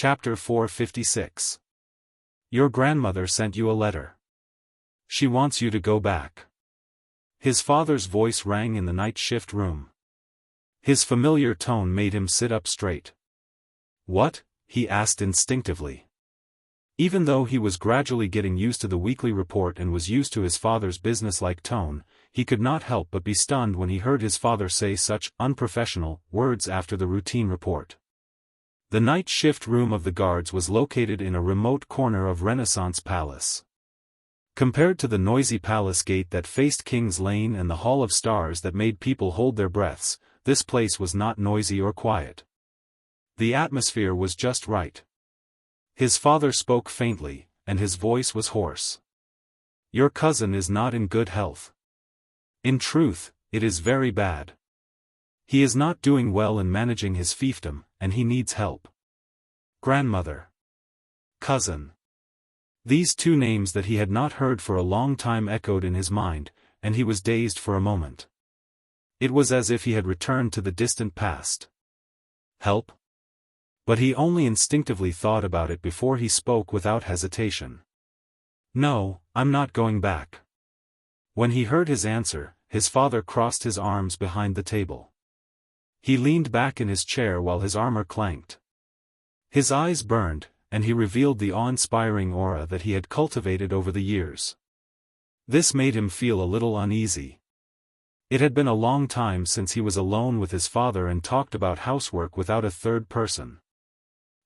Chapter 456. Your grandmother sent you a letter. She wants you to go back. His father's voice rang in the night shift room. His familiar tone made him sit up straight. What? He asked instinctively. Even though he was gradually getting used to the weekly report and was used to his father's businesslike tone, he could not help but be stunned when he heard his father say such unprofessional words after the routine report. The night shift room of the guards was located in a remote corner of Renaissance Palace. Compared to the noisy palace gate that faced King's Lane and the Hall of Stars that made people hold their breaths, this place was not noisy or quiet. The atmosphere was just right. His father spoke faintly, and his voice was hoarse. Your cousin is not in good health. In truth, it is very bad. He is not doing well in managing his fiefdom, and he needs help. Grandmother. Cousin. These two names that he had not heard for a long time echoed in his mind, and he was dazed for a moment. It was as if he had returned to the distant past. Help? But he only instinctively thought about it before he spoke without hesitation. No, I'm not going back. When he heard his answer, his father crossed his arms behind the table. He leaned back in his chair while his armor clanked. His eyes burned, and he revealed the awe-inspiring aura that he had cultivated over the years. This made him feel a little uneasy. It had been a long time since he was alone with his father and talked about housework without a third person.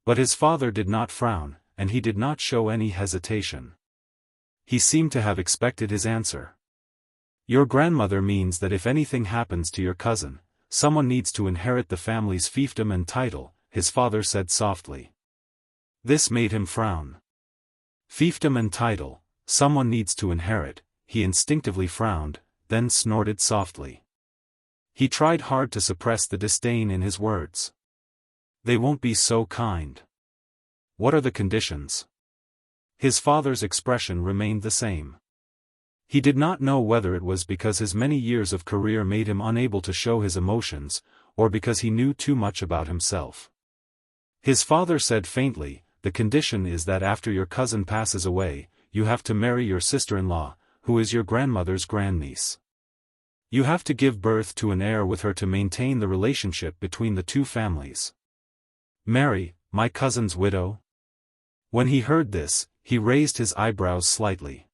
But his father did not frown, and he did not show any hesitation. He seemed to have expected his answer. Your grandmother means that if anything happens to your cousin, someone needs to inherit the family's fiefdom and title, his father said softly. This made him frown. Fiefdom and title, someone needs to inherit, he instinctively frowned, then snorted softly. He tried hard to suppress the disdain in his words. They won't be so kind. What are the conditions? His father's expression remained the same. He did not know whether it was because his many years of career made him unable to show his emotions, or because he knew too much about himself. His father said faintly, the condition is that after your cousin passes away, you have to marry your sister-in-law, who is your grandmother's grandniece. You have to give birth to an heir with her to maintain the relationship between the two families. Marry, my cousin's widow? When he heard this, he raised his eyebrows slightly.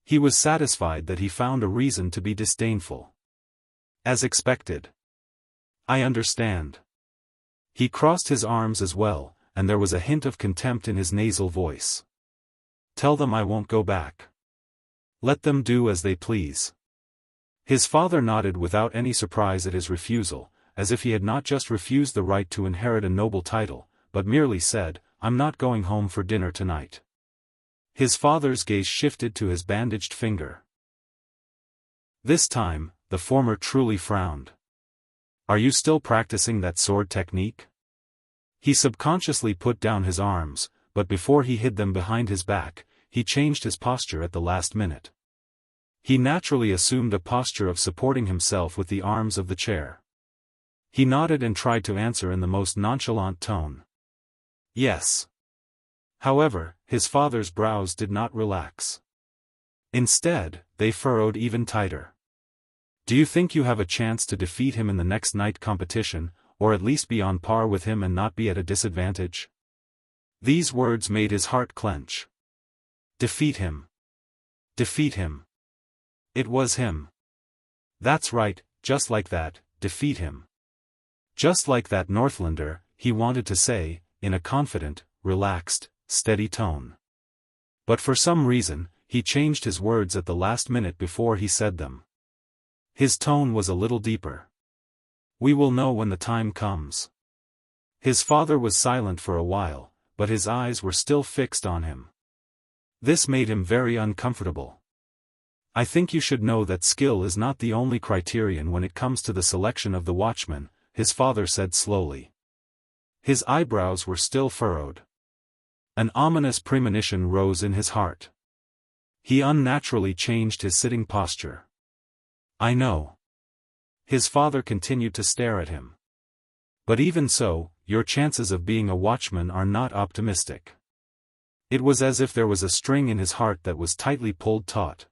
He was satisfied that he found a reason to be disdainful. As expected. I understand. He crossed his arms as well, and there was a hint of contempt in his nasal voice. Tell them I won't go back. Let them do as they please. His father nodded without any surprise at his refusal, as if he had not just refused the right to inherit a noble title, but merely said, I'm not going home for dinner tonight. His father's gaze shifted to his bandaged finger. This time, the former truly frowned. Are you still practicing that sword technique? He subconsciously put down his arms, but before he hid them behind his back, he changed his posture at the last minute. He naturally assumed a posture of supporting himself with the arms of the chair. He nodded and tried to answer in the most nonchalant tone. Yes. However, his father's brows did not relax. Instead, they furrowed even tighter. Do you think you have a chance to defeat him in the next night competition, or at least be on par with him and not be at a disadvantage? These words made his heart clench. Defeat him. Defeat him. It was him. That's right, just like that, defeat him. Just like that Northlander, he wanted to say, in a confident, relaxed, steady tone. But for some reason, he changed his words at the last minute before he said them. His tone was a little deeper. We will know when the time comes. His father was silent for a while, but his eyes were still fixed on him. This made him very uncomfortable. I think you should know that skill is not the only criterion when it comes to the selection of the watchman, his father said slowly. His eyebrows were still furrowed. An ominous premonition rose in his heart. He unnaturally changed his sitting posture. I know. His father continued to stare at him. But even so, your chances of being a watchman are not optimistic. It was as if there was a string in his heart that was tightly pulled taut.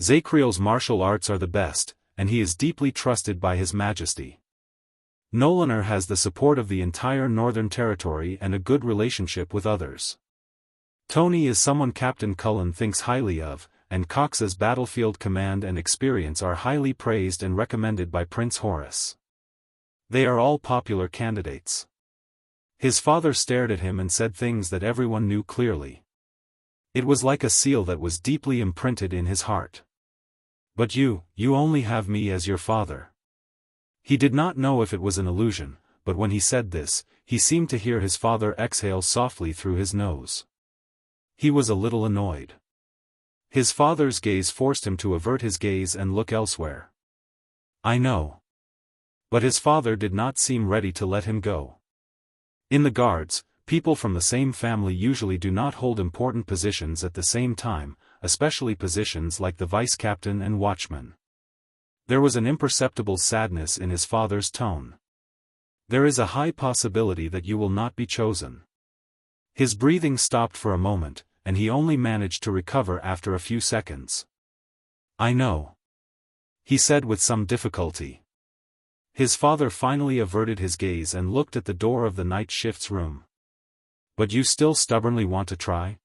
Zakriel's martial arts are the best, and he is deeply trusted by His Majesty. Nolaner has the support of the entire Northern Territory and a good relationship with others. Tony is someone Captain Cullen thinks highly of, and Cox's battlefield command and experience are highly praised and recommended by Prince Horace. They are all popular candidates. His father stared at him and said things that everyone knew clearly. It was like a seal that was deeply imprinted in his heart. But you only have me as your father. He did not know if it was an illusion, but when he said this, he seemed to hear his father exhale softly through his nose. He was a little annoyed. His father's gaze forced him to avert his gaze and look elsewhere. I know. But his father did not seem ready to let him go. In the guards, people from the same family usually do not hold important positions at the same time, especially positions like the vice-captain and watchman. There was an imperceptible sadness in his father's tone. There is a high possibility that you will not be chosen. His breathing stopped for a moment, and he only managed to recover after a few seconds. I know. He said with some difficulty. His father finally averted his gaze and looked at the door of the night shift's room. But you still stubbornly want to try?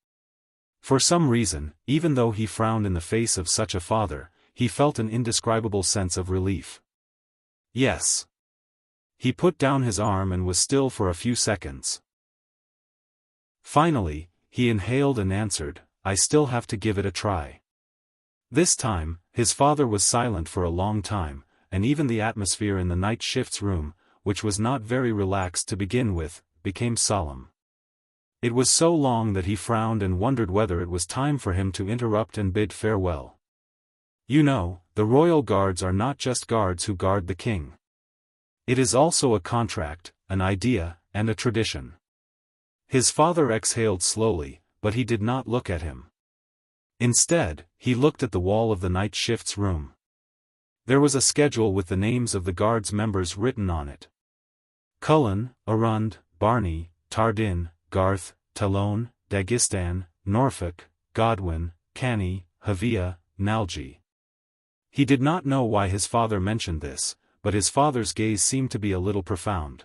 For some reason, even though he frowned in the face of such a father, he felt an indescribable sense of relief. Yes. He put down his arm and was still for a few seconds. Finally, he inhaled and answered, I still have to give it a try. This time, his father was silent for a long time, and even the atmosphere in the night shift's room, which was not very relaxed to begin with, became solemn. It was so long that he frowned and wondered whether it was time for him to interrupt and bid farewell. You know, the royal guards are not just guards who guard the king. It is also a contract, an idea, and a tradition. His father exhaled slowly, but he did not look at him. Instead, he looked at the wall of the night shift's room. There was a schedule with the names of the guards members written on it. Cullen, Arund, Barney, Tardin, Garth, Talon, Dagestan, Norfolk, Godwin, Canny, Havia, Nalji. He did not know why his father mentioned this, but his father's gaze seemed to be a little profound.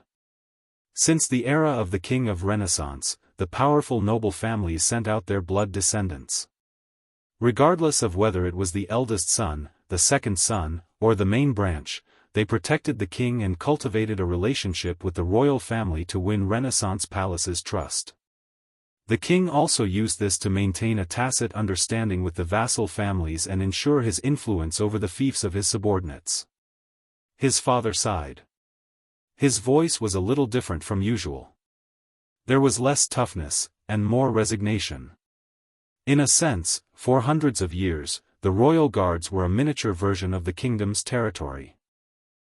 Since the era of the King of Renaissance, the powerful noble families sent out their blood descendants. Regardless of whether it was the eldest son, the second son, or the main branch, they protected the king and cultivated a relationship with the royal family to win Renaissance palaces' trust. The king also used this to maintain a tacit understanding with the vassal families and ensure his influence over the fiefs of his subordinates. His father sighed. His voice was a little different from usual. There was less toughness, and more resignation. In a sense, for hundreds of years, the royal guards were a miniature version of the kingdom's territory.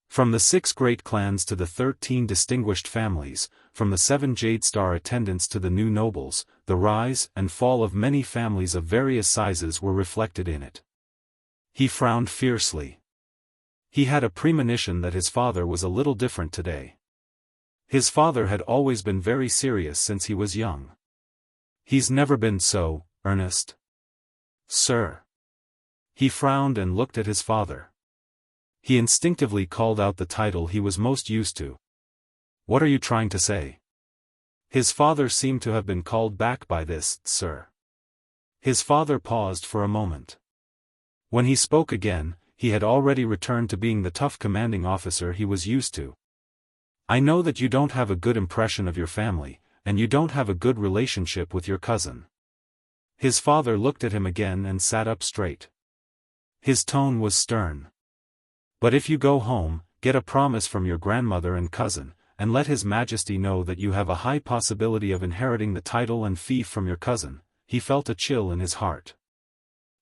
From the 6 great clans to the 13 distinguished families, from the 7 Jade Star attendants to the new nobles, the rise and fall of many families of various sizes were reflected in it. He frowned fiercely. He had a premonition that his father was a little different today. His father had always been very serious since he was young. He's never been so earnest. Sir. He frowned and looked at his father. He instinctively called out the title he was most used to. What are you trying to say? His father seemed to have been called back by this, sir. His father paused for a moment. When he spoke again, he had already returned to being the tough commanding officer he was used to. I know that you don't have a good impression of your family, and you don't have a good relationship with your cousin. His father looked at him again and sat up straight. His tone was stern. But if you go home, get a promise from your grandmother and cousin, and let His Majesty know that you have a high possibility of inheriting the title and fief from your cousin. He felt a chill in his heart.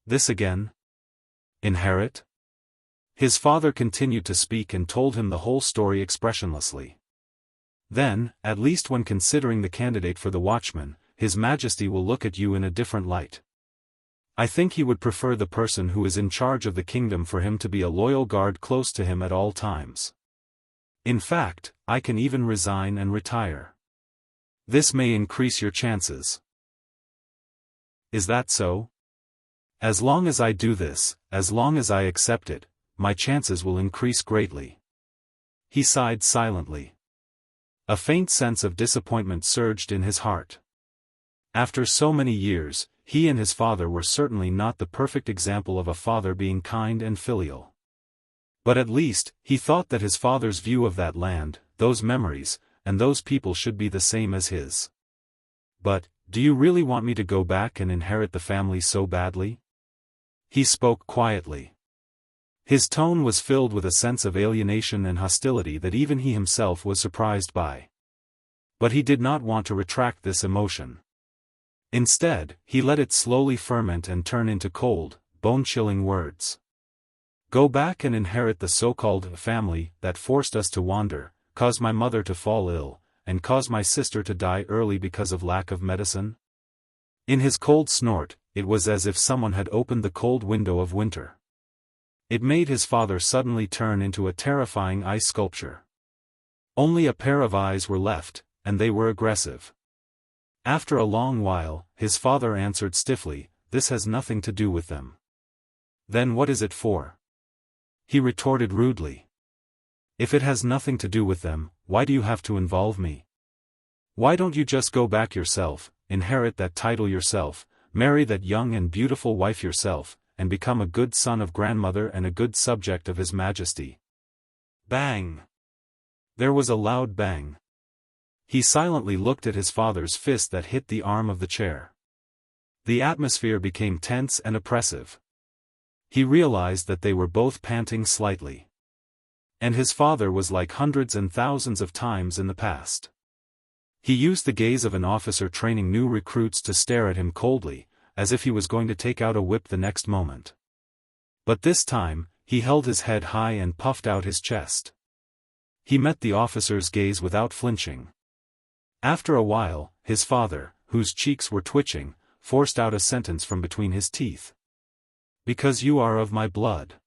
This again? Inherit? His father continued to speak and told him the whole story expressionlessly. Then, at least when considering the candidate for the watchman, His Majesty will look at you in a different light. I think he would prefer the person who is in charge of the kingdom for him to be a loyal guard close to him at all times. In fact, I can even resign and retire. This may increase your chances. Is that so? As long as I do this, as long as I accept it, my chances will increase greatly. He sighed silently. A faint sense of disappointment surged in his heart. After so many years, he and his father were certainly not the perfect example of a father being kind and filial. But at least, he thought that his father's view of that land, those memories, and those people should be the same as his. But, do you really want me to go back and inherit the family so badly? He spoke quietly. His tone was filled with a sense of alienation and hostility that even he himself was surprised by. But he did not want to retract this emotion. Instead, he let it slowly ferment and turn into cold, bone-chilling words. Go back and inherit the so-called family that forced us to wander, caused my mother to fall ill, and caused my sister to die early because of lack of medicine? In his cold snort, it was as if someone had opened the cold window of winter. It made his father suddenly turn into a terrifying ice sculpture. Only a pair of eyes were left, and they were aggressive. After a long while, his father answered stiffly, "This has nothing to do with them." "Then what is it for?" He retorted rudely. "If it has nothing to do with them, why do you have to involve me? Why don't you just go back yourself, inherit that title yourself, marry that young and beautiful wife yourself, and become a good son of grandmother and a good subject of His Majesty?" Bang! There was a loud bang. He silently looked at his father's fist that hit the arm of the chair. The atmosphere became tense and oppressive. He realized that they were both panting slightly. And his father was like hundreds and thousands of times in the past. He used the gaze of an officer training new recruits to stare at him coldly, as if he was going to take out a whip the next moment. But this time, he held his head high and puffed out his chest. He met the officer's gaze without flinching. After a while, his father, whose cheeks were twitching, forced out a sentence from between his teeth. "Because you are of my blood."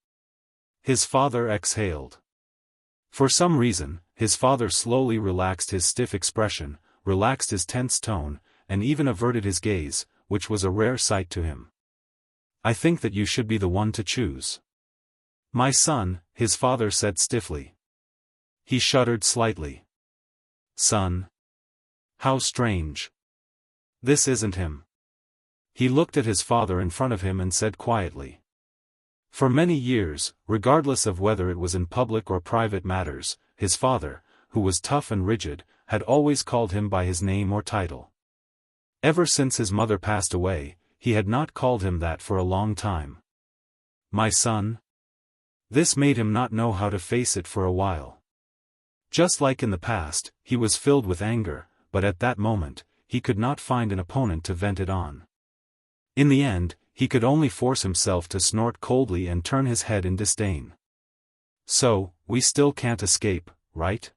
His father exhaled. For some reason, his father slowly relaxed his stiff expression, relaxed his tense tone, and even averted his gaze, which was a rare sight to him. "I think that you should be the one to choose." "My son," his father said stiffly. He shuddered slightly. "Son? How strange. This isn't him." He looked at his father in front of him and said quietly. For many years, regardless of whether it was in public or private matters, his father, who was tough and rigid, had always called him by his name or title. Ever since his mother passed away, he had not called him that for a long time. "My son?" This made him not know how to face it for a while. Just like in the past, he was filled with anger, but at that moment, he could not find an opponent to vent it on. In the end, he could only force himself to snort coldly and turn his head in disdain. "So, we still can't escape, right?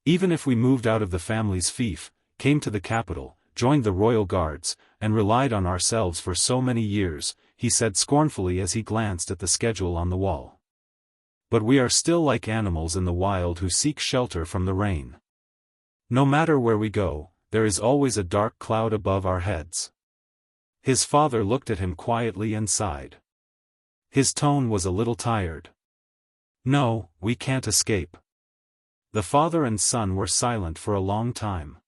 Even if we moved out of the family's fief, came to the capital, joined the royal guards, and relied on ourselves for so many years," he said scornfully as he glanced at the schedule on the wall. "But we are still like animals in the wild who seek shelter from the rain. No matter where we go, there is always a dark cloud above our heads." His father looked at him quietly and sighed. His tone was a little tired. "No, we can't escape." The father and son were silent for a long time.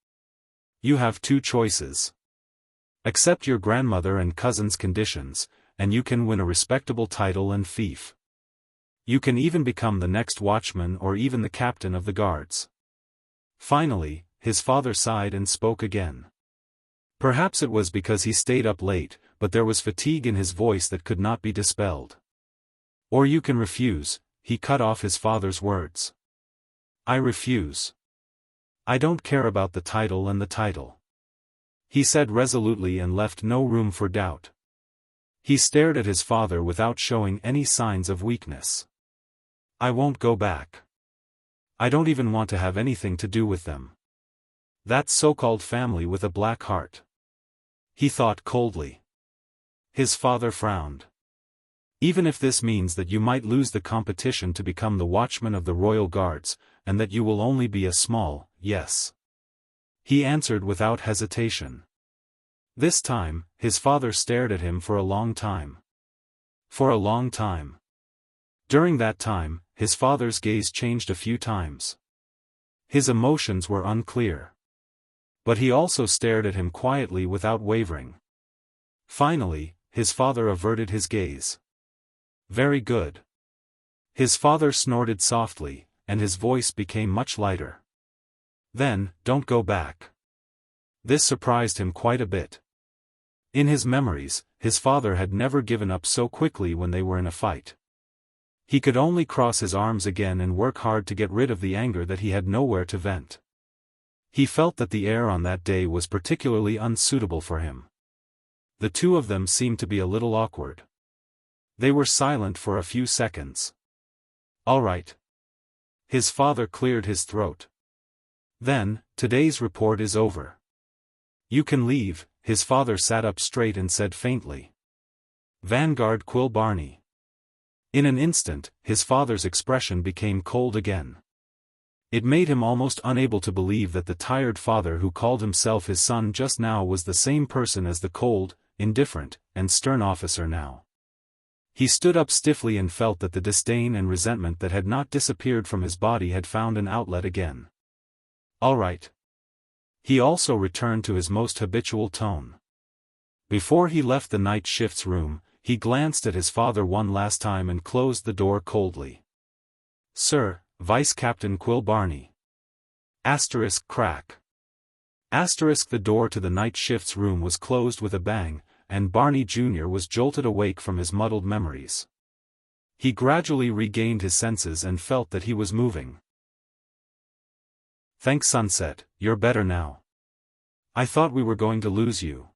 "You have two choices. Accept your grandmother and cousin's conditions, and you can win a respectable title and fief. You can even become the next watchman or even the captain of the guards." Finally, his father sighed and spoke again. Perhaps it was because he stayed up late, but there was fatigue in his voice that could not be dispelled. "Or you can refuse," he cut off his father's words. "I refuse. I don't care about the title and the title," he said resolutely and left no room for doubt. He stared at his father without showing any signs of weakness. "I won't go back. I don't even want to have anything to do with them. That so-called family with a black heart," he thought coldly. His father frowned. Even if this means that you might lose the competition to become the watchman of the royal guards, and that you will only be a small, yes. He answered without hesitation. This time, his father stared at him for a long time. For a long time. During that time, his father's gaze changed a few times. His emotions were unclear. But he also stared at him quietly without wavering. Finally, his father averted his gaze. Very good. His father snorted softly, and his voice became much lighter. Then, don't go back. This surprised him quite a bit. In his memories, his father had never given up so quickly when they were in a fight. He could only cross his arms again and work hard to get rid of the anger that he had nowhere to vent. He felt that the air on that day was particularly unsuitable for him. The two of them seemed to be a little awkward. They were silent for a few seconds. All right. His father cleared his throat. Then, today's report is over. You can leave. His father sat up straight and said faintly. Vanguard Quill Barney. In an instant, his father's expression became cold again. It made him almost unable to believe that the tired father who called himself his son just now was the same person as the cold, indifferent, and stern officer now. He stood up stiffly and felt that the disdain and resentment that had not disappeared from his body had found an outlet again. All right. He also returned to his most habitual tone. Before he left the night shift's room, he glanced at his father one last time and closed the door coldly. Sir, Vice Captain Quill Barney. Asterisk crack. Asterisk the door to the night shift's room was closed with a bang, and Barney Jr. was jolted awake from his muddled memories. He gradually regained his senses and felt that he was moving. Thank sunset, you're better now. I thought we were going to lose you.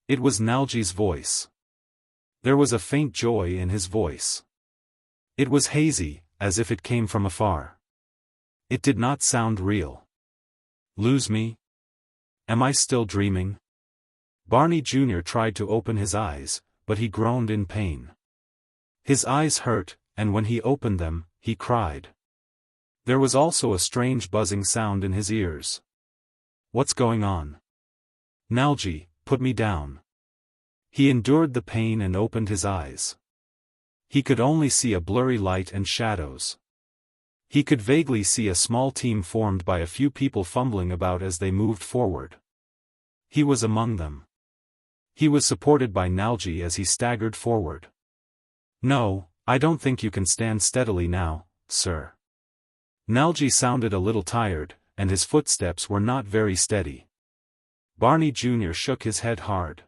It was Nalji's voice. There was a faint joy in his voice. It was hazy, as if it came from afar. It did not sound real. Lose me? Am I still dreaming? Barney Jr. tried to open his eyes, but he groaned in pain. His eyes hurt, and when he opened them, he cried. There was also a strange buzzing sound in his ears. What's going on? Nalji, put me down. He endured the pain and opened his eyes. He could only see a blurry light and shadows. He could vaguely see a small team formed by a few people fumbling about as they moved forward. He was among them. He was supported by Nalji as he staggered forward. No, I don't think you can stand steadily now, sir. Nalji sounded a little tired, and his footsteps were not very steady. Barney Jr. shook his head hard.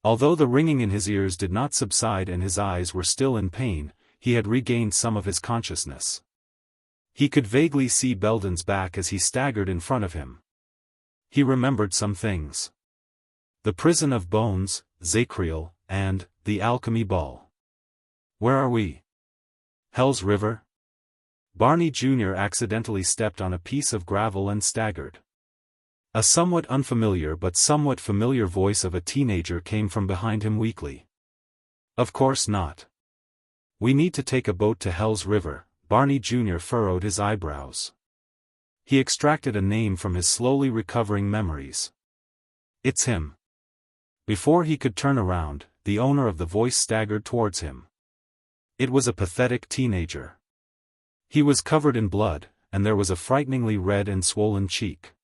Although the ringing in his ears did not subside and his eyes were still in pain, he had regained some of his consciousness. He could vaguely see Belden's back as he staggered in front of him. He remembered some things. The prison of bones, Zakriel, and the alchemy ball. Where are we? Hell's River? Barney Jr. accidentally stepped on a piece of gravel and staggered. A somewhat unfamiliar but somewhat familiar voice of a teenager came from behind him weakly. Of course not. We need to take a boat to Hell's River. Barney Jr. furrowed his eyebrows. He extracted a name from his slowly recovering memories. It's him. Before he could turn around, the owner of the voice staggered towards him. It was a pathetic teenager. He was covered in blood, and there was a frighteningly red and swollen cheek.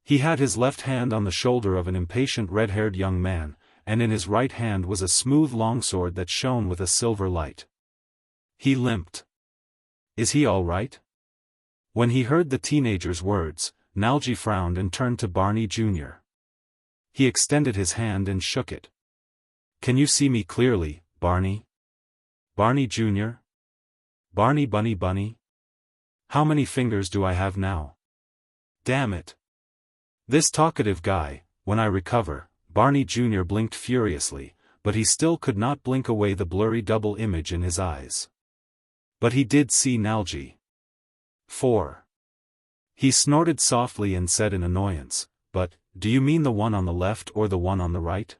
He had his left hand on the shoulder of an impatient red-haired young man, and in his right hand was a smooth longsword that shone with a silver light. He limped. Is he all right? When he heard the teenager's words, Nalji frowned and turned to Barney Jr. He extended his hand and shook it. Can you see me clearly, Barney? Barney Jr.? Barney Bunny Bunny? How many fingers do I have now? Damn it. This talkative guy, when I recover, Barney Jr. blinked furiously, but he still could not blink away the blurry double image in his eyes. But he did see Nalji. 4. He snorted softly and said in annoyance, but, do you mean the one on the left or the one on the right?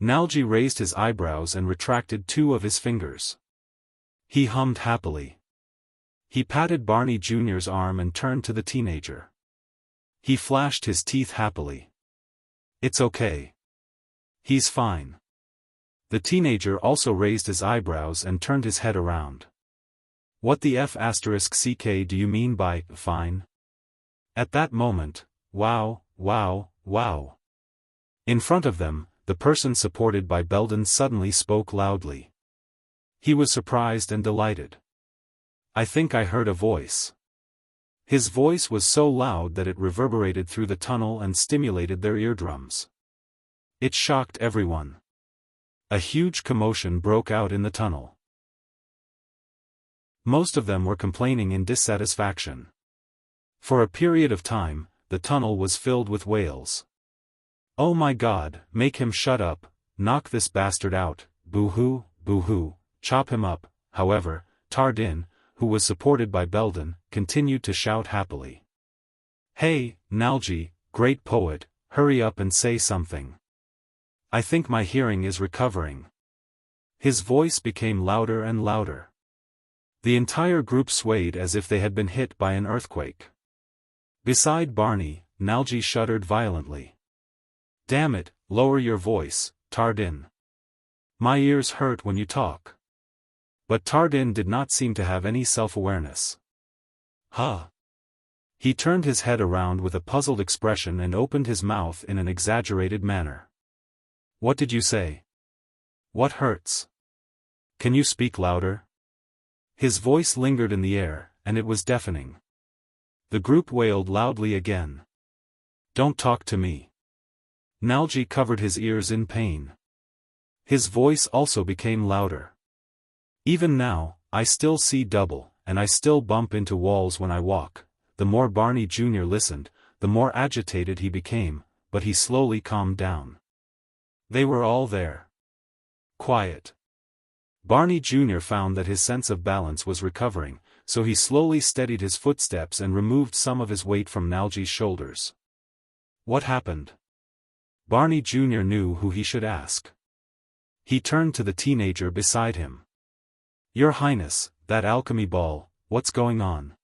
Nalji raised his eyebrows and retracted 2 of his fingers. He hummed happily. He patted Barney Jr.'s arm and turned to the teenager. He flashed his teeth happily. It's okay. He's fine. The teenager also raised his eyebrows and turned his head around. What the F***ck do you mean by fine? At that moment, wow, wow, wow. In front of them, the person supported by Belden suddenly spoke loudly. He was surprised and delighted. I think I heard a voice. His voice was so loud that it reverberated through the tunnel and stimulated their eardrums. It shocked everyone. A huge commotion broke out in the tunnel. Most of them were complaining in dissatisfaction. For a period of time, the tunnel was filled with wails. Oh my God, make him shut up, knock this bastard out, boo-hoo, boo-hoo, chop him up. However, Tardin, who was supported by Belden, continued to shout happily. Hey, Nalji, great poet, hurry up and say something. I think my hearing is recovering. His voice became louder and louder. The entire group swayed as if they had been hit by an earthquake. Beside Barney, Nalji shuddered violently. Damn it, lower your voice, Tardin. My ears hurt when you talk. But Tardin did not seem to have any self-awareness. Huh? He turned his head around with a puzzled expression and opened his mouth in an exaggerated manner. What did you say? What hurts? Can you speak louder? His voice lingered in the air, and it was deafening. The group wailed loudly again. Don't talk to me. Nalji covered his ears in pain. His voice also became louder. Even now, I still see double, and I still bump into walls when I walk. The more Barney Jr. listened, the more agitated he became, but he slowly calmed down. They were all there. Quiet. Barney Jr. found that his sense of balance was recovering, so he slowly steadied his footsteps and removed some of his weight from Nalji's shoulders. What happened? Barney Jr. knew who he should ask. He turned to the teenager beside him. Your Highness, that alchemy ball, what's going on?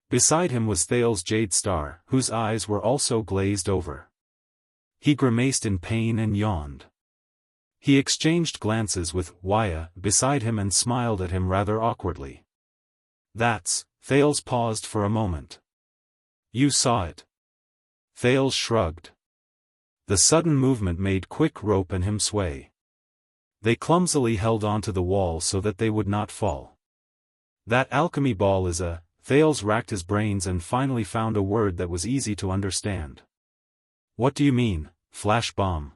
Beside him was Thales Jade Star, whose eyes were also glazed over. He grimaced in pain and yawned. He exchanged glances with Wuxia beside him and smiled at him rather awkwardly. That's, Thales paused for a moment. You saw it. Thales shrugged. The sudden movement made Quick Rope and him sway. They clumsily held onto the wall so that they would not fall. That alchemy ball is a... Thales racked his brains and finally found a word that was easy to understand. What do you mean, flash bomb?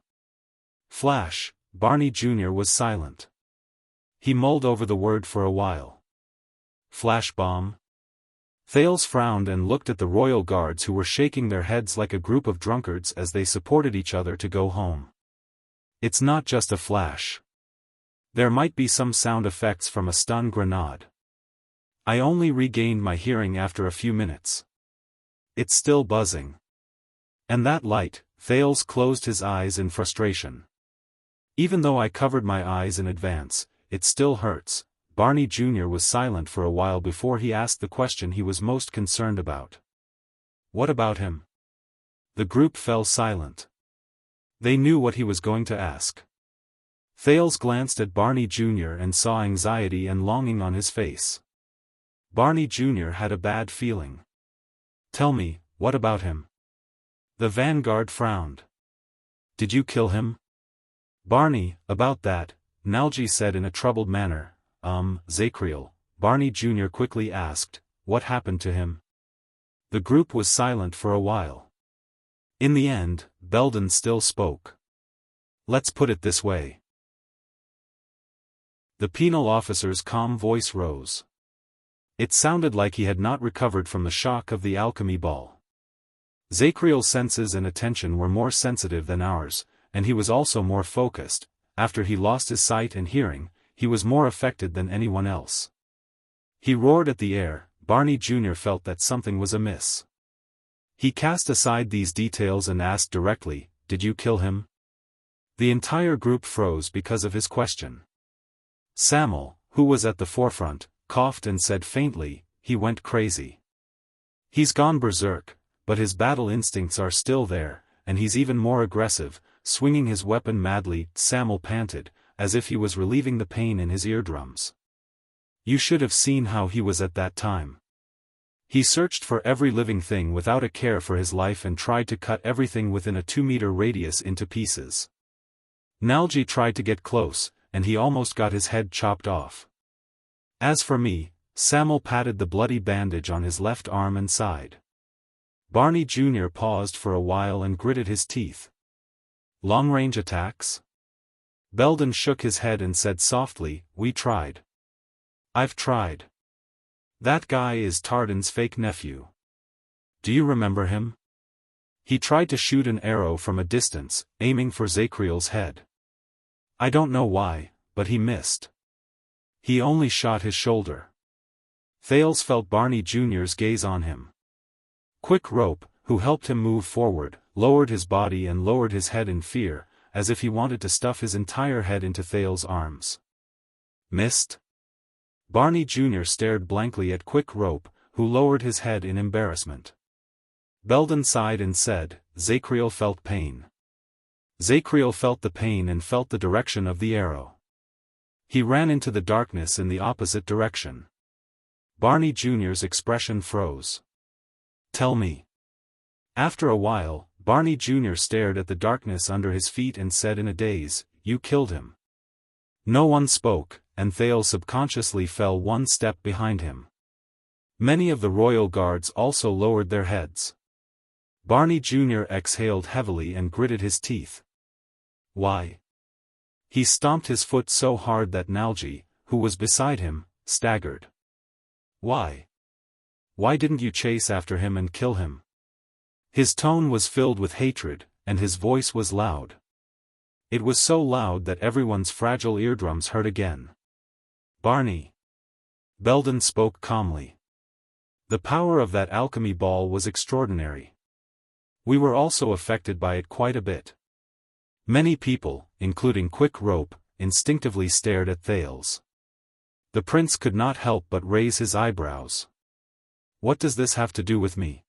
Flash, Barney Jr. was silent. He mulled over the word for a while. Flash bomb? Thales frowned and looked at the royal guards who were shaking their heads like a group of drunkards as they supported each other to go home. It's not just a flash. There might be some sound effects from a stun grenade. I only regained my hearing after a few minutes. It's still buzzing. And that light, Thales closed his eyes in frustration. Even though I covered my eyes in advance, it still hurts. Barney Jr. was silent for a while before he asked the question he was most concerned about. What about him? The group fell silent. They knew what he was going to ask. Thales glanced at Barney Jr. and saw anxiety and longing on his face. Barney Jr. had a bad feeling. Tell me, what about him? The vanguard frowned. Did you kill him? Barney, about that, Nalji said in a troubled manner. Zakriel, Barney Jr. quickly asked, what happened to him? The group was silent for a while. In the end, Belden still spoke. Let's put it this way. The penal officer's calm voice rose. It sounded like he had not recovered from the shock of the alchemy ball. Zakriel's senses and attention were more sensitive than ours, and he was also more focused. After he lost his sight and hearing, he was more affected than anyone else. He roared at the air. Barney Jr. felt that something was amiss. He cast aside these details and asked directly, did you kill him? The entire group froze because of his question. Samuel, who was at the forefront, coughed and said faintly, "He went crazy. He's gone berserk, but his battle instincts are still there, and he's even more aggressive, swinging his weapon madly." Samuel panted, as if he was relieving the pain in his eardrums. "You should have seen how he was at that time. He searched for every living thing without a care for his life and tried to cut everything within a 2-meter radius into pieces. Nalji tried to get close, and he almost got his head chopped off. As for me," Samuel patted the bloody bandage on his left arm and sighed. Barney Jr. paused for a while and gritted his teeth. "Long-range attacks?" Belden shook his head and said softly, "We tried. I've tried. That guy is Tardan's fake nephew. Do you remember him? He tried to shoot an arrow from a distance, aiming for Zakriel's head. I don't know why, but he missed. He only shot his shoulder." Thales felt Barney Jr.'s gaze on him. Quick Rope, who helped him move forward, lowered his body and lowered his head in fear, as if he wanted to stuff his entire head into Thales' arms. "Missed?" Barney Jr. stared blankly at Quick Rope, who lowered his head in embarrassment. Belden sighed and said, "Zakriel felt pain. Zakriel felt the pain and felt the direction of the arrow. He ran into the darkness in the opposite direction." Barney Jr.'s expression froze. "Tell me." After a while, Barney Jr. stared at the darkness under his feet and said in a daze, "You killed him." No one spoke, and Thales subconsciously fell one step behind him. Many of the royal guards also lowered their heads. Barney Jr. exhaled heavily and gritted his teeth. "Why?" He stomped his foot so hard that Nalji, who was beside him, staggered. "Why? Why didn't you chase after him and kill him?" His tone was filled with hatred, and his voice was loud. It was so loud that everyone's fragile eardrums hurt again. "Barney." Belden spoke calmly. "The power of that alchemy ball was extraordinary. We were also affected by it quite a bit." Many people, including Quick Rope, instinctively stared at Thales. The prince could not help but raise his eyebrows. "What does this have to do with me?"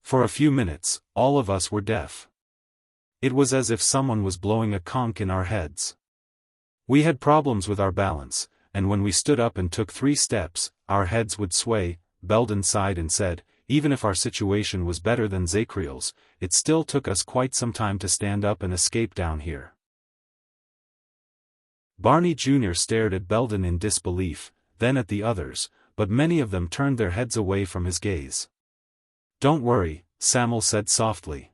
For a few minutes, all of us were deaf. It was as if someone was blowing a conch in our heads. We had problems with our balance, and when we stood up and took 3 steps, our heads would sway. Belden sighed and said, "Even if our situation was better than Zakriel's, it still took us quite some time to stand up and escape down here." Barney Jr. stared at Belden in disbelief, then at the others, but many of them turned their heads away from his gaze. "Don't worry," Samuel said softly.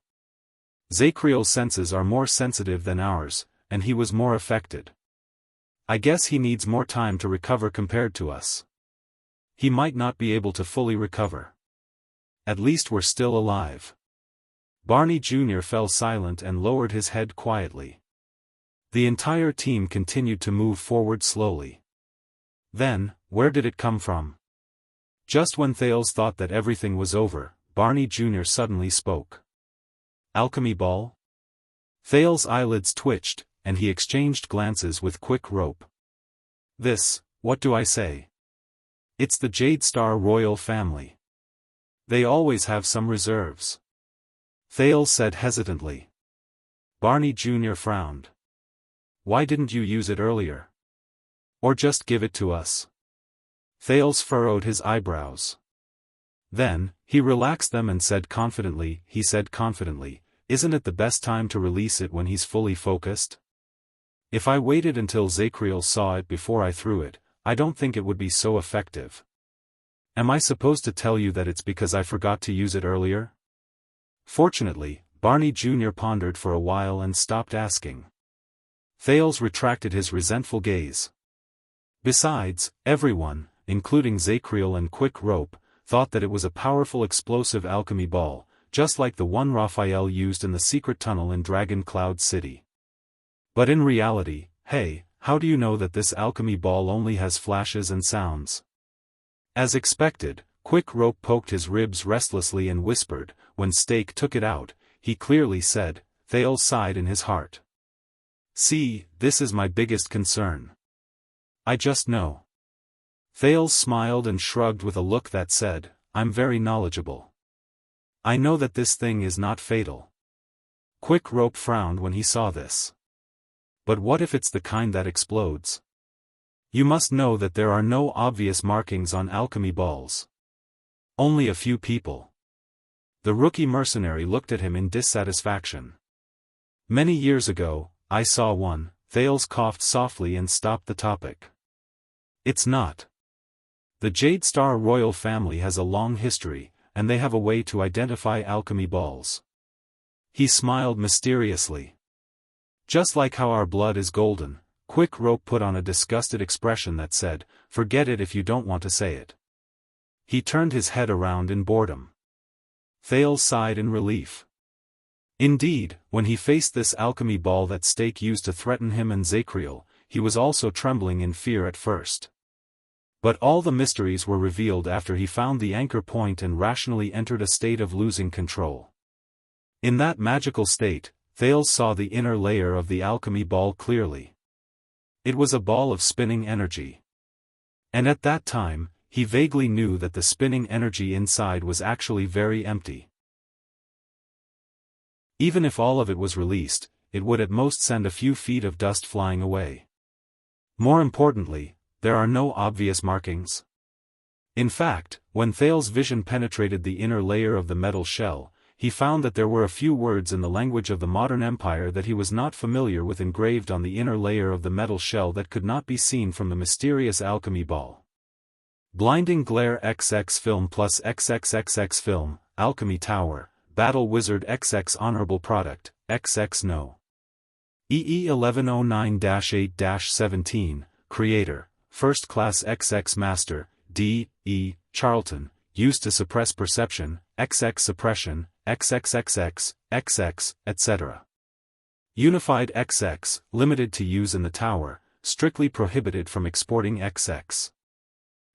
"Zakriel's senses are more sensitive than ours, and he was more affected. I guess he needs more time to recover compared to us. He might not be able to fully recover. At least we're still alive." Barney Jr. fell silent and lowered his head quietly. The entire team continued to move forward slowly. Then, where did it come from? Just when Thales thought that everything was over, Barney Jr. suddenly spoke. "Alchemy ball?" Thales' eyelids twitched, and he exchanged glances with Quick Rope. What do I say? It's the Jade Star royal family. They always have some reserves." Thales said hesitantly. Barney Jr. frowned. "Why didn't you use it earlier? Or just give it to us?" Thales furrowed his eyebrows. Then, he relaxed them and said confidently, "Isn't it the best time to release it when he's fully focused? If I waited until Zakriel saw it before I threw it, I don't think it would be so effective. Am I supposed to tell you that it's because I forgot to use it earlier?" Fortunately, Barney Jr. pondered for a while and stopped asking. Thales retracted his resentful gaze. Besides, everyone, including Zakriel and Quick Rope, thought that it was a powerful explosive alchemy ball, just like the one Raphael used in the secret tunnel in Dragon Cloud City. But in reality, hey, how do you know that this alchemy ball only has flashes and sounds? As expected, Quick Rope poked his ribs restlessly and whispered. When Stake took it out, he clearly said. Thales sighed in his heart. See, this is my biggest concern. I just know. Thales smiled and shrugged with a look that said, I'm very knowledgeable. I know that this thing is not fatal. Quick Rope frowned when he saw this. But what if it's the kind that explodes? You must know that there are no obvious markings on alchemy balls. Only a few people. The rookie mercenary looked at him in dissatisfaction. Many years ago, I saw one. Thales coughed softly and stopped the topic. It's not. The Jade Star royal family has a long history, and they have a way to identify alchemy balls. He smiled mysteriously. Just like how our blood is golden, Quick Rope put on a disgusted expression that said, forget it if you don't want to say it. He turned his head around in boredom. Thales sighed in relief. Indeed, when he faced this alchemy ball that Stake used to threaten him and Zacriel, he was also trembling in fear at first. But all the mysteries were revealed after he found the anchor point and rationally entered a state of losing control. In that magical state, Thales saw the inner layer of the alchemy ball clearly. It was a ball of spinning energy. And at that time, he vaguely knew that the spinning energy inside was actually very empty. Even if all of it was released, it would at most send a few feet of dust flying away. More importantly, there are no obvious markings. In fact, when Thales' vision penetrated the inner layer of the metal shell, he found that there were a few words in the language of the modern empire that he was not familiar with engraved on the inner layer of the metal shell that could not be seen from the mysterious alchemy ball. Blinding Glare XX Film plus XXXX Film, Alchemy Tower, Battle Wizard XX Honorable Product, XX No. EE 1109-8-17, Creator, First Class XX Master, D. E. Charlton, used to suppress perception, XX Suppression, XXXX, XX, etc. Unified XX, limited to use in the tower, strictly prohibited from exporting XX.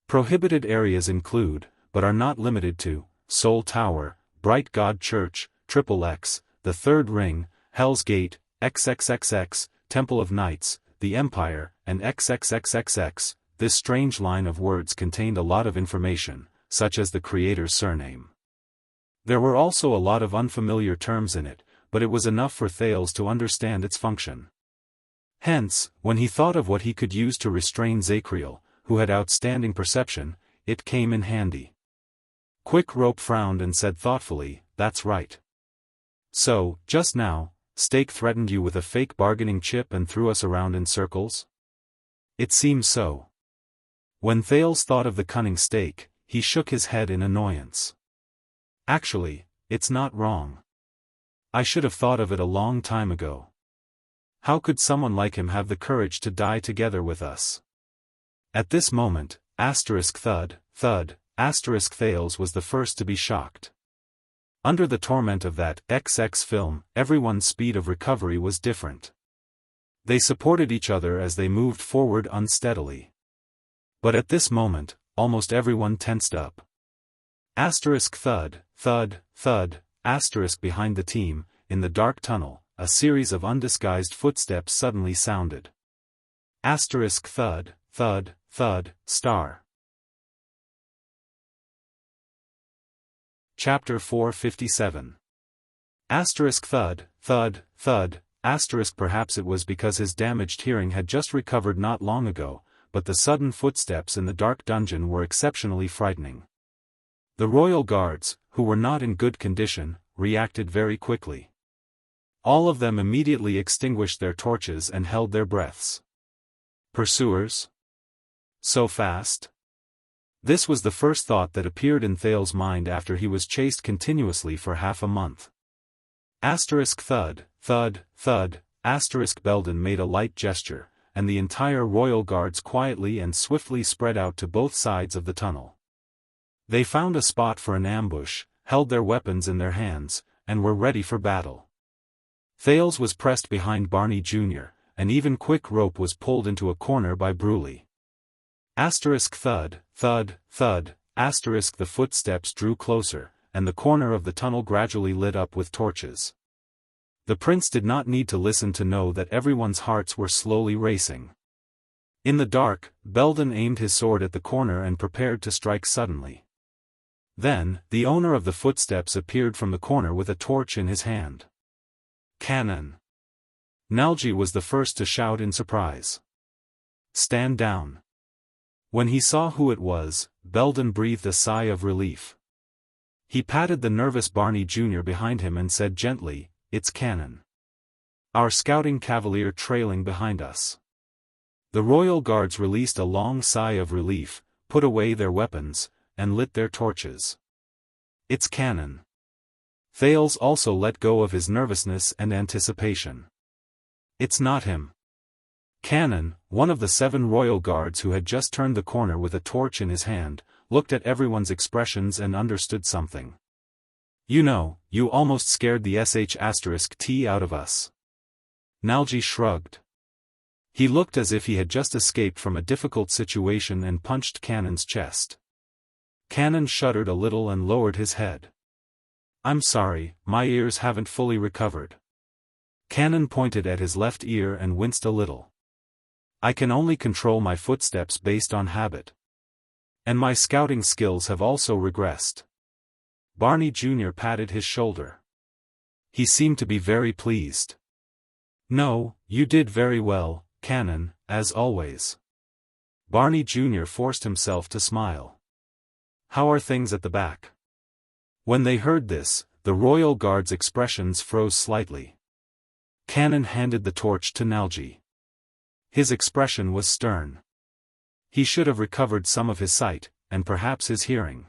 Prohibited areas include, but are not limited to, Soul Tower, Bright God Church, XXX, The Third Ring, Hell's Gate, XXXX, Temple of Knights, the Empire, and XXXXX. This strange line of words contained a lot of information, such as the creator's surname. There were also a lot of unfamiliar terms in it, but it was enough for Thales to understand its function. Hence, when he thought of what he could use to restrain Zacriel, who had outstanding perception, it came in handy. Quick Rope frowned and said thoughtfully, that's right. So, just now, Stake threatened you with a fake bargaining chip and threw us around in circles? It seems so. When Thales thought of the cunning Stake, he shook his head in annoyance. Actually, it's not wrong. I should have thought of it a long time ago. How could someone like him have the courage to die together with us? At this moment, thud, Thales was the first to be shocked. Under the torment of that XX film, everyone's speed of recovery was different. They supported each other as they moved forward unsteadily. But at this moment, almost everyone tensed up. Thud, behind the team, in the dark tunnel, a series of undisguised footsteps suddenly sounded. Thud, star. Chapter 457. Thud, perhaps it was because his damaged hearing had just recovered not long ago, but the sudden footsteps in the dark dungeon were exceptionally frightening. The royal guards, who were not in good condition, reacted very quickly. All of them immediately extinguished their torches and held their breaths. Pursuers? So fast? This was the first thought that appeared in Thales' mind after he was chased continuously for half a month. Thud, Belden made a light gesture, and the entire royal guards quietly and swiftly spread out to both sides of the tunnel. They found a spot for an ambush, held their weapons in their hands, and were ready for battle. Thales was pressed behind Barney Jr., and even Quick Rope was pulled into a corner by Bruley. Thud, the footsteps drew closer, and the corner of the tunnel gradually lit up with torches. The prince did not need to listen to know that everyone's hearts were slowly racing. In the dark, Belden aimed his sword at the corner and prepared to strike suddenly. Then, the owner of the footsteps appeared from the corner with a torch in his hand. Cannon! Nalji was the first to shout in surprise. Stand down. When he saw who it was, Belden breathed a sigh of relief. He patted the nervous Barney Jr. behind him and said gently, "It's Cannon. Our scouting cavalier trailing behind us." The royal guards released a long sigh of relief, put away their weapons, and lit their torches. "It's Cannon." Thales also let go of his nervousness and anticipation. "It's not him." Cannon, one of the 7 royal guards who had just turned the corner with a torch in his hand, looked at everyone's expressions and understood something. "You know, you almost scared the sh*t out of us." Nalji shrugged. He looked as if he had just escaped from a difficult situation and punched Cannon's chest. Cannon shuddered a little and lowered his head. "I'm sorry, my ears haven't fully recovered." Cannon pointed at his left ear and winced a little. "I can only control my footsteps based on habit. And my scouting skills have also regressed." Barney Jr. patted his shoulder. He seemed to be very pleased. "No, you did very well, Cannon, as always." Barney Jr. forced himself to smile. "How are things at the back?" When they heard this, the royal guard's expressions froze slightly. Cannon handed the torch to Nalji. His expression was stern. He should have recovered some of his sight, and perhaps his hearing.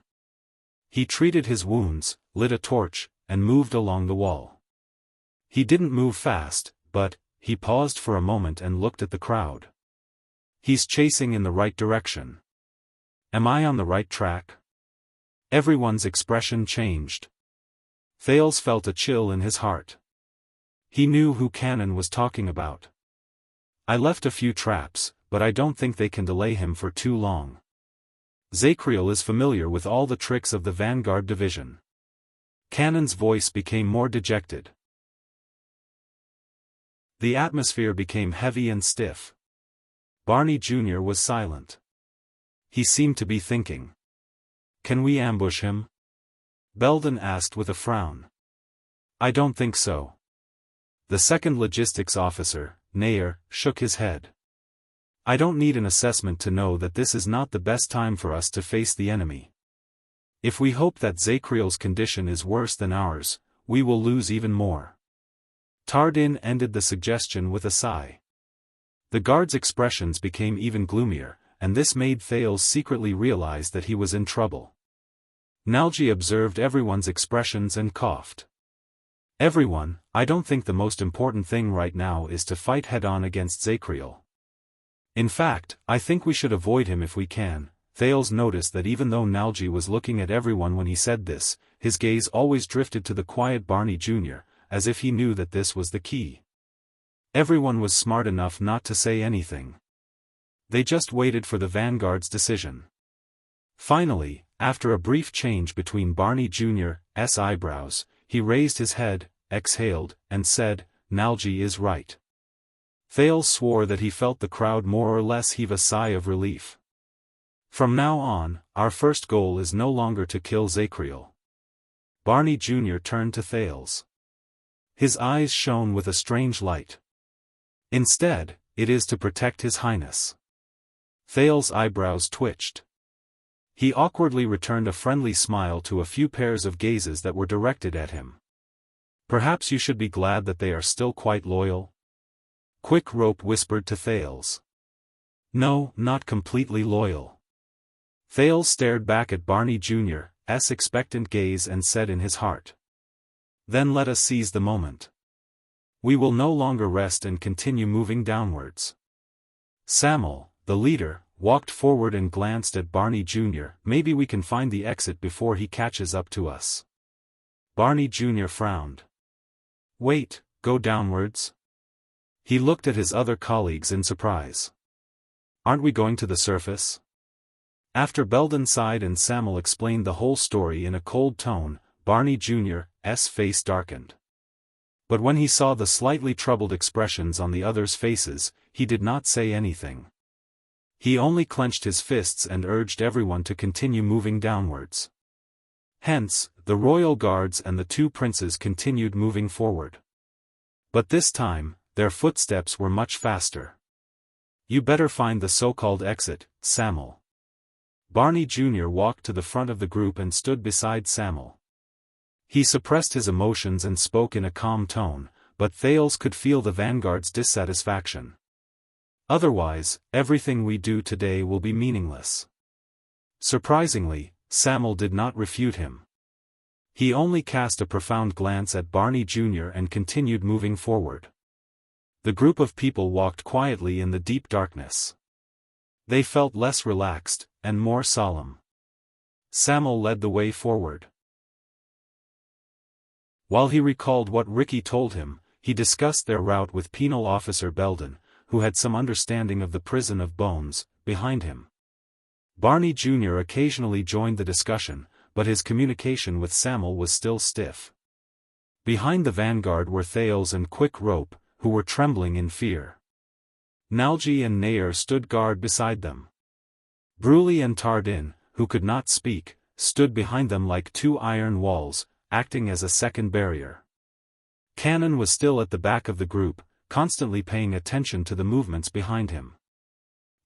He treated his wounds, lit a torch, and moved along the wall. He didn't move fast, but he paused for a moment and looked at the crowd. "He's chasing in the right direction. Am I on the right track?" Everyone's expression changed. Thales felt a chill in his heart. He knew who Cannon was talking about. "I left a few traps, but I don't think they can delay him for too long. Zakriel is familiar with all the tricks of the Vanguard Division." Cannon's voice became more dejected. The atmosphere became heavy and stiff. Barney Jr. was silent. He seemed to be thinking. "Can we ambush him?" Belden asked with a frown. "I don't think so." The second logistics officer, Nair, shook his head. "I don't need an assessment to know that this is not the best time for us to face the enemy. If we hope that Zakriel's condition is worse than ours, we will lose even more." Tardin ended the suggestion with a sigh. The guard's expressions became even gloomier, and this made Thales secretly realize that he was in trouble. Nalji observed everyone's expressions and coughed. "Everyone, I don't think the most important thing right now is to fight head-on against Zakriel. In fact, I think we should avoid him if we can." Thales noticed that even though Nalji was looking at everyone when he said this, his gaze always drifted to the quiet Barney Jr., as if he knew that this was the key. Everyone was smart enough not to say anything. They just waited for the Vanguard's decision. Finally, after a brief change between Barney Jr.'s eyebrows, he raised his head, exhaled, and said, "Nalji is right." Thales swore that he felt the crowd more or less heave a sigh of relief. "From now on, our first goal is no longer to kill Zakriel." Barney Jr. turned to Thales. His eyes shone with a strange light. "Instead, it is to protect His Highness." Thales' eyebrows twitched. He awkwardly returned a friendly smile to a few pairs of gazes that were directed at him. "Perhaps you should be glad that they are still quite loyal?" Quick Rope whispered to Thales. "No, not completely loyal." Thales stared back at Barney Jr.'s expectant gaze and said in his heart. "Then let us seize the moment. We will no longer rest and continue moving downwards." Samuel, the leader, walked forward and glanced at Barney Jr. "Maybe we can find the exit before he catches up to us." Barney Jr. frowned. "Wait, go downwards?" He looked at his other colleagues in surprise. "Aren't we going to the surface?" After Belden sighed and Samuel explained the whole story in a cold tone, Barney Jr.'s face darkened. But when he saw the slightly troubled expressions on the others' faces, he did not say anything. He only clenched his fists and urged everyone to continue moving downwards. Hence, the royal guards and the two princes continued moving forward. But this time, their footsteps were much faster. "You better find the so-called exit, Samuel." Barney Jr. walked to the front of the group and stood beside Samuel. He suppressed his emotions and spoke in a calm tone, but Thales could feel the vanguard's dissatisfaction. "Otherwise, everything we do today will be meaningless." Surprisingly, Samuel did not refute him. He only cast a profound glance at Barney Jr. and continued moving forward. The group of people walked quietly in the deep darkness. They felt less relaxed, and more solemn. Samuel led the way forward. While he recalled what Ricky told him, he discussed their route with Penal Officer Belden, who had some understanding of the prison of bones, behind him. Barney Jr. occasionally joined the discussion, but his communication with Samuel was still stiff. Behind the vanguard were Thales and Quick Rope, who were trembling in fear. Nalji and Nair stood guard beside them. Bruley and Tardin, who could not speak, stood behind them like two iron walls, acting as a second barrier. Cannon was still at the back of the group, constantly paying attention to the movements behind him.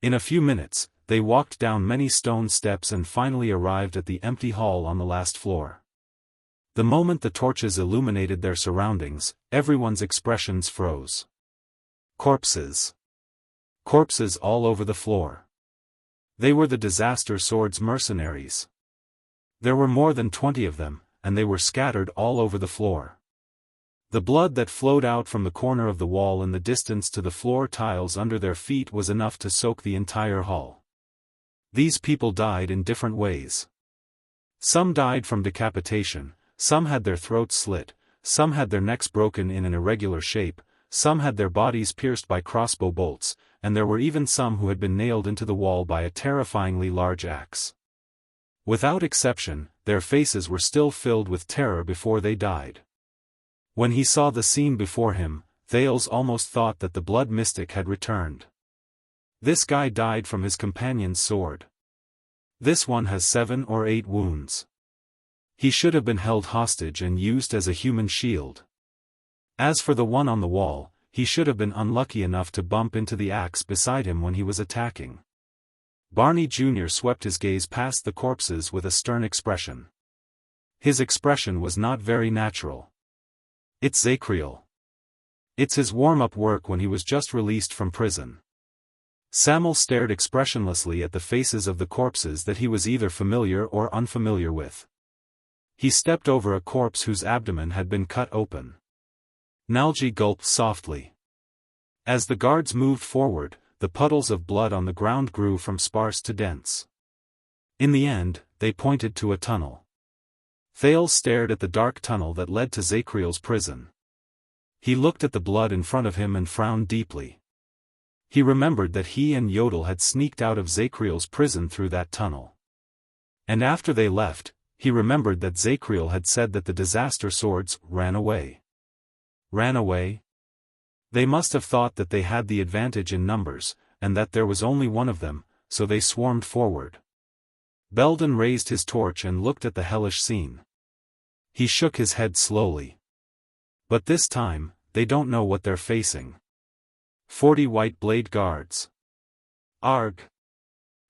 In a few minutes, they walked down many stone steps and finally arrived at the empty hall on the last floor. The moment the torches illuminated their surroundings, everyone's expressions froze. Corpses. Corpses all over the floor. They were the Disaster Swords mercenaries. There were more than 20 of them, and they were scattered all over the floor. The blood that flowed out from the corner of the wall in the distance to the floor tiles under their feet was enough to soak the entire hall. These people died in different ways. Some died from decapitation, some had their throats slit, some had their necks broken in an irregular shape, some had their bodies pierced by crossbow bolts, and there were even some who had been nailed into the wall by a terrifyingly large axe. Without exception, their faces were still filled with terror before they died. When he saw the scene before him, Thales almost thought that the blood mystic had returned. This guy died from his companion's sword. This one has 7 or 8 wounds. He should have been held hostage and used as a human shield. As for the one on the wall, he should have been unlucky enough to bump into the axe beside him when he was attacking. Barney Jr. swept his gaze past the corpses with a stern expression. His expression was not very natural. "It's Zacriel. It's his warm-up work when he was just released from prison." Samuel stared expressionlessly at the faces of the corpses that he was either familiar or unfamiliar with. He stepped over a corpse whose abdomen had been cut open. Nalji gulped softly. As the guards moved forward, the puddles of blood on the ground grew from sparse to dense. In the end, they pointed to a tunnel. Thales stared at the dark tunnel that led to Zacriel's prison. He looked at the blood in front of him and frowned deeply. He remembered that he and Yodel had sneaked out of Zacriel's prison through that tunnel. And after they left, he remembered that Zacriel had said that the Disaster Swords ran away. Ran away? They must have thought that they had the advantage in numbers, and that there was only one of them, so they swarmed forward. Belden raised his torch and looked at the hellish scene. He shook his head slowly. But this time, they don't know what they're facing. 40 white blade guards. Arg.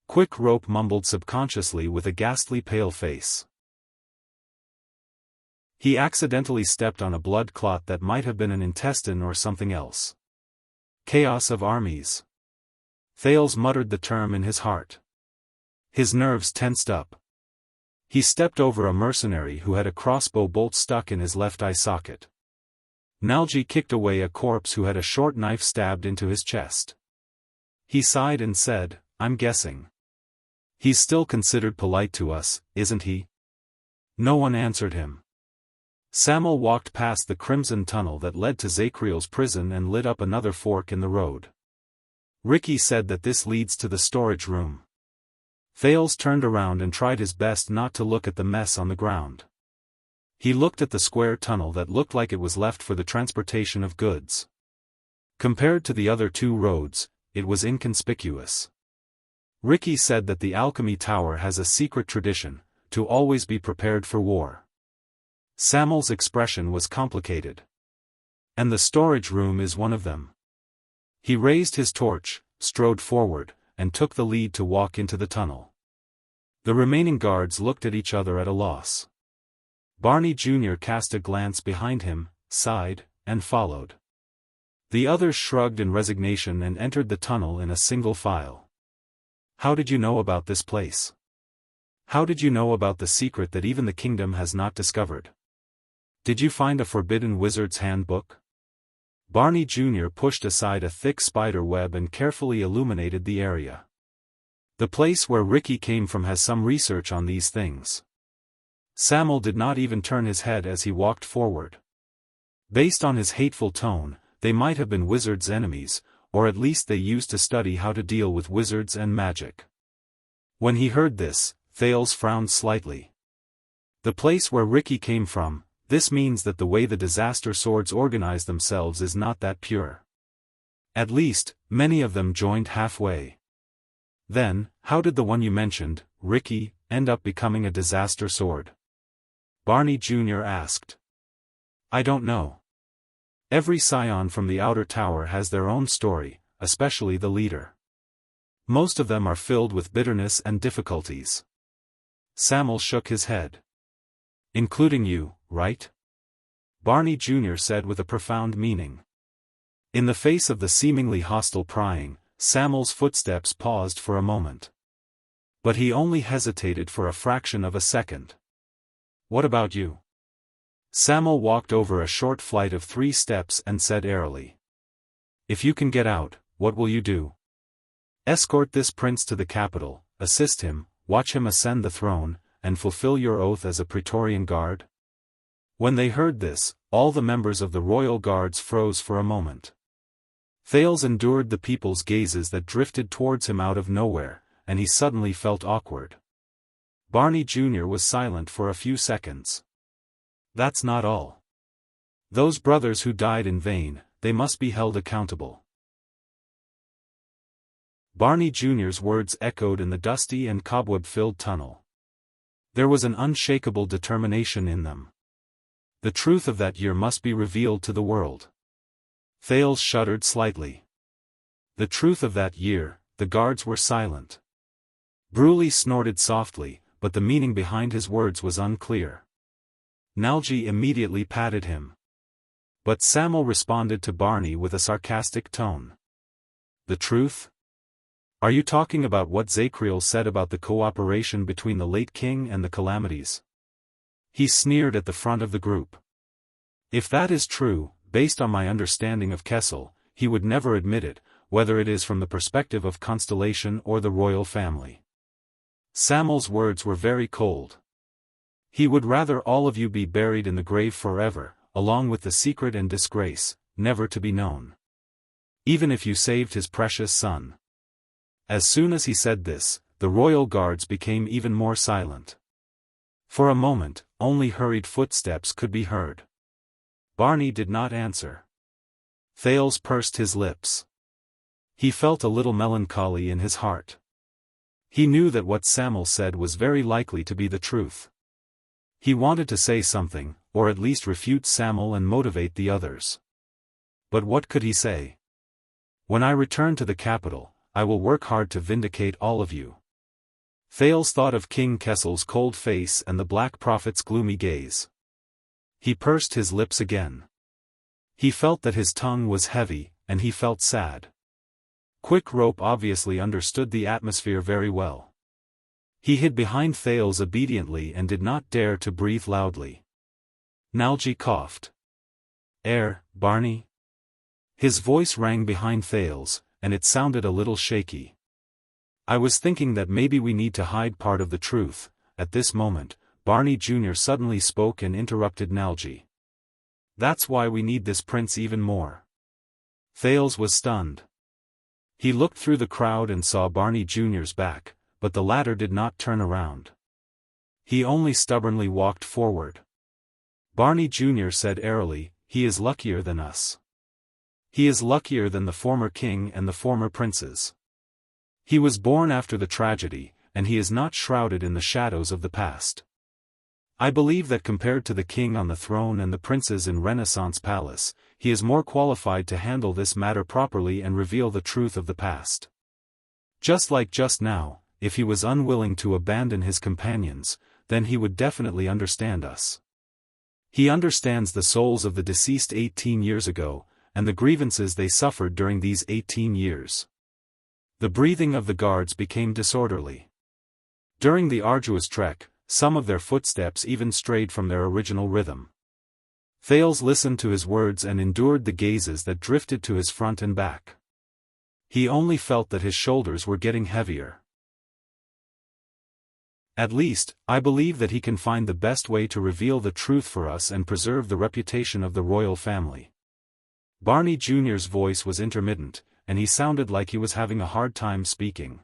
Quick Rope mumbled subconsciously with a ghastly pale face. He accidentally stepped on a blood clot that might have been an intestine or something else. Chaos of armies. Thales muttered the term in his heart. His nerves tensed up. He stepped over a mercenary who had a crossbow bolt stuck in his left eye socket. Nalji kicked away a corpse who had a short knife stabbed into his chest. He sighed and said, "I'm guessing. He's still considered polite to us, isn't he?" No one answered him. Samuel walked past the crimson tunnel that led to Zacriel's prison and lit up another fork in the road. Ricky said that this leads to the storage room. Thales turned around and tried his best not to look at the mess on the ground. He looked at the square tunnel that looked like it was left for the transportation of goods. Compared to the other two roads, it was inconspicuous. Ricky said that the alchemy tower has a secret tradition, to always be prepared for war. Samuel's expression was complicated. And the storage room is one of them. He raised his torch, strode forward, and took the lead to walk into the tunnel. The remaining guards looked at each other at a loss. Barney Jr. cast a glance behind him, sighed, and followed. The others shrugged in resignation and entered the tunnel in a single file. How did you know about this place? How did you know about the secret that even the kingdom has not discovered? Did you find a forbidden wizard's handbook? Barney Jr. pushed aside a thick spider web and carefully illuminated the area. The place where Ricky came from has some research on these things. Samuel did not even turn his head as he walked forward. Based on his hateful tone, they might have been wizards' enemies, or at least they used to study how to deal with wizards and magic. When he heard this, Thales frowned slightly. The place where Ricky came from, this means that the way the disaster swords organize themselves is not that pure. At least, many of them joined halfway. Then, how did the one you mentioned, Ricky, end up becoming a disaster sword? Barney Jr. asked. I don't know. Every scion from the outer tower has their own story, especially the leader. Most of them are filled with bitterness and difficulties. Samuel shook his head. Including you, right? Barney Jr. said with a profound meaning. In the face of the seemingly hostile prying, Samuel's footsteps paused for a moment. But he only hesitated for a fraction of a second. What about you? Samuel walked over a short flight of 3 steps and said airily. If you can get out, what will you do? Escort this prince to the capital, assist him, watch him ascend the throne, and fulfill your oath as a Praetorian guard? When they heard this, all the members of the royal guards froze for a moment. Thales endured the people's gazes that drifted towards him out of nowhere, and he suddenly felt awkward. Barney Jr. was silent for a few seconds. That's not all. Those brothers who died in vain, they must be held accountable. Barney Jr.'s words echoed in the dusty and cobweb-filled tunnel. There was an unshakable determination in them. The truth of that year must be revealed to the world. Thales shuddered slightly. The truth of that year, the guards were silent. Bruley snorted softly, but the meaning behind his words was unclear. Nalji immediately patted him. But Samuel responded to Barney with a sarcastic tone. The truth? Are you talking about what Zakriel said about the cooperation between the late king and the calamities? He sneered at the front of the group. If that is true, based on my understanding of Kessel, he would never admit it, whether it is from the perspective of Constellation or the royal family. Samuel's words were very cold. He would rather all of you be buried in the grave forever, along with the secret and disgrace, never to be known. Even if you saved his precious son. As soon as he said this, the royal guards became even more silent. For a moment, only hurried footsteps could be heard. Barney did not answer. Thales pursed his lips. He felt a little melancholy in his heart. He knew that what Samuel said was very likely to be the truth. He wanted to say something, or at least refute Samuel and motivate the others. But what could he say? When I return to the capital, I will work hard to vindicate all of you. Thales thought of King Kessel's cold face and the Black Prophet's gloomy gaze. He pursed his lips again. He felt that his tongue was heavy, and he felt sad. Quick Rope obviously understood the atmosphere very well. He hid behind Thales obediently and did not dare to breathe loudly. Nalji coughed. Barney? His voice rang behind Thales, and it sounded a little shaky. I was thinking that maybe we need to hide part of the truth. At this moment, Barney Jr. suddenly spoke and interrupted Nalji. That's why we need this prince even more. Thales was stunned. He looked through the crowd and saw Barney Jr.'s back, but the latter did not turn around. He only stubbornly walked forward. Barney Jr. said airily, "He is luckier than us. He is luckier than the former king and the former princes. He was born after the tragedy, and he is not shrouded in the shadows of the past. I believe that compared to the king on the throne and the princes in Renaissance Palace, he is more qualified to handle this matter properly and reveal the truth of the past. Just like just now, if he was unwilling to abandon his companions, then he would definitely understand us. He understands the souls of the deceased 18 years ago, and the grievances they suffered during these 18 years. The breathing of the guards became disorderly. During the arduous trek, some of their footsteps even strayed from their original rhythm. Thales listened to his words and endured the gazes that drifted to his front and back. He only felt that his shoulders were getting heavier. At least, I believe that he can find the best way to reveal the truth for us and preserve the reputation of the royal family. Barney Jr.'s voice was intermittent, and he sounded like he was having a hard time speaking.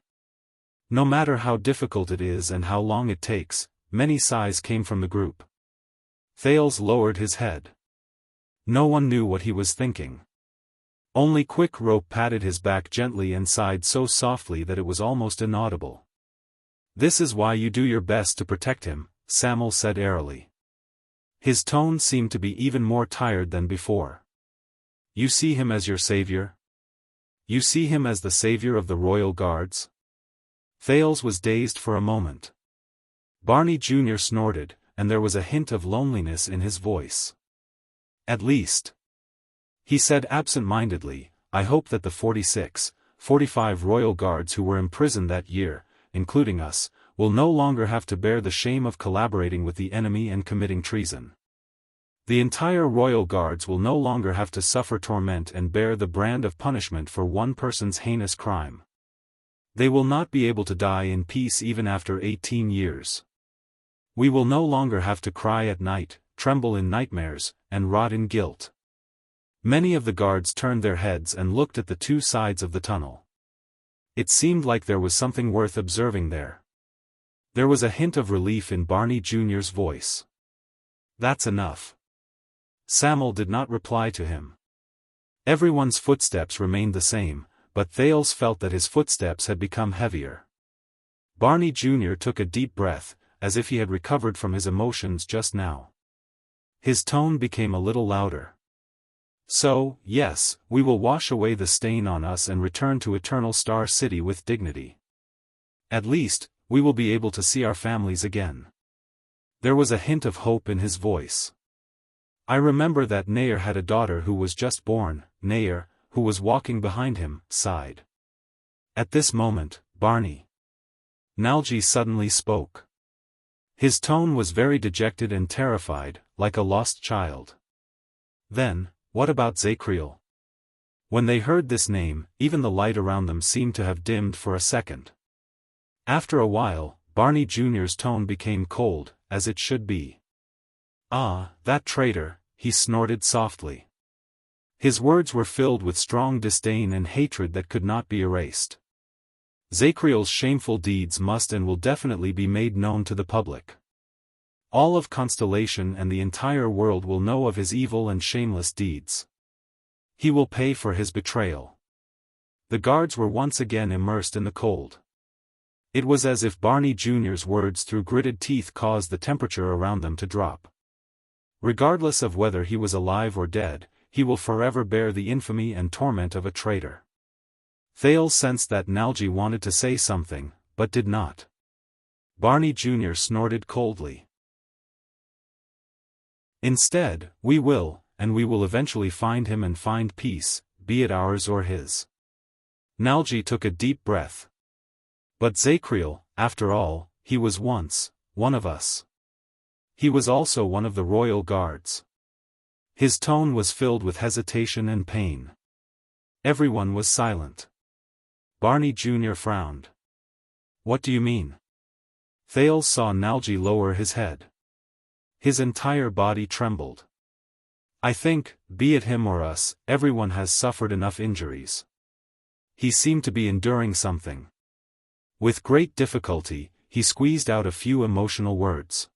No matter how difficult it is and how long it takes, many sighs came from the group. Thales lowered his head. No one knew what he was thinking. Only Quick Rope patted his back gently and sighed so softly that it was almost inaudible. "This is why you do your best to protect him," Samuel said airily. His tone seemed to be even more tired than before. "You see him as your savior? You see him as the savior of the royal guards?" Thales was dazed for a moment. Barney Jr. snorted, and there was a hint of loneliness in his voice. "At least," he said absent-mindedly, "I hope that the 45 royal guards who were imprisoned that year, including us, will no longer have to bear the shame of collaborating with the enemy and committing treason. The entire royal guards will no longer have to suffer torment and bear the brand of punishment for one person's heinous crime. They will not be able to die in peace even after 18 years. We will no longer have to cry at night, tremble in nightmares, and rot in guilt." Many of the guards turned their heads and looked at the two sides of the tunnel. It seemed like there was something worth observing there. There was a hint of relief in Barney Jr.'s voice. "That's enough." Samuel did not reply to him. Everyone's footsteps remained the same, but Thales felt that his footsteps had become heavier. Barney Jr. took a deep breath, as if he had recovered from his emotions just now. His tone became a little louder. "So, yes, we will wash away the stain on us and return to Eternal Star City with dignity. At least, we will be able to see our families again." There was a hint of hope in his voice. "I remember that Nair had a daughter who was just born." Nair, who was walking behind him, sighed. At this moment, Barney Nalji suddenly spoke. His tone was very dejected and terrified, like a lost child. "Then, what about Zakriel?" When they heard this name, even the light around them seemed to have dimmed for a second. After a while, Barney Jr.'s tone became cold, as it should be. "Ah, that traitor," he snorted softly. His words were filled with strong disdain and hatred that could not be erased. "Zakriel's shameful deeds must and will definitely be made known to the public. All of Constellation and the entire world will know of his evil and shameless deeds. He will pay for his betrayal." The guards were once again immersed in the cold. It was as if Barney Jr.'s words through gritted teeth caused the temperature around them to drop. Regardless of whether he was alive or dead, he will forever bear the infamy and torment of a traitor. Thales sensed that Nalji wanted to say something, but did not. Barney Jr. snorted coldly. "Instead, we will, and we will eventually find him and find peace, be it ours or his." Nalji took a deep breath. "But Zakriel, after all, he was once one of us. He was also one of the royal guards." His tone was filled with hesitation and pain. Everyone was silent. Barney Jr. frowned. "What do you mean?" Thales saw Nalji lower his head. His entire body trembled. "I think, be it him or us, everyone has suffered enough injuries." He seemed to be enduring something. With great difficulty, he squeezed out a few emotional words.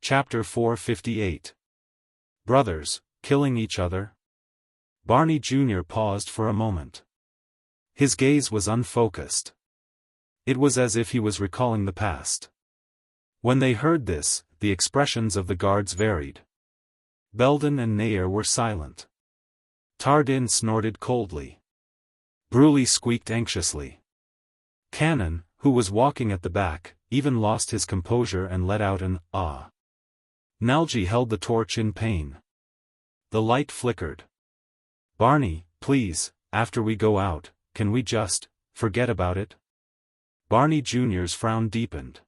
Chapter 458. Brothers, killing each other? Barney Jr. paused for a moment. His gaze was unfocused. It was as if he was recalling the past. When they heard this, the expressions of the guards varied. Belden and Nair were silent. Tardin snorted coldly. Bruley squeaked anxiously. Cannon, who was walking at the back, even lost his composure and let out an "ah." Nalji held the torch in pain. The light flickered. "Barney, please, after we go out, can we just forget about it?" Barney Jr.'s frown deepened.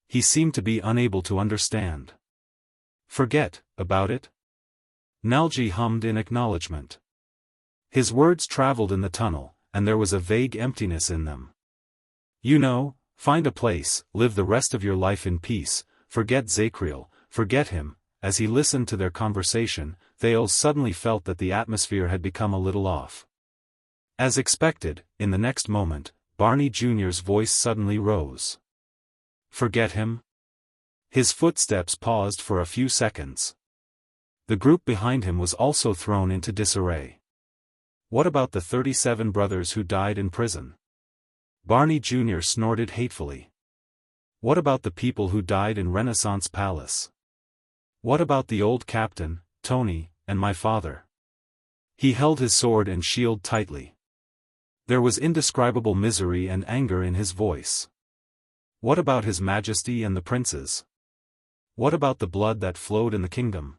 He seemed to be unable to understand. "Forget about it?" Nalji hummed in acknowledgement. His words traveled in the tunnel, and there was a vague emptiness in them. "You know, find a place, live the rest of your life in peace, forget Zakriel, forget him." As he listened to their conversation, Thales suddenly felt that the atmosphere had become a little off. As expected, in the next moment, Barney Jr.'s voice suddenly rose. "Forget him?" His footsteps paused for a few seconds. The group behind him was also thrown into disarray. "What about the 37 brothers who died in prison?" Barney Jr. snorted hatefully. "What about the people who died in Renaissance Palace? What about the old captain, Tony, and my father?" He held his sword and shield tightly. There was indescribable misery and anger in his voice. "What about His Majesty and the princes? What about the blood that flowed in the kingdom?"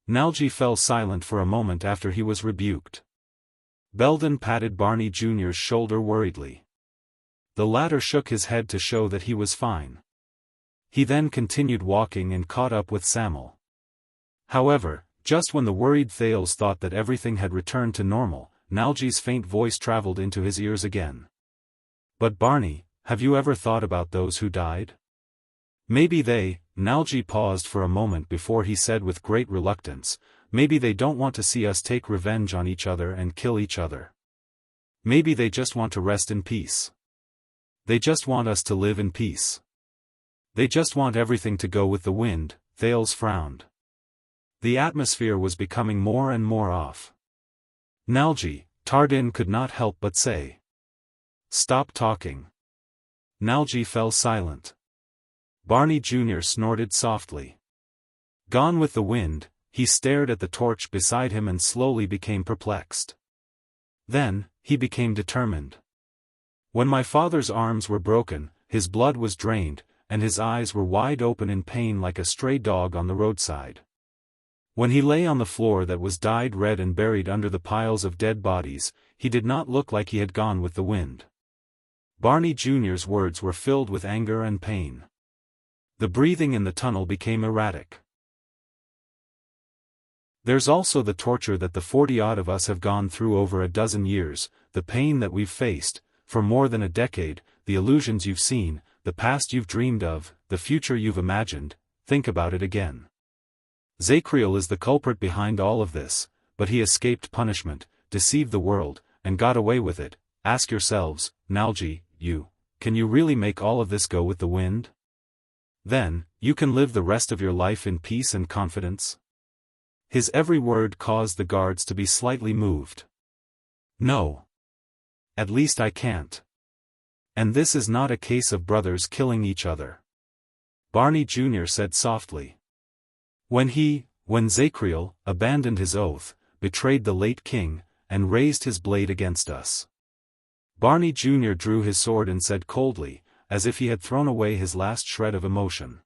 Nalji fell silent for a moment after he was rebuked. Belden patted Barney Jr.'s shoulder worriedly. The latter shook his head to show that he was fine. He then continued walking and caught up with Sam'el. However, just when the worried Thales thought that everything had returned to normal, Nalji's faint voice traveled into his ears again. "But Barney, have you ever thought about those who died? Maybe Nalji paused for a moment before he said with great reluctance, "Maybe they don't want to see us take revenge on each other and kill each other. Maybe they just want to rest in peace. They just want us to live in peace. They just want everything to go with the wind." Thales frowned. The atmosphere was becoming more and more off. "Nalji," Tardin could not help but say. "Stop talking." Nalji fell silent. Barney Jr. snorted softly. Gone with the wind, he stared at the torch beside him and slowly became perplexed. Then, he became determined. "When my father's arms were broken, his blood was drained, and his eyes were wide open in pain like a stray dog on the roadside. When he lay on the floor that was dyed red and buried under the piles of dead bodies, he did not look like he had gone with the wind." Barney Jr.'s words were filled with anger and pain. The breathing in the tunnel became erratic. "There's also the torture that the 40-odd of us have gone through over a dozen years, the pain that we've faced, for more than a decade, the illusions you've seen, the past you've dreamed of, the future you've imagined. Think about it again. Zakriel is the culprit behind all of this, but he escaped punishment, deceived the world, and got away with it. Ask yourselves, Nalji, can you really make all of this go with the wind? Then, you can live the rest of your life in peace and confidence?" His every word caused the guards to be slightly moved. "No. At least I can't. And this is not a case of brothers killing each other," Barney Jr. said softly. When Zakriel abandoned his oath, betrayed the late king, and raised his blade against us." Barney Jr. drew his sword and said coldly, as if he had thrown away his last shred of emotion,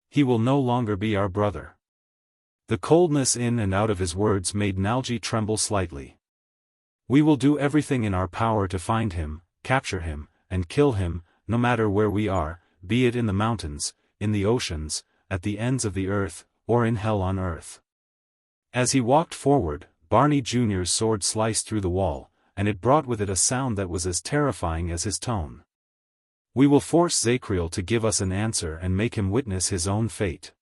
"He will no longer be our brother." The coldness in and out of his words made Nalji tremble slightly. "We will do everything in our power to find him, capture him, and kill him, no matter where we are, be it in the mountains, in the oceans, at the ends of the earth, or in hell on earth." As he walked forward, Barney Jr.'s sword sliced through the wall, and it brought with it a sound that was as terrifying as his tone. "We will force Zakriel to give us an answer and make him witness his own fate.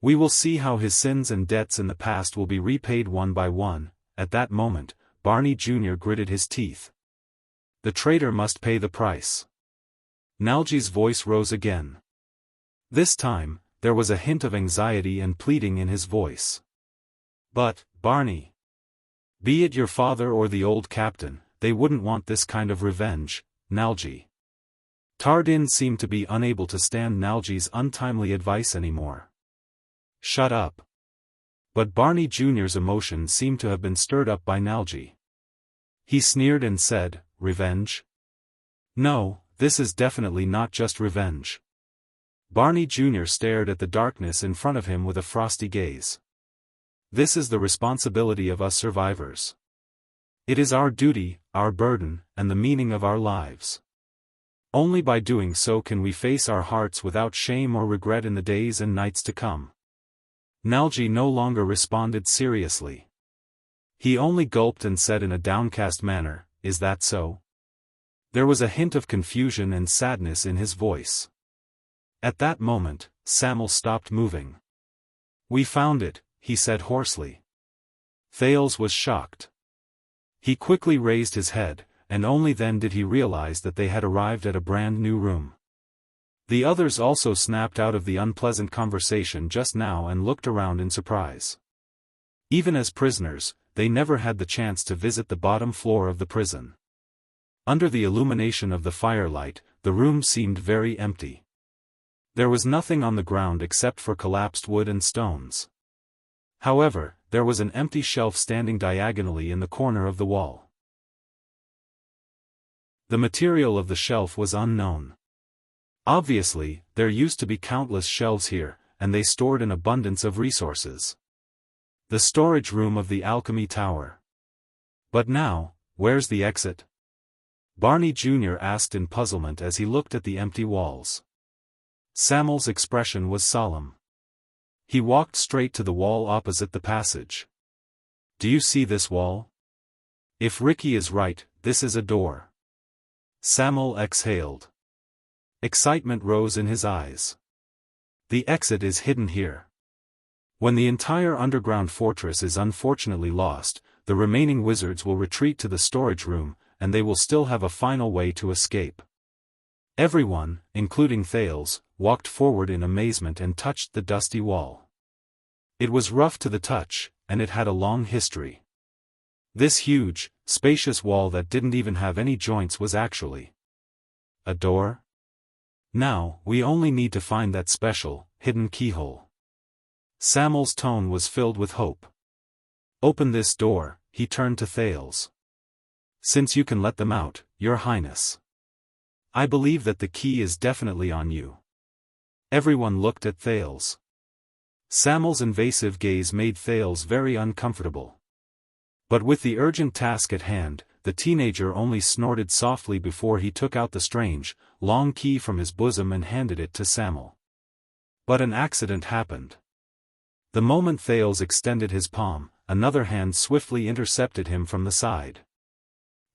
We will see how his sins and debts in the past will be repaid one by one." At that moment, Barney Jr. gritted his teeth. "The traitor must pay the price." Nalji's voice rose again. This time, there was a hint of anxiety and pleading in his voice. "But, Barney. Be it your father or the old captain, they wouldn't want this kind of revenge, Nalji." Tardin seemed to be unable to stand Nalji's untimely advice anymore. "Shut up." But Barney Jr.'s emotion seemed to have been stirred up by Nalji. He sneered and said, "Revenge? No, this is definitely not just revenge." Barney Jr. stared at the darkness in front of him with a frosty gaze. "This is the responsibility of us survivors. It is our duty, our burden, and the meaning of our lives. Only by doing so can we face our hearts without shame or regret in the days and nights to come." Nalji no longer responded seriously. He only gulped and said in a downcast manner, "Is that so?" There was a hint of confusion and sadness in his voice. At that moment, Sam'l stopped moving. "We found it," he said hoarsely. Thales was shocked. He quickly raised his head, and only then did he realize that they had arrived at a brand new room. The others also snapped out of the unpleasant conversation just now and looked around in surprise. Even as prisoners, they never had the chance to visit the bottom floor of the prison. Under the illumination of the firelight, the room seemed very empty. There was nothing on the ground except for collapsed wood and stones. However, there was an empty shelf standing diagonally in the corner of the wall. The material of the shelf was unknown. Obviously, there used to be countless shelves here, and they stored an abundance of resources. The storage room of the alchemy tower. But now, where's the exit? Barney Jr. asked in puzzlement as he looked at the empty walls. Sam'l's expression was solemn. He walked straight to the wall opposite the passage. "Do you see this wall? If Ricky is right, this is a door." Sam'l exhaled. Excitement rose in his eyes. "The exit is hidden here. When the entire underground fortress is unfortunately lost, the remaining wizards will retreat to the storage room, and they will still have a final way to escape." Everyone, including Thales, walked forward in amazement and touched the dusty wall. It was rough to the touch, and it had a long history. This huge, spacious wall that didn't even have any joints was actually a door? Now, we only need to find that special, hidden keyhole. Sam'l's tone was filled with hope. "Open this door," he turned to Thales. "Since you can let them out, Your Highness. I believe that the key is definitely on you." Everyone looked at Thales. Sam'l's invasive gaze made Thales very uncomfortable. But with the urgent task at hand, the teenager only snorted softly before he took out the strange, long key from his bosom and handed it to Sam'l. But an accident happened. The moment Thales extended his palm, another hand swiftly intercepted him from the side.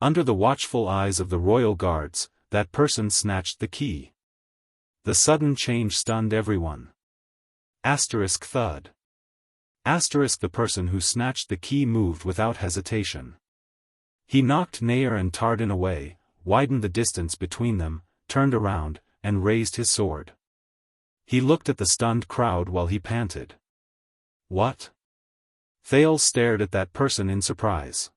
Under the watchful eyes of the royal guards, that person snatched the key. The sudden change stunned everyone. Thud. The person who snatched the key moved without hesitation. He knocked Nair and Tardin away, widened the distance between them, turned around, and raised his sword. He looked at the stunned crowd while he panted. "What?" Thales stared at that person in surprise.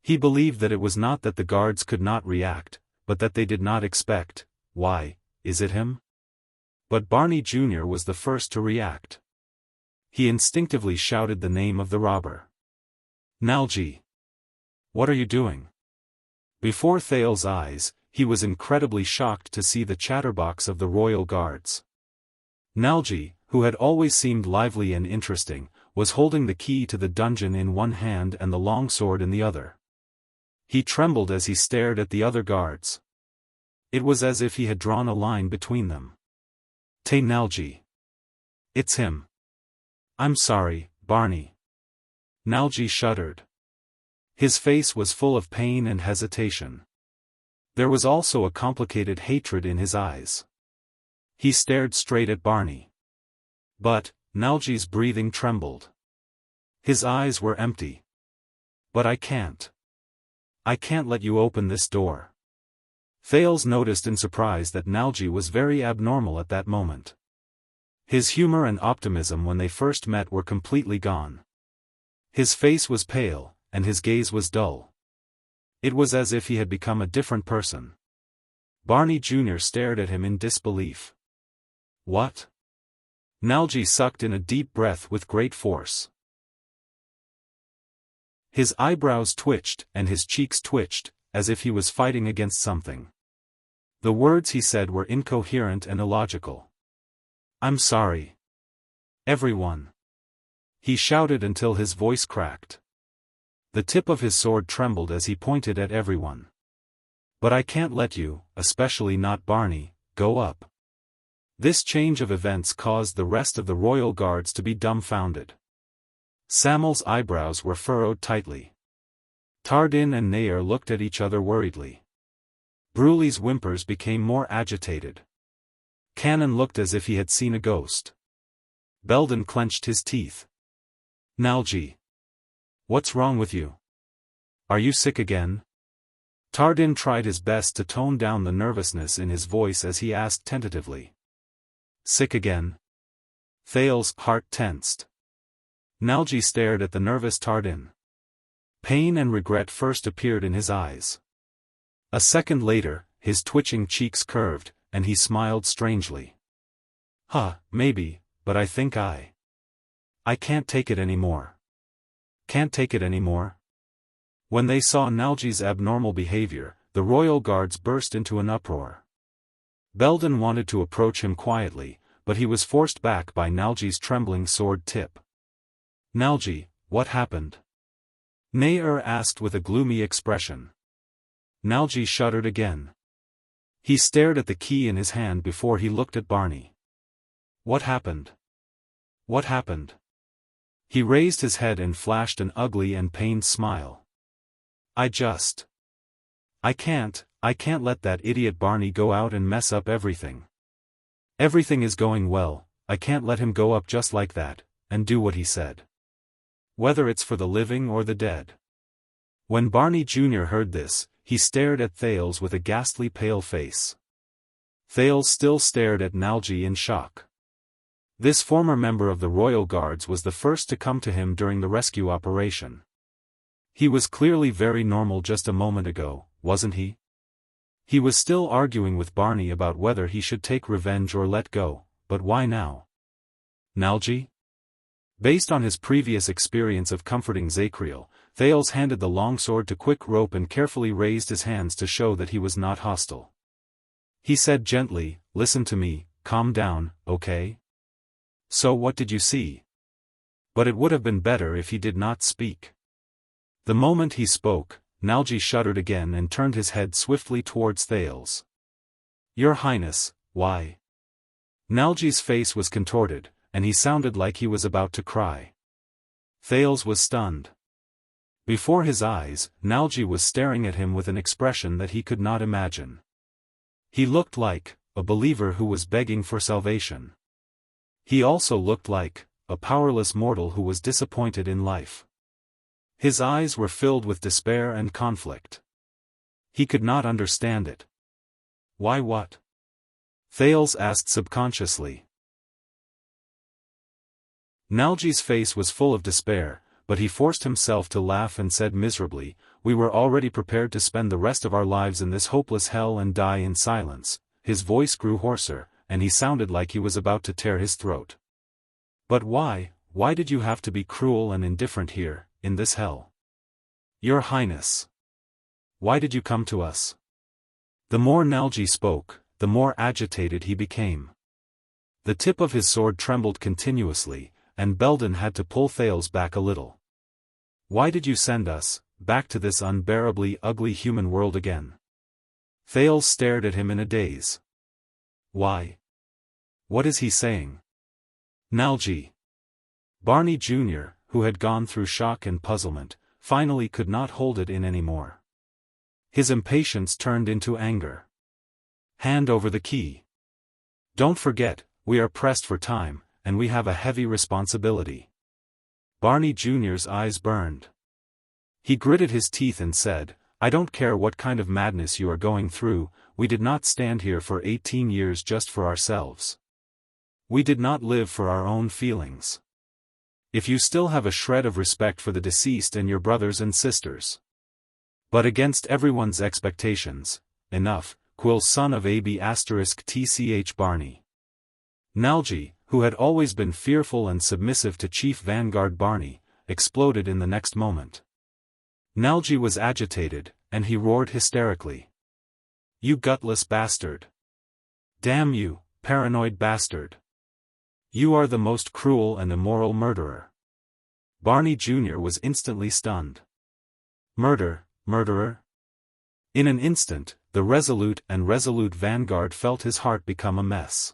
He believed that it was not that the guards could not react, but that they did not expect. "Why, is it him?" But Barney Jr. was the first to react. He instinctively shouted the name of the robber. "Nalji! What are you doing?" Before Thales' eyes, he was incredibly shocked to see the chatterbox of the royal guards. Nalji, who had always seemed lively and interesting, was holding the key to the dungeon in one hand and the longsword in the other. He trembled as he stared at the other guards. It was as if he had drawn a line between them. "Tay Nalji. It's him." "I'm sorry, Barney." Nalji shuddered. His face was full of pain and hesitation. There was also a complicated hatred in his eyes. He stared straight at Barney. But, Nalji's breathing trembled. His eyes were empty. "But I can't. I can't let you open this door." Thales noticed in surprise that Nalji was very abnormal at that moment. His humor and optimism when they first met were completely gone. His face was pale, and his gaze was dull. It was as if he had become a different person. Barney Jr. stared at him in disbelief. What? Nalji sucked in a deep breath with great force. His eyebrows twitched, and his cheeks twitched, as if he was fighting against something. The words he said were incoherent and illogical. I'm sorry. Everyone. He shouted until his voice cracked. The tip of his sword trembled as he pointed at everyone. But I can't let you, especially not Barney, go up. This change of events caused the rest of the royal guards to be dumbfounded. Samuel's eyebrows were furrowed tightly. Tardin and Nair looked at each other worriedly. Bruley's whimpers became more agitated. Cannon looked as if he had seen a ghost. Belden clenched his teeth. Nalji. What's wrong with you? Are you sick again? Tardin tried his best to tone down the nervousness in his voice as he asked tentatively. Sick again? Thales's heart tensed. Nalji stared at the nervous Tardin. Pain and regret first appeared in his eyes. A second later, his twitching cheeks curved, and he smiled strangely. Maybe, but I think I can't take it anymore. Can't take it anymore? When they saw Nalji's abnormal behavior, the royal guards burst into an uproar. Belden wanted to approach him quietly, but he was forced back by Nalji's trembling sword tip. Nalji, what happened? Nair asked with a gloomy expression. Nalji shuddered again. He stared at the key in his hand before he looked at Barney. What happened? What happened? He raised his head and flashed an ugly and pained smile. I can't let that idiot Barney go out and mess up everything. Everything is going well, I can't let him go up just like that, and do what he said. Whether it's for the living or the dead. When Barney Jr. heard this, he stared at Thales with a ghastly pale face. Thales still stared at Nalji in shock. This former member of the royal guards was the first to come to him during the rescue operation. He was clearly very normal just a moment ago, wasn't he? He was still arguing with Barney about whether he should take revenge or let go, but why now? Nalji? Based on his previous experience of comforting Zacriel, Thales handed the longsword to Quick Rope and carefully raised his hands to show that he was not hostile. He said gently, listen to me, calm down, okay? So what did you see? But it would have been better if he did not speak. The moment he spoke, Nalji shuddered again and turned his head swiftly towards Thales. Your Highness, why? Nalji's face was contorted, and he sounded like he was about to cry. Thales was stunned. Before his eyes, Nalji was staring at him with an expression that he could not imagine. He looked like a believer who was begging for salvation. He also looked like a powerless mortal who was disappointed in life. His eyes were filled with despair and conflict. He could not understand it. Why what? Thales asked subconsciously. Nalji's face was full of despair, but he forced himself to laugh and said miserably, we were already prepared to spend the rest of our lives in this hopeless hell and die in silence. His voice grew hoarser, and he sounded like he was about to tear his throat. But why did you have to be cruel and indifferent here, in this hell? Your Highness. Why did you come to us? The more Nalji spoke, the more agitated he became. The tip of his sword trembled continuously, and Belden had to pull Thales back a little. Why did you send us, back to this unbearably ugly human world again? Thales stared at him in a daze. Why? What is he saying? Nalji. Barney Jr., who had gone through shock and puzzlement, finally could not hold it in anymore. His impatience turned into anger. Hand over the key. Don't forget, we are pressed for time, and we have a heavy responsibility. Barney Jr.'s eyes burned. He gritted his teeth and said, I don't care what kind of madness you are going through, we did not stand here for 18 years just for ourselves. We did not live for our own feelings. If you still have a shred of respect for the deceased and your brothers and sisters. But against everyone's expectations, enough, Quill son of AB*TCH Barney. Nalji, who had always been fearful and submissive to Chief Vanguard Barney, exploded in the next moment. Nalji was agitated, and he roared hysterically. You gutless bastard! Damn you, paranoid bastard! You are the most cruel and immoral murderer. Barney Jr. was instantly stunned. Murderer? In an instant, the resolute Vanguard felt his heart become a mess.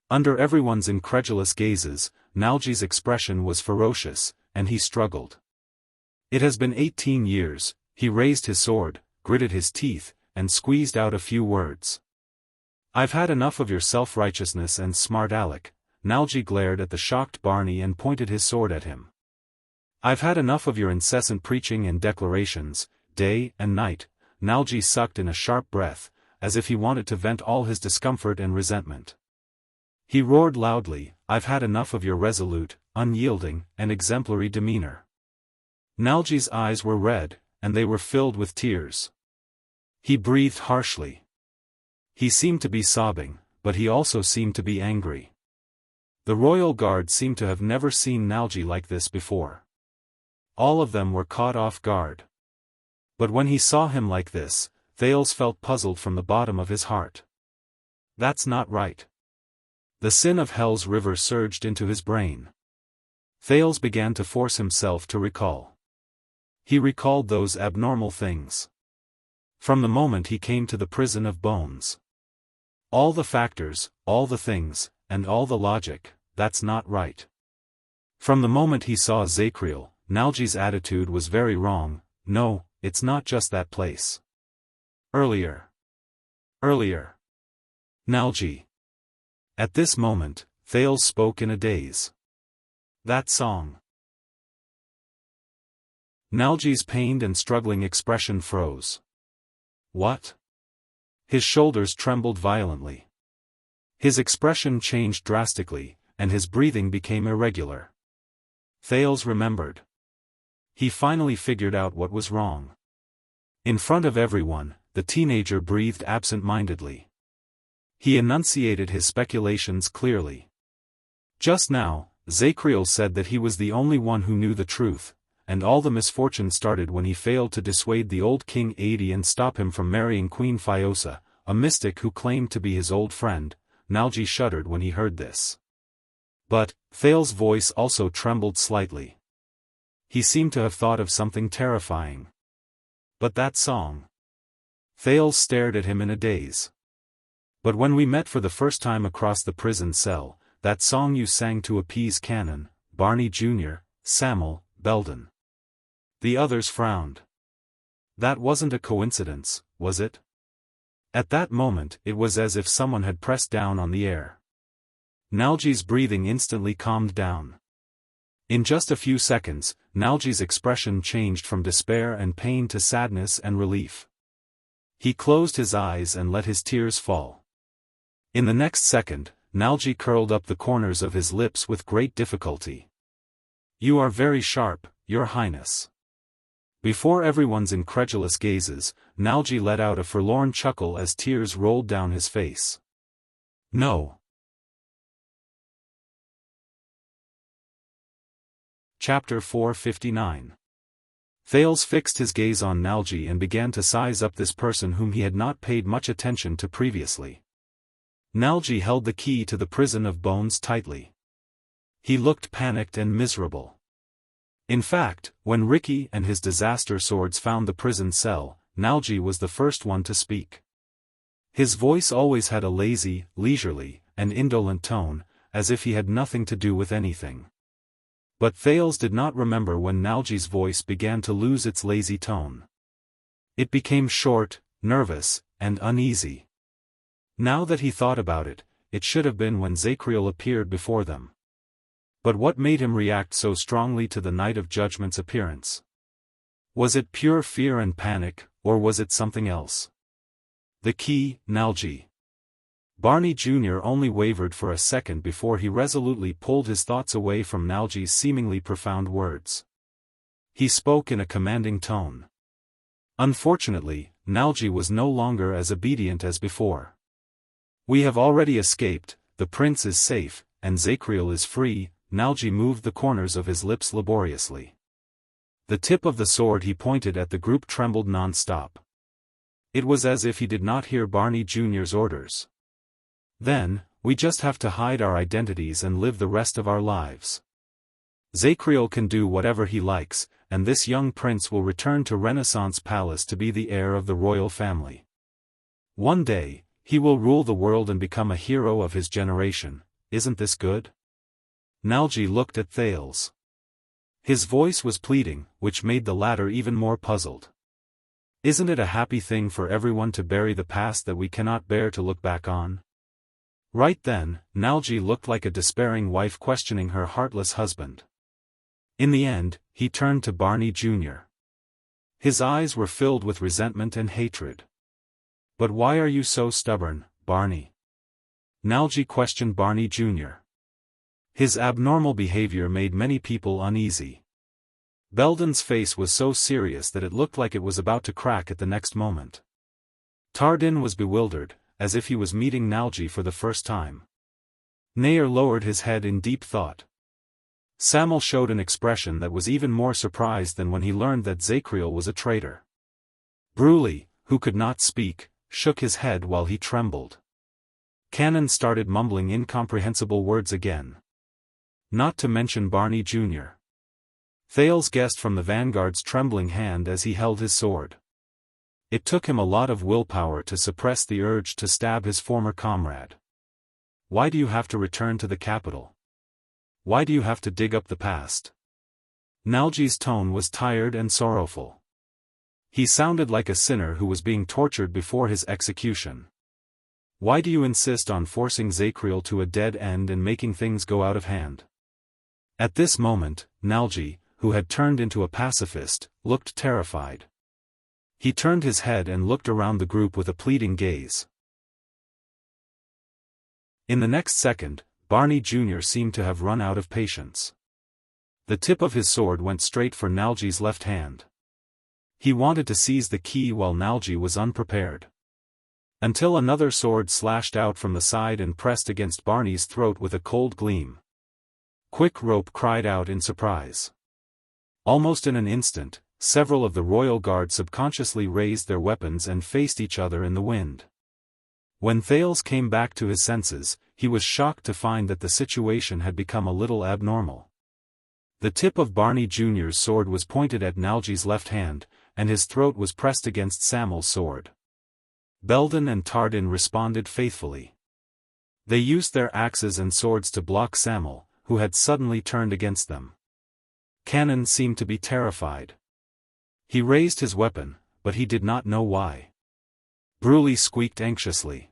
Under everyone's incredulous gazes, Nalji's expression was ferocious, and he struggled. It has been 18 years, he raised his sword, gritted his teeth, and squeezed out a few words. I've had enough of your self-righteousness and smart aleck. Nalji glared at the shocked Barney and pointed his sword at him. I've had enough of your incessant preaching and declarations, day and night. Nalji sucked in a sharp breath, as if he wanted to vent all his discomfort and resentment. He roared loudly, I've had enough of your resolute, unyielding, and exemplary demeanor. Nalji's eyes were red, and they were filled with tears. He breathed harshly. He seemed to be sobbing, but he also seemed to be angry. The royal guard seemed to have never seen Nalji like this before. All of them were caught off guard. But when he saw him like this, Thales felt puzzled from the bottom of his heart. That's not right. The sin of Hell's river surged into his brain. Thales began to force himself to recall. He recalled those abnormal things. From the moment he came to the prison of bones. All the factors, all the things, and all the logic, that's not right. From the moment he saw Zakriel, Nalji's attitude was very wrong. No, it's not just that place. Earlier. Nalji. At this moment, Thales spoke in a daze. That song. Nalji's pained and struggling expression froze. What? His shoulders trembled violently. His expression changed drastically, and his breathing became irregular. Thales remembered. He finally figured out what was wrong. In front of everyone, the teenager breathed absent-mindedly. He enunciated his speculations clearly. Just now, Zakriel said that he was the only one who knew the truth, and all the misfortune started when he failed to dissuade the old King Adi and stop him from marrying Queen Fiosa, a mystic who claimed to be his old friend. Nalji shuddered when he heard this. But, Thales' voice also trembled slightly. He seemed to have thought of something terrifying. But that song. Thales stared at him in a daze. But when we met for the first time across the prison cell, that song you sang to appease Cannon, Barney Jr., Samuel, Belden. The others frowned. That wasn't a coincidence, was it? At that moment it was as if someone had pressed down on the air. Nalji's breathing instantly calmed down. In just a few seconds, Nalji's expression changed from despair and pain to sadness and relief. He closed his eyes and let his tears fall. In the next second, Nalji curled up the corners of his lips with great difficulty. You are very sharp, Your Highness. Before everyone's incredulous gazes, Nalji let out a forlorn chuckle as tears rolled down his face. No. Chapter 459. Thales fixed his gaze on Nalji and began to size up this person whom he had not paid much attention to previously. Nalji held the key to the prison of bones tightly. He looked panicked and miserable. In fact, when Ricky and his disaster swords found the prison cell, Nalji was the first one to speak. His voice always had a lazy, leisurely, and indolent tone, as if he had nothing to do with anything. But Thales did not remember when Nalji's voice began to lose its lazy tone. It became short, nervous, and uneasy. Now that he thought about it, it should have been when Zakriel appeared before them. But what made him react so strongly to the Night of Judgment's appearance? Was it pure fear and panic, or was it something else? The key, Nalji. Barney Jr. only wavered for a second before he resolutely pulled his thoughts away from Nalji's seemingly profound words. He spoke in a commanding tone. Unfortunately, Nalji was no longer as obedient as before. "We have already escaped, the prince is safe, and Zakriel is free." Nalji moved the corners of his lips laboriously. The tip of the sword he pointed at the group trembled non-stop. It was as if he did not hear Barney Jr.'s orders. "Then, we just have to hide our identities and live the rest of our lives. Zakriel can do whatever he likes, and this young prince will return to Renaissance Palace to be the heir of the royal family. One day, he will rule the world and become a hero of his generation. Isn't this good?" Nalji looked at Thales. His voice was pleading, which made the latter even more puzzled. "Isn't it a happy thing for everyone to bury the past that we cannot bear to look back on?" Right then, Nalji looked like a despairing wife questioning her heartless husband. In the end, he turned to Barney Jr. His eyes were filled with resentment and hatred. "But why are you so stubborn, Barney?" Nalji questioned Barney Jr. His abnormal behavior made many people uneasy. Belden's face was so serious that it looked like it was about to crack at the next moment. Tardin was bewildered, as if he was meeting Nalji for the first time. Nair lowered his head in deep thought. Sam'el showed an expression that was even more surprised than when he learned that Zakriel was a traitor. Bruley, who could not speak, shook his head while he trembled. Cannon started mumbling incomprehensible words again. Not to mention Barney Jr. Thales guessed from the vanguard's trembling hand as he held his sword. It took him a lot of willpower to suppress the urge to stab his former comrade. "Why do you have to return to the capital? Why do you have to dig up the past?" Nalji's tone was tired and sorrowful. He sounded like a sinner who was being tortured before his execution. "Why do you insist on forcing Zakriel to a dead end and making things go out of hand?" At this moment, Nalji, who had turned into a pacifist, looked terrified. He turned his head and looked around the group with a pleading gaze. In the next second, Barney Jr. seemed to have run out of patience. The tip of his sword went straight for Nalji's left hand. He wanted to seize the key while Nalji was unprepared. Until another sword slashed out from the side and pressed against Barney's throat with a cold gleam. Quick Rope cried out in surprise. Almost in an instant, several of the royal guard subconsciously raised their weapons and faced each other in the wind. When Thales came back to his senses, he was shocked to find that the situation had become a little abnormal. The tip of Barney Jr.'s sword was pointed at Nalji's left hand, and his throat was pressed against Sam'el's sword. Belden and Tardin responded faithfully. They used their axes and swords to block Sam'el, who had suddenly turned against them. Cannon seemed to be terrified. He raised his weapon, but he did not know why. Bruley squeaked anxiously.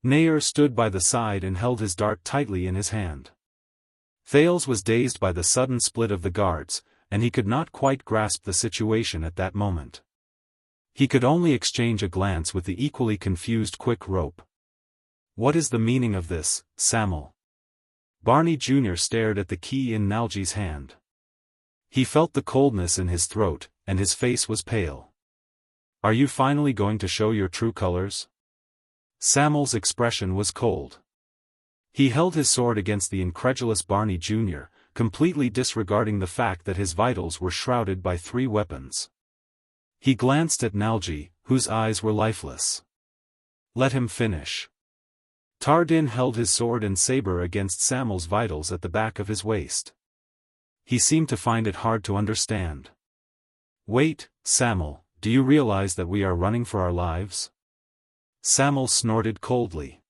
Nair stood by the side and held his dart tightly in his hand. Thales was dazed by the sudden split of the guards, and he could not quite grasp the situation at that moment. He could only exchange a glance with the equally confused Quick Rope. "What is the meaning of this, Sam'el?" Barney Jr. stared at the key in Nalji's hand. He felt the coldness in his throat, and his face was pale. "Are you finally going to show your true colors?" Sam'el's expression was cold. He held his sword against the incredulous Barney Jr., completely disregarding the fact that his vitals were shrouded by 3 weapons. He glanced at Nalji, whose eyes were lifeless. "Let him finish." Tardin held his sword and saber against Sam'el's vitals at the back of his waist. He seemed to find it hard to understand. "Wait, Sam'el, do you realize that we are running for our lives?" Sam'el snorted coldly.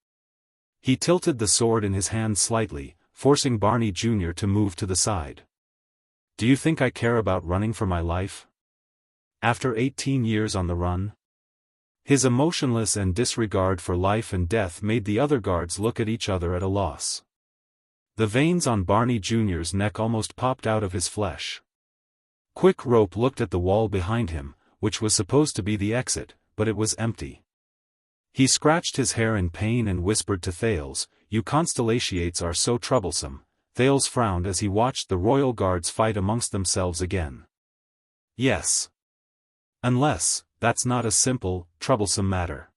He tilted the sword in his hand slightly, forcing Barney Jr. to move to the side. "Do you think I care about running for my life? After 18 years on the run?" His emotionless and disregard for life and death made the other guards look at each other at a loss. The veins on Barney Jr.'s neck almost popped out of his flesh. Quick Rope looked at the wall behind him, which was supposed to be the exit, but it was empty. He scratched his hair in pain and whispered to Thales, "You constellations are so troublesome." Thales frowned as he watched the royal guards fight amongst themselves again. Yes. Unless, that's not a simple, troublesome matter.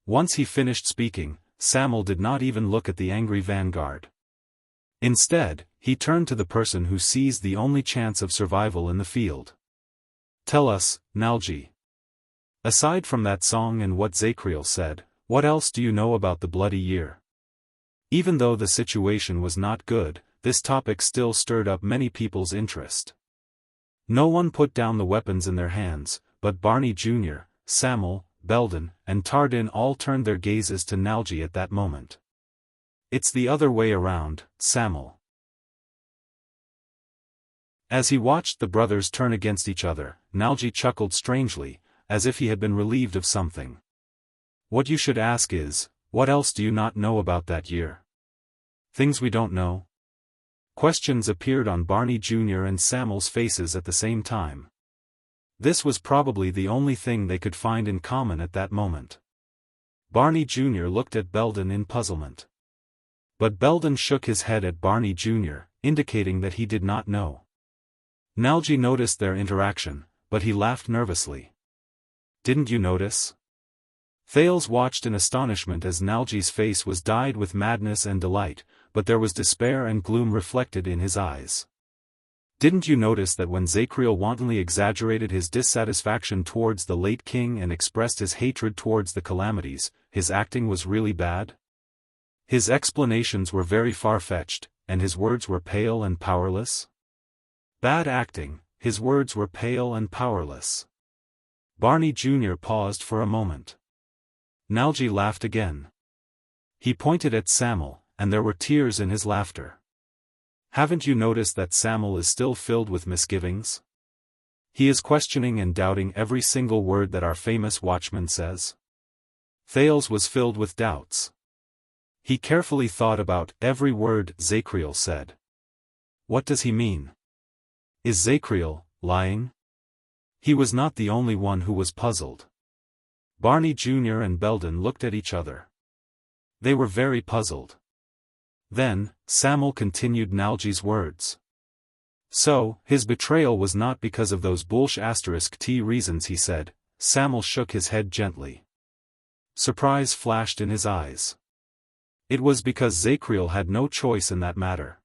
Once he finished speaking, Samuel did not even look at the angry vanguard. Instead, he turned to the person who seized the only chance of survival in the field. "Tell us, Nalji. Aside from that song and what Zakriel said, what else do you know about the bloody year?" Even though the situation was not good, this topic still stirred up many people's interest. No one put down the weapons in their hands, but Barney Jr., Samuel, Belden, and Tardin all turned their gazes to Nalji at that moment. "It's the other way around, Samuel." As he watched the brothers turn against each other, Nalji chuckled strangely, as if he had been relieved of something. "What you should ask is, what else do you not know about that year? Things we don't know?" Questions appeared on Barney Jr. and Samuel's faces at the same time. This was probably the only thing they could find in common at that moment. Barney Jr. looked at Belden in puzzlement. But Belden shook his head at Barney Jr., indicating that he did not know. Nalji noticed their interaction, but he laughed nervously. "Didn't you notice?" Thales watched in astonishment as Nalji's face was dyed with madness and delight, but there was despair and gloom reflected in his eyes. "Didn't you notice that when Zakriel wantonly exaggerated his dissatisfaction towards the late king and expressed his hatred towards the calamities, his acting was really bad? His explanations were very far-fetched, and his words were pale and powerless?" Bad acting, his words were pale and powerless. Barney Jr. paused for a moment. Nalji laughed again. He pointed at Samuel, and there were tears in his laughter. "Haven't you noticed that Samuel is still filled with misgivings? He is questioning and doubting every single word that our famous watchman says." Thales was filled with doubts. He carefully thought about every word Zakriel said. What does he mean? Is Zakriel lying? He was not the only one who was puzzled. Barney Jr. and Belden looked at each other. They were very puzzled. Then, Samuel continued Nalji's words. "So, his betrayal was not because of those **t reasons," he said. Samuel shook his head gently. Surprise flashed in his eyes. It was because Zakriel had no choice in that matter.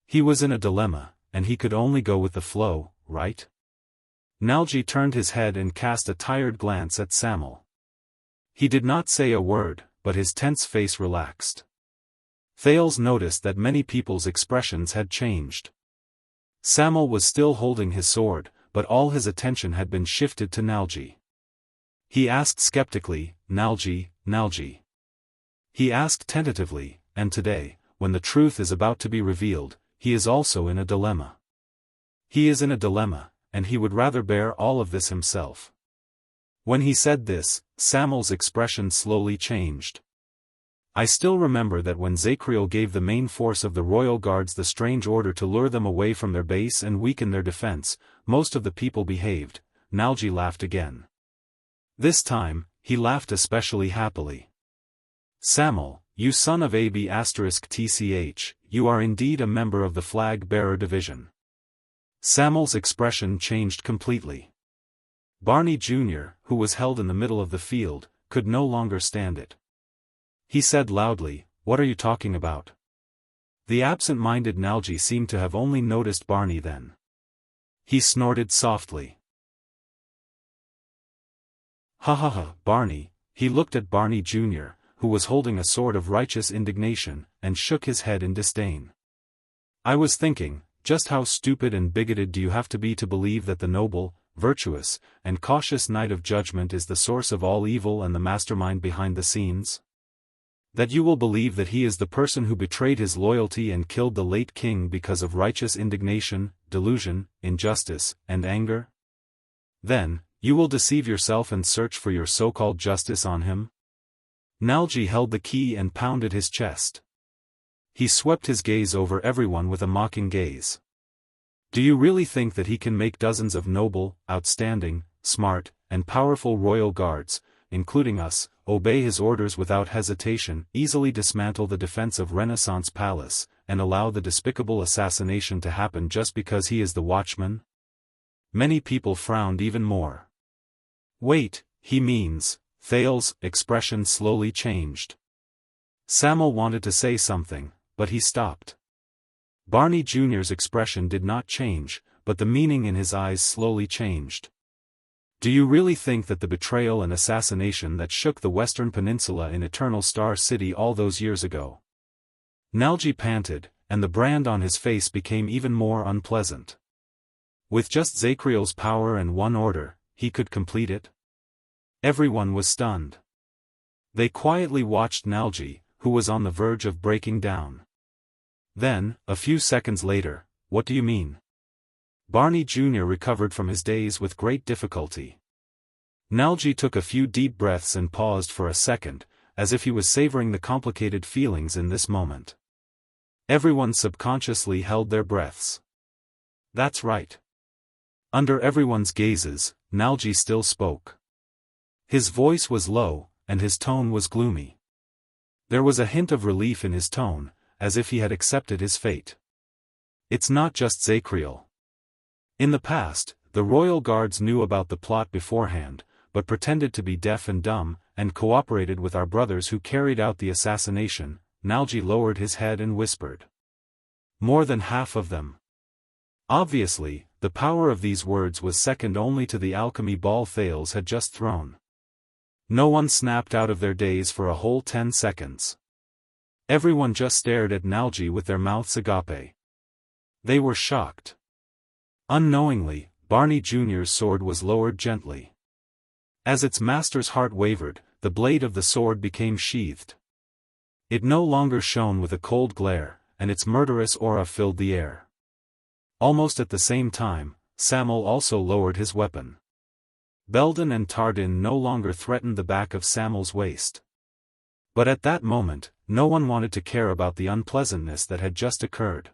He was in a dilemma, and he could only go with the flow, right? Nalji turned his head and cast a tired glance at Samuel. He did not say a word, but his tense face relaxed. Thales noticed that many people's expressions had changed. Samuel was still holding his sword, but all his attention had been shifted to Nalji. He asked skeptically, "Nalji, Nalji." He asked tentatively, and today, when the truth is about to be revealed, he is also in a dilemma. He is in a dilemma, and he would rather bear all of this himself. When he said this, Samuel's expression slowly changed. "I still remember that when Zakriel gave the main force of the royal guards the strange order to lure them away from their base and weaken their defense, most of the people behaved." Nalji laughed again. This time, he laughed especially happily. "Samuel, you son of AB*TCH, you are indeed a member of the flag-bearer division." Samuel's expression changed completely. Barney Jr., who was held in the middle of the field, could no longer stand it. He said loudly, "What are you talking about?" The absent-minded Nalji seemed to have only noticed Barney then. He snorted softly. "Ha ha ha, Barney." He looked at Barney Jr., who was holding a sword of righteous indignation, and shook his head in disdain. "I was thinking, just how stupid and bigoted do you have to be to believe that the noble, virtuous, and cautious Knight of Judgment is the source of all evil and the mastermind behind the scenes? That you will believe that he is the person who betrayed his loyalty and killed the late king because of righteous indignation, delusion, injustice, and anger? Then, you will deceive yourself and search for your so-called justice on him?" Nalji held the key and pounded his chest. He swept his gaze over everyone with a mocking gaze. "Do you really think that he can make dozens of noble, outstanding, smart, and powerful royal guards, including us, obey his orders without hesitation, easily dismantle the defense of Renaissance Palace, and allow the despicable assassination to happen just because he is the watchman? Many people frowned even more. Wait, he means, Thales's expression slowly changed. Samuel wanted to say something, but he stopped. Barney Jr.'s expression did not change, but the meaning in his eyes slowly changed. Do you really think that the betrayal and assassination that shook the Western Peninsula in Eternal Star City all those years ago? Nalji panted, and the brand on his face became even more unpleasant. With just Zakriel's power and one order, he could complete it? Everyone was stunned. They quietly watched Nalji, who was on the verge of breaking down. Then, a few seconds later, what do you mean? Barney Jr. recovered from his daze with great difficulty. Nalji took a few deep breaths and paused for a second, as if he was savoring the complicated feelings in this moment. Everyone subconsciously held their breaths. That's right. Under everyone's gazes, Nalji still spoke. His voice was low, and his tone was gloomy. There was a hint of relief in his tone, as if he had accepted his fate. It's not just Zakriel. In the past, the royal guards knew about the plot beforehand, but pretended to be deaf and dumb, and cooperated with our brothers who carried out the assassination. Nalji lowered his head and whispered. More than half of them. Obviously, the power of these words was second only to the alchemy ball Thales had just thrown. No one snapped out of their daze for a whole 10 seconds. Everyone just stared at Nalji with their mouths agape. They were shocked. Unknowingly, Barney Jr.'s sword was lowered gently. As its master's heart wavered, the blade of the sword became sheathed. It no longer shone with a cold glare, and its murderous aura filled the air. Almost at the same time, Samuel also lowered his weapon. Belden and Tardin no longer threatened the back of Samuel's waist. But at that moment, no one wanted to care about the unpleasantness that had just occurred.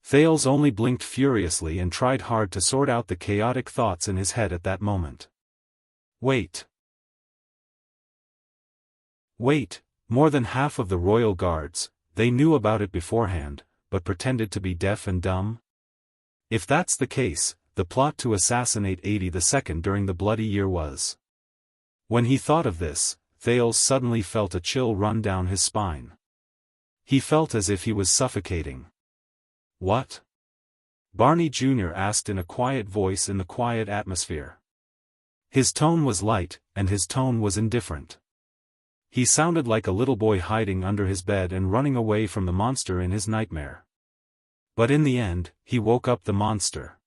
Thales only blinked furiously and tried hard to sort out the chaotic thoughts in his head at that moment. Wait. Wait. More than half of the royal guards, they knew about it beforehand, but pretended to be deaf and dumb? If that's the case, the plot to assassinate 82nd during the Bloody Year was. When he thought of this, Thales suddenly felt a chill run down his spine. He felt as if he was suffocating. What? Barney Jr. asked in a quiet voice in the quiet atmosphere. His tone was light, and his tone was indifferent. He sounded like a little boy hiding under his bed and running away from the monster in his nightmare. But in the end, he woke up the monster.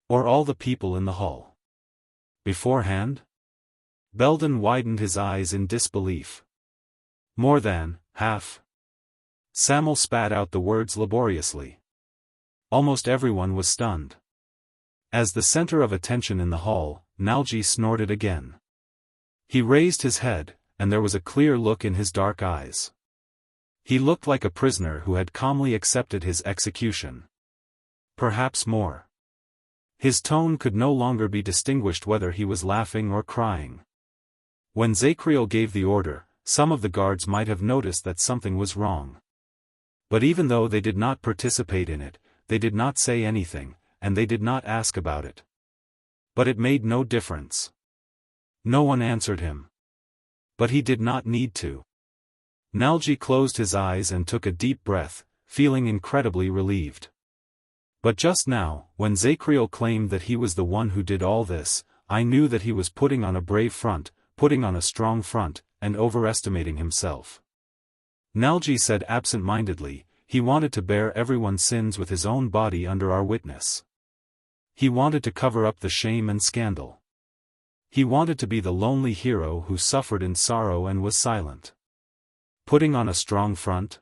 Or all the people in the hall. Beforehand? Belden widened his eyes in disbelief. More than half. Samuel spat out the words laboriously. Almost everyone was stunned. As the center of attention in the hall, Nalji snorted again. He raised his head, and there was a clear look in his dark eyes. He looked like a prisoner who had calmly accepted his execution. Perhaps more. His tone could no longer be distinguished whether he was laughing or crying. When Zakriel gave the order, some of the guards might have noticed that something was wrong. But even though they did not participate in it, they did not say anything, and they did not ask about it. But it made no difference. No one answered him. But he did not need to. Nalji closed his eyes and took a deep breath, feeling incredibly relieved. But just now, when Zakriel claimed that he was the one who did all this, I knew that he was putting on a brave front, putting on a strong front, and overestimating himself. Nalji said absent-mindedly, he wanted to bear everyone's sins with his own body under our witness. He wanted to cover up the shame and scandal. He wanted to be the lonely hero who suffered in sorrow and was silent. Putting on a strong front?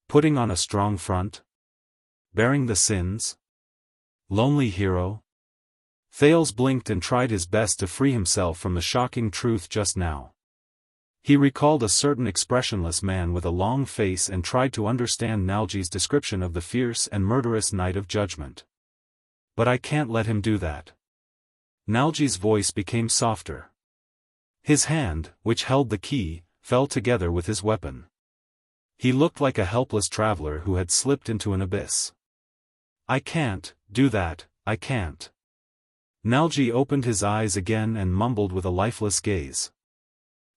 Putting on a strong front? Bearing the sins? Lonely hero? Thales blinked and tried his best to free himself from the shocking truth just now. He recalled a certain expressionless man with a long face and tried to understand Nalji's description of the fierce and murderous night of judgment. But I can't let him do that. Nalji's voice became softer. His hand, which held the key, fell together with his weapon. He looked like a helpless traveler who had slipped into an abyss. I can't do that, I can't. Nalji opened his eyes again and mumbled with a lifeless gaze.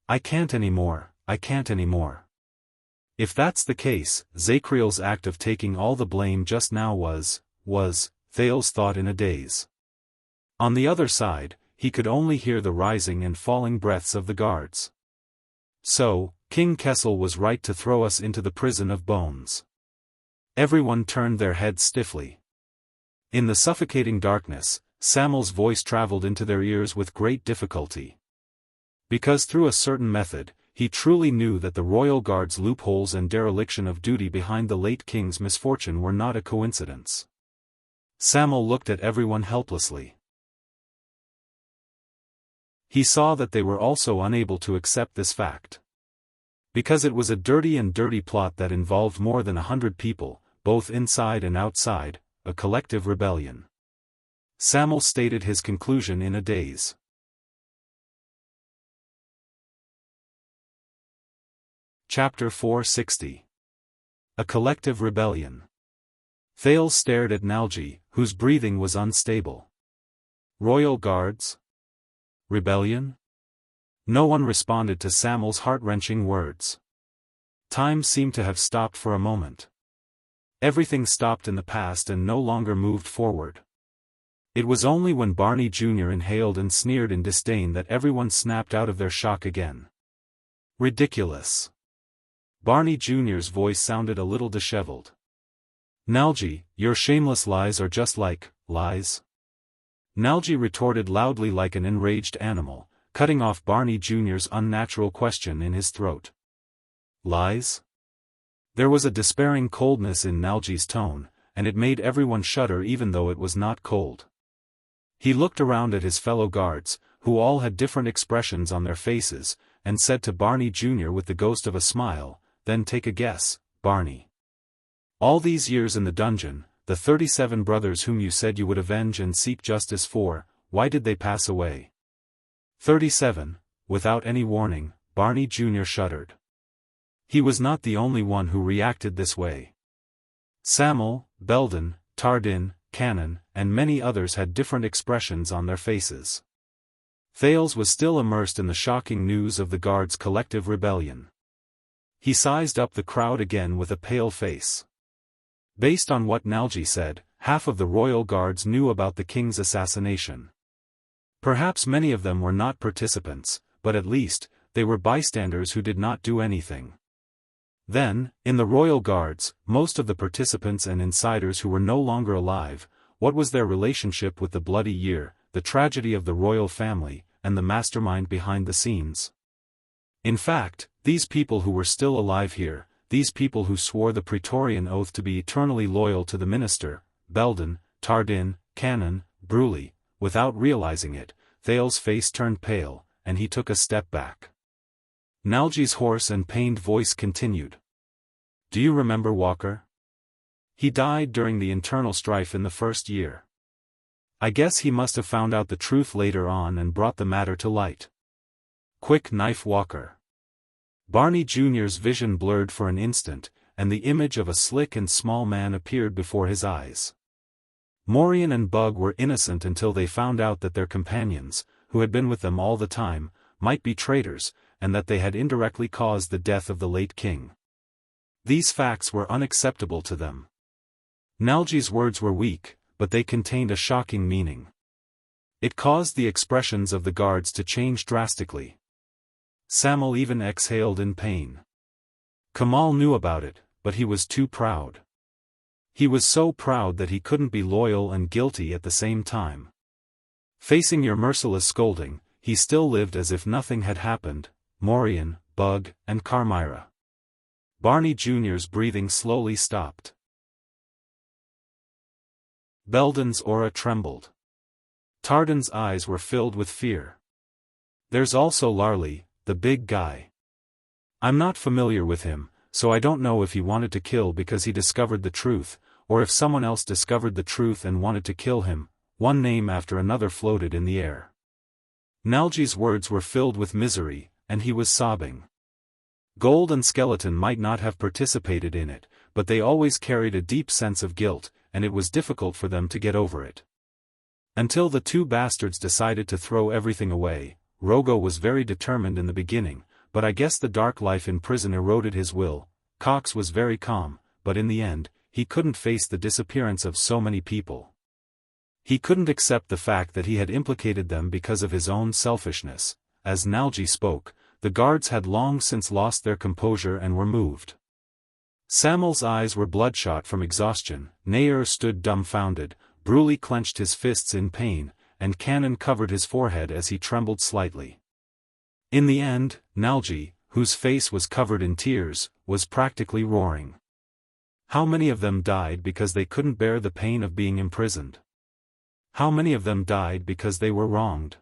I can't anymore, I can't anymore. If that's the case, Zakriel's act of taking all the blame just now was, Thales thought in a daze. On the other side, he could only hear the rising and falling breaths of the guards. So, King Kessel was right to throw us into the prison of bones. Everyone turned their heads stiffly. In the suffocating darkness, Samuel's voice traveled into their ears with great difficulty. Because through a certain method, he truly knew that the royal guard's loopholes and dereliction of duty behind the late king's misfortune were not a coincidence. Samuel looked at everyone helplessly. He saw that they were also unable to accept this fact. Because it was a dirty plot that involved more than 100 people, both inside and outside, a collective rebellion. Samuel stated his conclusion in a daze. Chapter 460. A collective rebellion. Thales stared at Nalji, whose breathing was unstable. Royal guards? Rebellion? No one responded to Samuel's heart-wrenching words. Time seemed to have stopped for a moment. Everything stopped in the past and no longer moved forward. It was only when Barney Jr. inhaled and sneered in disdain that everyone snapped out of their shock again. Ridiculous. Barney Jr.'s voice sounded a little disheveled. Nalji, your shameless lies are just like lies. Nalji retorted loudly like an enraged animal, cutting off Barney Jr.'s unnatural question in his throat. Lies? There was a despairing coldness in Nalji's tone, and it made everyone shudder even though it was not cold. He looked around at his fellow guards, who all had different expressions on their faces, and said to Barney Jr. with the ghost of a smile, then take a guess, Barney. All these years in the dungeon, the 37 brothers whom you said you would avenge and seek justice for, why did they pass away? 37, without any warning, Barney Jr. shuddered. He was not the only one who reacted this way. Samuel, Belden, Tardin, Cannon, and many others had different expressions on their faces. Thales was still immersed in the shocking news of the guards' collective rebellion. He sized up the crowd again with a pale face. Based on what Nalji said, half of the royal guards knew about the king's assassination. Perhaps many of them were not participants, but at least, they were bystanders who did not do anything. Then, in the royal guards, most of the participants and insiders who were no longer alive, what was their relationship with the bloody year, the tragedy of the royal family, and the mastermind behind the scenes? In fact, these people who were still alive here, these people who swore the Praetorian oath to be eternally loyal to the minister, Belden, Tardin, Cannon, Bruley, without realizing it, Thales' face turned pale, and he took a step back. Nalji's hoarse and pained voice continued. Do you remember Walker? He died during the internal strife in the first year. I guess he must have found out the truth later on and brought the matter to light. Quick knife Walker. Barney Jr.'s vision blurred for an instant, and the image of a slick and small man appeared before his eyes. Morian and Bug were innocent until they found out that their companions, who had been with them all the time, might be traitors, and that they had indirectly caused the death of the late king. These facts were unacceptable to them. Nalji's words were weak, but they contained a shocking meaning. It caused the expressions of the guards to change drastically. Samuel even exhaled in pain. Kamal knew about it, but he was too proud. He was so proud that he couldn't be loyal and guilty at the same time. Facing your merciless scolding, he still lived as if nothing had happened, Morian, Bug, and Carmira. Barney Jr.'s breathing slowly stopped. Belden's aura trembled. Tardin's eyes were filled with fear. There's also Larley, the big guy. I'm not familiar with him, so I don't know if he wanted to kill because he discovered the truth, or if someone else discovered the truth and wanted to kill him. One name after another floated in the air. Nalji's words were filled with misery, and he was sobbing. Gold and Skeleton might not have participated in it, but they always carried a deep sense of guilt, and it was difficult for them to get over it. Until the two bastards decided to throw everything away. Rogo was very determined in the beginning, but I guess the dark life in prison eroded his will. Cox was very calm, but in the end, he couldn't face the disappearance of so many people. He couldn't accept the fact that he had implicated them because of his own selfishness. As Nalji spoke, the guards had long since lost their composure and were moved. Samuel's eyes were bloodshot from exhaustion, Nair stood dumbfounded, Bruley clenched his fists in pain, and Cannon covered his forehead as he trembled slightly. In the end, Nalji, whose face was covered in tears, was practically roaring. How many of them died because they couldn't bear the pain of being imprisoned? How many of them died because they were wronged?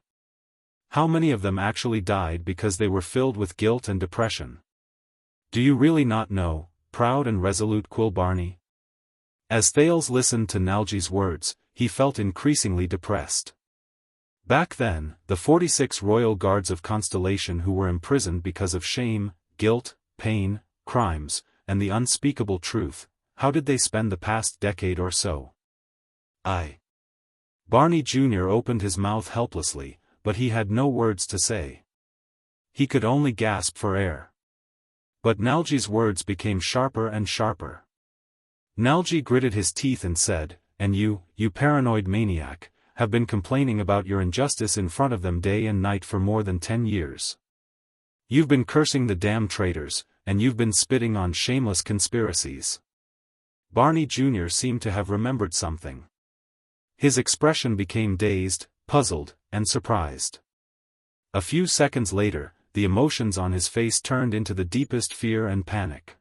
How many of them actually died because they were filled with guilt and depression? Do you really not know, proud and resolute Quill Barney? As Thales listened to Nalji's words, he felt increasingly depressed. Back then, the 46 royal guards of Constellation who were imprisoned because of shame, guilt, pain, crimes, and the unspeakable truth, how did they spend the past decade or so? Barney Jr. opened his mouth helplessly, but he had no words to say. He could only gasp for air. But Nalji's words became sharper and sharper. Nalji gritted his teeth and said, "And you paranoid maniac, have been complaining about your injustice in front of them day and night for more than 10 years. You've been cursing the damn traitors, and you've been spitting on shameless conspiracies." Barney Jr. seemed to have remembered something. His expression became dazed, puzzled, and surprised. A few seconds later, the emotions on his face turned into the deepest fear and panic.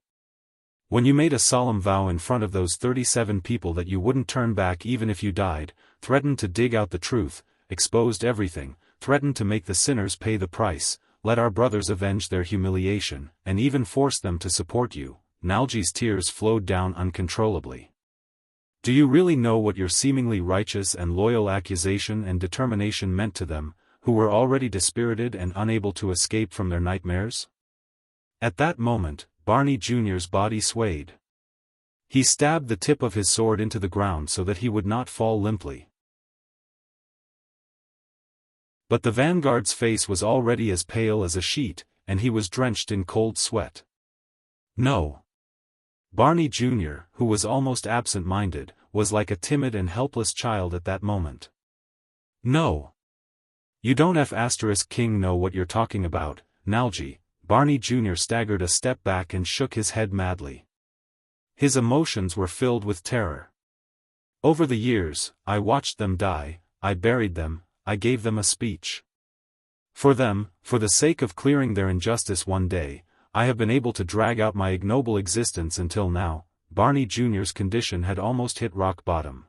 "When you made a solemn vow in front of those 37 people that you wouldn't turn back even if you died, threatened to dig out the truth, exposed everything, threatened to make the sinners pay the price, let our brothers avenge their humiliation, and even force them to support you," Nalji's tears flowed down uncontrollably. "Do you really know what your seemingly righteous and loyal accusation and determination meant to them, who were already dispirited and unable to escape from their nightmares?" At that moment, Barney Jr.'s body swayed. He stabbed the tip of his sword into the ground so that he would not fall limply. But the vanguard's face was already as pale as a sheet, and he was drenched in cold sweat. "No." Barney Jr., who was almost absent-minded, was like a timid and helpless child at that moment. "No. You don't King know what you're talking about, Nalji." Barney Jr. staggered a step back and shook his head madly. His emotions were filled with terror. "Over the years, I watched them die, I buried them, I gave them a speech. For them, for the sake of clearing their injustice one day, I have been able to drag out my ignoble existence until now." Barney Jr.'s condition had almost hit rock bottom.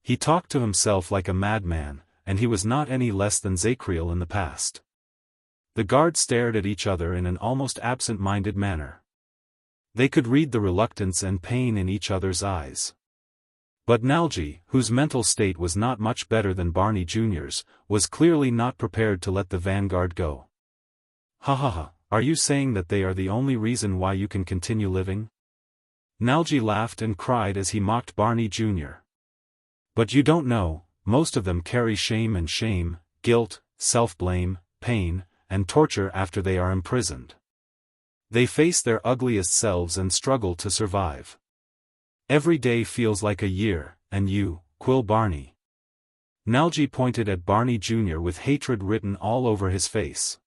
He talked to himself like a madman, and he was not any less than Zacriel in the past. The guards stared at each other in an almost absent-minded manner. They could read the reluctance and pain in each other's eyes. But Nalji, whose mental state was not much better than Barney Jr.'s, was clearly not prepared to let the vanguard go. "Ha ha ha, are you saying that they are the only reason why you can continue living?" Nalji laughed and cried as he mocked Barney Jr. "But you don't know, most of them carry shame, guilt, self-blame, pain, and torture after they are imprisoned. They face their ugliest selves and struggle to survive. Every day feels like a year, and you, Quill Barney." Nalji pointed at Barney Jr. with hatred written all over his face.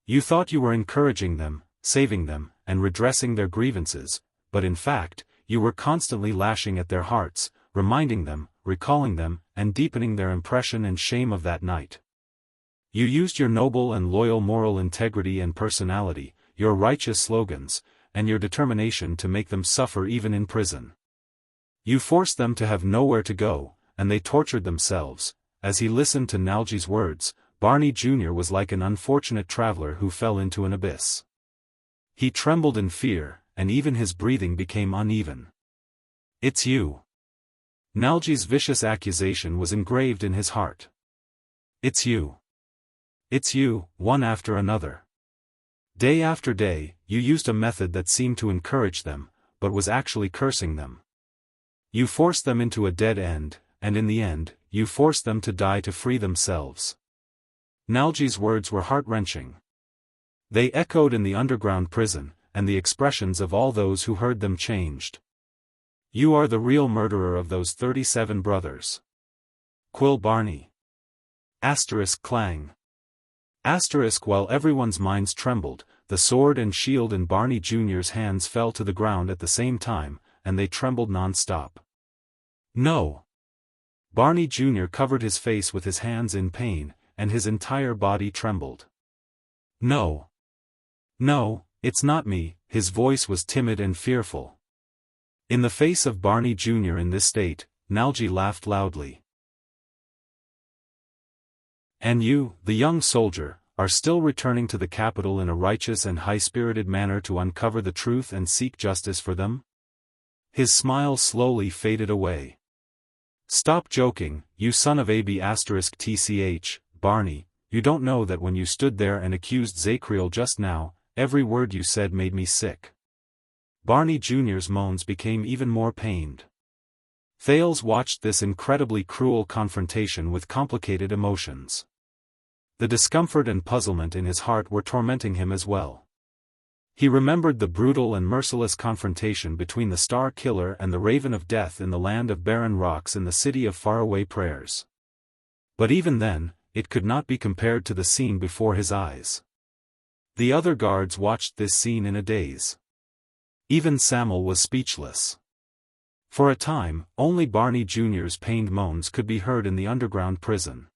"You thought you were encouraging them, saving them, and redressing their grievances, but in fact, you were constantly lashing at their hearts, reminding them, recalling them, and deepening their impression and shame of that night. You used your noble and loyal moral integrity and personality, your righteous slogans, and your determination to make them suffer even in prison. You forced them to have nowhere to go, and they tortured themselves." As he listened to Nalji's words, Barney Jr. was like an unfortunate traveler who fell into an abyss. He trembled in fear, and even his breathing became uneven. "It's you." Nalji's vicious accusation was engraved in his heart. "It's you. It's you, one after another. Day after day, you used a method that seemed to encourage them, but was actually cursing them. You forced them into a dead end, and in the end, you forced them to die to free themselves. Nalji's words were heart-wrenching. They echoed in the underground prison, and the expressions of all those who heard them changed. You are the real murderer of those 37 brothers. Quill Barney. Clang. While everyone's minds trembled, the sword and shield in Barney Jr.'s hands fell to the ground at the same time, and they trembled non-stop. No! Barney Jr. covered his face with his hands in pain, and his entire body trembled. No! No, it's not me, his voice was timid and fearful. In the face of Barney Jr. in this state, Nalji laughed loudly. And you, the young soldier, are still returning to the capital in a righteous and high-spirited manner to uncover the truth and seek justice for them? His smile slowly faded away. Stop joking, you son of AB*TCH, Barney, you don't know that when you stood there and accused Zakriel just now, every word you said made me sick. Barney Jr.'s moans became even more pained. Thales watched this incredibly cruel confrontation with complicated emotions. The discomfort and puzzlement in his heart were tormenting him as well. He remembered the brutal and merciless confrontation between the Star Killer and the Raven of Death in the land of barren rocks in the city of faraway prayers. But even then, it could not be compared to the scene before his eyes. The other guards watched this scene in a daze. Even Samuel was speechless. For a time, only Barney Jr.'s pained moans could be heard in the underground prison.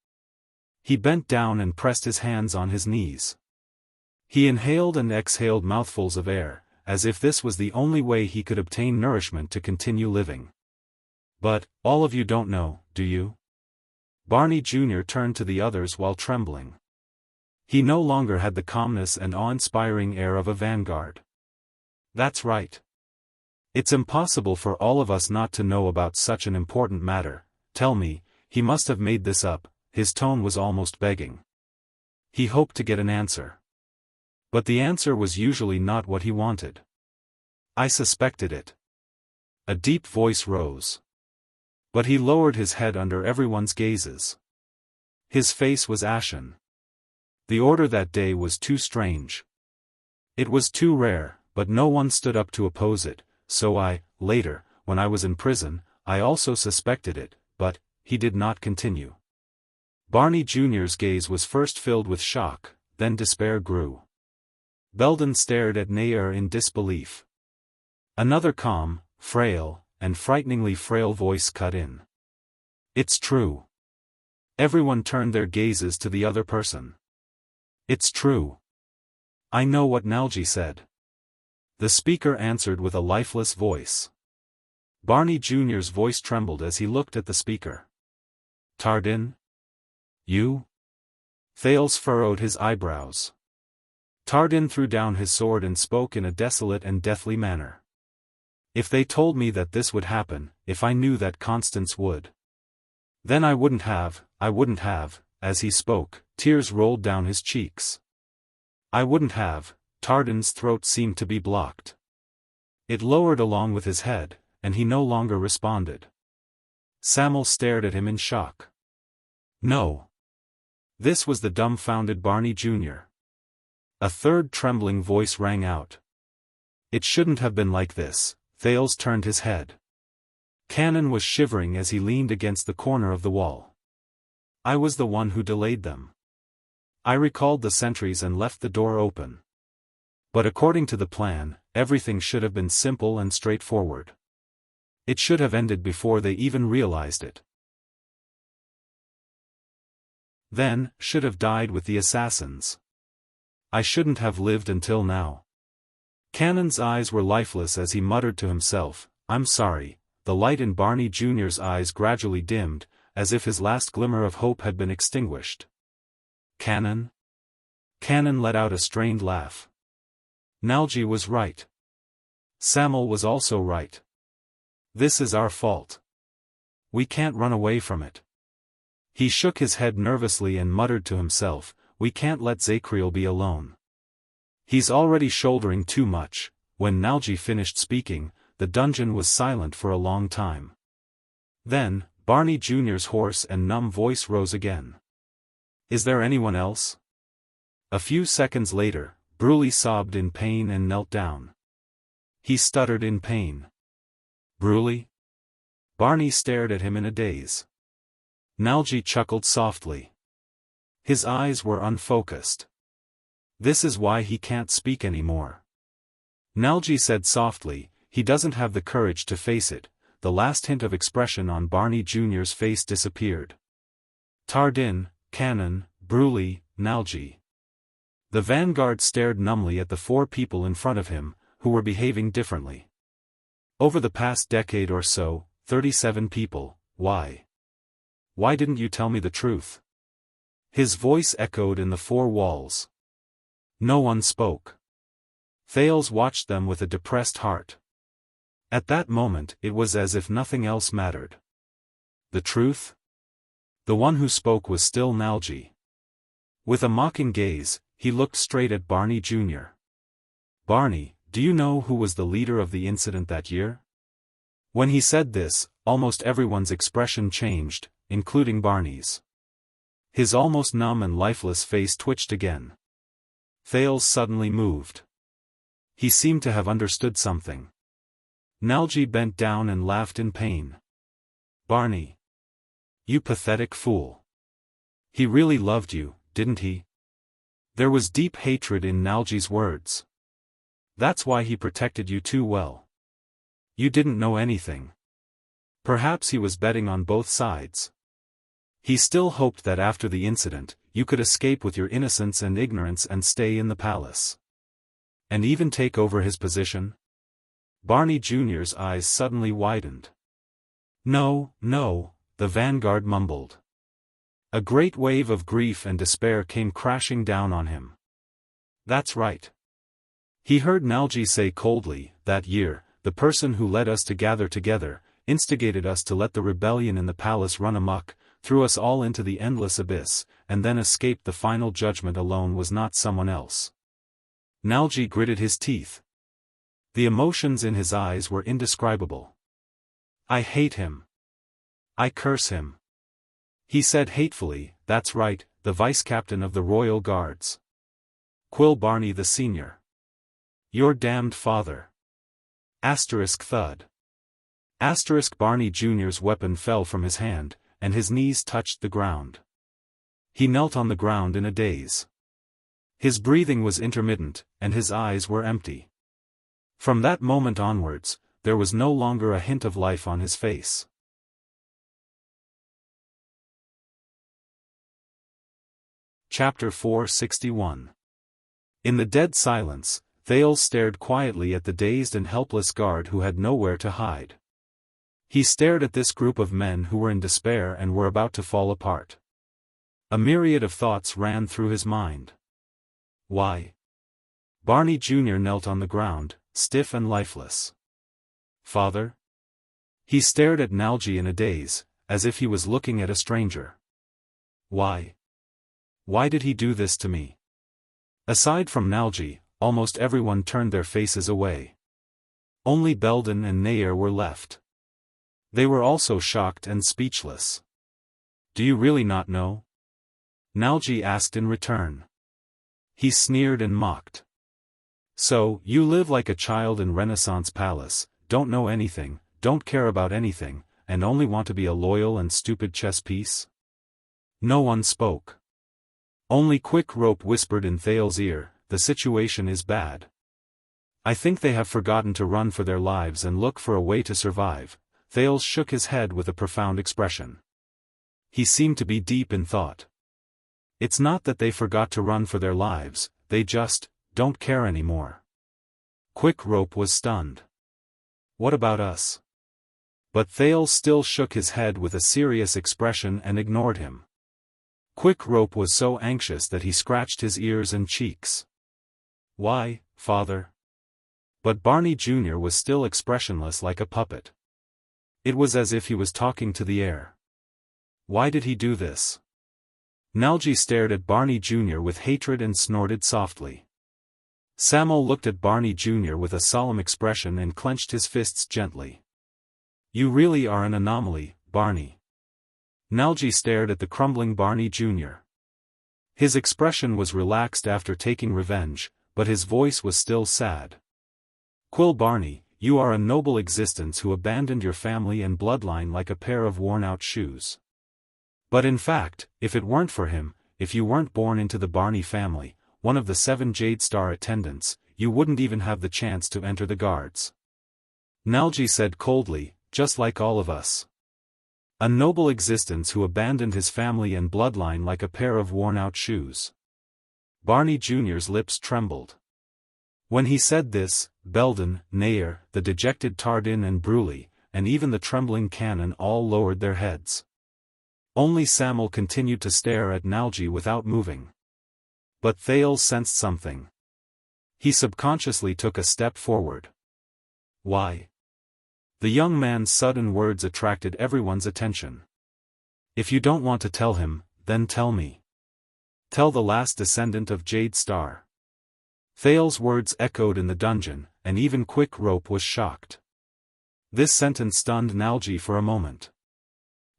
He bent down and pressed his hands on his knees. He inhaled and exhaled mouthfuls of air, as if this was the only way he could obtain nourishment to continue living. But, all of you don't know, do you? Barney Jr. turned to the others while trembling. He no longer had the calmness and awe-inspiring air of a vanguard. That's right. It's impossible for all of us not to know about such an important matter. Tell me, he must have made this up. His tone was almost begging. He hoped to get an answer. But the answer was usually not what he wanted. I suspected it. A deep voice rose. But he lowered his head under everyone's gazes. His face was ashen. The order that day was too strange. It was too rare, but no one stood up to oppose it, so later, when I was in prison, I also suspected it, but, he did not continue. Barney Jr.'s gaze was first filled with shock, then despair grew. Belden stared at Nair in disbelief. Another calm, frail, and frighteningly frail voice cut in. It's true. Everyone turned their gazes to the other person. It's true. I know what Nalji said. The speaker answered with a lifeless voice. Barney Jr.'s voice trembled as he looked at the speaker. Tardin? You? Thales furrowed his eyebrows. Tardin threw down his sword and spoke in a desolate and deathly manner. If they told me that this would happen, if I knew that Constance would. Then I wouldn't have, as he spoke, tears rolled down his cheeks. I wouldn't have, Tardin's throat seemed to be blocked. It lowered along with his head, and he no longer responded. Samuel stared at him in shock. No. This was the dumbfounded Barney Jr. A third trembling voice rang out. It shouldn't have been like this. Thales turned his head. Cannon was shivering as he leaned against the corner of the wall. I was the one who delayed them. I recalled the sentries and left the door open. But according to the plan, everything should have been simple and straightforward. It should have ended before they even realized it. Then, should have died with the assassins. I shouldn't have lived until now. Cannon's eyes were lifeless as he muttered to himself, I'm sorry. The light in Barney Jr.'s eyes gradually dimmed, as if his last glimmer of hope had been extinguished. Cannon? Cannon let out a strained laugh. Nalji was right. Samuel was also right. This is our fault. We can't run away from it. He shook his head nervously and muttered to himself, we can't let Zakriel be alone. He's already shouldering too much." When Nalji finished speaking, the dungeon was silent for a long time. Then, Barney Jr.'s hoarse and numb voice rose again. "Is there anyone else?" A few seconds later, Bruley sobbed in pain and knelt down. He stuttered in pain. "Bruley?" Barney stared at him in a daze. Nalji chuckled softly. His eyes were unfocused. "This is why he can't speak anymore." Nalji said softly, "He doesn't have the courage to face it." The last hint of expression on Barney Jr.'s face disappeared. Tardin, Cannon, Bruley, Nalji. The vanguard stared numbly at the 4 people in front of him, who were behaving differently. Over the past decade or so, 37 people, why? Why didn't you tell me the truth? His voice echoed in the 4 walls. No one spoke. Thales watched them with a depressed heart. At that moment it was as if nothing else mattered. The truth? The one who spoke was still Nalji. With a mocking gaze, he looked straight at Barney Jr. "Barney, do you know who was the leader of the incident that year?" When he said this, almost everyone's expression changed, including Barney's. His almost numb and lifeless face twitched again. Thales suddenly moved. He seemed to have understood something. Nalji bent down and laughed in pain. "Barney. You pathetic fool. He really loved you, didn't he?" There was deep hatred in Nalji's words. "That's why he protected you too well. You didn't know anything." Perhaps he was betting on both sides. He still hoped that after the incident, you could escape with your innocence and ignorance and stay in the palace. And even take over his position? Barney Jr.'s eyes suddenly widened. "No, no," the vanguard mumbled. A great wave of grief and despair came crashing down on him. "That's right." He heard Nalji say coldly, "That year, the person who led us to gather together, instigated us to let the rebellion in the palace run amok, threw us all into the endless abyss, and then escaped the final judgment alone was not someone else." Nalji gritted his teeth. The emotions in his eyes were indescribable. "I hate him. I curse him." He said hatefully, "That's right, the vice-captain of the Royal Guards. Quill Barney the Senior. Your damned father." Thud. Barney Jr.'s weapon fell from his hand, and his knees touched the ground. He knelt on the ground in a daze. His breathing was intermittent, and his eyes were empty. From that moment onwards, there was no longer a hint of life on his face. Chapter 461. In the dead silence, Thales stared quietly at the dazed and helpless guard who had nowhere to hide. He stared at this group of men who were in despair and were about to fall apart. A myriad of thoughts ran through his mind. Why? Barney Jr. knelt on the ground, stiff and lifeless. "Father?" He stared at Nalji in a daze, as if he was looking at a stranger. "Why? Why did he do this to me?" Aside from Nalji, almost everyone turned their faces away. Only Belden and Nair were left. They were also shocked and speechless. "Do you really not know?" Nalji asked in return. He sneered and mocked. "So, you live like a child in Renaissance Palace, don't know anything, don't care about anything, and only want to be a loyal and stupid chess piece?" No one spoke. Only Quick Rope whispered in Thales' ear, "The situation is bad. I think they have forgotten to run for their lives and look for a way to survive." Thales shook his head with a profound expression. He seemed to be deep in thought. "It's not that they forgot to run for their lives, they just don't care anymore." Quick Rope was stunned. "What about us?" But Thales still shook his head with a serious expression and ignored him. Quick Rope was so anxious that he scratched his ears and cheeks. "Why, father?" But Barney Jr. was still expressionless like a puppet. It was as if he was talking to the air. "Why did he do this?" Nalji stared at Barney Jr. with hatred and snorted softly. Samuel looked at Barney Jr. with a solemn expression and clenched his fists gently. You really are an anomaly, Barney. Nalji stared at the crumbling Barney Jr. His expression was relaxed after taking revenge, but his voice was still sad. Quill Barney, you are a noble existence who abandoned your family and bloodline like a pair of worn-out shoes. But in fact, if it weren't for him, if you weren't born into the Barney family, one of the 7 Jade Star attendants, you wouldn't even have the chance to enter the guards. Nalji said coldly, just like all of us. A noble existence who abandoned his family and bloodline like a pair of worn-out shoes. Barney Jr.'s lips trembled. When he said this, Belden, Nair, the dejected Tardin and Bruley, and even the trembling Cannon all lowered their heads. Only Samuel continued to stare at Nalji without moving. But Thales sensed something. He subconsciously took a step forward. Why? The young man's sudden words attracted everyone's attention. If you don't want to tell him, then tell me. Tell the last descendant of Jade Star. Thales' words echoed in the dungeon, and even Quick Rope was shocked. This sentence stunned Nalji for a moment.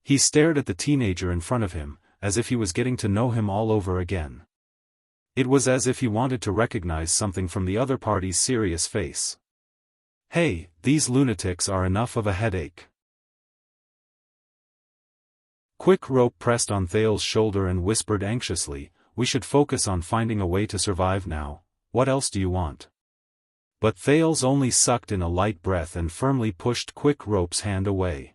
He stared at the teenager in front of him, as if he was getting to know him all over again. It was as if he wanted to recognize something from the other party's serious face. Hey, these lunatics are enough of a headache. Quick Rope pressed on Thales' shoulder and whispered anxiously, we should focus on finding a way to survive now, what else do you want? But Thales only sucked in a light breath and firmly pushed Quick Rope's hand away.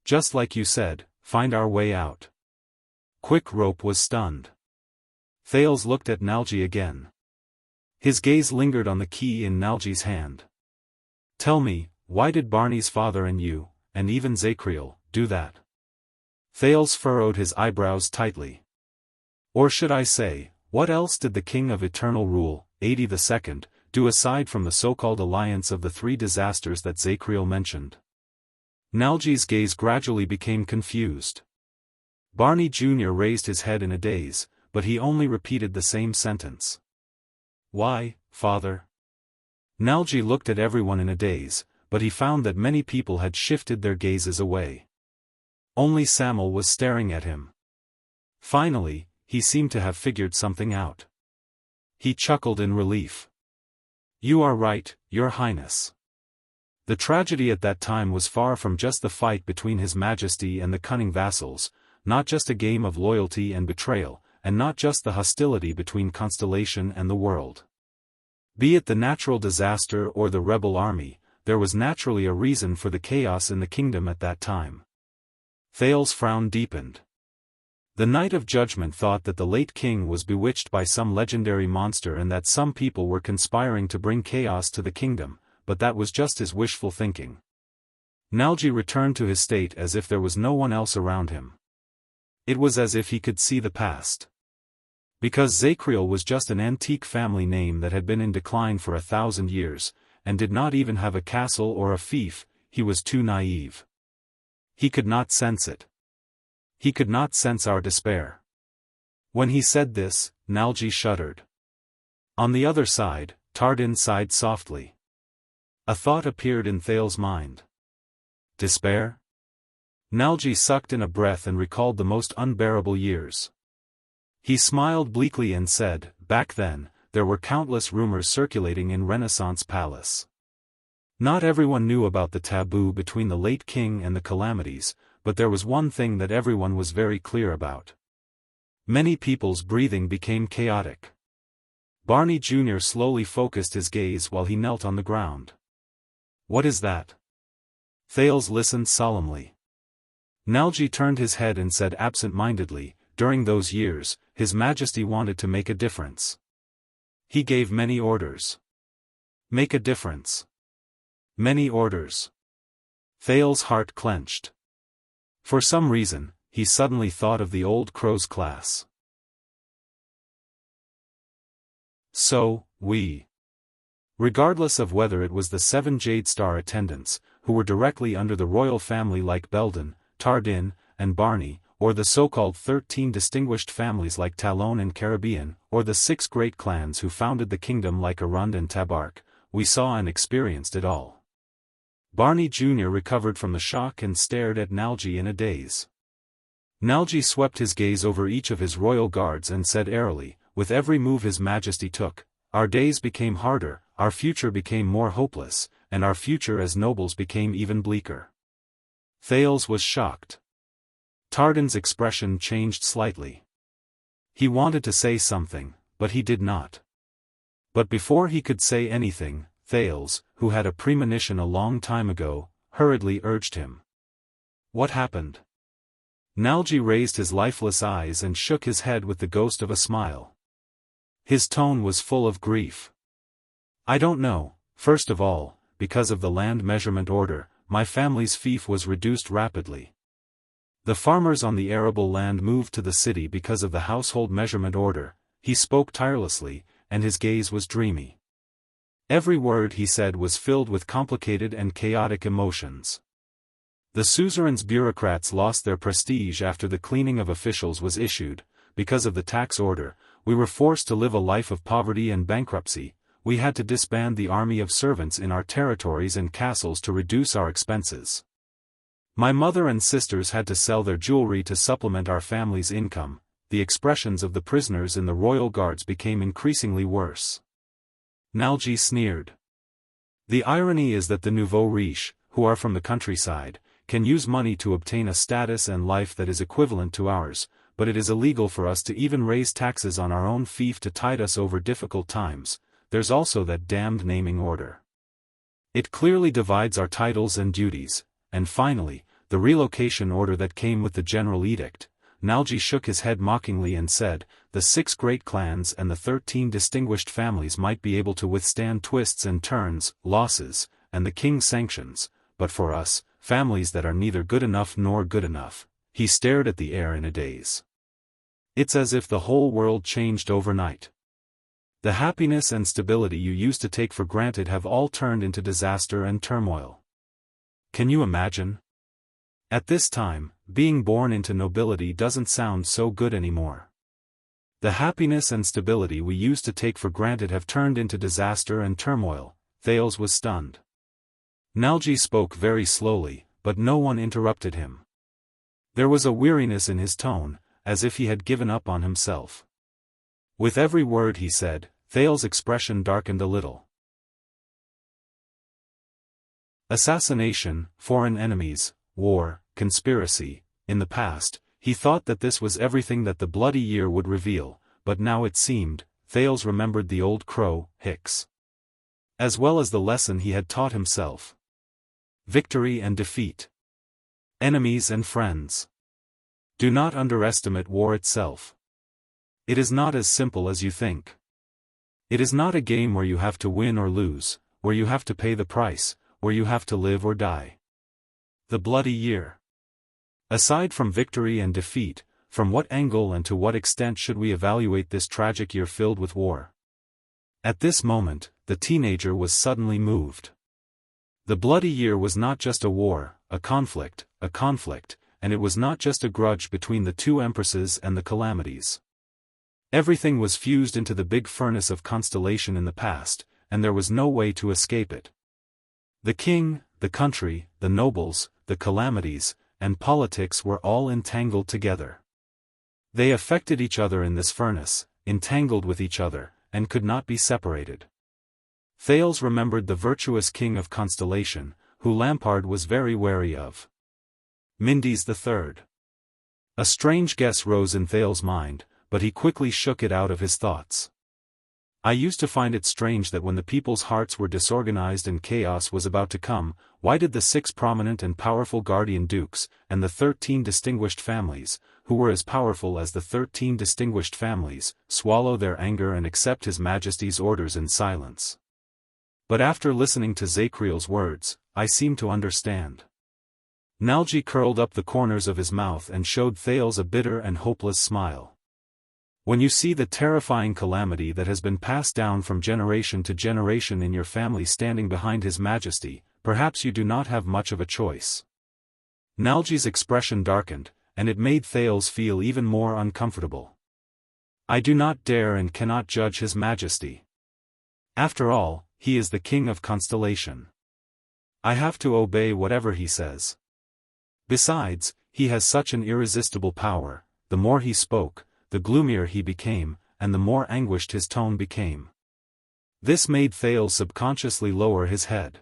Just like you said, find our way out. Quick Rope was stunned. Thales looked at Nalji again. His gaze lingered on the key in Nalji's hand. Tell me, why did Barney's father and you, and even Zacriel, do that? Thales furrowed his eyebrows tightly. Or should I say, what else did the King of Eternal Rule, 82nd, do aside from the so-called alliance of the 3 disasters that Zacriel mentioned? Nalji's gaze gradually became confused. Barney Jr. raised his head in a daze, but he only repeated the same sentence. Why, father? Nalji looked at everyone in a daze, but he found that many people had shifted their gazes away. Only Samuel was staring at him. Finally, he seemed to have figured something out. He chuckled in relief. You are right, Your Highness. The tragedy at that time was far from just the fight between His Majesty and the cunning vassals, not just a game of loyalty and betrayal, and not just the hostility between Constellation and the world. Be it the natural disaster or the rebel army, there was naturally a reason for the chaos in the kingdom at that time. Thales' frown deepened. The Knight of Judgment thought that the late king was bewitched by some legendary monster and that some people were conspiring to bring chaos to the kingdom, but that was just his wishful thinking. Nalji returned to his state as if there was no one else around him. It was as if he could see the past. Because Zacriel was just an antique family name that had been in decline for 1,000 years, and did not even have a castle or a fief, he was too naive. He could not sense it. He could not sense our despair. When he said this, Nalji shuddered. On the other side, Tardin sighed softly. A thought appeared in Thales' mind. Despair? Nalji sucked in a breath and recalled the most unbearable years. He smiled bleakly and said, back then, there were countless rumors circulating in Renaissance Palace. Not everyone knew about the taboo between the late king and the calamities, but there was one thing that everyone was very clear about. Many people's breathing became chaotic. Barney Jr. slowly focused his gaze while he knelt on the ground. What is that? Thales listened solemnly. Nalji turned his head and said absent-mindedly, during those years, His Majesty wanted to make a difference. He gave many orders. Make a difference. Many orders. Thales' heart clenched. For some reason, he suddenly thought of the old crow's class. So, regardless of whether it was the 7 Jade Star attendants, who were directly under the royal family like Belden, Tardin, and Barney, or the so-called 13 distinguished families like Talon and Caribbean, or the 6 great clans who founded the kingdom like Arund and Tabark, we saw and experienced it all. Barney Jr. recovered from the shock and stared at Nalji in a daze. Nalji swept his gaze over each of his royal guards and said airily, with every move His Majesty took, our days became harder, our future became more hopeless, and our future as nobles became even bleaker. Thales was shocked. Tardan's expression changed slightly. He wanted to say something, but he did not. But before he could say anything, Thales, who had a premonition a long time ago, hurriedly urged him. What happened? Nalji raised his lifeless eyes and shook his head with the ghost of a smile. His tone was full of grief. I don't know. First of all, because of the land measurement order, my family's fief was reduced rapidly. The farmers on the arable land moved to the city because of the household measurement order. He spoke tirelessly, and his gaze was dreamy. Every word he said was filled with complicated and chaotic emotions. The suzerain's bureaucrats lost their prestige after the cleaning of officials was issued. Because of the tax order, we were forced to live a life of poverty and bankruptcy. We had to disband the army of servants in our territories and castles to reduce our expenses. My mother and sisters had to sell their jewelry to supplement our family's income. The expressions of the prisoners in the royal guards became increasingly worse. Nalji sneered. The irony is that the nouveau riche, who are from the countryside, can use money to obtain a status and life that is equivalent to ours, but it is illegal for us to even raise taxes on our own fief to tide us over difficult times. There's also that damned naming order. It clearly divides our titles and duties. And finally, the relocation order that came with the general edict. Nalji shook his head mockingly and said, the 6 great clans and the 13 distinguished families might be able to withstand twists and turns, losses, and the king's sanctions, but for us, families that are neither good enough nor good enough. He stared at the air in a daze. It's as if the whole world changed overnight. The happiness and stability you used to take for granted have all turned into disaster and turmoil. Can you imagine? At this time, being born into nobility doesn't sound so good anymore. The happiness and stability we used to take for granted have turned into disaster and turmoil. Thales was stunned. Nalji spoke very slowly, but no one interrupted him. There was a weariness in his tone, as if he had given up on himself. With every word he said, Thales' expression darkened a little. Assassination, foreign enemies, war, conspiracy. In the past, he thought that this was everything that the bloody year would reveal, but now it seemed, Thales remembered the old crow, Hicks. As well as the lesson he had taught himself. Victory and defeat. Enemies and friends. Do not underestimate war itself. It is not as simple as you think. It is not a game where you have to win or lose, where you have to pay the price, where you have to live or die. The bloody year. Aside from victory and defeat, from what angle and to what extent should we evaluate this tragic year filled with war? At this moment, the teenager was suddenly moved. The bloody year was not just a war, a conflict, and it was not just a grudge between the 2 empresses and the calamities. Everything was fused into the big furnace of constellation in the past, and there was no way to escape it. The king, the country, the nobles, the calamities, and politics were all entangled together. They affected each other in this furnace, entangled with each other, and could not be separated. Thales remembered the virtuous king of constellation, who Lampard was very wary of. Mindes III. A strange guess rose in Thales' mind, but he quickly shook it out of his thoughts. I used to find it strange that when the people's hearts were disorganized and chaos was about to come, why did the 6 prominent and powerful guardian dukes, and the 13 distinguished families, who were as powerful as the 13 distinguished families, swallow their anger and accept His Majesty's orders in silence? But after listening to Zakriel's words, I seem to understand. Nalji curled up the corners of his mouth and showed Thales a bitter and hopeless smile. When you see the terrifying calamity that has been passed down from generation to generation in your family standing behind His Majesty, perhaps you do not have much of a choice. Nalji's expression darkened, and it made Thales feel even more uncomfortable. I do not dare and cannot judge his majesty. After all, he is the king of Constellation. I have to obey whatever he says. Besides, he has such an irresistible power. The more he spoke, the gloomier he became, and the more anguished his tone became. This made Thales subconsciously lower his head.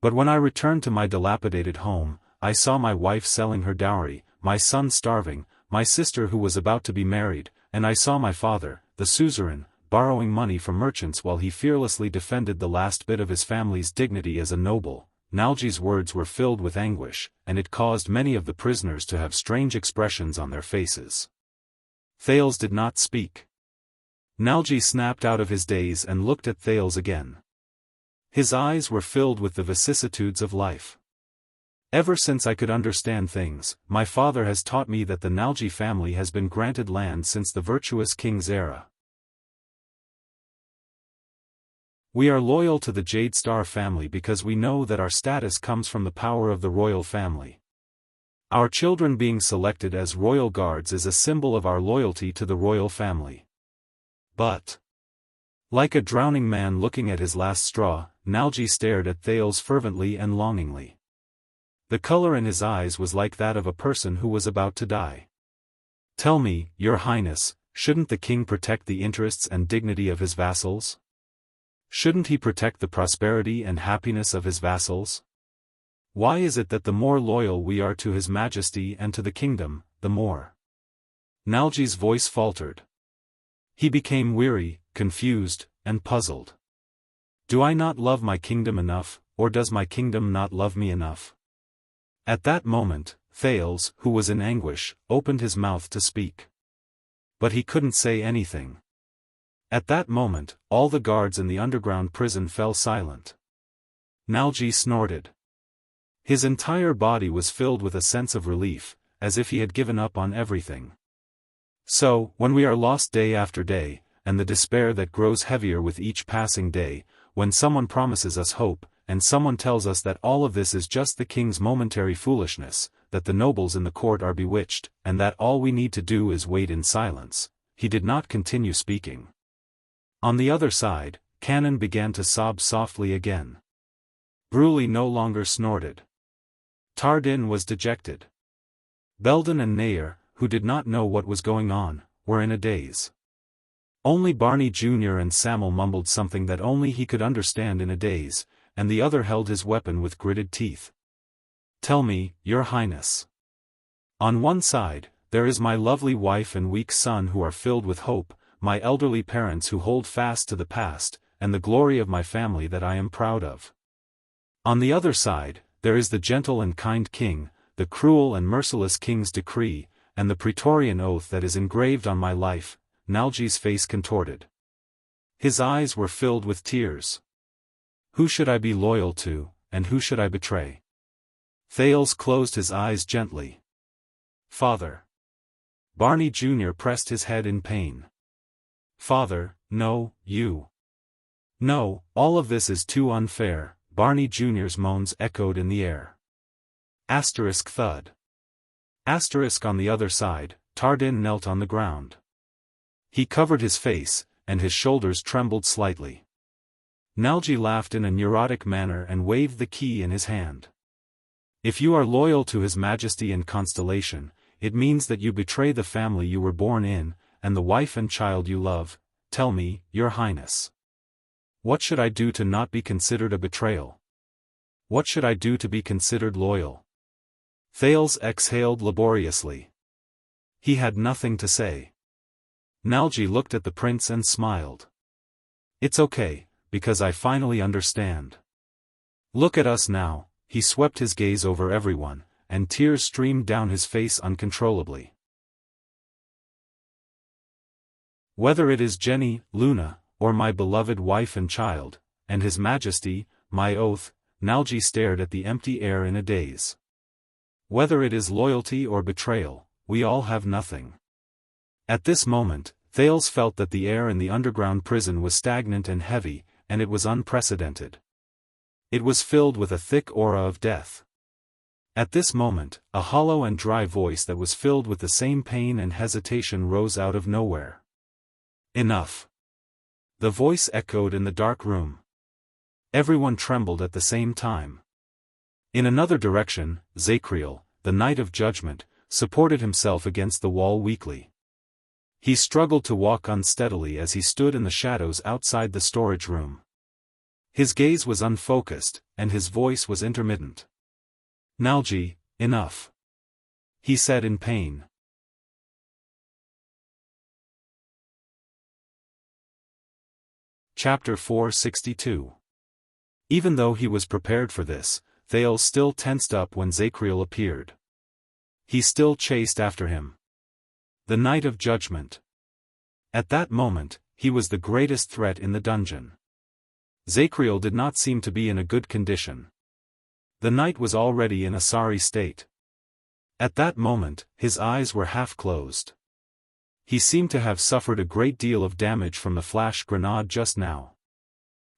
But when I returned to my dilapidated home, I saw my wife selling her dowry, my son starving, my sister who was about to be married, and I saw my father, the suzerain, borrowing money from merchants while he fearlessly defended the last bit of his family's dignity as a noble. Nalji's words were filled with anguish, and it caused many of the prisoners to have strange expressions on their faces. Thales did not speak. Nalji snapped out of his daze and looked at Thales again. His eyes were filled with the vicissitudes of life. Ever since I could understand things, my father has taught me that the Nalji family has been granted land since the virtuous king's era. We are loyal to the Jade Star family because we know that our status comes from the power of the royal family. Our children being selected as royal guards is a symbol of our loyalty to the royal family. But, like a drowning man looking at his last straw, Nalji stared at Thales fervently and longingly. The color in his eyes was like that of a person who was about to die. Tell me, Your Highness, shouldn't the king protect the interests and dignity of his vassals? Shouldn't he protect the prosperity and happiness of his vassals? Why is it that the more loyal we are to his majesty and to the kingdom, the more? Nalji's voice faltered. He became weary, confused, and puzzled. Do I not love my kingdom enough, or does my kingdom not love me enough? At that moment, Thales, who was in anguish, opened his mouth to speak. But he couldn't say anything. At that moment, all the guards in the underground prison fell silent. Nalji snorted. His entire body was filled with a sense of relief, as if he had given up on everything. So, when we are lost day after day, and the despair that grows heavier with each passing day, when someone promises us hope, and someone tells us that all of this is just the king's momentary foolishness, that the nobles in the court are bewitched, and that all we need to do is wait in silence, he did not continue speaking. On the other side, Cannon began to sob softly again. Bruley no longer snorted. Tardin was dejected. Belden and Nair, who did not know what was going on, were in a daze. Only Barney Jr. and Samuel mumbled something that only he could understand in a daze, and the other held his weapon with gritted teeth. Tell me, Your Highness. On one side, there is my lovely wife and weak son who are filled with hope, my elderly parents who hold fast to the past, and the glory of my family that I am proud of. On the other side, there is the gentle and kind king, the cruel and merciless king's decree, and the Praetorian oath that is engraved on my life. Nalji's face contorted. His eyes were filled with tears. Who should I be loyal to, and who should I betray? Thales closed his eyes gently. Father. Barney Jr. pressed his head in pain. Father, no, you. No, all of this is too unfair, Barney Jr.'s moans echoed in the air. Asterisk thud. Asterisk on the other side, Tardin knelt on the ground. He covered his face, and his shoulders trembled slightly. Nalji laughed in a neurotic manner and waved the key in his hand. If you are loyal to His Majesty and Constellation, it means that you betray the family you were born in, and the wife and child you love. Tell me, Your Highness. What should I do to not be considered a betrayal? What should I do to be considered loyal? Thales exhaled laboriously. He had nothing to say. Nalji looked at the prince and smiled. It's okay, because I finally understand. Look at us now. He swept his gaze over everyone, and tears streamed down his face uncontrollably. Whether it is Jenny, Luna, or my beloved wife and child, and His Majesty, my oath, Nalji stared at the empty air in a daze. Whether it is loyalty or betrayal, we all have nothing. At this moment, Thales felt that the air in the underground prison was stagnant and heavy, and it was unprecedented. It was filled with a thick aura of death. At this moment, a hollow and dry voice that was filled with the same pain and hesitation rose out of nowhere. Enough. The voice echoed in the dark room. Everyone trembled at the same time. In another direction, Zacriel, the Knight of Judgment, supported himself against the wall weakly. He struggled to walk unsteadily as he stood in the shadows outside the storage room. His gaze was unfocused, and his voice was intermittent. "Nalji, enough," he said in pain. Chapter 462. Even though he was prepared for this, Thales still tensed up when Zacriel appeared. He still chased after him. The Knight of Judgment. At that moment, he was the greatest threat in the dungeon. Zacriel did not seem to be in a good condition. The knight was already in a sorry state. At that moment, his eyes were half closed. He seemed to have suffered a great deal of damage from the flash grenade just now.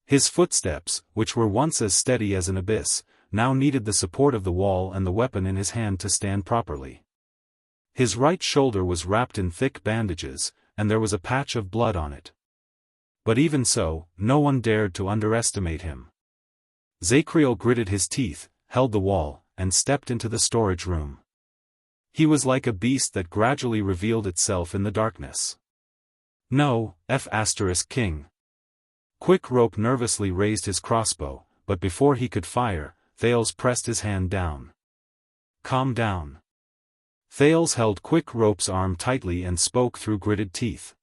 His footsteps, which were once as steady as an abyss, now needed the support of the wall and the weapon in his hand to stand properly. His right shoulder was wrapped in thick bandages, and there was a patch of blood on it. But even so, no one dared to underestimate him. Zacriel gritted his teeth, held the wall, and stepped into the storage room. He was like a beast that gradually revealed itself in the darkness. "No, King." Quick Rope nervously raised his crossbow, but before he could fire, Thales pressed his hand down. "Calm down." Thales held Quick Rope's arm tightly and spoke through gritted teeth.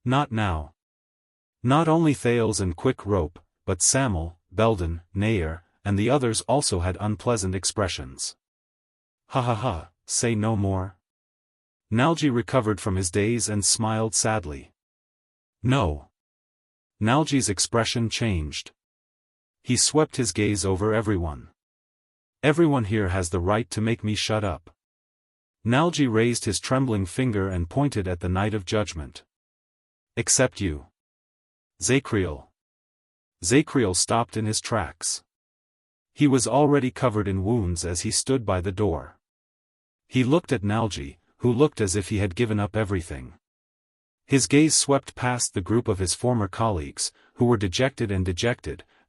"Not now." Not only Thales and Quick Rope, but Samuel, Belden, Nair, and the others also had unpleasant expressions. "Ha ha ha, say no more." Nalji recovered from his daze and smiled sadly. "No." Nalji's expression changed. He swept his gaze over everyone. "Everyone here has the right to make me shut up." Nalji raised his trembling finger and pointed at the Knight of Judgment. "Except you." Zacriel. Zacriel stopped in his tracks. He was already covered in wounds as he stood by the door. He looked at Nalji, who looked as if he had given up everything. His gaze swept past the group of his former colleagues, who were dejected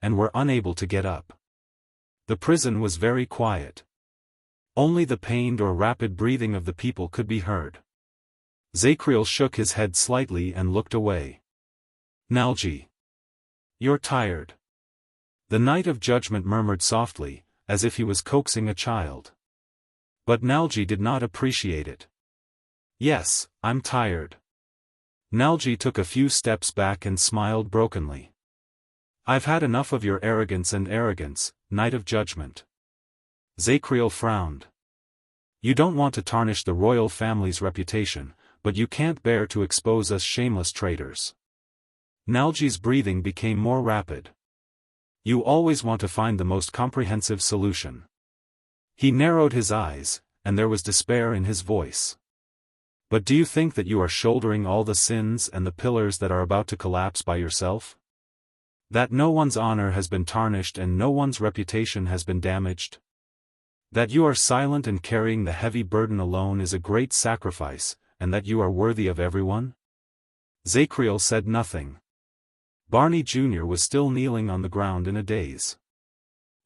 and were unable to get up. The prison was very quiet. Only the pained or rapid breathing of the people could be heard. Zacriel shook his head slightly and looked away. "Nalji. You're tired." The Knight of Judgment murmured softly, as if he was coaxing a child. But Nalji did not appreciate it. "Yes, I'm tired." Nalji took a few steps back and smiled brokenly. "I've had enough of your arrogance, Knight of Judgment." Zacriel frowned. "You don't want to tarnish the royal family's reputation, but you can't bear to expose us shameless traitors." Nalji's breathing became more rapid. "You always want to find the most comprehensive solution." He narrowed his eyes, and there was despair in his voice. "But do you think that you are shouldering all the sins and the pillars that are about to collapse by yourself? That no one's honor has been tarnished and no one's reputation has been damaged? That you are silent and carrying the heavy burden alone is a great sacrifice, and that you are worthy of everyone?" Zacriel said nothing. Barney Jr. was still kneeling on the ground in a daze.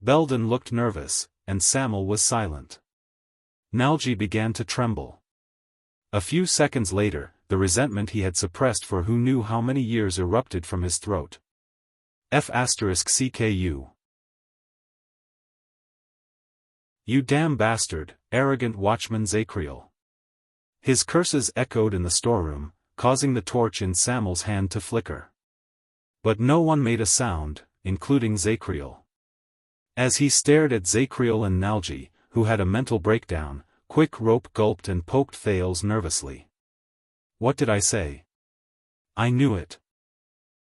Belden looked nervous, and Samuel was silent. Nalji began to tremble. A few seconds later, the resentment he had suppressed for who knew how many years erupted from his throat. F***CKU. "You damn bastard, arrogant watchman Zacriel." His curses echoed in the storeroom, causing the torch in Samuel's hand to flicker. But no one made a sound, including Zacriel. As he stared at Zacriel and Nalji, who had a mental breakdown, Quick Rope gulped and poked Thales nervously. "What did I say? I knew it."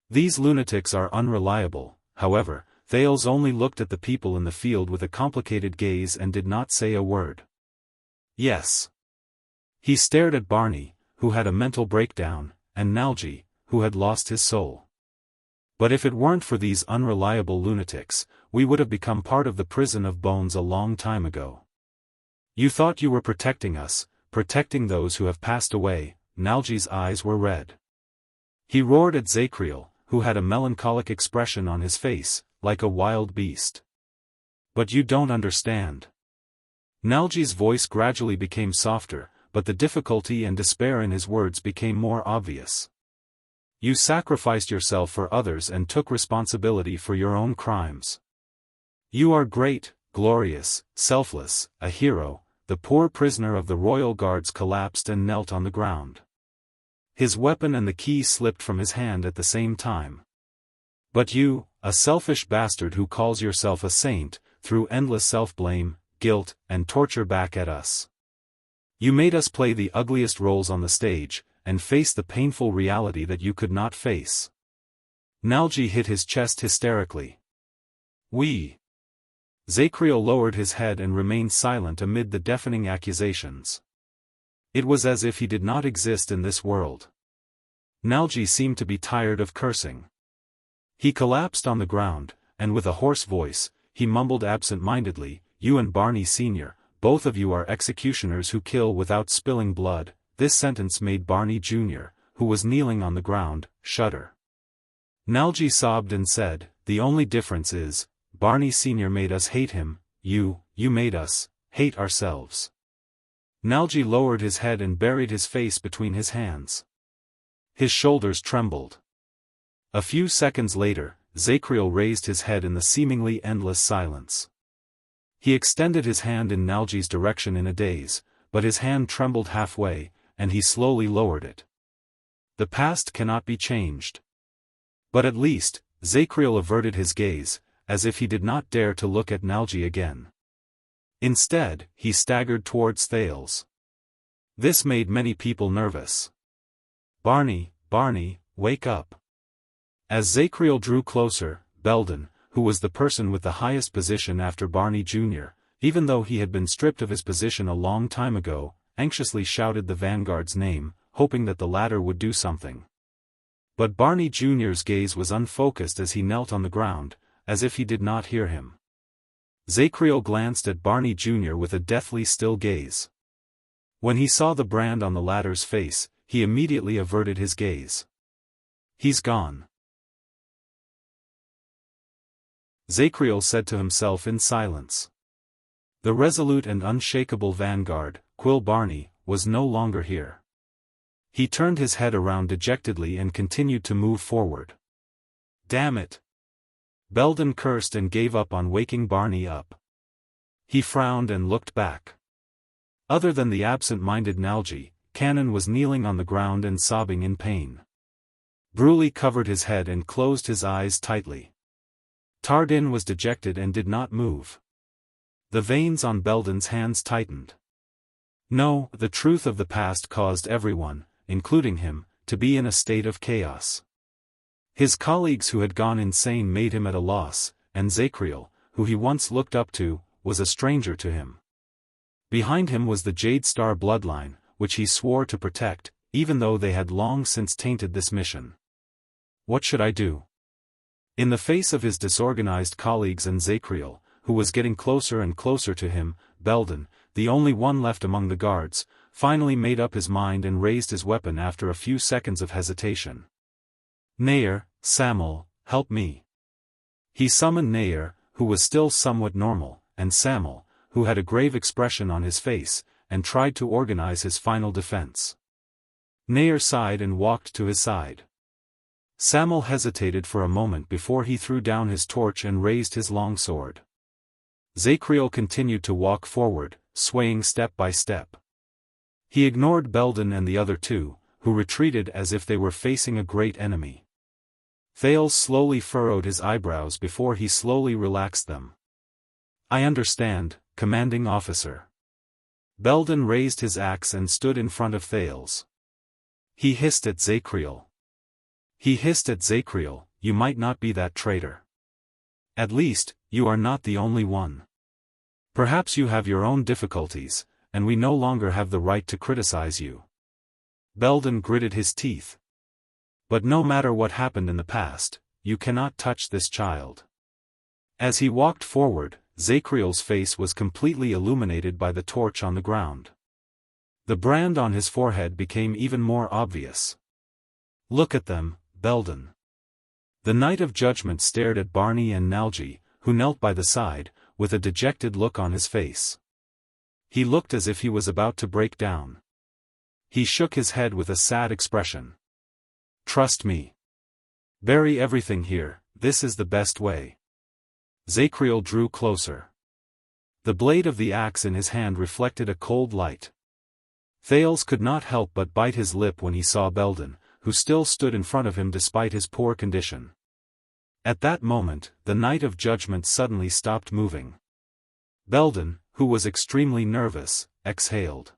These lunatics are unreliable. However, Thales only looked at the people in the field with a complicated gaze and did not say a word. "Yes." He stared at Barney, who had a mental breakdown, and Nalji, who had lost his soul. "But if it weren't for these unreliable lunatics, we would have become part of the prison of bones a long time ago." You thought you were protecting us, protecting those who have passed away. Nalji's eyes were red. He roared at Zakriel, who had a melancholic expression on his face, like a wild beast. But you don't understand. Nalji's voice gradually became softer, but the difficulty and despair in his words became more obvious. You sacrificed yourself for others and took responsibility for your own crimes. You are great, glorious, selfless, a hero. The poor prisoner of the royal guards collapsed and knelt on the ground. His weapon and the key slipped from his hand at the same time. But you, a selfish bastard who calls yourself a saint, threw endless self-blame, guilt, and torture back at us. You made us play the ugliest roles on the stage, and face the painful reality that you could not face. Nalji hit his chest hysterically. We. Zakriel lowered his head and remained silent amid the deafening accusations. It was as if he did not exist in this world. Nalji seemed to be tired of cursing. He collapsed on the ground, and with a hoarse voice, he mumbled absent-mindedly, "You and Barney Sr., both of you are executioners who kill without spilling blood." This sentence made Barney Jr., who was kneeling on the ground, shudder. Nalji sobbed and said, "The only difference is, Barney Sr. made us hate him, you made us hate ourselves." Nalji lowered his head and buried his face between his hands. His shoulders trembled. A few seconds later, Zakriel raised his head in the seemingly endless silence. He extended his hand in Nalji's direction in a daze, but his hand trembled halfway, and he slowly lowered it. The past cannot be changed. But at least, Zakriel averted his gaze, as if he did not dare to look at Nalji again. Instead, he staggered towards Thales. This made many people nervous. Barney, wake up." As Zakriel drew closer, Belden, who was the person with the highest position after Barney Jr., even though he had been stripped of his position a long time ago, anxiously shouted the vanguard's name, hoping that the latter would do something. But Barney Jr.'s gaze was unfocused as he knelt on the ground, as if he did not hear him. Zakriel glanced at Barney Jr. with a deathly still gaze. When he saw the brand on the latter's face, he immediately averted his gaze. "He's gone," Zakriel said to himself in silence. The resolute and unshakable vanguard, Quill Barney, was no longer here. He turned his head around dejectedly and continued to move forward. "Damn it!" Belden cursed and gave up on waking Barney up. He frowned and looked back. Other than the absent-minded Nalji, Cannon was kneeling on the ground and sobbing in pain. Bruley covered his head and closed his eyes tightly. Tardin was dejected and did not move. The veins on Belden's hands tightened. No, the truth of the past caused everyone, including him, to be in a state of chaos. His colleagues who had gone insane made him at a loss, and Zakriel, who he once looked up to, was a stranger to him. Behind him was the Jade Star bloodline, which he swore to protect, even though they had long since tainted this mission. What should I do? In the face of his disorganized colleagues and Zakriel, who was getting closer and closer to him, Belden, the only one left among the guards, finally made up his mind and raised his weapon after a few seconds of hesitation. "Nair, Sam'el, help me." He summoned Nair, who was still somewhat normal, and Sam'el, who had a grave expression on his face, and tried to organize his final defense. Nair sighed and walked to his side. Sam'el hesitated for a moment before he threw down his torch and raised his long sword. Zakriel continued to walk forward, swaying step by step. He ignored Belden and the other two, who retreated as if they were facing a great enemy. Thales slowly furrowed his eyebrows before he slowly relaxed them. "I understand, commanding officer." Belden raised his axe and stood in front of Thales. He hissed at Zakriel. "You might not be that traitor. At least, you are not the only one. Perhaps you have your own difficulties, and we no longer have the right to criticize you." Belden gritted his teeth. "But no matter what happened in the past, you cannot touch this child." As he walked forward, Zacriel's face was completely illuminated by the torch on the ground. The brand on his forehead became even more obvious. "Look at them, Belden." The Knight of Judgment stared at Barney and Nalji, who knelt by the side, with a dejected look on his face. He looked as if he was about to break down. He shook his head with a sad expression. "Trust me. Bury everything here, this is the best way." Zacriel drew closer. The blade of the axe in his hand reflected a cold light. Thales could not help but bite his lip when he saw Belden, who still stood in front of him despite his poor condition. At that moment, the Knight of Judgment suddenly stopped moving. Belden, who was extremely nervous, exhaled.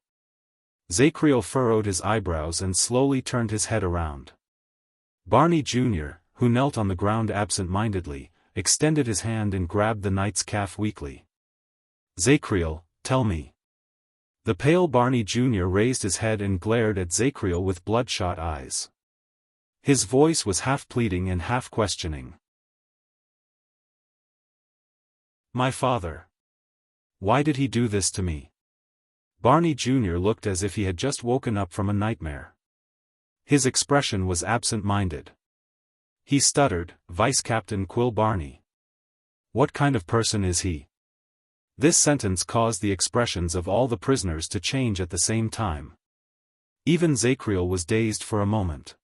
Zacriel furrowed his eyebrows and slowly turned his head around. Barney Jr., who knelt on the ground absent-mindedly, extended his hand and grabbed the knight's calf weakly. "Zacriel, tell me." The pale Barney Jr. raised his head and glared at Zacriel with bloodshot eyes. His voice was half pleading and half questioning. "My father. Why did he do this to me?" Barney Jr. looked as if he had just woken up from a nightmare. His expression was absent-minded. He stuttered, "Vice Captain Quill Barney. What kind of person is he?" This sentence caused the expressions of all the prisoners to change at the same time. Even Zacriel was dazed for a moment.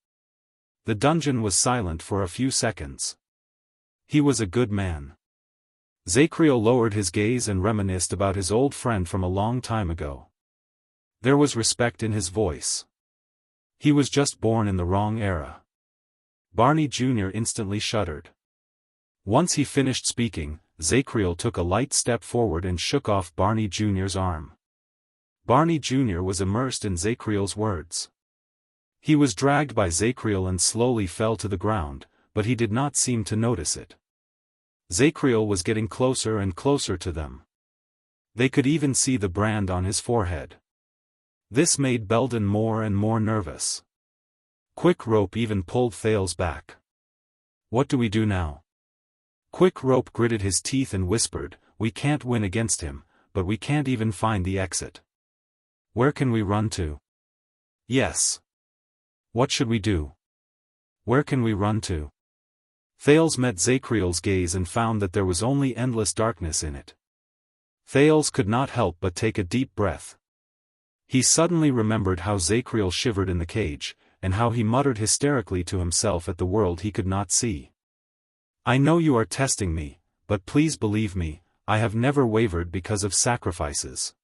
The dungeon was silent for a few seconds. He was a good man. Zacriel lowered his gaze and reminisced about his old friend from a long time ago. There was respect in his voice. He was just born in the wrong era. Barney Jr. instantly shuddered. Once he finished speaking, Zacriel took a light step forward and shook off Barney Jr.'s arm. Barney Jr. was immersed in Zacriel's words. He was dragged by Zacriel and slowly fell to the ground, but he did not seem to notice it. Zacriel was getting closer and closer to them. They could even see the brand on his forehead. This made Belden more and more nervous. Quick Rope even pulled Thales back. "What do we do now?" Quick Rope gritted his teeth and whispered, "We can't win against him, but we can't even find the exit. Where can we run to?" "Yes. What should we do? Where can we run to?" Thales met Zacriel's gaze and found that there was only endless darkness in it. Thales could not help but take a deep breath. He suddenly remembered how Zacriel shivered in the cage, and how he muttered hysterically to himself at the world he could not see. "I know you are testing me, but please believe me, I have never wavered because of sacrifices.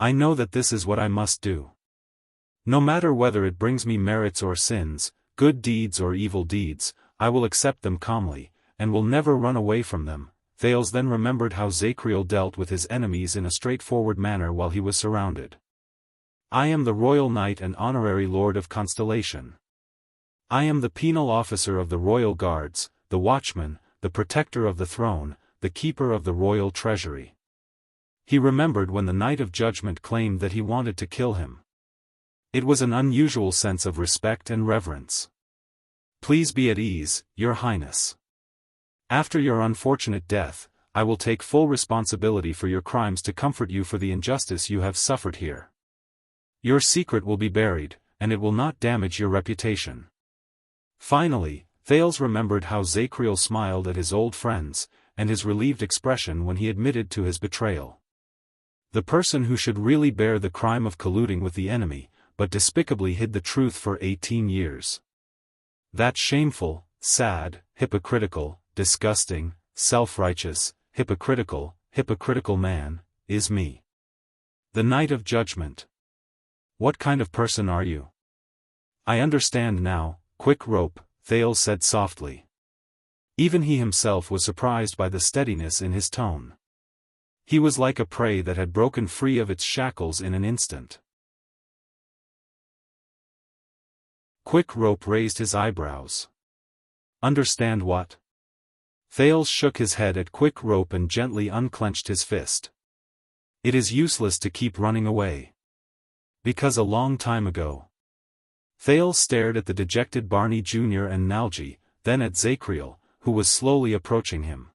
I know that this is what I must do. No matter whether it brings me merits or sins, good deeds or evil deeds, I will accept them calmly, and will never run away from them." Thales then remembered how Zacriel dealt with his enemies in a straightforward manner while he was surrounded. "I am the Royal Knight and Honorary Lord of Constellation. I am the penal officer of the Royal Guards, the Watchman, the Protector of the Throne, the Keeper of the Royal Treasury." He remembered when the Knight of Judgment claimed that he wanted to kill him. It was an unusual sense of respect and reverence. "Please be at ease, Your Highness. After your unfortunate death, I will take full responsibility for your crimes to comfort you for the injustice you have suffered here. Your secret will be buried, and it will not damage your reputation." Finally, Thales remembered how Zacriel smiled at his old friends, and his relieved expression when he admitted to his betrayal. The person who should really bear the crime of colluding with the enemy, but despicably hid the truth for 18 years. That shameful, sad, hypocritical, disgusting, self-righteous, hypocritical man, is me. The Knight of Judgment. What kind of person are you? I understand now, Quick Rope, Thales said softly. Even he himself was surprised by the steadiness in his tone. He was like a prey that had broken free of its shackles in an instant. Quick Rope raised his eyebrows. Understand what? Thales shook his head at Quick Rope and gently unclenched his fist. It is useless to keep running away. Because a long time ago. Thales stared at the dejected Barney Jr. and Nalji, then at Zacriel, who was slowly approaching him.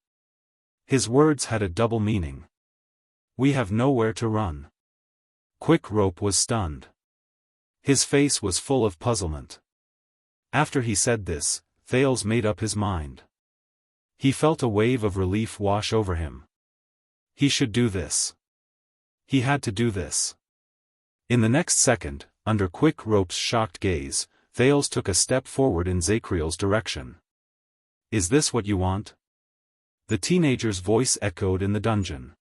His words had a double meaning. We have nowhere to run. Quick Rope was stunned. His face was full of puzzlement. After he said this, Thales made up his mind. He felt a wave of relief wash over him. He should do this. He had to do this. In the next second, under Quick Rope's shocked gaze, Thales took a step forward in Zakriel's direction. Is this what you want? The teenager's voice echoed in the dungeon.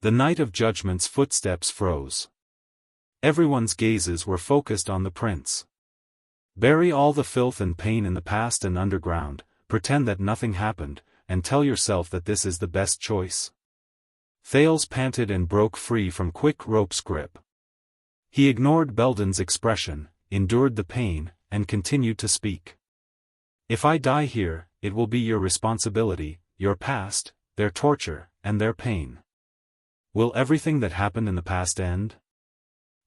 The Night of Judgment's footsteps froze. Everyone's gazes were focused on the prince. Bury all the filth and pain in the past and underground, pretend that nothing happened, and tell yourself that this is the best choice. Thales panted and broke free from Quick Rope's grip. He ignored Belden's expression, endured the pain, and continued to speak. If I die here, it will be your responsibility, your past, their torture, and their pain. Will everything that happened in the past end?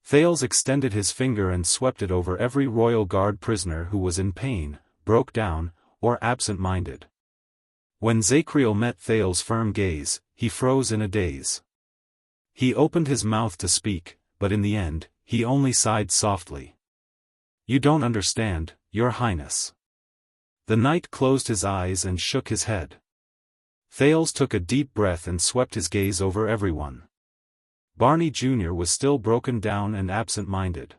Thales extended his finger and swept it over every royal guard prisoner who was in pain, broke down, or absent-minded. When Zakriel met Thales' firm gaze, he froze in a daze. He opened his mouth to speak, but in the end, he only sighed softly. You don't understand, Your Highness. The knight closed his eyes and shook his head. Thales took a deep breath and swept his gaze over everyone. Barney Jr. was still broken down and absent-minded.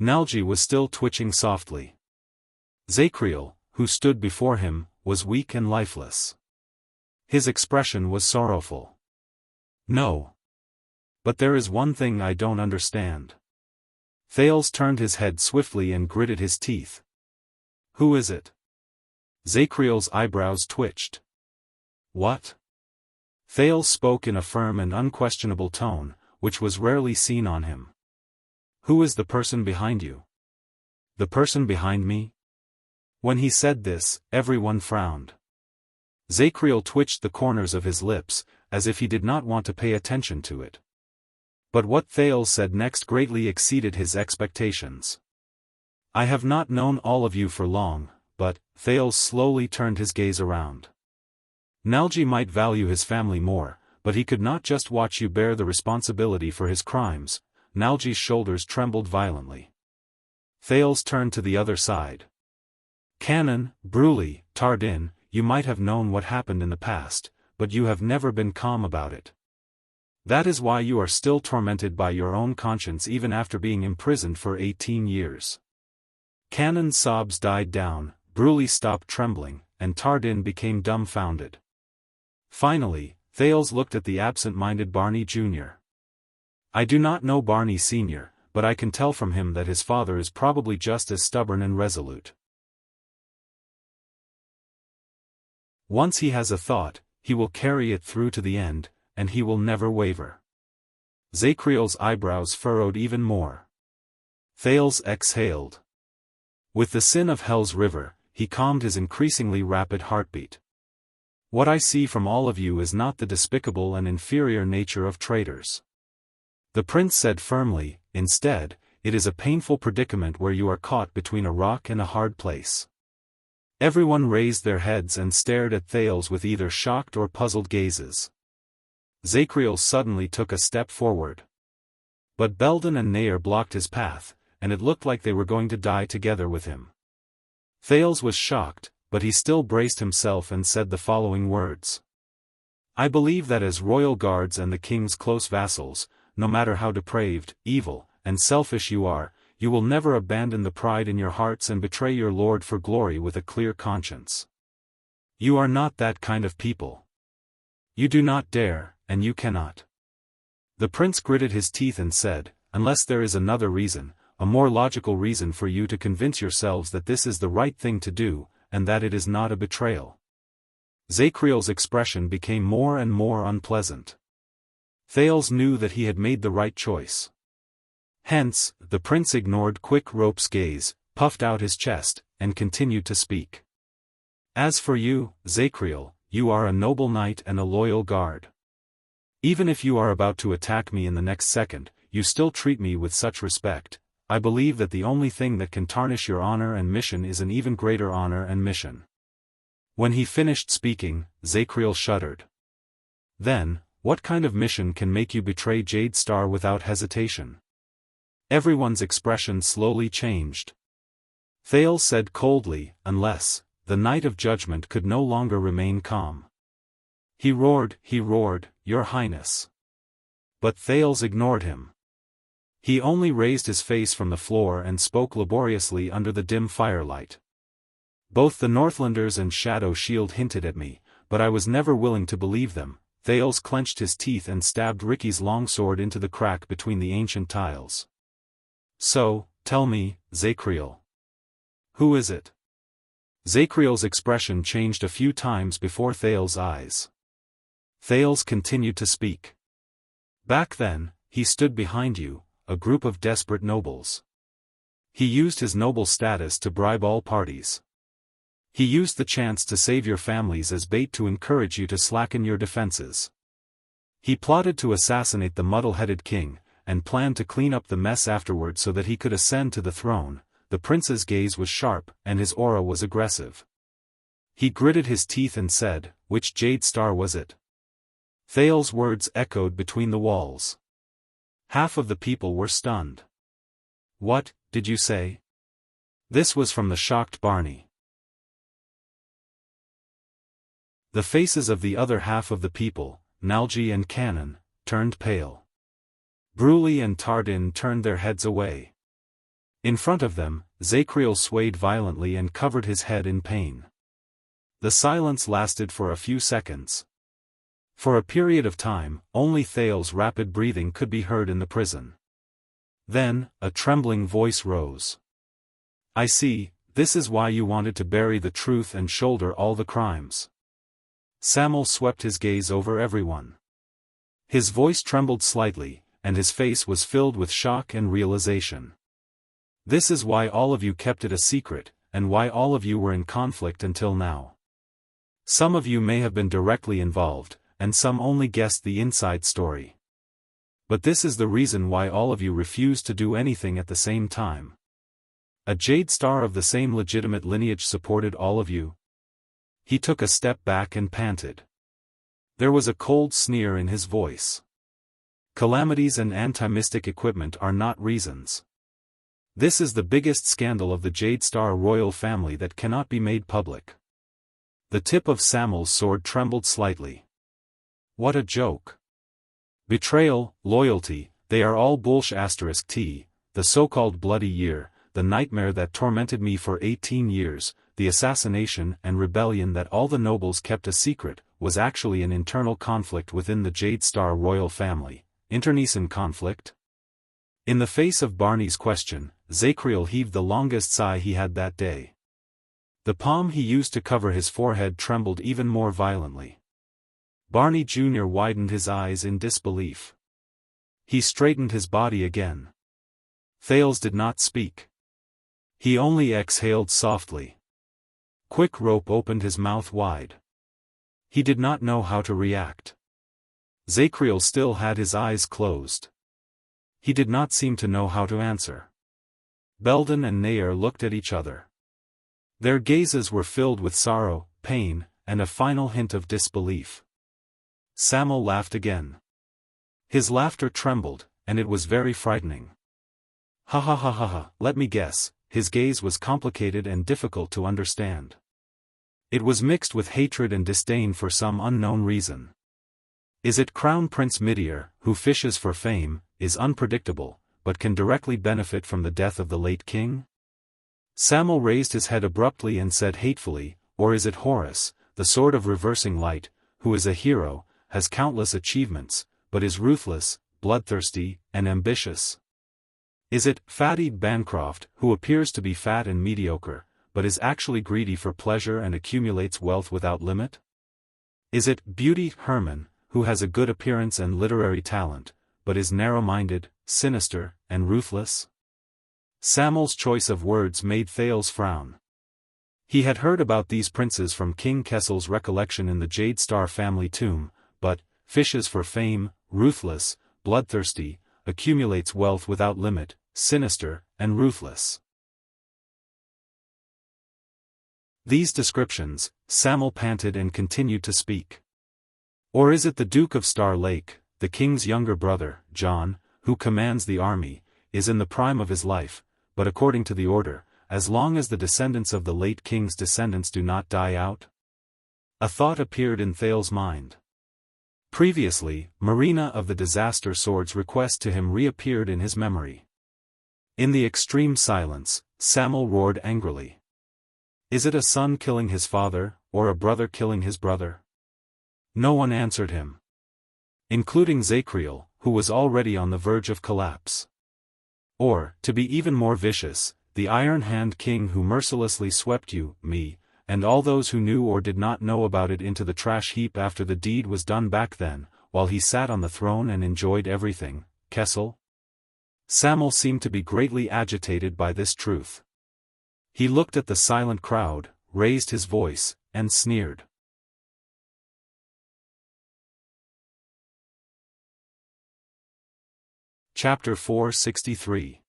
Nalji was still twitching softly. Zakriel, who stood before him, was weak and lifeless. His expression was sorrowful. No. But there is one thing I don't understand. Thales turned his head swiftly and gritted his teeth. Who is it? Zakriel's eyebrows twitched. What? Thales spoke in a firm and unquestionable tone, which was rarely seen on him. Who is the person behind you? The person behind me? When he said this, everyone frowned. Zakriel twitched the corners of his lips, as if he did not want to pay attention to it. But what Thales said next greatly exceeded his expectations. I have not known all of you for long, but, Thales slowly turned his gaze around. Nalji might value his family more, but he could not just watch you bear the responsibility for his crimes. Nalji's shoulders trembled violently. Thales turned to the other side. Canon, Bruley, Tardin, you might have known what happened in the past, but you have never been calm about it. That is why you are still tormented by your own conscience even after being imprisoned for 18 years. Canon's sobs died down, Bruley stopped trembling, and Tardin became dumbfounded. Finally, Thales looked at the absent-minded Barney Jr. I do not know Barney Sr., but I can tell from him that his father is probably just as stubborn and resolute. Once he has a thought, he will carry it through to the end, and he will never waver. Zakriel's eyebrows furrowed even more. Thales exhaled. With the sin of Hell's River, he calmed his increasingly rapid heartbeat. What I see from all of you is not the despicable and inferior nature of traitors. The prince said firmly, instead, it is a painful predicament where you are caught between a rock and a hard place. Everyone raised their heads and stared at Thales with either shocked or puzzled gazes. Zakriel suddenly took a step forward. But Belden and Nair blocked his path, and it looked like they were going to die together with him. Thales was shocked, but he still braced himself and said the following words. I believe that as royal guards and the king's close vassals, no matter how depraved, evil, and selfish you are, you will never abandon the pride in your hearts and betray your Lord for glory with a clear conscience. You are not that kind of people. You do not dare, and you cannot. The prince gritted his teeth and said, unless there is another reason, a more logical reason for you to convince yourselves that this is the right thing to do, and that it is not a betrayal. Zakriel's expression became more and more unpleasant. Thales knew that he had made the right choice. Hence, the prince ignored Quick Rope's gaze, puffed out his chest, and continued to speak. As for you, Zakriel, you are a noble knight and a loyal guard. Even if you are about to attack me in the next second, you still treat me with such respect. I believe that the only thing that can tarnish your honor and mission is an even greater honor and mission. When he finished speaking, Zakriel shuddered. Then, what kind of mission can make you betray Jade Star without hesitation? Everyone's expression slowly changed. Thales said coldly, unless, the Night of Judgment could no longer remain calm. He roared, Your Highness. But Thales ignored him. He only raised his face from the floor and spoke laboriously under the dim firelight. Both the Northlanders and Shadow Shield hinted at me, but I was never willing to believe them. Thales clenched his teeth and stabbed Ricky's longsword into the crack between the ancient tiles. So, tell me, Zacriel. Who is it? Zacriel's expression changed a few times before Thales' eyes. Thales continued to speak. Back then, he stood behind you, a group of desperate nobles. He used his noble status to bribe all parties. He used the chance to save your families as bait to encourage you to slacken your defenses. He plotted to assassinate the muddle-headed king, and planned to clean up the mess afterward so that he could ascend to the throne. The prince's gaze was sharp, and his aura was aggressive. He gritted his teeth and said, Which Jade Star was it? Thales' words echoed between the walls. Half of the people were stunned. What, did you say? This was from the shocked Barney. The faces of the other half of the people, Nalji and Cannon, turned pale. Bruley and Tardin turned their heads away. In front of them, Zacriel swayed violently and covered his head in pain. The silence lasted for a few seconds. For a period of time, only Thales' rapid breathing could be heard in the prison. Then, a trembling voice rose. I see, this is why you wanted to bury the truth and shoulder all the crimes. Samuel swept his gaze over everyone. His voice trembled slightly, and his face was filled with shock and realization. This is why all of you kept it a secret, and why all of you were in conflict until now. Some of you may have been directly involved, and some only guessed the inside story. But this is the reason why all of you refused to do anything at the same time. A Jade Star of the same legitimate lineage supported all of you. He took a step back and panted. There was a cold sneer in his voice. Calamities and anti-mystic equipment are not reasons. This is the biggest scandal of the Jade Star royal family that cannot be made public. The tip of Samuel's sword trembled slightly. What a joke. Betrayal, loyalty, they are all bullshit. T, the so-called bloody year, the nightmare that tormented me for 18 years, the assassination and rebellion that all the nobles kept a secret, was actually an internal conflict within the Jade Star royal family. Internecine conflict? In the face of Barney's question, Zacriel heaved the longest sigh he had that day. The palm he used to cover his forehead trembled even more violently. Barney Jr. widened his eyes in disbelief. He straightened his body again. Thales did not speak. He only exhaled softly. Quick Rope opened his mouth wide. He did not know how to react. Zacriel still had his eyes closed. He did not seem to know how to answer. Belden and Nair looked at each other. Their gazes were filled with sorrow, pain, and a final hint of disbelief. Samuel laughed again. His laughter trembled, and it was very frightening. Ha ha ha ha ha, let me guess, his gaze was complicated and difficult to understand. It was mixed with hatred and disdain for some unknown reason. Is it Crown Prince Midir, who fishes for fame, is unpredictable, but can directly benefit from the death of the late king? Samuel raised his head abruptly and said hatefully, or is it Horus, the sword of reversing light, who is a hero, has countless achievements, but is ruthless, bloodthirsty, and ambitious? Is it Fatty Bancroft, who appears to be fat and mediocre, but is actually greedy for pleasure and accumulates wealth without limit? Is it Beauty Herman, who has a good appearance and literary talent, but is narrow-minded, sinister, and ruthless? Samuel's choice of words made Thales frown. He had heard about these princes from King Kessel's recollection in the Jade Star family tomb, but, fishes for fame, ruthless, bloodthirsty, accumulates wealth without limit, sinister, and ruthless. These descriptions, Samuel panted and continued to speak. Or is it the Duke of Star Lake, the king's younger brother, John, who commands the army, is in the prime of his life, but according to the order, as long as the descendants of the late king's descendants do not die out? A thought appeared in Thale's mind. Previously, Marina of the Disaster Sword's request to him reappeared in his memory. In the extreme silence, Samuel roared angrily. Is it a son killing his father, or a brother killing his brother? No one answered him. Including Zacriel, who was already on the verge of collapse. Or, to be even more vicious, the Iron Hand King who mercilessly swept you, me, and all those who knew or did not know about it into the trash heap after the deed was done back then, while he sat on the throne and enjoyed everything, Kessel? Samuel seemed to be greatly agitated by this truth. He looked at the silent crowd, raised his voice, and sneered. Chapter 463.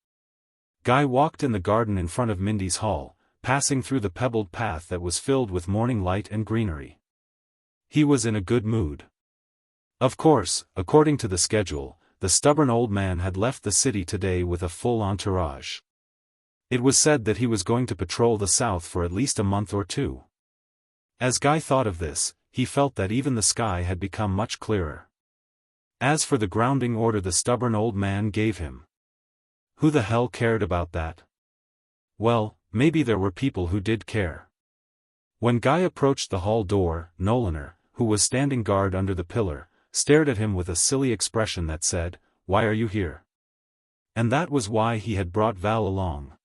Guy walked in the garden in front of Mindy's hall, passing through the pebbled path that was filled with morning light and greenery. He was in a good mood. Of course, according to the schedule, the stubborn old man had left the city today with a full entourage. It was said that he was going to patrol the south for at least a month or two. As Guy thought of this, he felt that even the sky had become much clearer. As for the grounding order the stubborn old man gave him, who the hell cared about that? Well, maybe there were people who did care. When Guy approached the hall door, Nolaner, who was standing guard under the pillar, stared at him with a silly expression that said, "Why are you here?" And that was why he had brought Val along.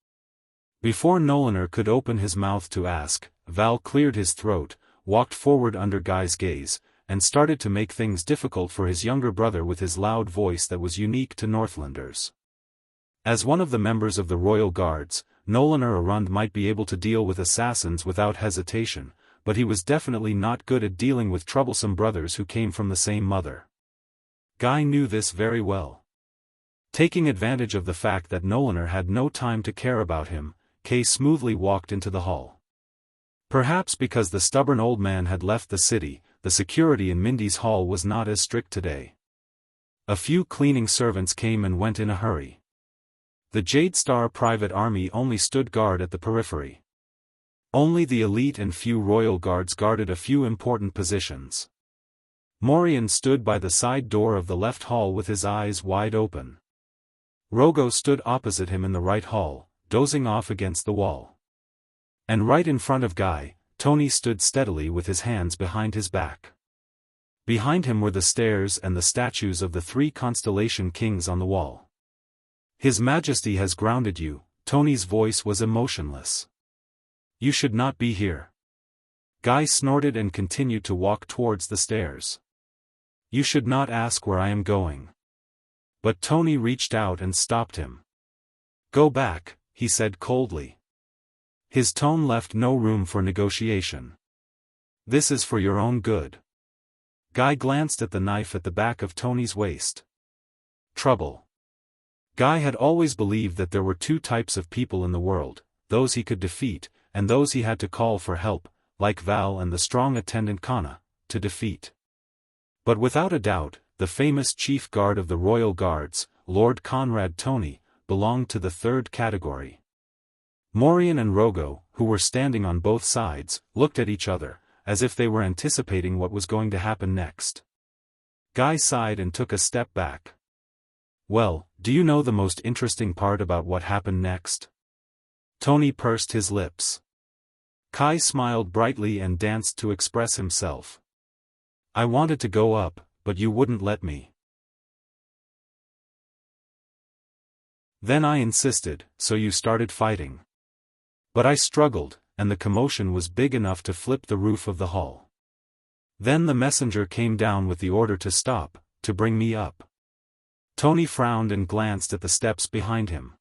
Before Nolaner could open his mouth to ask, Val cleared his throat, walked forward under Guy's gaze, and started to make things difficult for his younger brother with his loud voice that was unique to Northlanders. As one of the members of the Royal Guards, Nolaner Arund might be able to deal with assassins without hesitation, but he was definitely not good at dealing with troublesome brothers who came from the same mother. Guy knew this very well. Taking advantage of the fact that Nolaner had no time to care about him, Kay smoothly walked into the hall. Perhaps because the stubborn old man had left the city, the security in Mindy's hall was not as strict today. A few cleaning servants came and went in a hurry. The Jade Star private army only stood guard at the periphery. Only the elite and few royal guards guarded a few important positions. Morian stood by the side door of the left hall with his eyes wide open. Rogo stood opposite him in the right hall, dozing off against the wall. And right in front of Guy, Tony stood steadily with his hands behind his back. Behind him were the stairs and the statues of the three constellation kings on the wall. His Majesty has grounded you, Tony's voice was emotionless. You should not be here. Guy snorted and continued to walk towards the stairs. You should not ask where I am going. But Tony reached out and stopped him. Go back, he said coldly. His tone left no room for negotiation. This is for your own good. Guy glanced at the knife at the back of Tony's waist. Trouble. Guy had always believed that there were two types of people in the world, those he could defeat, and those he had to call for help, like Val and the strong attendant Kana, to defeat. But without a doubt, the famous chief guard of the Royal Guards, Lord Conrad Tony, belonged to the third category. Morian and Rogo, who were standing on both sides, looked at each other, as if they were anticipating what was going to happen next. Guy sighed and took a step back. Well, do you know the most interesting part about what happened next? Tony pursed his lips. Kai smiled brightly and danced to express himself. I wanted to go up, but you wouldn't let me. Then I insisted, so you started fighting. But I struggled, and the commotion was big enough to flip the roof of the hall. Then the messenger came down with the order to stop, to bring me up. Tony frowned and glanced at the steps behind him.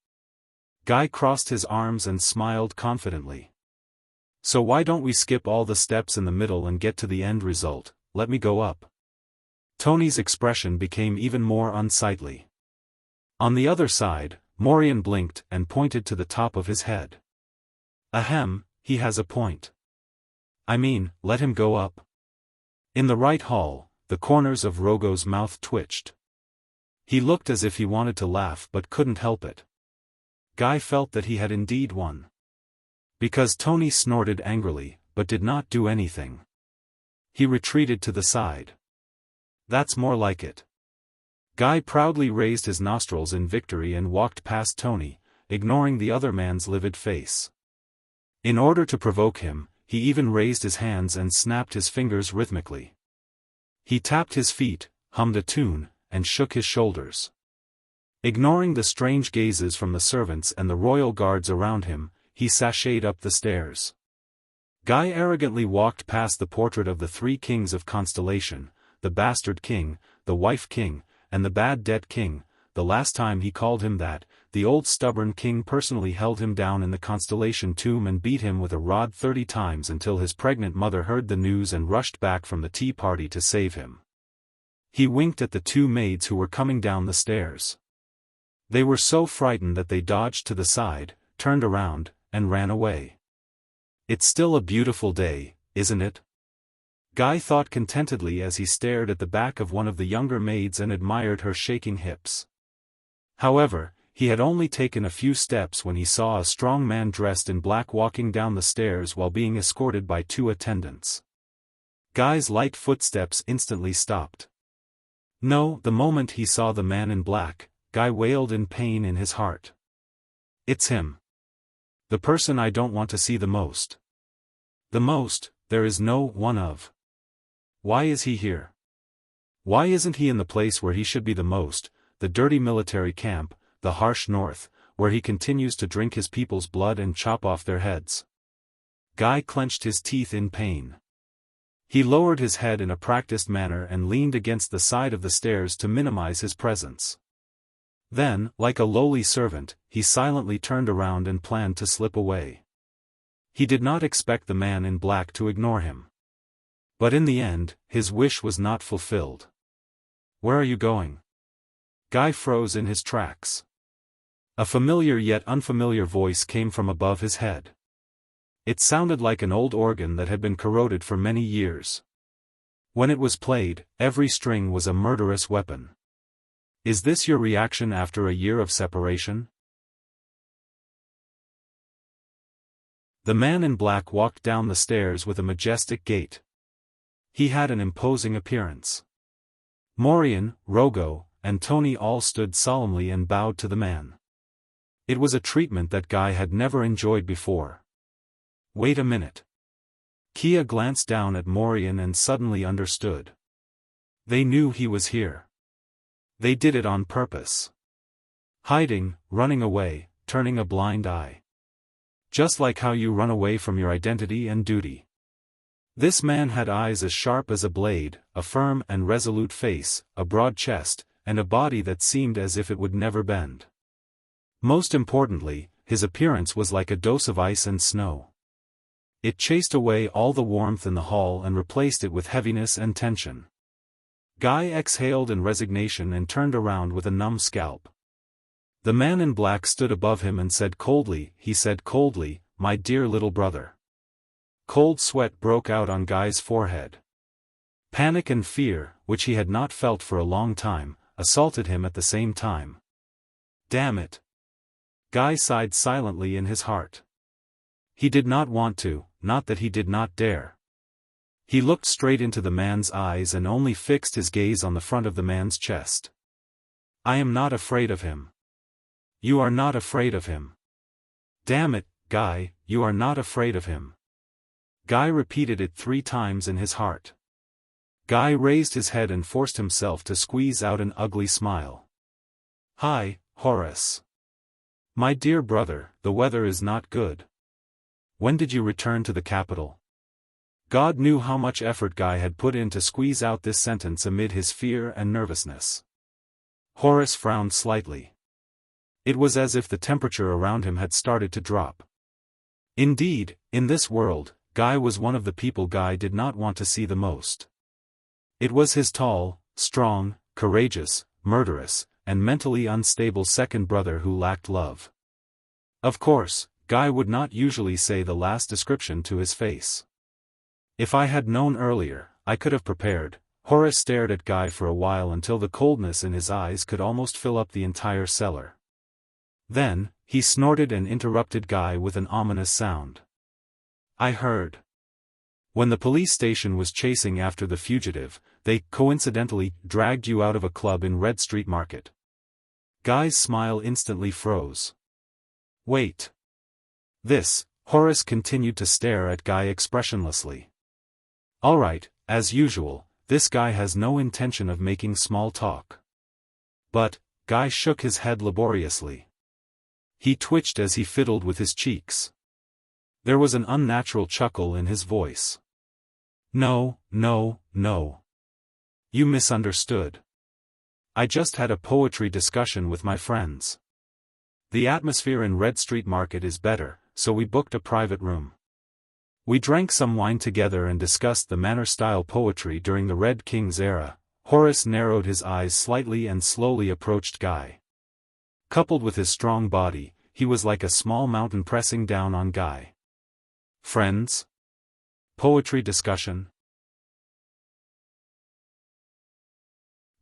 Guy crossed his arms and smiled confidently. So why don't we skip all the steps in the middle and get to the end result, let me go up. Tony's expression became even more unsightly. On the other side, Morian blinked and pointed to the top of his head. Ahem, he has a point. I mean, let him go up. In the right hall, the corners of Rogo's mouth twitched. He looked as if he wanted to laugh but couldn't help it. Guy felt that he had indeed won. Because Tony snorted angrily, but did not do anything. He retreated to the side. That's more like it. Guy proudly raised his nostrils in victory and walked past Tony, ignoring the other man's livid face. In order to provoke him, he even raised his hands and snapped his fingers rhythmically. He tapped his feet, hummed a tune, and shook his shoulders. Ignoring the strange gazes from the servants and the royal guards around him, he sashayed up the stairs. Guy arrogantly walked past the portrait of the three kings of Constellation, the bastard king, the wife king, and the bad debt king. The last time he called him that, the old stubborn king personally held him down in the Constellation tomb and beat him with a rod 30 times until his pregnant mother heard the news and rushed back from the tea party to save him. He winked at the two maids who were coming down the stairs. They were so frightened that they dodged to the side, turned around, and ran away. It's still a beautiful day, isn't it? Guy thought contentedly as he stared at the back of one of the younger maids and admired her shaking hips. However, he had only taken a few steps when he saw a strong man dressed in black walking down the stairs while being escorted by two attendants. Guy's light footsteps instantly stopped. No, the moment he saw the man in black, Guy wailed in pain in his heart. It's him. The person I don't want to see the most. The most, there is no one of. Why is he here? Why isn't he in the place where he should be the most, the dirty military camp, the harsh north, where he continues to drink his people's blood and chop off their heads? Guy clenched his teeth in pain. He lowered his head in a practiced manner and leaned against the side of the stairs to minimize his presence. Then, like a lowly servant, he silently turned around and planned to slip away. He did not expect the man in black to ignore him. But in the end, his wish was not fulfilled. Where are you going? Guy froze in his tracks. A familiar yet unfamiliar voice came from above his head. It sounded like an old organ that had been corroded for many years. When it was played, every string was a murderous weapon. Is this your reaction after a year of separation? The man in black walked down the stairs with a majestic gait. He had an imposing appearance. Morian, Rogo, and Tony all stood solemnly and bowed to the man. It was a treatment that Guy had never enjoyed before. Wait a minute. Kia glanced down at Morian and suddenly understood. They knew he was here. They did it on purpose. Hiding, running away, turning a blind eye. Just like how you run away from your identity and duty. This man had eyes as sharp as a blade, a firm and resolute face, a broad chest, and a body that seemed as if it would never bend. Most importantly, his appearance was like a dose of ice and snow. It chased away all the warmth in the hall and replaced it with heaviness and tension. Guy exhaled in resignation and turned around with a numb scalp. The man in black stood above him and said coldly, "My dear little brother." Cold sweat broke out on Guy's forehead. Panic and fear, which he had not felt for a long time, assaulted him at the same time. Damn it. Guy sighed silently in his heart. He did not want to, not that he did not dare. He looked straight into the man's eyes and only fixed his gaze on the front of the man's chest. I am not afraid of him. You are not afraid of him. Damn it, Guy, you are not afraid of him. Guy repeated it 3 times in his heart. Guy raised his head and forced himself to squeeze out an ugly smile. Hi, Horace. My dear brother, the weather is not good. When did you return to the capital? God knew how much effort Guy had put in to squeeze out this sentence amid his fear and nervousness. Horace frowned slightly. It was as if the temperature around him had started to drop. Indeed, in this world, Guy was one of the people Guy did not want to see the most. It was his tall, strong, courageous, murderous, and mentally unstable second brother who lacked love. Of course, Guy would not usually say the last description to his face. If I had known earlier, I could have prepared, Horace stared at Guy for a while until the coldness in his eyes could almost fill up the entire cellar. Then, he snorted and interrupted Guy with an ominous sound. I heard. When the police station was chasing after the fugitive, they, coincidentally, dragged you out of a club in Red Street Market. Guy's smile instantly froze. Wait. Horace continued to stare at Guy expressionlessly. All right, as usual, this guy has no intention of making small talk. But, Guy shook his head laboriously. He twitched as he fiddled with his cheeks. There was an unnatural chuckle in his voice. No. You misunderstood. I just had a poetry discussion with my friends. The atmosphere in Red Street Market is better, so we booked a private room. We drank some wine together and discussed the manner-style poetry during the Red King's era. Horace narrowed his eyes slightly and slowly approached Guy. Coupled with his strong body, he was like a small mountain pressing down on Guy. Friends? Poetry discussion?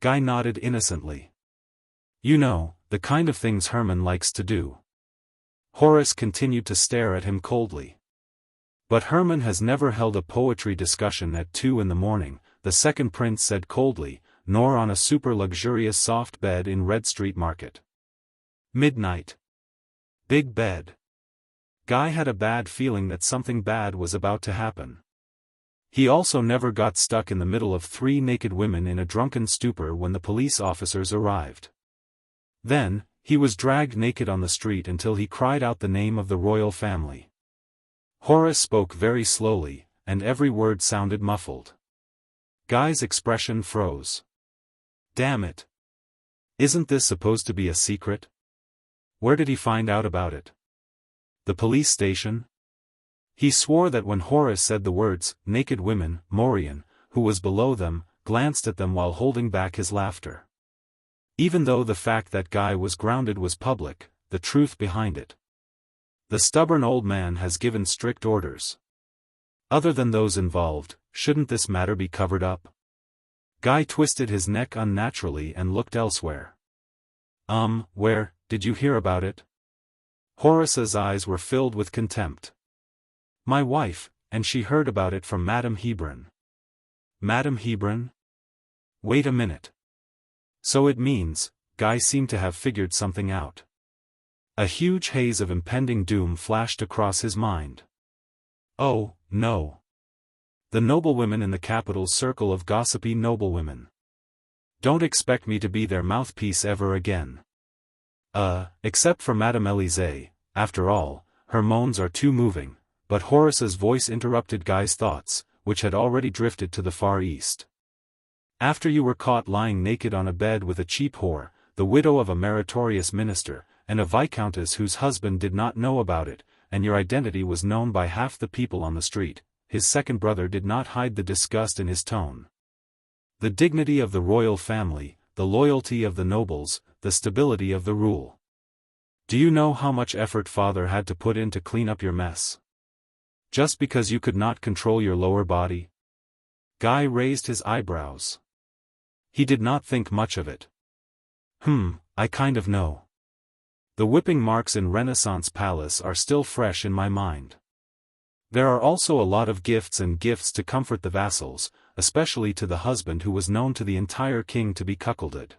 Guy nodded innocently. You know, the kind of things Herman likes to do. Horace continued to stare at him coldly. But Herman has never held a poetry discussion at 2 in the morning, the second prince said coldly, nor on a super-luxurious soft bed in Red Street Market. Midnight. Big bed. Guy had a bad feeling that something bad was about to happen. He also never got stuck in the middle of 3 naked women in a drunken stupor when the police officers arrived. Then, he was dragged naked on the street until he cried out the name of the royal family. Horace spoke very slowly, and every word sounded muffled. Guy's expression froze. Damn it. Isn't this supposed to be a secret? Where did he find out about it? The police station? He swore that when Horace said the words, naked women, Morian, who was below them, glanced at them while holding back his laughter. Even though the fact that Guy was grounded was public, the truth behind it. The stubborn old man has given strict orders. Other than those involved, shouldn't this matter be covered up? Guy twisted his neck unnaturally and looked elsewhere. Where, did you hear about it? Horace's eyes were filled with contempt. My wife, and she heard about it from Madame Hebron. Madame Hebron? Wait a minute. So it means, Guy seemed to have figured something out. A huge haze of impending doom flashed across his mind. Oh, no. The noblewomen in the capital's circle of gossipy noblewomen. Don't expect me to be their mouthpiece ever again. Except for Madame Élysée, after all, her moans are too moving, but Horace's voice interrupted Guy's thoughts, which had already drifted to the Far East. After you were caught lying naked on a bed with a cheap whore, the widow of a meritorious minister, and a viscountess whose husband did not know about it, and your identity was known by half the people on the street, his second brother did not hide the disgust in his tone. The dignity of the royal family, the loyalty of the nobles, the stability of the rule. Do you know how much effort father had to put in to clean up your mess? Just because you could not control your lower body? Guy raised his eyebrows. He did not think much of it. I kind of know. The whipping marks in Renaissance Palace are still fresh in my mind. There are also a lot of gifts to comfort the vassals, especially to the husband who was known to the entire king to be cuckolded.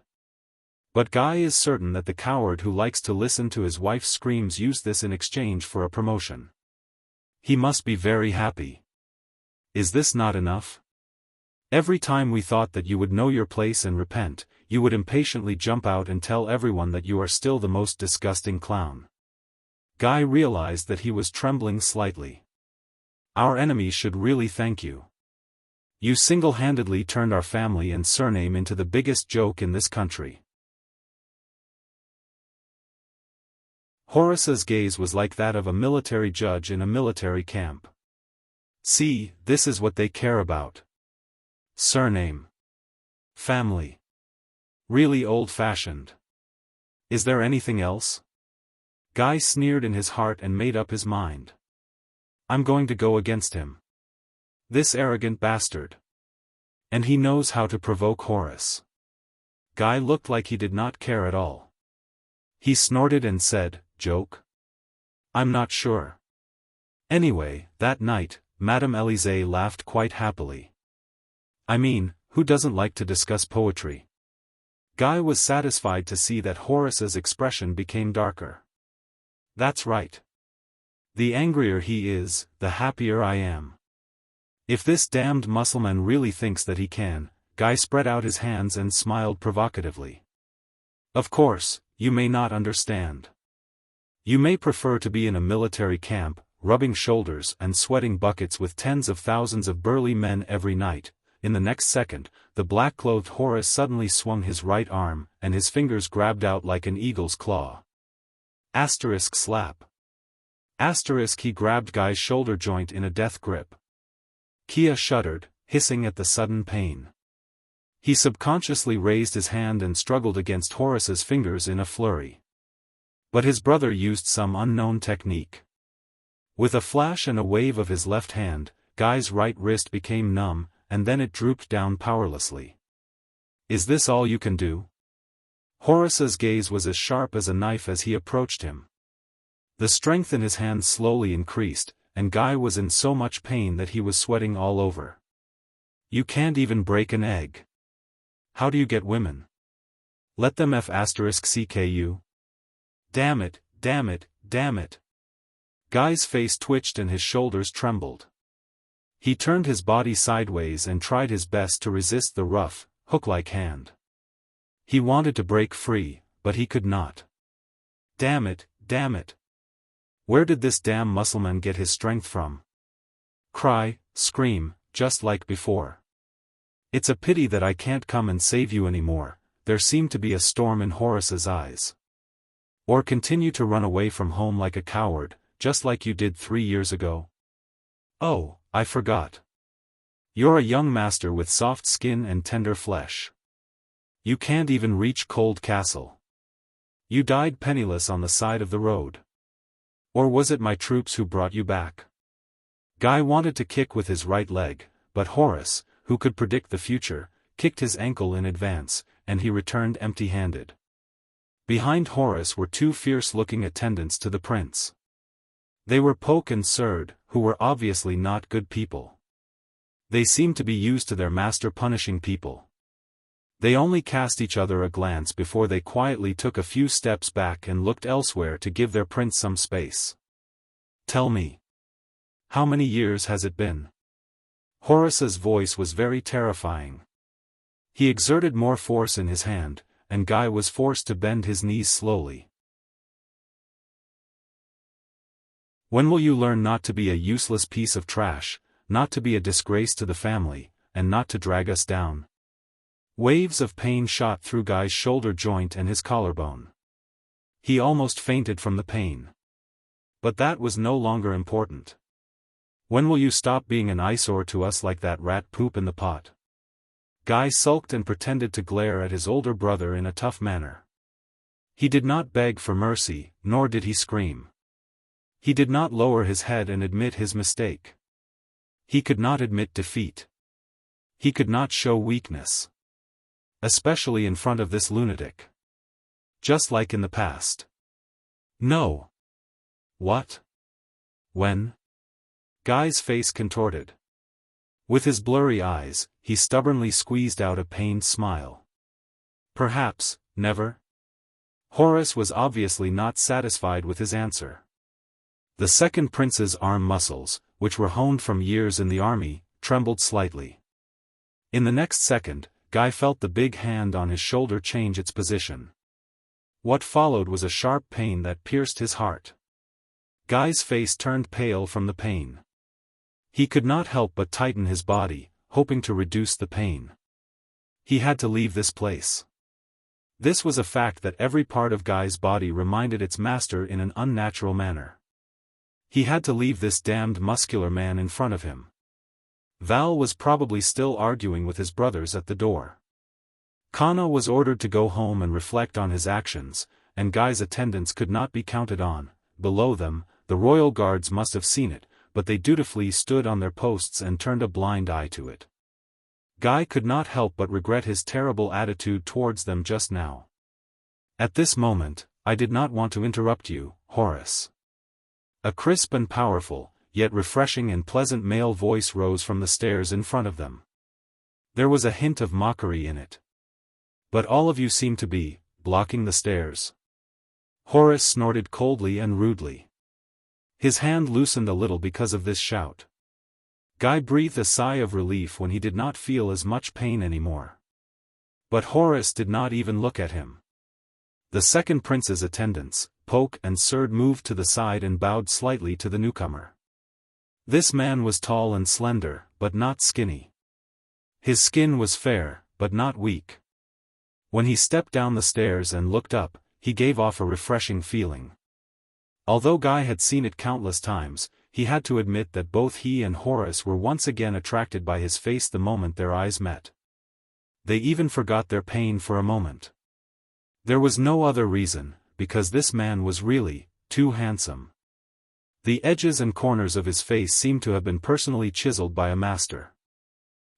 But Guy is certain that the coward who likes to listen to his wife's screams used this in exchange for a promotion. He must be very happy. Is this not enough? Every time we thought that you would know your place and repent, you would impatiently jump out and tell everyone that you are still the most disgusting clown. Guy realized that he was trembling slightly. Our enemies should really thank you. You single-handedly turned our family and surname into the biggest joke in this country. Horace's gaze was like that of a military judge in a military camp. See, this is what they care about. Surname. Family. Really old-fashioned. Is there anything else? Guy sneered in his heart and made up his mind. I'm going to go against him. This arrogant bastard. And he knows how to provoke Horus. Guy looked like he did not care at all. He snorted and said, "Joke? I'm not sure." Anyway, that night, Madame Élysée laughed quite happily. I mean, who doesn't like to discuss poetry? Guy was satisfied to see that Horus's expression became darker. That's right. The angrier he is, the happier I am. If this damned Mussulman really thinks that he can, Guy spread out his hands and smiled provocatively. Of course, you may not understand. You may prefer to be in a military camp, rubbing shoulders and sweating buckets with tens of thousands of burly men every night. In the next second, the black-clothed Horus suddenly swung his right arm, and his fingers grabbed out like an eagle's claw. Asterisk slap. Asterisk he grabbed Guy's shoulder joint in a death grip. Kia shuddered, hissing at the sudden pain. He subconsciously raised his hand and struggled against Horus's fingers in a flurry. But his brother used some unknown technique. With a flash and a wave of his left hand, Guy's right wrist became numb, and then it drooped down powerlessly. Is this all you can do? Horus's gaze was as sharp as a knife as he approached him. The strength in his hands slowly increased, and Guy was in so much pain that he was sweating all over. You can't even break an egg. How do you get women? Let them *CKU. Damn it, damn it, damn it. Guy's face twitched and his shoulders trembled. He turned his body sideways and tried his best to resist the rough, hook-like hand. He wanted to break free, but he could not. Damn it, damn it. Where did this damn Mussulman get his strength from? Cry, scream, just like before. It's a pity that I can't come and save you anymore. There seemed to be a storm in Horus's eyes. Or continue to run away from home like a coward, just like you did 3 years ago. Oh, I forgot. You're a young master with soft skin and tender flesh. You can't even reach Cold Castle. You died penniless on the side of the road. Or was it my troops who brought you back? Guy wanted to kick with his right leg, but Horus, who could predict the future, kicked his ankle in advance, and he returned empty-handed. Behind Horus were 2 fierce-looking attendants to the prince. They were Poke and Surd, who were obviously not good people. They seemed to be used to their master punishing people. They only cast each other a glance before they quietly took a few steps back and looked elsewhere to give their prince some space. Tell me. How many years has it been? Horus's voice was very terrifying. He exerted more force in his hand, and Guy was forced to bend his knees slowly. When will you learn not to be a useless piece of trash, not to be a disgrace to the family, and not to drag us down? Waves of pain shot through Guy's shoulder joint and his collarbone. He almost fainted from the pain. But that was no longer important. When will you stop being an eyesore to us like that rat poop in the pot? Guy sulked and pretended to glare at his older brother in a tough manner. He did not beg for mercy, nor did he scream. He did not lower his head and admit his mistake. He could not admit defeat. He could not show weakness. Especially in front of this lunatic. Just like in the past. No. What? When? Guy's face contorted. With his blurry eyes, he stubbornly squeezed out a pained smile. Perhaps, never? Horus was obviously not satisfied with his answer. The second prince's arm muscles, which were honed from years in the army, trembled slightly. In the next second, Guy felt the big hand on his shoulder change its position. What followed was a sharp pain that pierced his heart. Guy's face turned pale from the pain. He could not help but tighten his body, hoping to reduce the pain. He had to leave this place. This was a fact that every part of Guy's body reminded its master in an unnatural manner. He had to leave this damned muscular man in front of him. Val was probably still arguing with his brothers at the door. Kana was ordered to go home and reflect on his actions, and Guy's attendants could not be counted on. Below them, the royal guards must have seen it, but they dutifully stood on their posts and turned a blind eye to it. Guy could not help but regret his terrible attitude towards them just now. At this moment, I did not want to interrupt you, Horace. A crisp and powerful, yet refreshing and pleasant male voice rose from the stairs in front of them. There was a hint of mockery in it. But all of you seem to be, blocking the stairs. Horace snorted coldly and rudely. His hand loosened a little because of this shout. Guy breathed a sigh of relief when he did not feel as much pain anymore. But Horace did not even look at him. The second prince's attendants, Poke and Sword, moved to the side and bowed slightly to the newcomer. This man was tall and slender, but not skinny. His skin was fair, but not weak. When he stepped down the stairs and looked up, he gave off a refreshing feeling. Although Guy had seen it countless times, he had to admit that both he and Horace were once again attracted by his face the moment their eyes met. They even forgot their pain for a moment. There was no other reason, because this man was really too handsome. The edges and corners of his face seemed to have been personally chiseled by a master.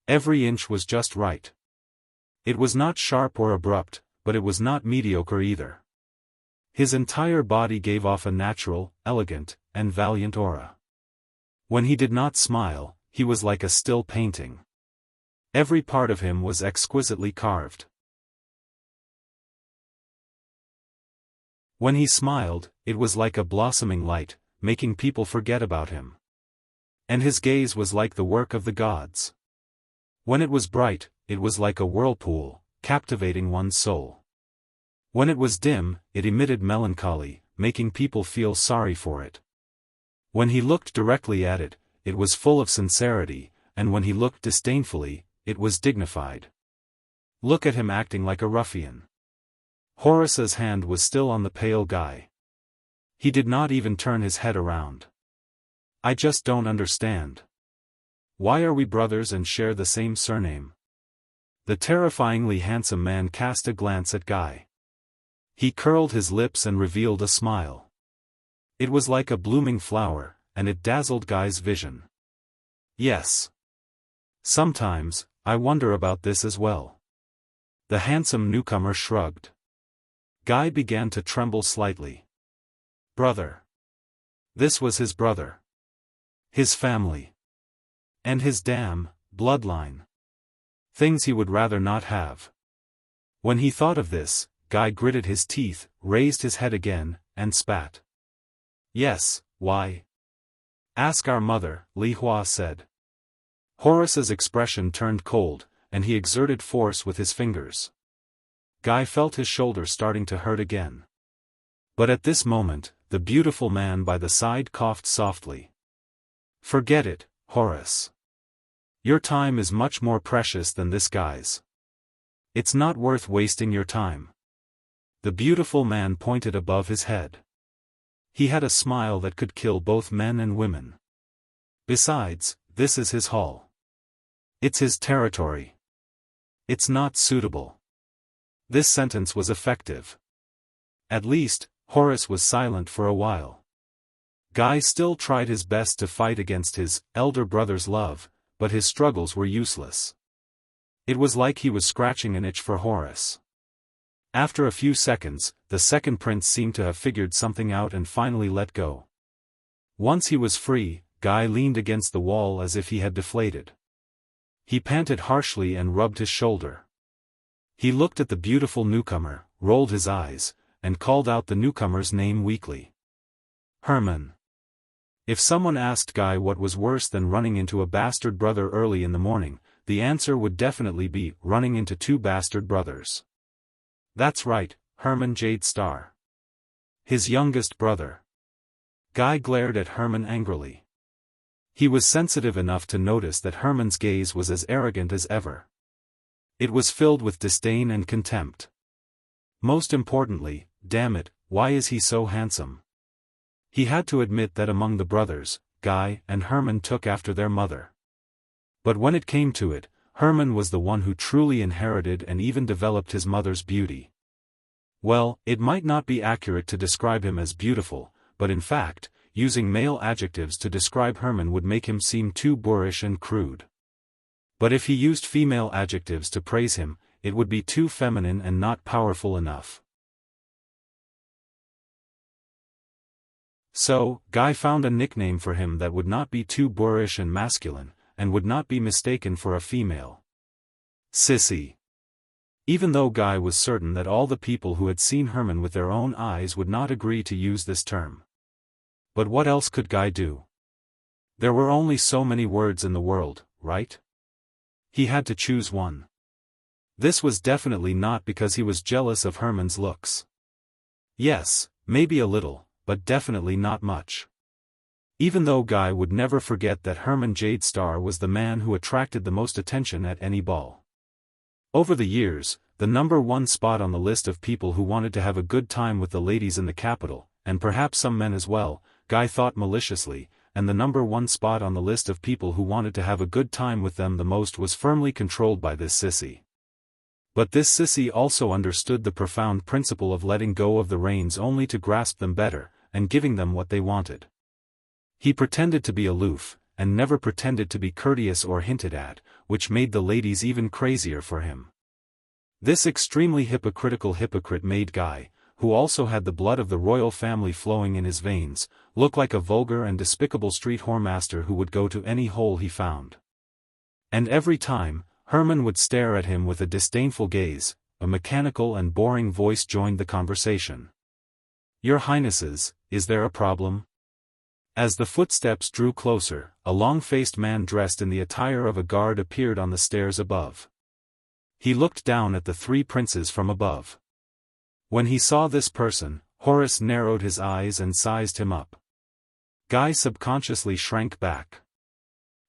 Every inch was just right. It was not sharp or abrupt, but it was not mediocre either. His entire body gave off a natural, elegant, and valiant aura. When he did not smile, he was like a still painting. Every part of him was exquisitely carved. When he smiled, it was like a blossoming light, making people forget about him. And his gaze was like the work of the gods. When it was bright, it was like a whirlpool, captivating one's soul. When it was dim, it emitted melancholy, making people feel sorry for it. When he looked directly at it, it was full of sincerity, and when he looked disdainfully, it was dignified. Look at him acting like a ruffian. Horace's hand was still on the pale Guy. He did not even turn his head around. I just don't understand. Why are we brothers and share the same surname? The terrifyingly handsome man cast a glance at Guy. He curled his lips and revealed a smile. It was like a blooming flower, and it dazzled Guy's vision. Yes. Sometimes, I wonder about this as well. The handsome newcomer shrugged. Guy began to tremble slightly. Brother. This was his brother. His family. And his damn bloodline. Things he would rather not have. When he thought of this, Guy gritted his teeth, raised his head again, and spat. Yes, why? Ask our mother, Li Hua said. Horace's expression turned cold, and he exerted force with his fingers. Guy felt his shoulder starting to hurt again. But at this moment, the beautiful man by the side coughed softly. Forget it, Horace. Your time is much more precious than this guy's. It's not worth wasting your time. The beautiful man pointed above his head. He had a smile that could kill both men and women. Besides, this is his hall. It's his territory. It's not suitable. This sentence was effective. At least, Horace was silent for a while. Guy still tried his best to fight against his elder brother's love, but his struggles were useless. It was like he was scratching an itch for Horace. After a few seconds, the second prince seemed to have figured something out and finally let go. Once he was free, Guy leaned against the wall as if he had deflated. He panted harshly and rubbed his shoulder. He looked at the beautiful newcomer, rolled his eyes, and called out the newcomer's name weakly. Herman. If someone asked Guy what was worse than running into a bastard brother early in the morning, the answer would definitely be running into two bastard brothers. That's right, Herman Jade Star. His youngest brother. Guy glared at Herman angrily. He was sensitive enough to notice that Herman's gaze was as arrogant as ever. It was filled with disdain and contempt. Most importantly, damn it, why is he so handsome? He had to admit that among the brothers, Guy and Herman took after their mother. But when it came to it, Herman was the one who truly inherited and even developed his mother's beauty. Well, it might not be accurate to describe him as beautiful, but in fact, using male adjectives to describe Herman would make him seem too boorish and crude. But if he used female adjectives to praise him, it would be too feminine and not powerful enough. So, Guy found a nickname for him that would not be too boorish and masculine, and would not be mistaken for a female. Sissy. Even though Guy was certain that all the people who had seen Herman with their own eyes would not agree to use this term. But what else could Guy do? There were only so many words in the world, right? He had to choose one. This was definitely not because he was jealous of Herman's looks. Yes, maybe a little, but definitely not much. Even though Guy would never forget that Herman Jadestar was the man who attracted the most attention at any ball. Over the years, the number one spot on the list of people who wanted to have a good time with the ladies in the capital, and perhaps some men as well, Guy thought maliciously, and the number one spot on the list of people who wanted to have a good time with them the most was firmly controlled by this sissy. But this sissy also understood the profound principle of letting go of the reins only to grasp them better, and giving them what they wanted. He pretended to be aloof, and never pretended to be courteous or hinted at, which made the ladies even crazier for him. This extremely hypocritical hypocrite made Guy, who also had the blood of the royal family flowing in his veins, look like a vulgar and despicable street whoremaster who would go to any hole he found. And every time, Herman would stare at him with a disdainful gaze, a mechanical and boring voice joined the conversation. "Your Highnesses, is there a problem?" As the footsteps drew closer, a long-faced man dressed in the attire of a guard appeared on the stairs above. He looked down at the three princes from above. When he saw this person, Horace narrowed his eyes and sized him up. Guy subconsciously shrank back.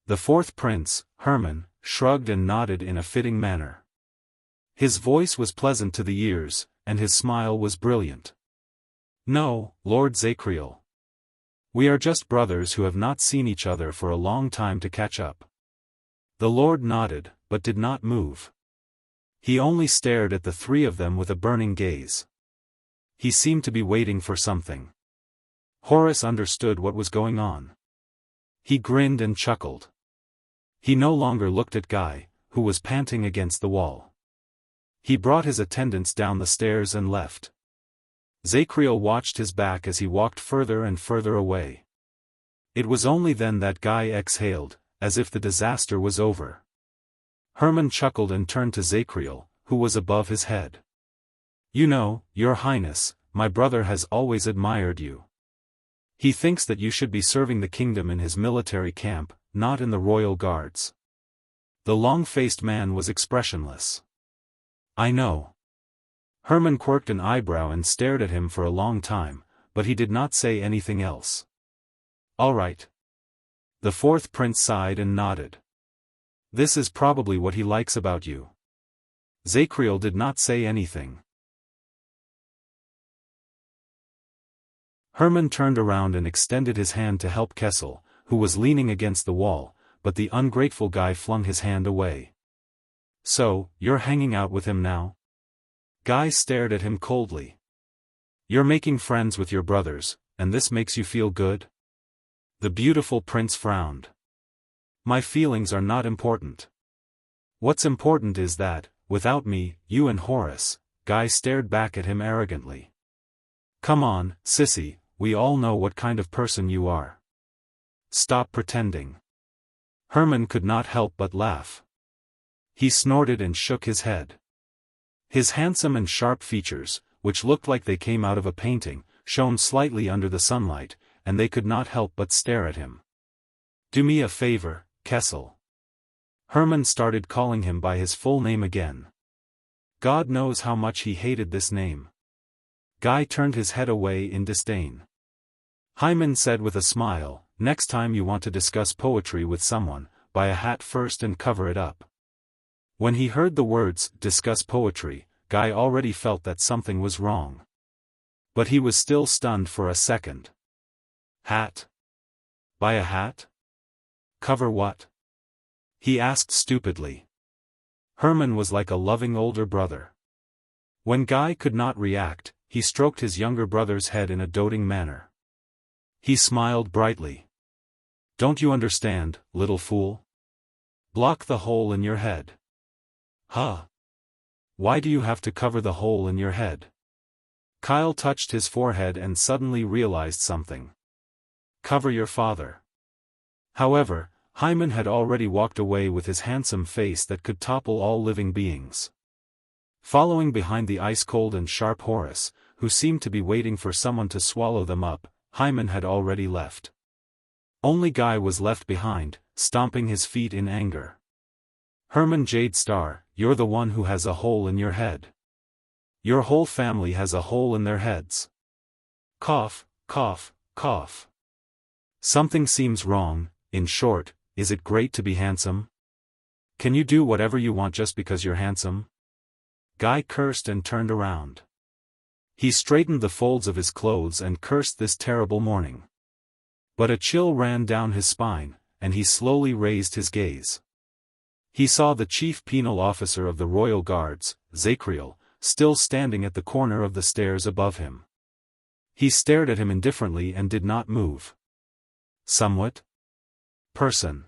The fourth prince, Herman, shrugged and nodded in a fitting manner. His voice was pleasant to the ears, and his smile was brilliant. "No, Lord Zacriel. We are just brothers who have not seen each other for a long time to catch up." The Lord nodded, but did not move. He only stared at the three of them with a burning gaze. He seemed to be waiting for something. Horace understood what was going on. He grinned and chuckled. He no longer looked at Guy, who was panting against the wall. He brought his attendants down the stairs and left. Zacriel watched his back as he walked further and further away. It was only then that Guy exhaled, as if the disaster was over. Herman chuckled and turned to Zacriel, who was above his head. "You know, Your Highness, my brother has always admired you. He thinks that you should be serving the kingdom in his military camp, not in the royal guards." The long-faced man was expressionless. "I know." Herman quirked an eyebrow and stared at him for a long time, but he did not say anything else. "All right." The fourth prince sighed and nodded. "This is probably what he likes about you." Zacriel did not say anything. Herman turned around and extended his hand to help Kessel, who was leaning against the wall, but the ungrateful Guy flung his hand away. "So, you're hanging out with him now?" Guy stared at him coldly. "You're making friends with your brothers, and this makes you feel good?" The beautiful prince frowned. "My feelings are not important. What's important is that, without me, you and Horace," Guy stared back at him arrogantly. "Come on, sissy, we all know what kind of person you are. Stop pretending." Herman could not help but laugh. He snorted and shook his head. His handsome and sharp features, which looked like they came out of a painting, shone slightly under the sunlight, and they could not help but stare at him. "Do me a favor, Kessel." Herman started calling him by his full name again. God knows how much he hated this name. Guy turned his head away in disdain. Hyman said with a smile, "Next time you want to discuss poetry with someone, buy a hat first and cover it up." When he heard the words, "discuss poetry," Guy already felt that something was wrong. But he was still stunned for a second. Hat? Buy a hat? Cover what? He asked stupidly. Herman was like a loving older brother. When Guy could not react, he stroked his younger brother's head in a doting manner. He smiled brightly. "Don't you understand, little fool? Block the hole in your head. Huh? Why do you have to cover the hole in your head? Kyle touched his forehead and suddenly realized something. Cover your father. However, Hyman had already walked away with his handsome face that could topple all living beings. Following behind the ice-cold and sharp Horus, who seemed to be waiting for someone to swallow them up, Hyman had already left. Only Guy was left behind, stomping his feet in anger. Herman Jade Star, you're the one who has a hole in your head. Your whole family has a hole in their heads. Cough, cough, cough. Something seems wrong. In short, is it great to be handsome? Can you do whatever you want just because you're handsome? Guy cursed and turned around. He straightened the folds of his clothes and cursed this terrible morning. But a chill ran down his spine, and he slowly raised his gaze. He saw the chief penal officer of the royal guards, Zakriel, still standing at the corner of the stairs above him. He stared at him indifferently and did not move. Somewhat? Person.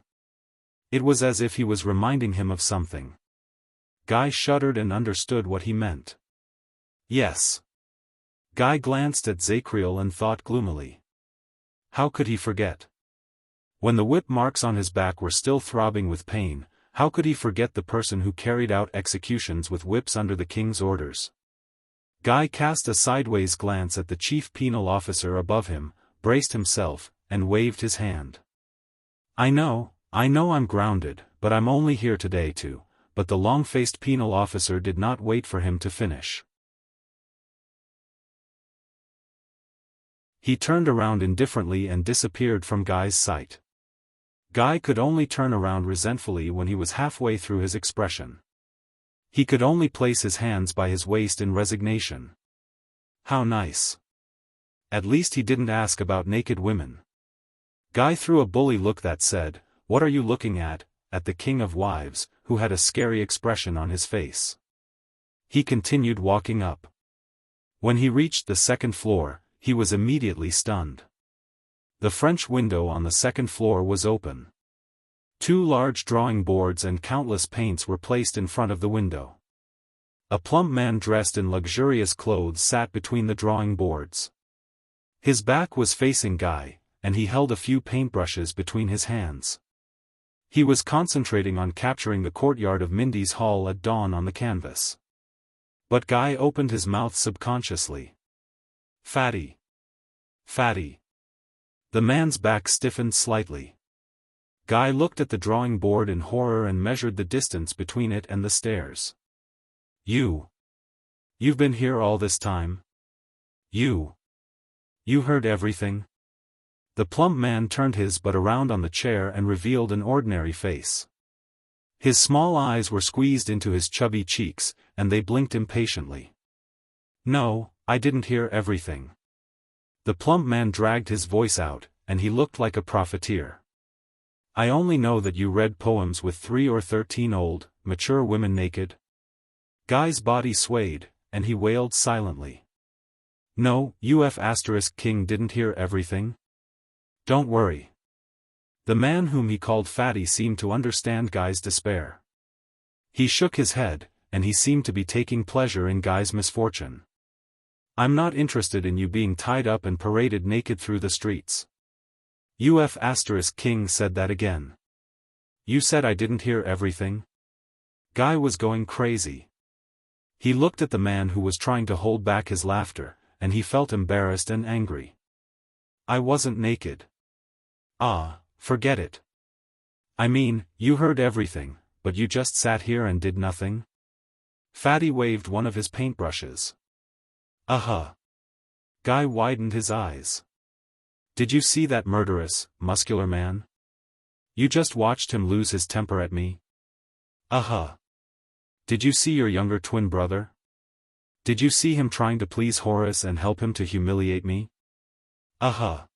It was as if he was reminding him of something. Guy shuddered and understood what he meant. Yes. Guy glanced at Zakriel and thought gloomily. How could he forget? When the whip marks on his back were still throbbing with pain, how could he forget the person who carried out executions with whips under the king's orders? Guy cast a sideways glance at the chief penal officer above him, braced himself, and waved his hand. I know I'm grounded, but I'm only here today too. But the long-faced penal officer did not wait for him to finish. He turned around indifferently and disappeared from Guy's sight. Guy could only turn around resentfully when he was halfway through his expression. He could only place his hands by his waist in resignation. How nice. At least he didn't ask about naked women. Guy threw a bully look that said, "What are you looking at the King of Wives, who had a scary expression on his face." He continued walking up. When he reached the second floor, he was immediately stunned. The French window on the second floor was open. 2 large drawing boards and countless paints were placed in front of the window. A plump man dressed in luxurious clothes sat between the drawing boards. His back was facing Guy, and he held a few paintbrushes between his hands. He was concentrating on capturing the courtyard of Mindy's Hall at dawn on the canvas. But Guy opened his mouth subconsciously. Fatty. Fatty. The man's back stiffened slightly. Guy looked at the drawing board in horror and measured the distance between it and the stairs. You've been here all this time? You heard everything? The plump man turned his butt around on the chair and revealed an ordinary face. His small eyes were squeezed into his chubby cheeks, and they blinked impatiently. No, I didn't hear everything. The plump man dragged his voice out, and he looked like a profiteer. I only know that you read poems with 3 or 13 old, mature women naked. Guy's body swayed, and he wailed silently. No, King didn't hear everything. Don't worry. The man whom he called Fatty seemed to understand Guy's despair. He shook his head, and he seemed to be taking pleasure in Guy's misfortune. I'm not interested in you being tied up and paraded naked through the streets. King said that again. You said I didn't hear everything? Guy was going crazy. He looked at the man who was trying to hold back his laughter, and he felt embarrassed and angry. I wasn't naked. Ah, forget it. I mean, you heard everything, but you just sat here and did nothing? Fatty waved one of his paintbrushes. Guy widened his eyes. Did you see that murderous, muscular man? You just watched him lose his temper at me? Did you see your younger twin brother? Did you see him trying to please Horus and help him to humiliate me? The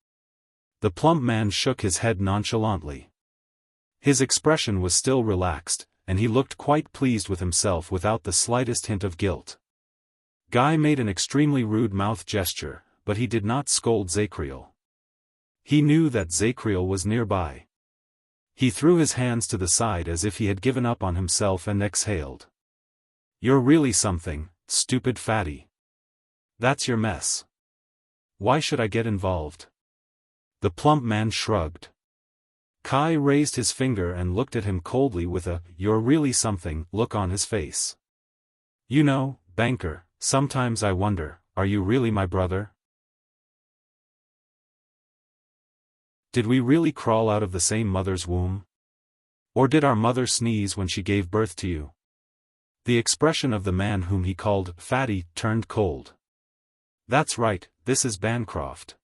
plump man shook his head nonchalantly. His expression was still relaxed, and he looked quite pleased with himself without the slightest hint of guilt. Guy made an extremely rude mouth gesture, but he did not scold Zakriel. He knew that Zakriel was nearby. He threw his hands to the side as if he had given up on himself and exhaled. You're really something, stupid fatty. That's your mess. Why should I get involved? The plump man shrugged. Kai raised his finger and looked at him coldly with a, "You're really something," look on his face. You know, banker, sometimes I wonder, are you really my brother? Did we really crawl out of the same mother's womb? Or did our mother sneeze when she gave birth to you? The expression of the man whom he called fatty turned cold. That's right, this is Bancroft.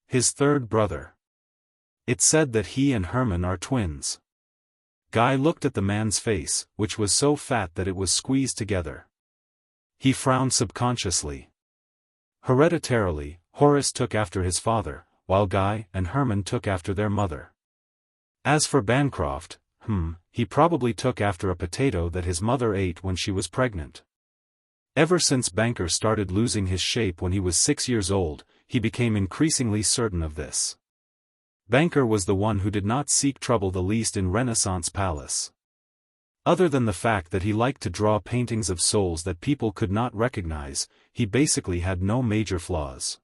His third brother. It's said that he and Herman are twins. Guy looked at the man's face, which was so fat that it was squeezed together. He frowned subconsciously. Hereditarily, Horace took after his father, while Guy and Herman took after their mother. As for Bancroft, he probably took after a potato that his mother ate when she was pregnant. Ever since Banker started losing his shape when he was 6 years old, he became increasingly certain of this. Banker was the one who did not seek trouble the least in Renaissance Palace. Other than the fact that he liked to draw paintings of souls that people could not recognize, he basically had no major flaws.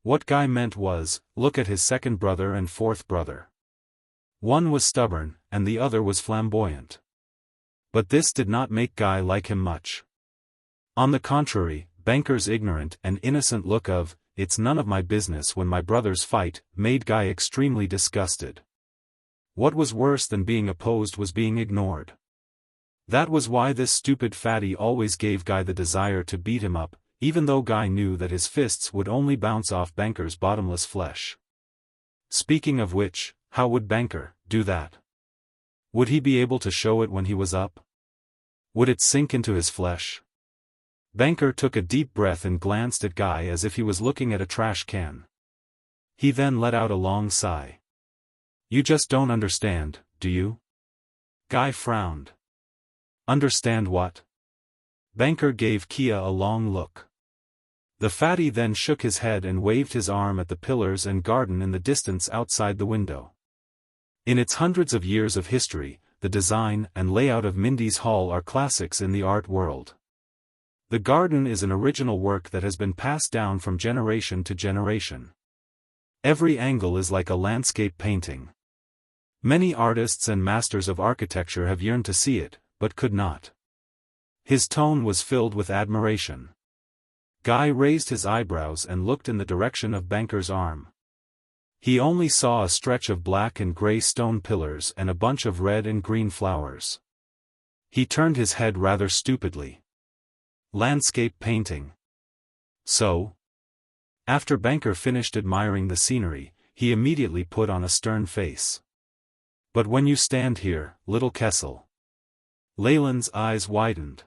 What Guy meant was, look at his second brother and fourth brother. One was stubborn, and the other was flamboyant. But this did not make Guy like him much. On the contrary, Banker's ignorant and innocent look of, "It's none of my business when my brothers fight," made Guy extremely disgusted. What was worse than being opposed was being ignored. That was why this stupid fatty always gave Guy the desire to beat him up, even though Guy knew that his fists would only bounce off Banker's bottomless flesh. Speaking of which, how would Banker do that? Would he be able to show it when he was up? Would it sink into his flesh? Banker took a deep breath and glanced at Guy as if he was looking at a trash can. He then let out a long sigh. You just don't understand, do you? Guy frowned. Understand what? Banker gave Kia a long look. The fatty then shook his head and waved his arm at the pillars and garden in the distance outside the window. In its hundreds of years of history, the design and layout of Mindy's Hall are classics in the art world. The garden is an original work that has been passed down from generation to generation. Every angle is like a landscape painting. Many artists and masters of architecture have yearned to see it, but could not. His tone was filled with admiration. Guy raised his eyebrows and looked in the direction of Banker's arm. He only saw a stretch of black and gray stone pillars and a bunch of red and green flowers. He turned his head rather stupidly. Landscape painting. So? After Banker finished admiring the scenery, he immediately put on a stern face. But when you stand here, little Kessel. Leyland's eyes widened.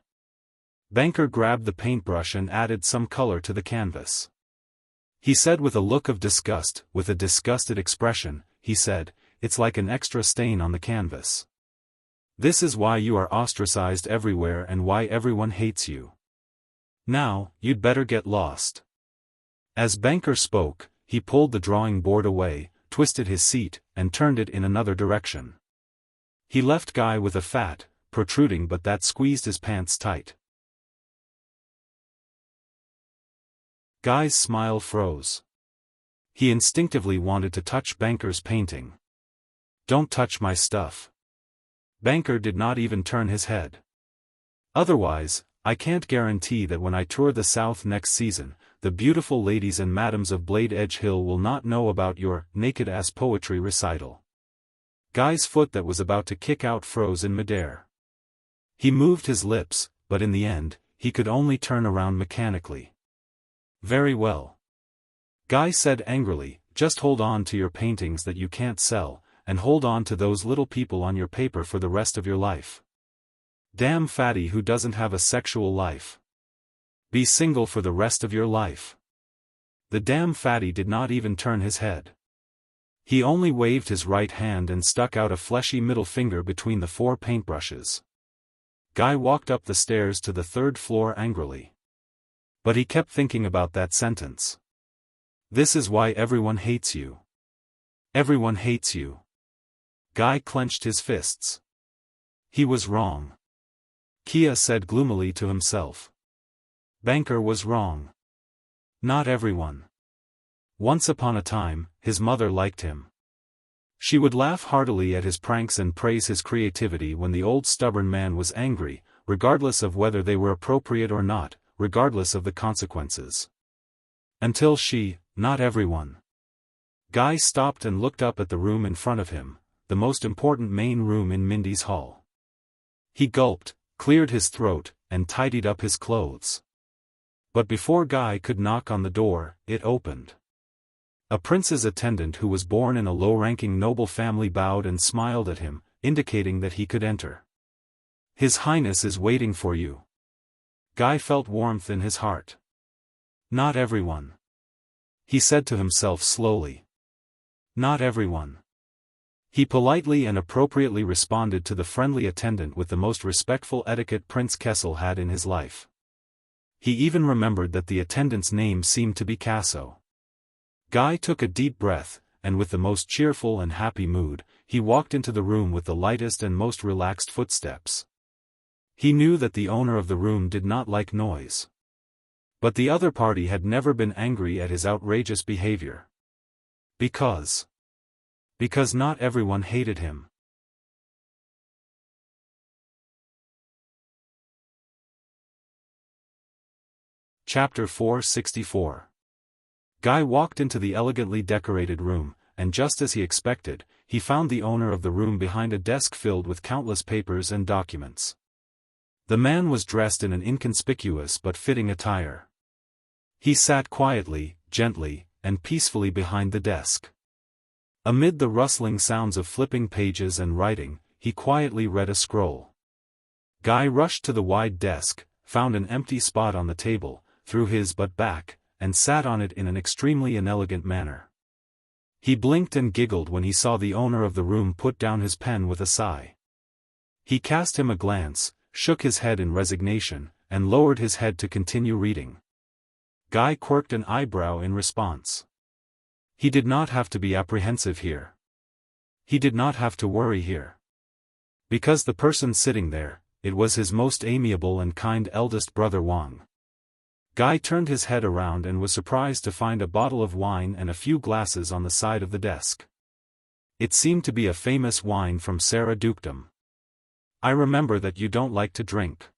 Banker grabbed the paintbrush and added some color to the canvas. He said with a look of disgust, with a disgusted expression, he said, "It's like an extra stain on the canvas. This is why you are ostracized everywhere and why everyone hates you. Now, you'd better get lost." As Banker spoke, he pulled the drawing board away, twisted his seat, and turned it in another direction. He left Guy with a fat, protruding butt that squeezed his pants tight. Guy's smile froze. He instinctively wanted to touch Banker's painting. "Don't touch my stuff." Banker did not even turn his head. "Otherwise, I can't guarantee that when I tour the South next season, the beautiful ladies and madams of Blade Edge Hill will not know about your naked-ass poetry recital." Guy's foot that was about to kick out froze in midair. He moved his lips, but in the end, he could only turn around mechanically. "Very well," Guy said angrily, "just hold on to your paintings that you can't sell, and hold on to those little people on your paper for the rest of your life. Damn fatty who doesn't have a sexual life. Be single for the rest of your life." The damn fatty did not even turn his head. He only waved his right hand and stuck out a fleshy middle finger between the 4 paintbrushes. Guy walked up the stairs to the 3rd floor angrily. But he kept thinking about that sentence. This is why everyone hates you. Everyone hates you. Guy clenched his fists. He was wrong. Kia said gloomily to himself. Banker was wrong. Not everyone. Once upon a time, his mother liked him. She would laugh heartily at his pranks and praise his creativity when the old stubborn man was angry, regardless of whether they were appropriate or not, regardless of the consequences. Until she, not everyone. Guy stopped and looked up at the room in front of him, the most important main room in Mindy's hall. He gulped, cleared his throat, and tidied up his clothes. But before Guy could knock on the door, it opened. A prince's attendant who was born in a low-ranking noble family bowed and smiled at him, indicating that he could enter. His Highness is waiting for you. Guy felt warmth in his heart. Not everyone. He said to himself slowly. Not everyone. He politely and appropriately responded to the friendly attendant with the most respectful etiquette Prince Kessel had in his life. He even remembered that the attendant's name seemed to be Casso. Guy took a deep breath, and with the most cheerful and happy mood, he walked into the room with the lightest and most relaxed footsteps. He knew that the owner of the room did not like noise. But the other party had never been angry at his outrageous behavior. Because not everyone hated him. Chapter 464. Guy walked into the elegantly decorated room, and just as he expected, he found the owner of the room behind a desk filled with countless papers and documents. The man was dressed in an inconspicuous but fitting attire. He sat quietly, gently, and peacefully behind the desk. Amid the rustling sounds of flipping pages and writing, he quietly read a scroll. Guy rushed to the wide desk, found an empty spot on the table, threw his butt back, and sat on it in an extremely inelegant manner. He blinked and giggled when he saw the owner of the room put down his pen with a sigh. He cast him a glance, shook his head in resignation, and lowered his head to continue reading. Guy quirked an eyebrow in response. He did not have to be apprehensive here. He did not have to worry here. Because the person sitting there, it was his most amiable and kind eldest brother Wang. Guy turned his head around and was surprised to find a bottle of wine and a few glasses on the side of the desk. It seemed to be a famous wine from Sarah Dukedom. I remember that you don't like to drink.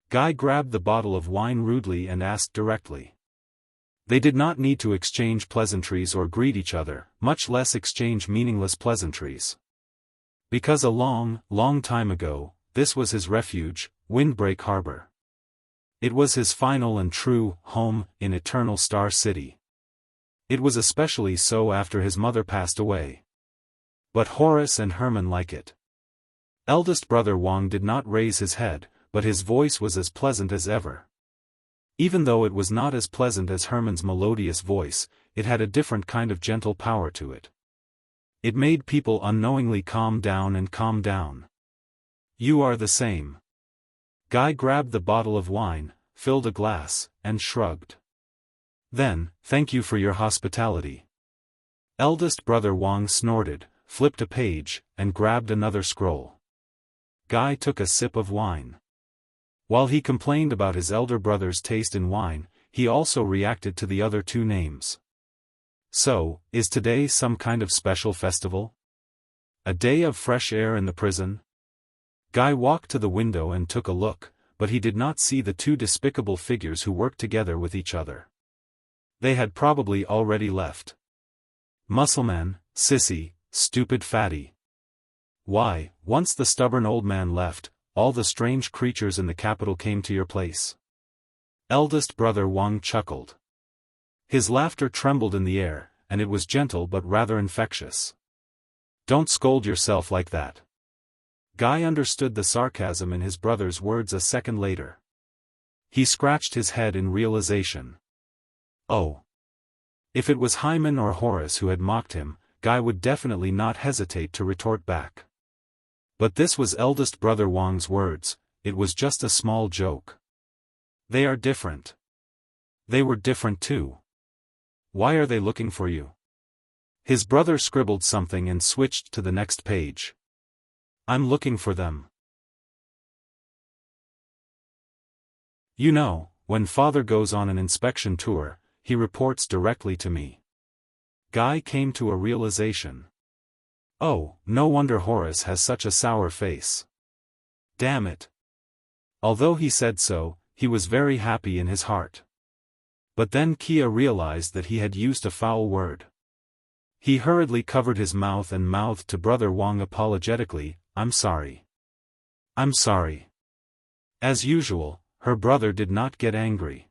Guy grabbed the bottle of wine rudely and asked directly. They did not need to exchange pleasantries or greet each other, much less exchange meaningless pleasantries. Because a long, long time ago, this was his refuge, Windbreak Harbor. It was his final and true home in Eternal Star City. It was especially so after his mother passed away. But Horace and Herman like it. Eldest brother Wang did not raise his head, but his voice was as pleasant as ever. Even though it was not as pleasant as Herman's melodious voice, it had a different kind of gentle power to it. It made people unknowingly calm down and calm down. You are the same. Guy grabbed the bottle of wine, filled a glass, and shrugged. Then, thank you for your hospitality. Eldest brother Wang snorted, flipped a page, and grabbed another scroll. Guy took a sip of wine. While he complained about his elder brother's taste in wine, he also reacted to the other two names. So, is today some kind of special festival? A day of fresh air in the prison? Guy walked to the window and took a look, but he did not see the two despicable figures who worked together with each other. They had probably already left. Muscleman, sissy, stupid fatty. Why, once the stubborn old man left, all the strange creatures in the capital came to your place. Eldest brother Wang chuckled. His laughter trembled in the air, and it was gentle but rather infectious. Don't scold yourself like that. Guy understood the sarcasm in his brother's words a second later. He scratched his head in realization. Oh. If it was Hyman or Horace who had mocked him, Guy would definitely not hesitate to retort back. But this was eldest brother Wang's words, it was just a small joke. They are different. They were different too. Why are they looking for you? His brother scribbled something and switched to the next page. I'm looking for them. You know, when father goes on an inspection tour, he reports directly to me. Guy came to a realization. Oh, no wonder Horace has such a sour face. Damn it. Although he said so, he was very happy in his heart. But then Kia realized that he had used a foul word. He hurriedly covered his mouth and mouthed to Brother Wang apologetically, I'm sorry. I'm sorry. As usual, her brother did not get angry.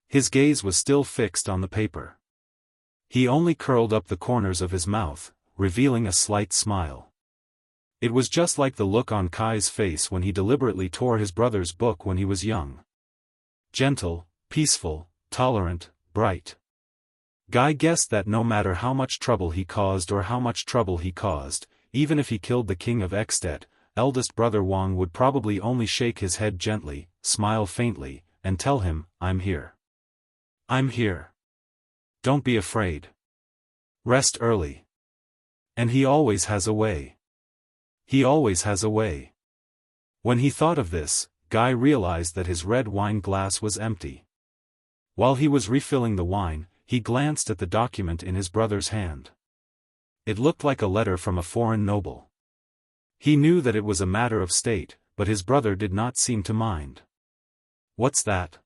His gaze was still fixed on the paper. He only curled up the corners of his mouth, revealing a slight smile. It was just like the look on Kai's face when he deliberately tore his brother's book when he was young. Gentle, peaceful, tolerant, bright. Guy guessed that no matter how much trouble he caused, even if he killed the king of Extet, eldest brother Wang would probably only shake his head gently, smile faintly, and tell him, I'm here. I'm here. Don't be afraid. Rest early. And he always has a way. He always has a way. When he thought of this, Guy realized that his red wine glass was empty. While he was refilling the wine, he glanced at the document in his brother's hand. It looked like a letter from a foreign noble. He knew that it was a matter of state, but his brother did not seem to mind. What's that?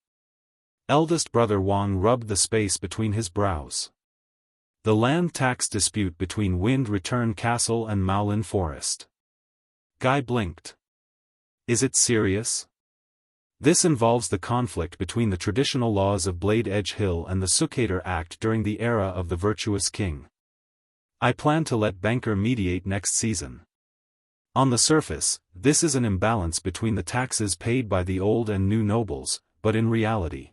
Eldest brother Wang rubbed the space between his brows. The land tax dispute between Wind Return Castle and Maolin Forest. Guy blinked. Is it serious? This involves the conflict between the traditional laws of Blade Edge Hill and the Sukater Act during the era of the virtuous king. I plan to let Banker mediate next season. On the surface, this is an imbalance between the taxes paid by the old and new nobles, but in reality.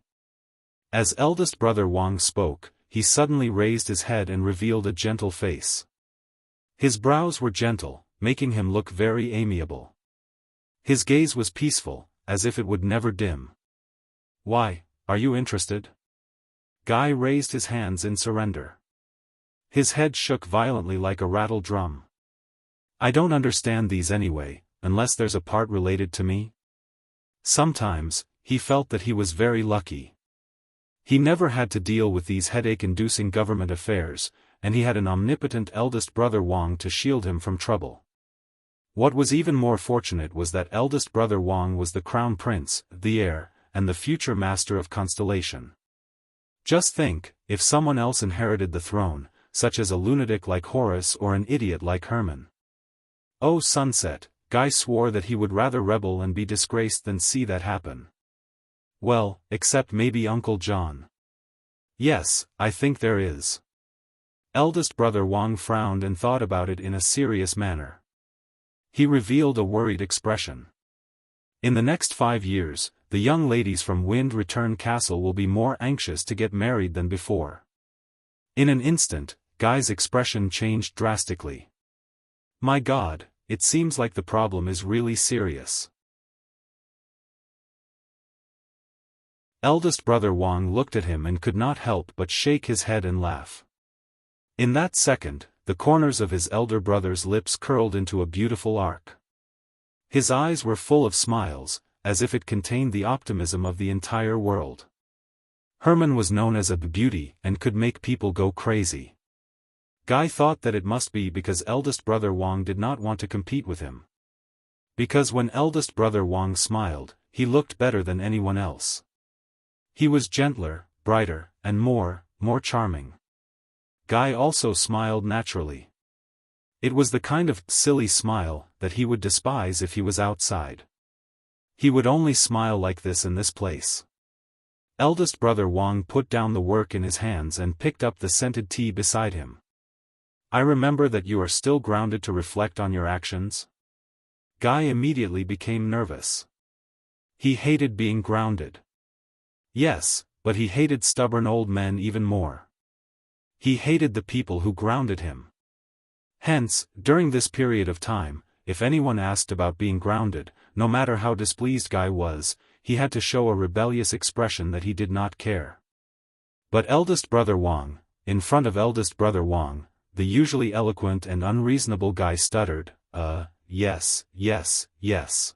As eldest brother Wang spoke, he suddenly raised his head and revealed a gentle face. His brows were gentle, making him look very amiable. His gaze was peaceful, as if it would never dim. Why, are you interested? Guy raised his hands in surrender. His head shook violently like a rattle drum. I don't understand these anyway, unless there's a part related to me. Sometimes, he felt that he was very lucky. He never had to deal with these headache-inducing government affairs, and he had an omnipotent eldest brother Wang to shield him from trouble. What was even more fortunate was that eldest brother Wang was the crown prince, the heir, and the future master of Constellation. Just think, if someone else inherited the throne, such as a lunatic like Horace or an idiot like Herman. Oh sunset, Guy swore that he would rather rebel and be disgraced than see that happen. Well, except maybe Uncle John. Yes, I think there is. Eldest brother Wang frowned and thought about it in a serious manner. He revealed a worried expression. In the next 5 years, the young ladies from Wind Return Castle will be more anxious to get married than before. In an instant, Guy's expression changed drastically. My God, it seems like the problem is really serious. Eldest brother Wang looked at him and could not help but shake his head and laugh. In that second, the corners of his elder brother's lips curled into a beautiful arc. His eyes were full of smiles, as if it contained the optimism of the entire world. Herman was known as a beauty and could make people go crazy. Guy thought that it must be because eldest brother Wang did not want to compete with him. Because when eldest brother Wang smiled, he looked better than anyone else. He was gentler, brighter, and more charming. Guy also smiled naturally. It was the kind of silly smile that he would despise if he was outside. He would only smile like this in this place. Eldest brother Wang put down the work in his hands and picked up the scented tea beside him. I remember that you are still grounded to reflect on your actions. Guy immediately became nervous. He hated being grounded. Yes, but he hated stubborn old men even more. He hated the people who grounded him. Hence, during this period of time, if anyone asked about being grounded, no matter how displeased Guy was, he had to show a rebellious expression that he did not care. But eldest brother Wang, in front of eldest brother Wang, the usually eloquent and unreasonable Guy stuttered, yes, yes, yes.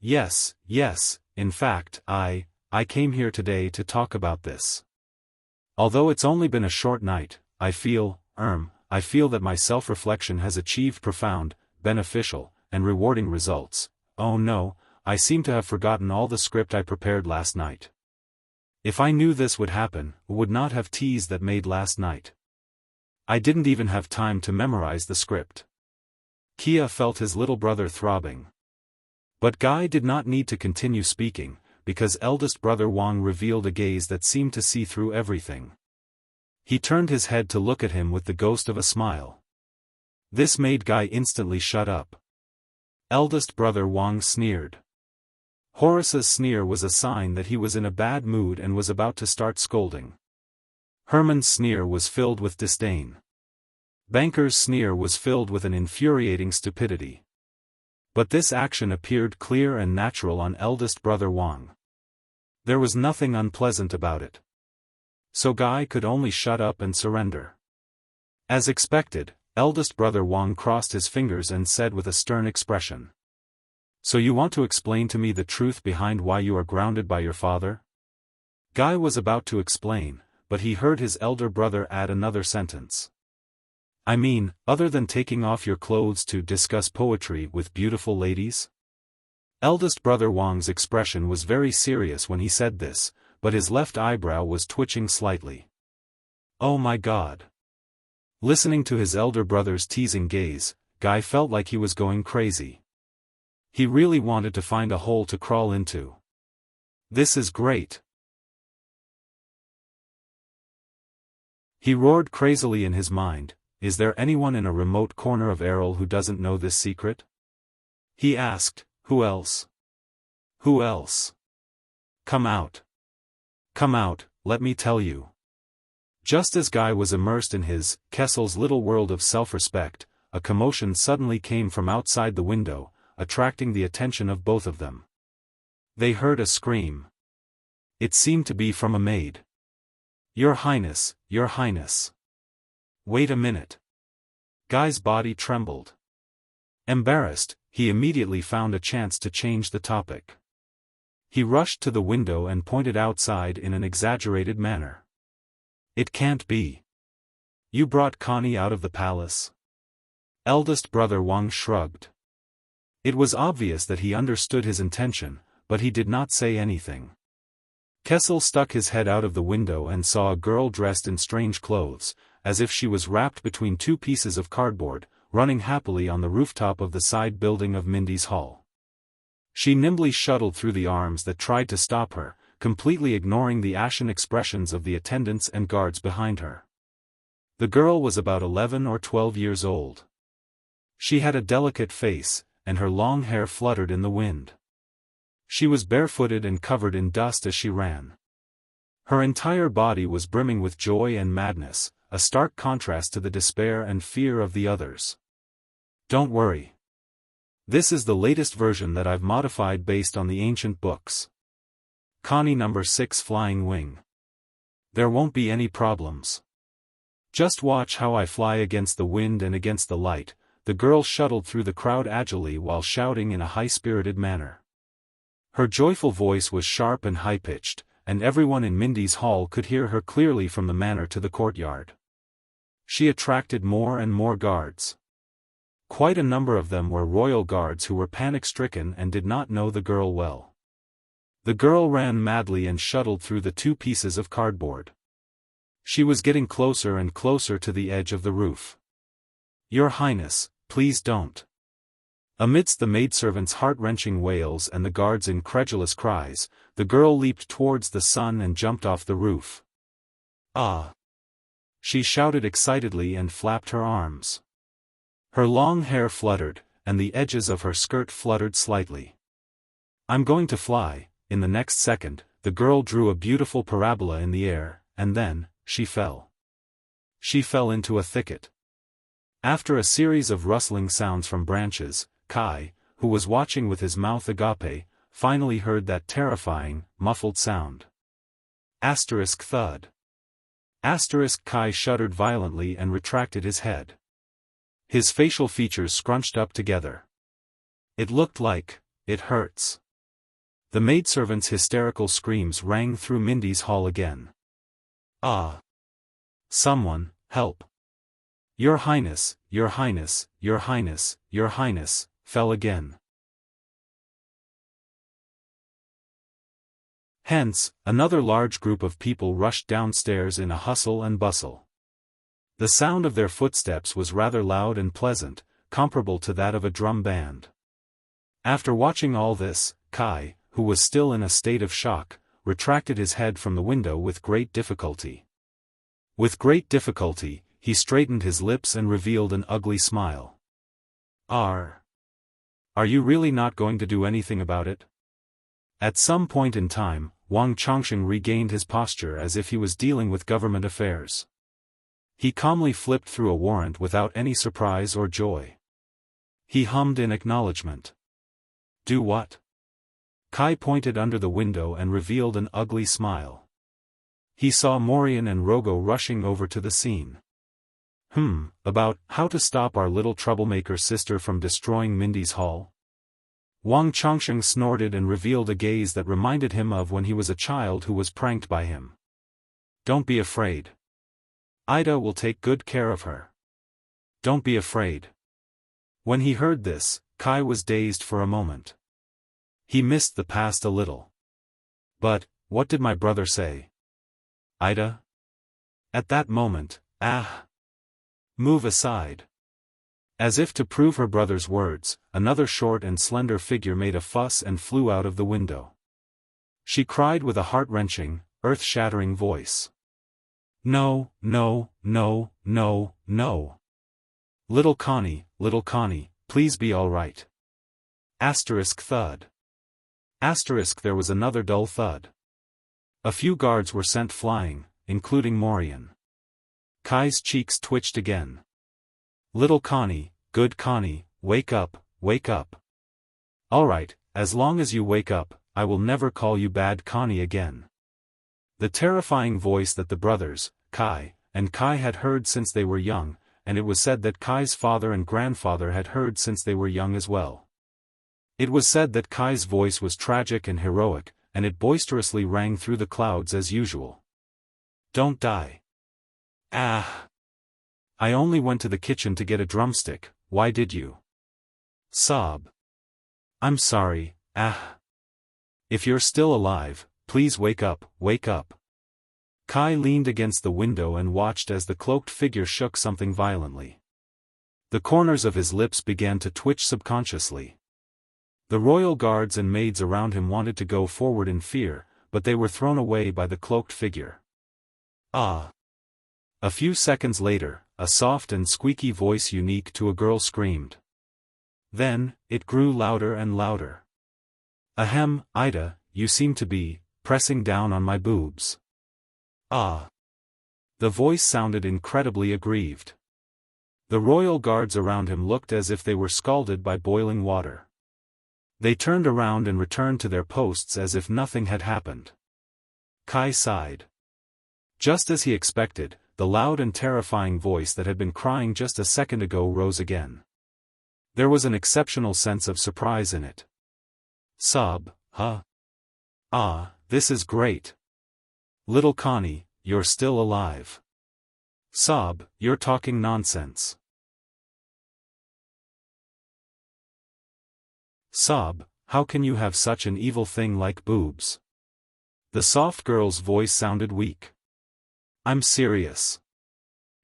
Yes, yes, in fact, I came here today to talk about this. Although it's only been a short night, I feel that my self-reflection has achieved profound, beneficial, and rewarding results. Oh no, I seem to have forgotten all the script I prepared last night. If I knew this would happen, I would not have teased that made last night. I didn't even have time to memorize the script. Kia felt his little brother throbbing. But Guy did not need to continue speaking, because eldest brother Wang revealed a gaze that seemed to see through everything. He turned his head to look at him with the ghost of a smile. This made Guy instantly shut up. Eldest brother Wang sneered. Horace's sneer was a sign that he was in a bad mood and was about to start scolding. Herman's sneer was filled with disdain. Banker's sneer was filled with an infuriating stupidity. But this action appeared clear and natural on eldest brother Wang. There was nothing unpleasant about it. So Guy could only shut up and surrender. As expected, eldest brother Wang crossed his fingers and said with a stern expression. So you want to explain to me the truth behind why you are grounded by your father? Guy was about to explain, but he heard his elder brother add another sentence. I mean, other than taking off your clothes to discuss poetry with beautiful ladies? Eldest brother Wang's expression was very serious when he said this, but his left eyebrow was twitching slightly. Oh my God! Listening to his elder brother's teasing gaze, Guy felt like he was going crazy. He really wanted to find a hole to crawl into. This is great! He roared crazily in his mind. Is there anyone in a remote corner of Errol who doesn't know this secret? He asked, who else? Who else? Come out. Come out, let me tell you. Just as Guy was immersed in his, Kessel's little world of self-respect, a commotion suddenly came from outside the window, attracting the attention of both of them. They heard a scream. It seemed to be from a maid. Your Highness, Your Highness. Wait a minute. Guy's body trembled. Embarrassed, he immediately found a chance to change the topic. He rushed to the window and pointed outside in an exaggerated manner. It can't be. You brought Connie out of the palace? Eldest brother Wang shrugged. It was obvious that he understood his intention, but he did not say anything. Kessel stuck his head out of the window and saw a girl dressed in strange clothes, as if she was wrapped between two pieces of cardboard, running happily on the rooftop of the side building of Mindy's hall. She nimbly shuttled through the arms that tried to stop her, completely ignoring the ashen expressions of the attendants and guards behind her. The girl was about 11 or 12 years old. She had a delicate face, and her long hair fluttered in the wind. She was barefooted and covered in dust as she ran. Her entire body was brimming with joy and madness, a stark contrast to the despair and fear of the others. Don't worry. This is the latest version that I've modified based on the ancient books. Connie number 6 Flying Wing. There won't be any problems. Just watch how I fly against the wind and against the light. The girl shuttled through the crowd agilely while shouting in a high-spirited manner. Her joyful voice was sharp and high-pitched, and everyone in Mindy's hall could hear her clearly from the manor to the courtyard. She attracted more and more guards. Quite a number of them were royal guards who were panic-stricken and did not know the girl well. The girl ran madly and shuttled through the two pieces of cardboard. She was getting closer and closer to the edge of the roof. Your Highness, please don't. Amidst the maidservants' heart-wrenching wails and the guards' incredulous cries, the girl leaped towards the sun and jumped off the roof. Ah! She shouted excitedly and flapped her arms. Her long hair fluttered, and the edges of her skirt fluttered slightly. I'm going to fly. In the next second, the girl drew a beautiful parabola in the air, and then, she fell. She fell into a thicket. After a series of rustling sounds from branches, Kai, who was watching with his mouth agape, finally heard that terrifying, muffled sound. Asterisk thud. Kai shuddered violently and retracted his head. His facial features scrunched up together. It looked like, it hurts. The maidservant's hysterical screams rang through Mindy's hall again. Ah! Someone, help! Your Highness, Your Highness, Your Highness, Your Highness, fell again. Hence, another large group of people rushed downstairs in a hustle and bustle. The sound of their footsteps was rather loud and pleasant, comparable to that of a drum band. After watching all this, Kai, who was still in a state of shock, retracted his head from the window with great difficulty. With great difficulty, he straightened his lips and revealed an ugly smile. Are you really not going to do anything about it? At some point in time, Wang Chongsheng regained his posture as if he was dealing with government affairs. He calmly flipped through a warrant without any surprise or joy. He hummed in acknowledgement. Do what? Kai pointed under the window and revealed an ugly smile. He saw Morian and Rogo rushing over to the scene. About how to stop our little troublemaker sister from destroying Mindy's hall? Wang Chongsheng snorted and revealed a gaze that reminded him of when he was a child who was pranked by him. Don't be afraid. Ida will take good care of her. Don't be afraid. When he heard this, Kai was dazed for a moment. He missed the past a little. But, what did my brother say? Ida? At that moment, move aside. As if to prove her brother's words, another short and slender figure made a fuss and flew out of the window. She cried with a heart-wrenching, earth-shattering voice. No, no, no, no, no. Little Connie, please be all right. Thud. There was another dull thud. A few guards were sent flying, including Morian. Kai's cheeks twitched again. Little Connie, good Connie, wake up, wake up. All right, as long as you wake up, I will never call you bad Connie again. The terrifying voice that the brothers, Kai, and Kai had heard since they were young, and it was said that Kai's father and grandfather had heard since they were young as well. It was said that Kai's voice was tragic and heroic, and it boisterously rang through the clouds as usual. Don't die. I only went to the kitchen to get a drumstick, why did you? Sob. I'm sorry, If you're still alive, please wake up, wake up. Kai leaned against the window and watched as the cloaked figure shook something violently. The corners of his lips began to twitch subconsciously. The royal guards and maids around him wanted to go forward in fear, but they were thrown away by the cloaked figure. A few seconds later, a soft and squeaky voice unique to a girl screamed. Then, it grew louder and louder. Ahem, Ida, you seem to be pressing down on my boobs. The voice sounded incredibly aggrieved. The royal guards around him looked as if they were scalded by boiling water. They turned around and returned to their posts as if nothing had happened. Kai sighed. Just as he expected, the loud and terrifying voice that had been crying just a second ago rose again. There was an exceptional sense of surprise in it. Sob, huh? This is great. Little Connie, you're still alive. Sob, you're talking nonsense. Sob, how can you have such an evil thing like boobs? The soft girl's voice sounded weak. I'm serious.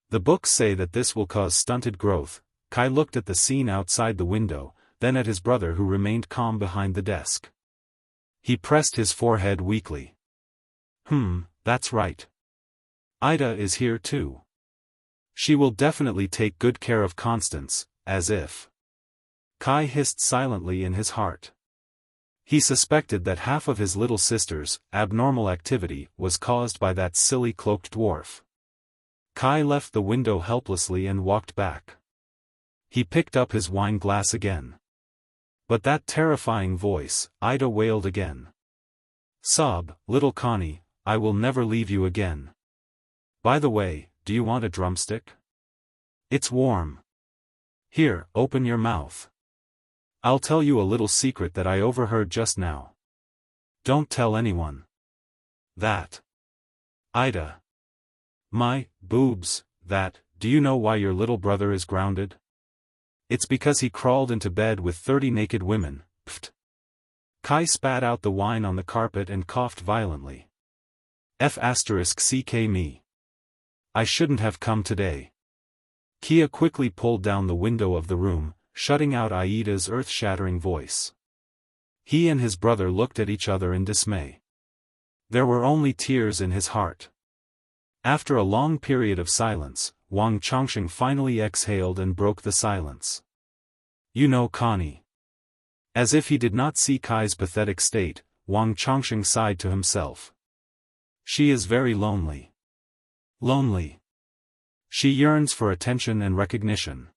The books say that this will cause stunted growth. Kai looked at the scene outside the window, then at his brother who remained calm behind the desk. He pressed his forehead weakly. That's right. Ida is here too. She will definitely take good care of Constance, as if. Kai hissed silently in his heart. He suspected that half of his little sister's abnormal activity was caused by that silly cloaked dwarf. Kai left the window helplessly and walked back. He picked up his wine glass again. But that terrifying voice, Ida wailed again. Sob, little Connie, I will never leave you again. By the way, do you want a drumstick? It's warm. Here, open your mouth. I'll tell you a little secret that I overheard just now. Don't tell anyone. That. Ida. My boobs, that, do you know why your little brother is grounded? It's because he crawled into bed with 30 naked women, pfft. Kai spat out the wine on the carpet and coughed violently. F***ck me. I shouldn't have come today. Kia quickly pulled down the window of the room, shutting out Aida's earth-shattering voice. He and his brother looked at each other in dismay. There were only tears in his heart. After a long period of silence, Wang Chongqing finally exhaled and broke the silence. You know Connie. As if he did not see Kai's pathetic state, Wang Chongqing sighed to himself. She is very lonely. Lonely. She yearns for attention and recognition.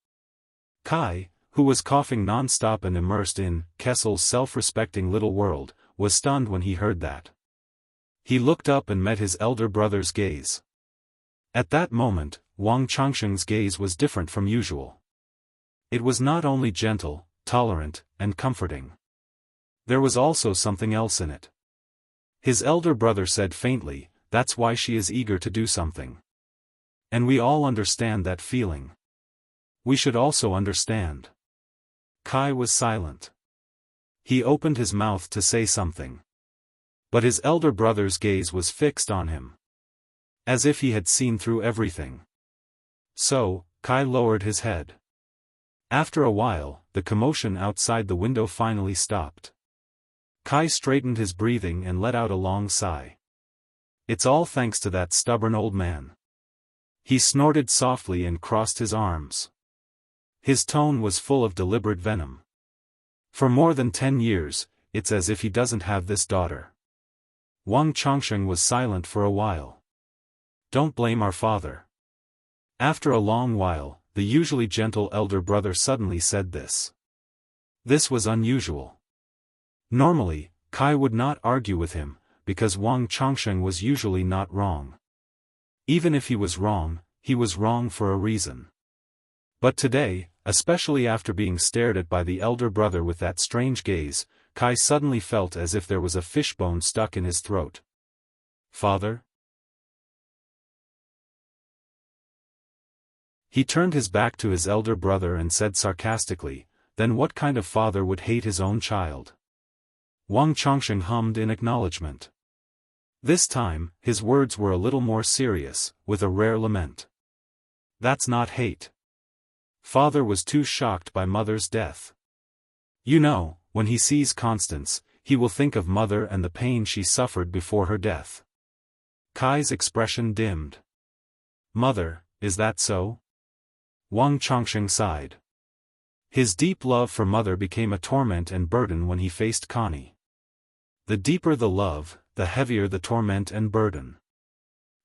Kai, who was coughing non-stop and immersed in Kessel's self-respecting little world, was stunned when he heard that. He looked up and met his elder brother's gaze. At that moment, Wang Chongqing's gaze was different from usual. It was not only gentle, tolerant, and comforting. There was also something else in it. His elder brother said faintly, "That's why she is eager to do something. And we all understand that feeling. We should also understand." Kai was silent. He opened his mouth to say something. But his elder brother's gaze was fixed on him. As if he had seen through everything. So, Kai lowered his head. After a while, the commotion outside the window finally stopped. Kai straightened his breathing and let out a long sigh. It's all thanks to that stubborn old man. He snorted softly and crossed his arms. His tone was full of deliberate venom. For more than 10 years, it's as if he doesn't have this daughter. Wang Chongqing was silent for a while. Don't blame our father. After a long while, the usually gentle elder brother suddenly said this. This was unusual. Normally, Kai would not argue with him, because Wang Chongqing was usually not wrong. Even if he was wrong for a reason. But today, especially after being stared at by the elder brother with that strange gaze, Kai suddenly felt as if there was a fishbone stuck in his throat. Father? He turned his back to his elder brother and said sarcastically, then what kind of father would hate his own child? Wang Chongqing hummed in acknowledgement. This time, his words were a little more serious, with a rare lament. That's not hate. Father was too shocked by mother's death. You know, when he sees Constance, he will think of mother and the pain she suffered before her death. Kai's expression dimmed. Mother, is that so? Wang Chongqing sighed. His deep love for mother became a torment and burden when he faced Connie. The deeper the love, the heavier the torment and burden.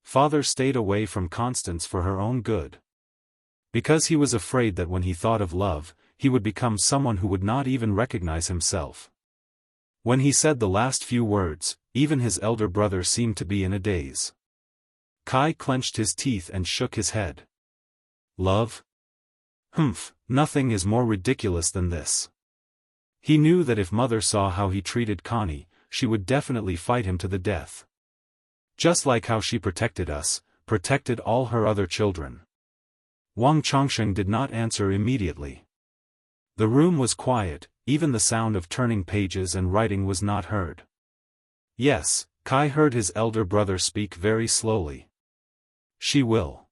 Father stayed away from Constance for her own good. Because he was afraid that when he thought of love, he would become someone who would not even recognize himself. When he said the last few words, even his elder brother seemed to be in a daze. Kai clenched his teeth and shook his head. Love? Humph, nothing is more ridiculous than this. He knew that if mother saw how he treated Connie, she would definitely fight him to the death. Just like how she protected us, protected all her other children. Wang Chongqing did not answer immediately. The room was quiet, even the sound of turning pages and writing was not heard. Yes, Kai heard his elder brother speak very slowly. She will.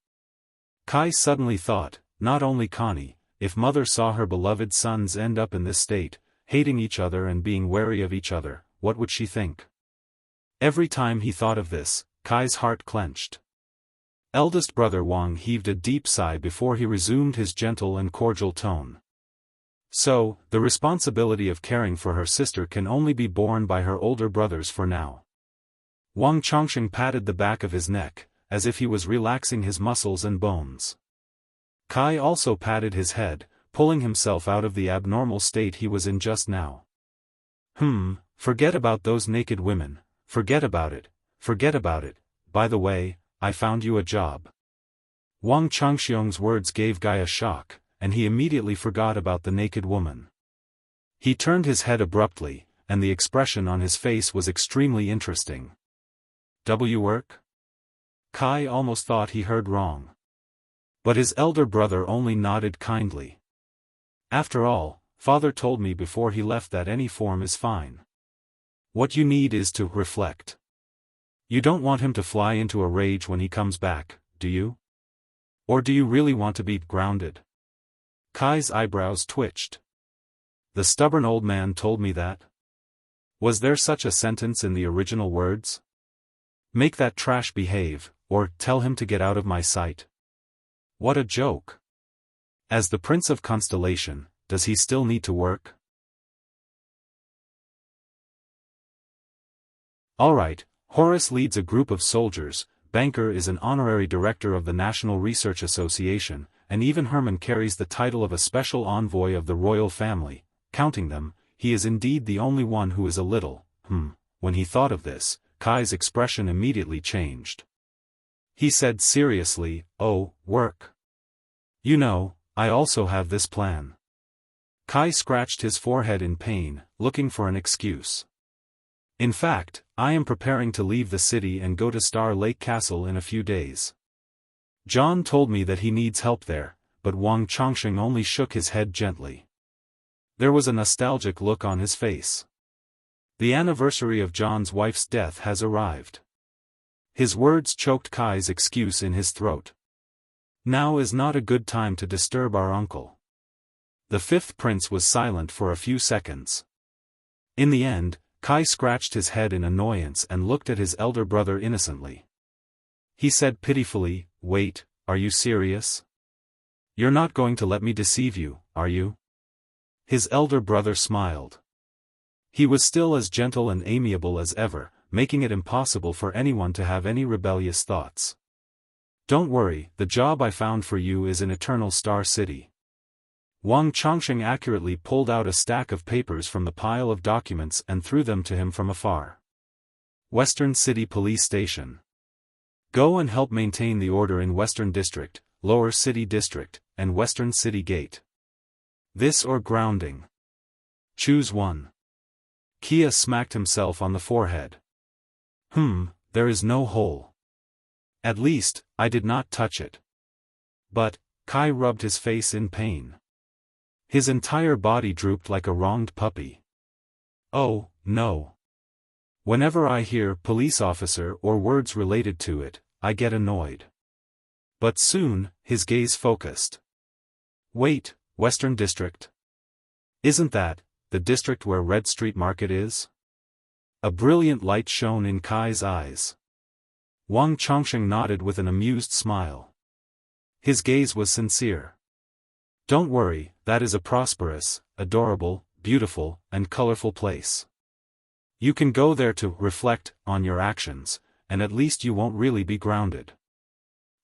Kai suddenly thought, not only Connie, if mother saw her beloved sons end up in this state, hating each other and being wary of each other, what would she think? Every time he thought of this, Kai's heart clenched. Eldest brother Wang heaved a deep sigh before he resumed his gentle and cordial tone. So, the responsibility of caring for her sister can only be borne by her older brothers for now. Wang Chongqing patted the back of his neck, as if he was relaxing his muscles and bones. Kai also patted his head, pulling himself out of the abnormal state he was in just now. Forget about those naked women, forget about it, by the way, I found you a job. Wang Changxiong's words gave Guy a shock, and he immediately forgot about the naked woman. He turned his head abruptly, and the expression on his face was extremely interesting. Work? Kai almost thought he heard wrong. But his elder brother only nodded kindly. After all, father told me before he left that any form is fine. What you need is to reflect. You don't want him to fly into a rage when he comes back, do you? Or do you really want to be grounded? Kai's eyebrows twitched. The stubborn old man told me that. Was there such a sentence in the original words? Make that trash behave, or tell him to get out of my sight. What a joke. As the Prince of Constellation, does he still need to work? Alright, Horace leads a group of soldiers, Banker is an honorary director of the National Research Association, and even Herman carries the title of a special envoy of the royal family. Counting them, he is indeed the only one who is a little, When he thought of this, Kai's expression immediately changed. He said seriously, "Oh, work. You know, I also have this plan." Kai scratched his forehead in pain, looking for an excuse. In fact, I am preparing to leave the city and go to Star Lake Castle in a few days. John told me that he needs help there, but Wang Changxing only shook his head gently. There was a nostalgic look on his face. The anniversary of John's wife's death has arrived. His words choked Kai's excuse in his throat. Now is not a good time to disturb our uncle. The fifth prince was silent for a few seconds. In the end, Kai scratched his head in annoyance and looked at his elder brother innocently. He said pitifully, "Wait, are you serious? You're not going to let me deceive you, are you?" His elder brother smiled. He was still as gentle and amiable as ever, making it impossible for anyone to have any rebellious thoughts. "Don't worry, the job I found for you is in Eternal Star City." Wang Changxing accurately pulled out a stack of papers from the pile of documents and threw them to him from afar. Western City Police Station. Go and help maintain the order in Western District, Lower City District, and Western City Gate. This or grounding. Choose one. Kia smacked himself on the forehead. There is no hole. At least, I did not touch it. But, Kai rubbed his face in pain. His entire body drooped like a wronged puppy. Oh, no. Whenever I hear police officer or words related to it, I get annoyed. But soon, his gaze focused. Wait, Western District? Isn't that the district where Red Street Market is? A brilliant light shone in Kai's eyes. Wang Changxing nodded with an amused smile. His gaze was sincere. Don't worry, that is a prosperous, adorable, beautiful, and colorful place. You can go there to reflect on your actions, and at least you won't really be grounded.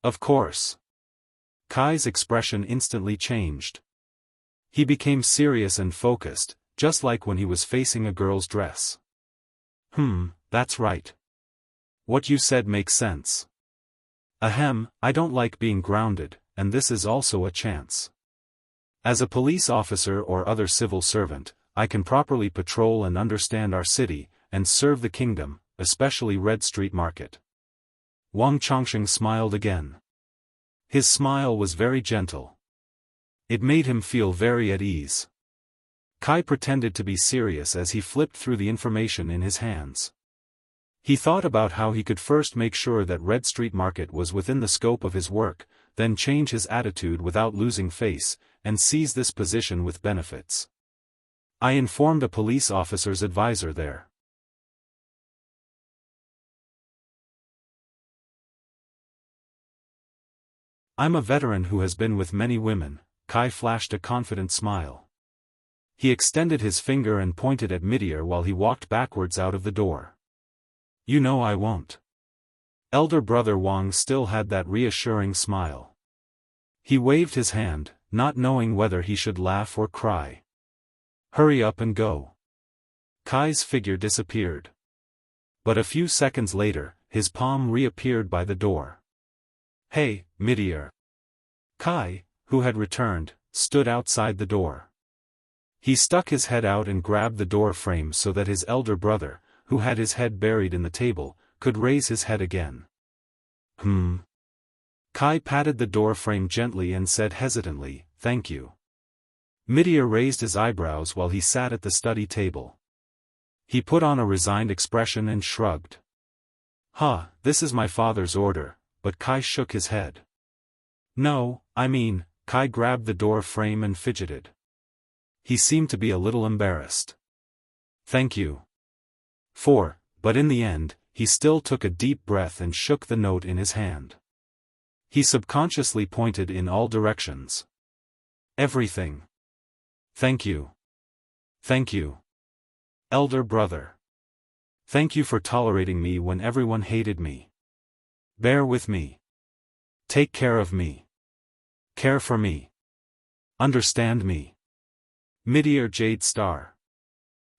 Of course. Kai's expression instantly changed. He became serious and focused, just like when he was facing a girl's dress. That's right. What you said makes sense. Ahem, I don't like being grounded, and this is also a chance. As a police officer or other civil servant, I can properly patrol and understand our city, and serve the kingdom, especially Red Street Market. Wang Changxing smiled again. His smile was very gentle. It made him feel very at ease. Kai pretended to be serious as he flipped through the information in his hands. He thought about how he could first make sure that Red Street Market was within the scope of his work, then change his attitude without losing face, and seize this position with benefits. I informed a police officer's advisor there. I'm a veteran who has been with many women. Kai flashed a confident smile. He extended his finger and pointed at midair while he walked backwards out of the door. You know I won't. Elder brother Wang still had that reassuring smile. He waved his hand, not knowing whether he should laugh or cry. Hurry up and go. Kai's figure disappeared. But a few seconds later, his palm reappeared by the door. Hey, Meteor. Kai, who had returned, stood outside the door. He stuck his head out and grabbed the door frame so that his elder brother, who had his head buried in the table, could raise his head again. Kai patted the door frame gently and said hesitantly, "Thank you." Meteor raised his eyebrows while he sat at the study table. He put on a resigned expression and shrugged. This is my father's order," but Kai shook his head. "No, Kai grabbed the door frame and fidgeted. He seemed to be a little embarrassed. "Thank you." But in the end, he still took a deep breath and shook the note in his hand. He subconsciously pointed in all directions. "Everything. Thank you. Thank you. Elder brother. Thank you for tolerating me when everyone hated me. Bear with me. Take care of me. Care for me. Understand me. Meteor Jade Star.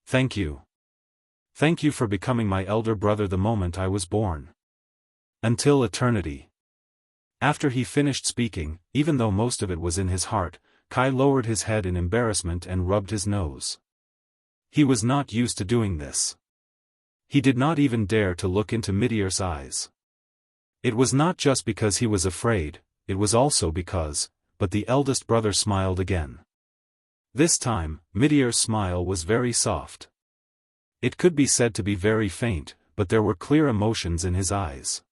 Thank you. Thank you for becoming my elder brother the moment I was born. Until eternity." After he finished speaking, even though most of it was in his heart, Kai lowered his head in embarrassment and rubbed his nose. He was not used to doing this. He did not even dare to look into Meteor's eyes. It was not just because he was afraid, it was also because, but the eldest brother smiled again. This time, Meteor's smile was very soft. It could be said to be very faint, but there were clear emotions in his eyes.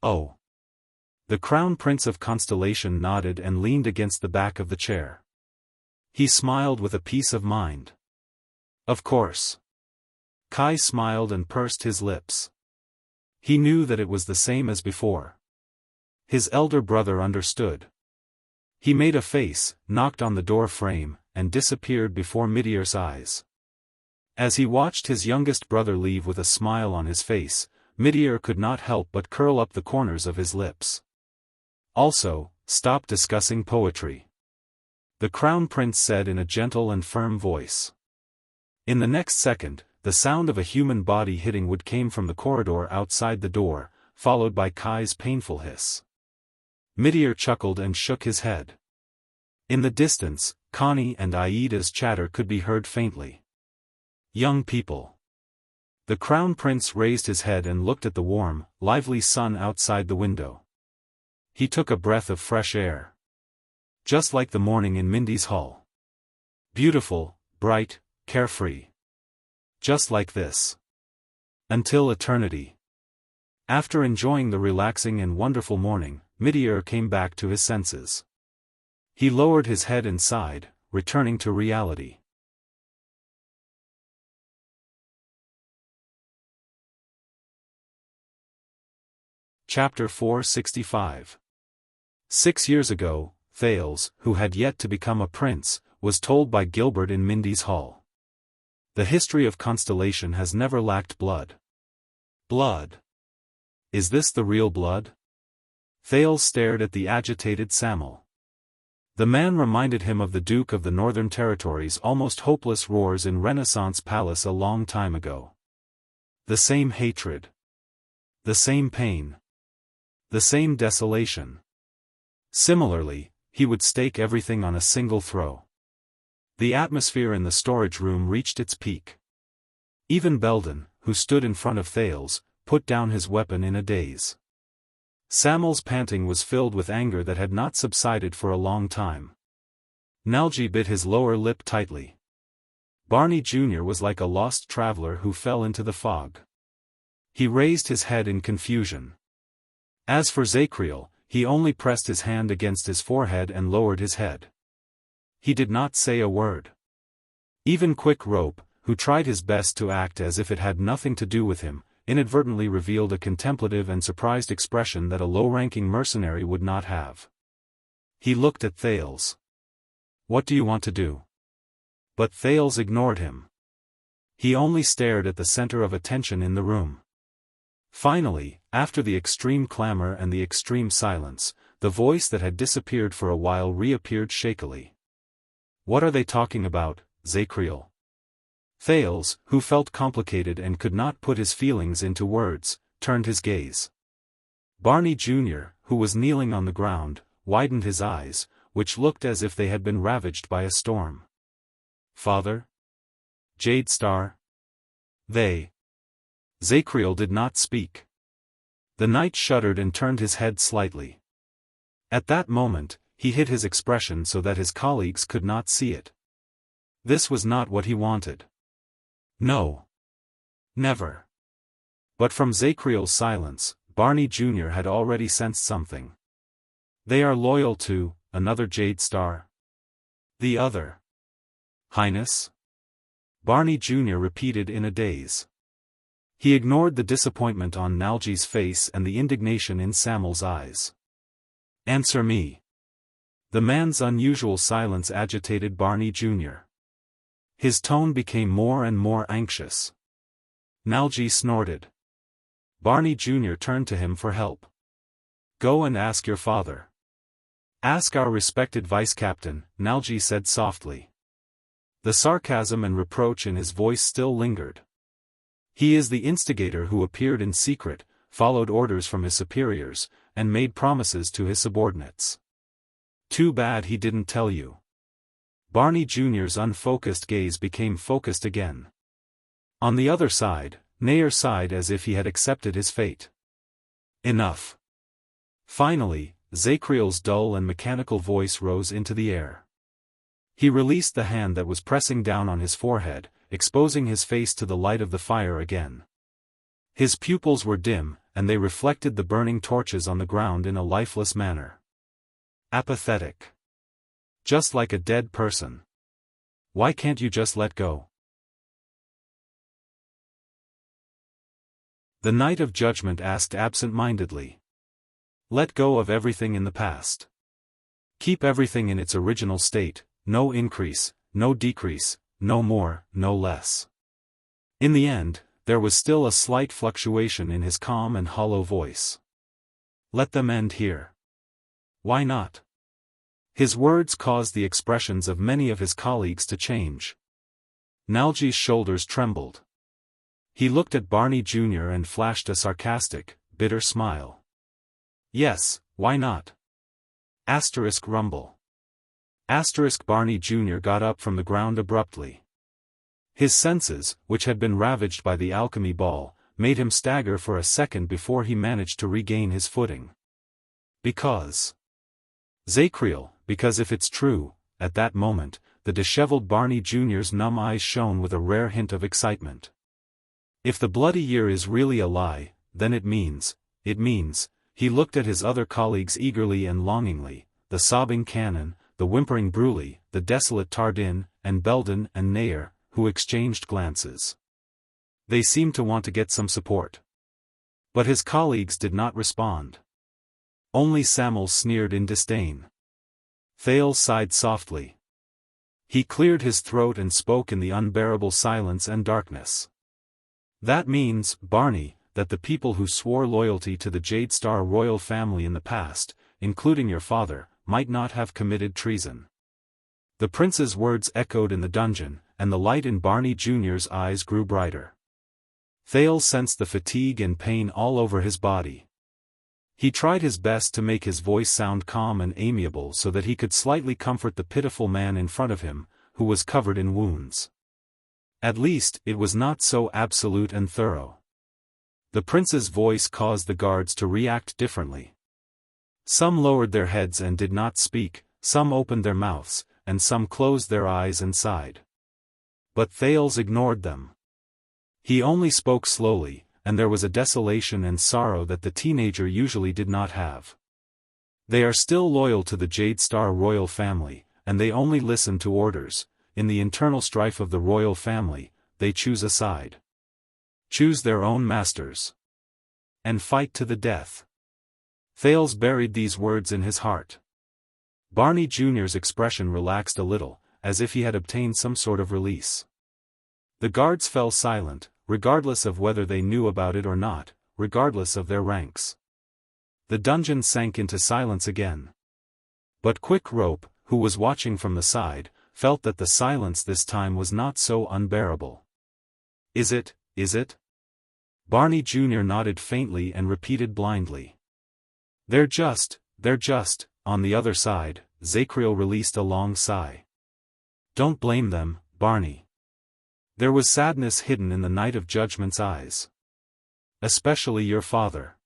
"Oh." The Crown Prince of Constellation nodded and leaned against the back of the chair. He smiled with a peace of mind. "Of course." Kai smiled and pursed his lips. He knew that it was the same as before. His elder brother understood. He made a face, knocked on the door frame, and disappeared before Meteor's eyes. As he watched his youngest brother leave with a smile on his face, Meteor could not help but curl up the corners of his lips. "Also, stop discussing poetry," the Crown Prince said in a gentle and firm voice. In the next second, the sound of a human body hitting wood came from the corridor outside the door, followed by Kai's painful hiss. Meteor chuckled and shook his head. In the distance, Connie and Aida's chatter could be heard faintly. "Young people." The Crown Prince raised his head and looked at the warm, lively sun outside the window. He took a breath of fresh air. Just like the morning in Mindy's hall. Beautiful, bright, carefree. Just like this. Until eternity. After enjoying the relaxing and wonderful morning, Meteor came back to his senses. He lowered his head and sighed, returning to reality. Chapter 465. 6 years ago, Thales, who had yet to become a prince, was told by Gilbert in Mindy's hall. The history of Constellation has never lacked blood. Blood. Is this the real blood? Thales stared at the agitated Samuel. The man reminded him of the Duke of the Northern Territories' almost hopeless roars in Renaissance Palace a long time ago. The same hatred. The same pain. The same desolation. Similarly, he would stake everything on a single throw. The atmosphere in the storage room reached its peak. Even Belden, who stood in front of Thales, put down his weapon in a daze. Samuel's panting was filled with anger that had not subsided for a long time. Nalji bit his lower lip tightly. Barney Jr. was like a lost traveler who fell into the fog. He raised his head in confusion. As for Zacriel, he only pressed his hand against his forehead and lowered his head. He did not say a word. Even Quick Rope, who tried his best to act as if it had nothing to do with him, inadvertently revealed a contemplative and surprised expression that a low-ranking mercenary would not have. He looked at Thales. "What do you want to do?" But Thales ignored him. He only stared at the center of attention in the room. Finally, after the extreme clamor and the extreme silence, the voice that had disappeared for a while reappeared shakily. "What are they talking about, Zacriel?" Thales, who felt complicated and could not put his feelings into words, turned his gaze. Barney Jr., who was kneeling on the ground, widened his eyes, which looked as if they had been ravaged by a storm. Father? Jade Star? They. Zacriel did not speak. The knight shuddered and turned his head slightly. At that moment, he hid his expression so that his colleagues could not see it. This was not what he wanted. No. Never. But from Zacriel's silence, Barney Jr. had already sensed something. They are loyal to another Jade Star? The other. Highness? Barney Jr. repeated in a daze. He ignored the disappointment on Nalji's face and the indignation in Samuel's eyes. Answer me. The man's unusual silence agitated Barney Jr. His tone became more and more anxious. Nalji snorted. Barney Jr. turned to him for help. Go and ask your father. Ask our respected vice-captain, Nalji said softly. The sarcasm and reproach in his voice still lingered. He is the instigator who appeared in secret, followed orders from his superiors, and made promises to his subordinates. Too bad he didn't tell you. Barney Jr.'s unfocused gaze became focused again. On the other side, Nair sighed as if he had accepted his fate. Enough. Finally, Zacriel's dull and mechanical voice rose into the air. He released the hand that was pressing down on his forehead, exposing his face to the light of the fire again. His pupils were dim, and they reflected the burning torches on the ground in a lifeless manner. Apathetic. Just like a dead person. Why can't you just let go? The Knight of Judgment asked absent-mindedly. Let go of everything in the past. Keep everything in its original state, no increase, no decrease, no more, no less. In the end, there was still a slight fluctuation in his calm and hollow voice. Let them end here. Why not? His words caused the expressions of many of his colleagues to change. Nalji's shoulders trembled. He looked at Barney Jr. and flashed a sarcastic, bitter smile. Yes, why not? Asterisk rumble. Asterisk Barney Jr. got up from the ground abruptly. His senses, which had been ravaged by the alchemy ball, made him stagger for a second before he managed to regain his footing. Because. Zacriel, because if it's true, at that moment, the disheveled Barney Jr.'s numb eyes shone with a rare hint of excitement. If the bloody year is really a lie, then it means, he looked at his other colleagues eagerly and longingly, the sobbing Canon, the whimpering Bruley, the desolate Tardin, and Belden and Nair, who exchanged glances. They seemed to want to get some support. But his colleagues did not respond. Only Samuel sneered in disdain. Thales sighed softly. He cleared his throat and spoke in the unbearable silence and darkness. That means, Barney, that the people who swore loyalty to the Jade Star royal family in the past, including your father, might not have committed treason. The prince's words echoed in the dungeon, and the light in Barney Jr.'s eyes grew brighter. Thales sensed the fatigue and pain all over his body. He tried his best to make his voice sound calm and amiable so that he could slightly comfort the pitiful man in front of him, who was covered in wounds. At least, it was not so absolute and thorough. The prince's voice caused the guards to react differently. Some lowered their heads and did not speak, some opened their mouths, and some closed their eyes and sighed. But Thales ignored them. He only spoke slowly, and there was a desolation and sorrow that the teenager usually did not have. They are still loyal to the Jade Star royal family, and they only listen to orders. In the internal strife of the royal family, they choose a side. Choose their own masters. And fight to the death. Thales buried these words in his heart. Barney Jr.'s expression relaxed a little, as if he had obtained some sort of release. The guards fell silent, regardless of whether they knew about it or not, regardless of their ranks. The dungeon sank into silence again. But Quick Rope, who was watching from the side, felt that the silence this time was not so unbearable. Is it? Barney Jr. nodded faintly and repeated blindly. They're just, on the other side, Zachriel released a long sigh. Don't blame them, Barney. There was sadness hidden in the Night of Judgment's eyes. Especially your father.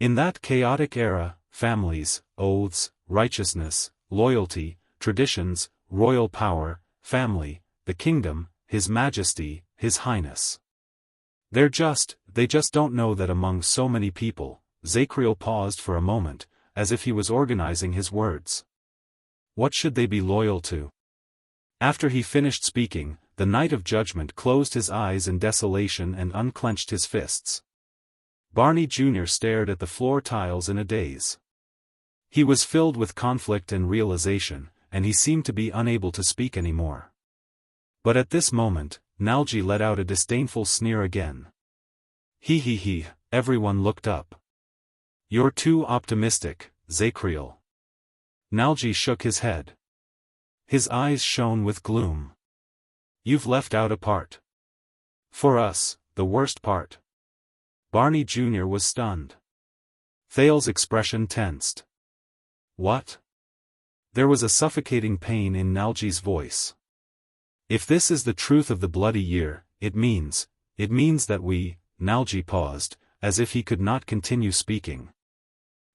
In that chaotic era, families, oaths, righteousness, loyalty, traditions, royal power, family, the kingdom, His Majesty, His Highness. They just don't know that among so many people. Zachriel paused for a moment, as if he was organizing his words. What should they be loyal to? After he finished speaking, the Knight of Judgment closed his eyes in desolation and unclenched his fists. Barney Jr. stared at the floor tiles in a daze. He was filled with conflict and realization, and he seemed to be unable to speak anymore. But at this moment, Nalji let out a disdainful sneer again. He, everyone looked up. You're too optimistic, Zachriel. Nalji shook his head. His eyes shone with gloom. You've left out a part. For us, the worst part. Barney Jr. was stunned. Thales's expression tensed. What? There was a suffocating pain in Nalji's voice. If this is the truth of the bloody year, it means that we, Nalji paused, as if he could not continue speaking.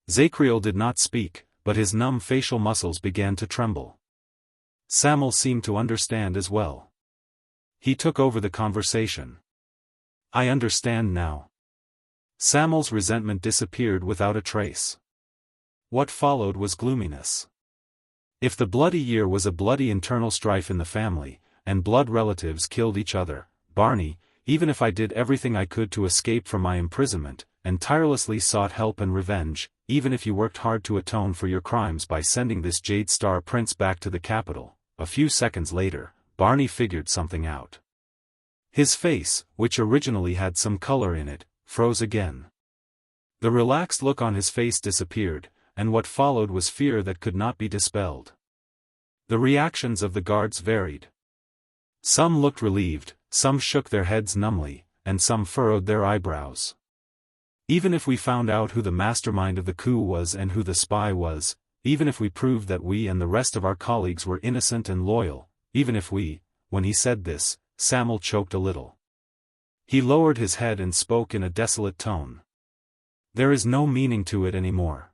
Zachriel did not speak, but his numb facial muscles began to tremble. Sam'el seemed to understand as well. He took over the conversation. I understand now. Sam'el's resentment disappeared without a trace. What followed was gloominess. If the bloody year was a bloody internal strife in the family, and blood relatives killed each other, Barney, even if I did everything I could to escape from my imprisonment, and tirelessly sought help and revenge, even if you worked hard to atone for your crimes by sending this Jade Star Prince back to the capital, a few seconds later, Barney figured something out. His face, which originally had some color in it, froze again. The relaxed look on his face disappeared, and what followed was fear that could not be dispelled. The reactions of the guards varied. Some looked relieved, some shook their heads numbly, and some furrowed their eyebrows. Even if we found out who the mastermind of the coup was and who the spy was, even if we proved that we and the rest of our colleagues were innocent and loyal, even if we, when he said this, Sam'el choked a little. He lowered his head and spoke in a desolate tone. There is no meaning to it anymore.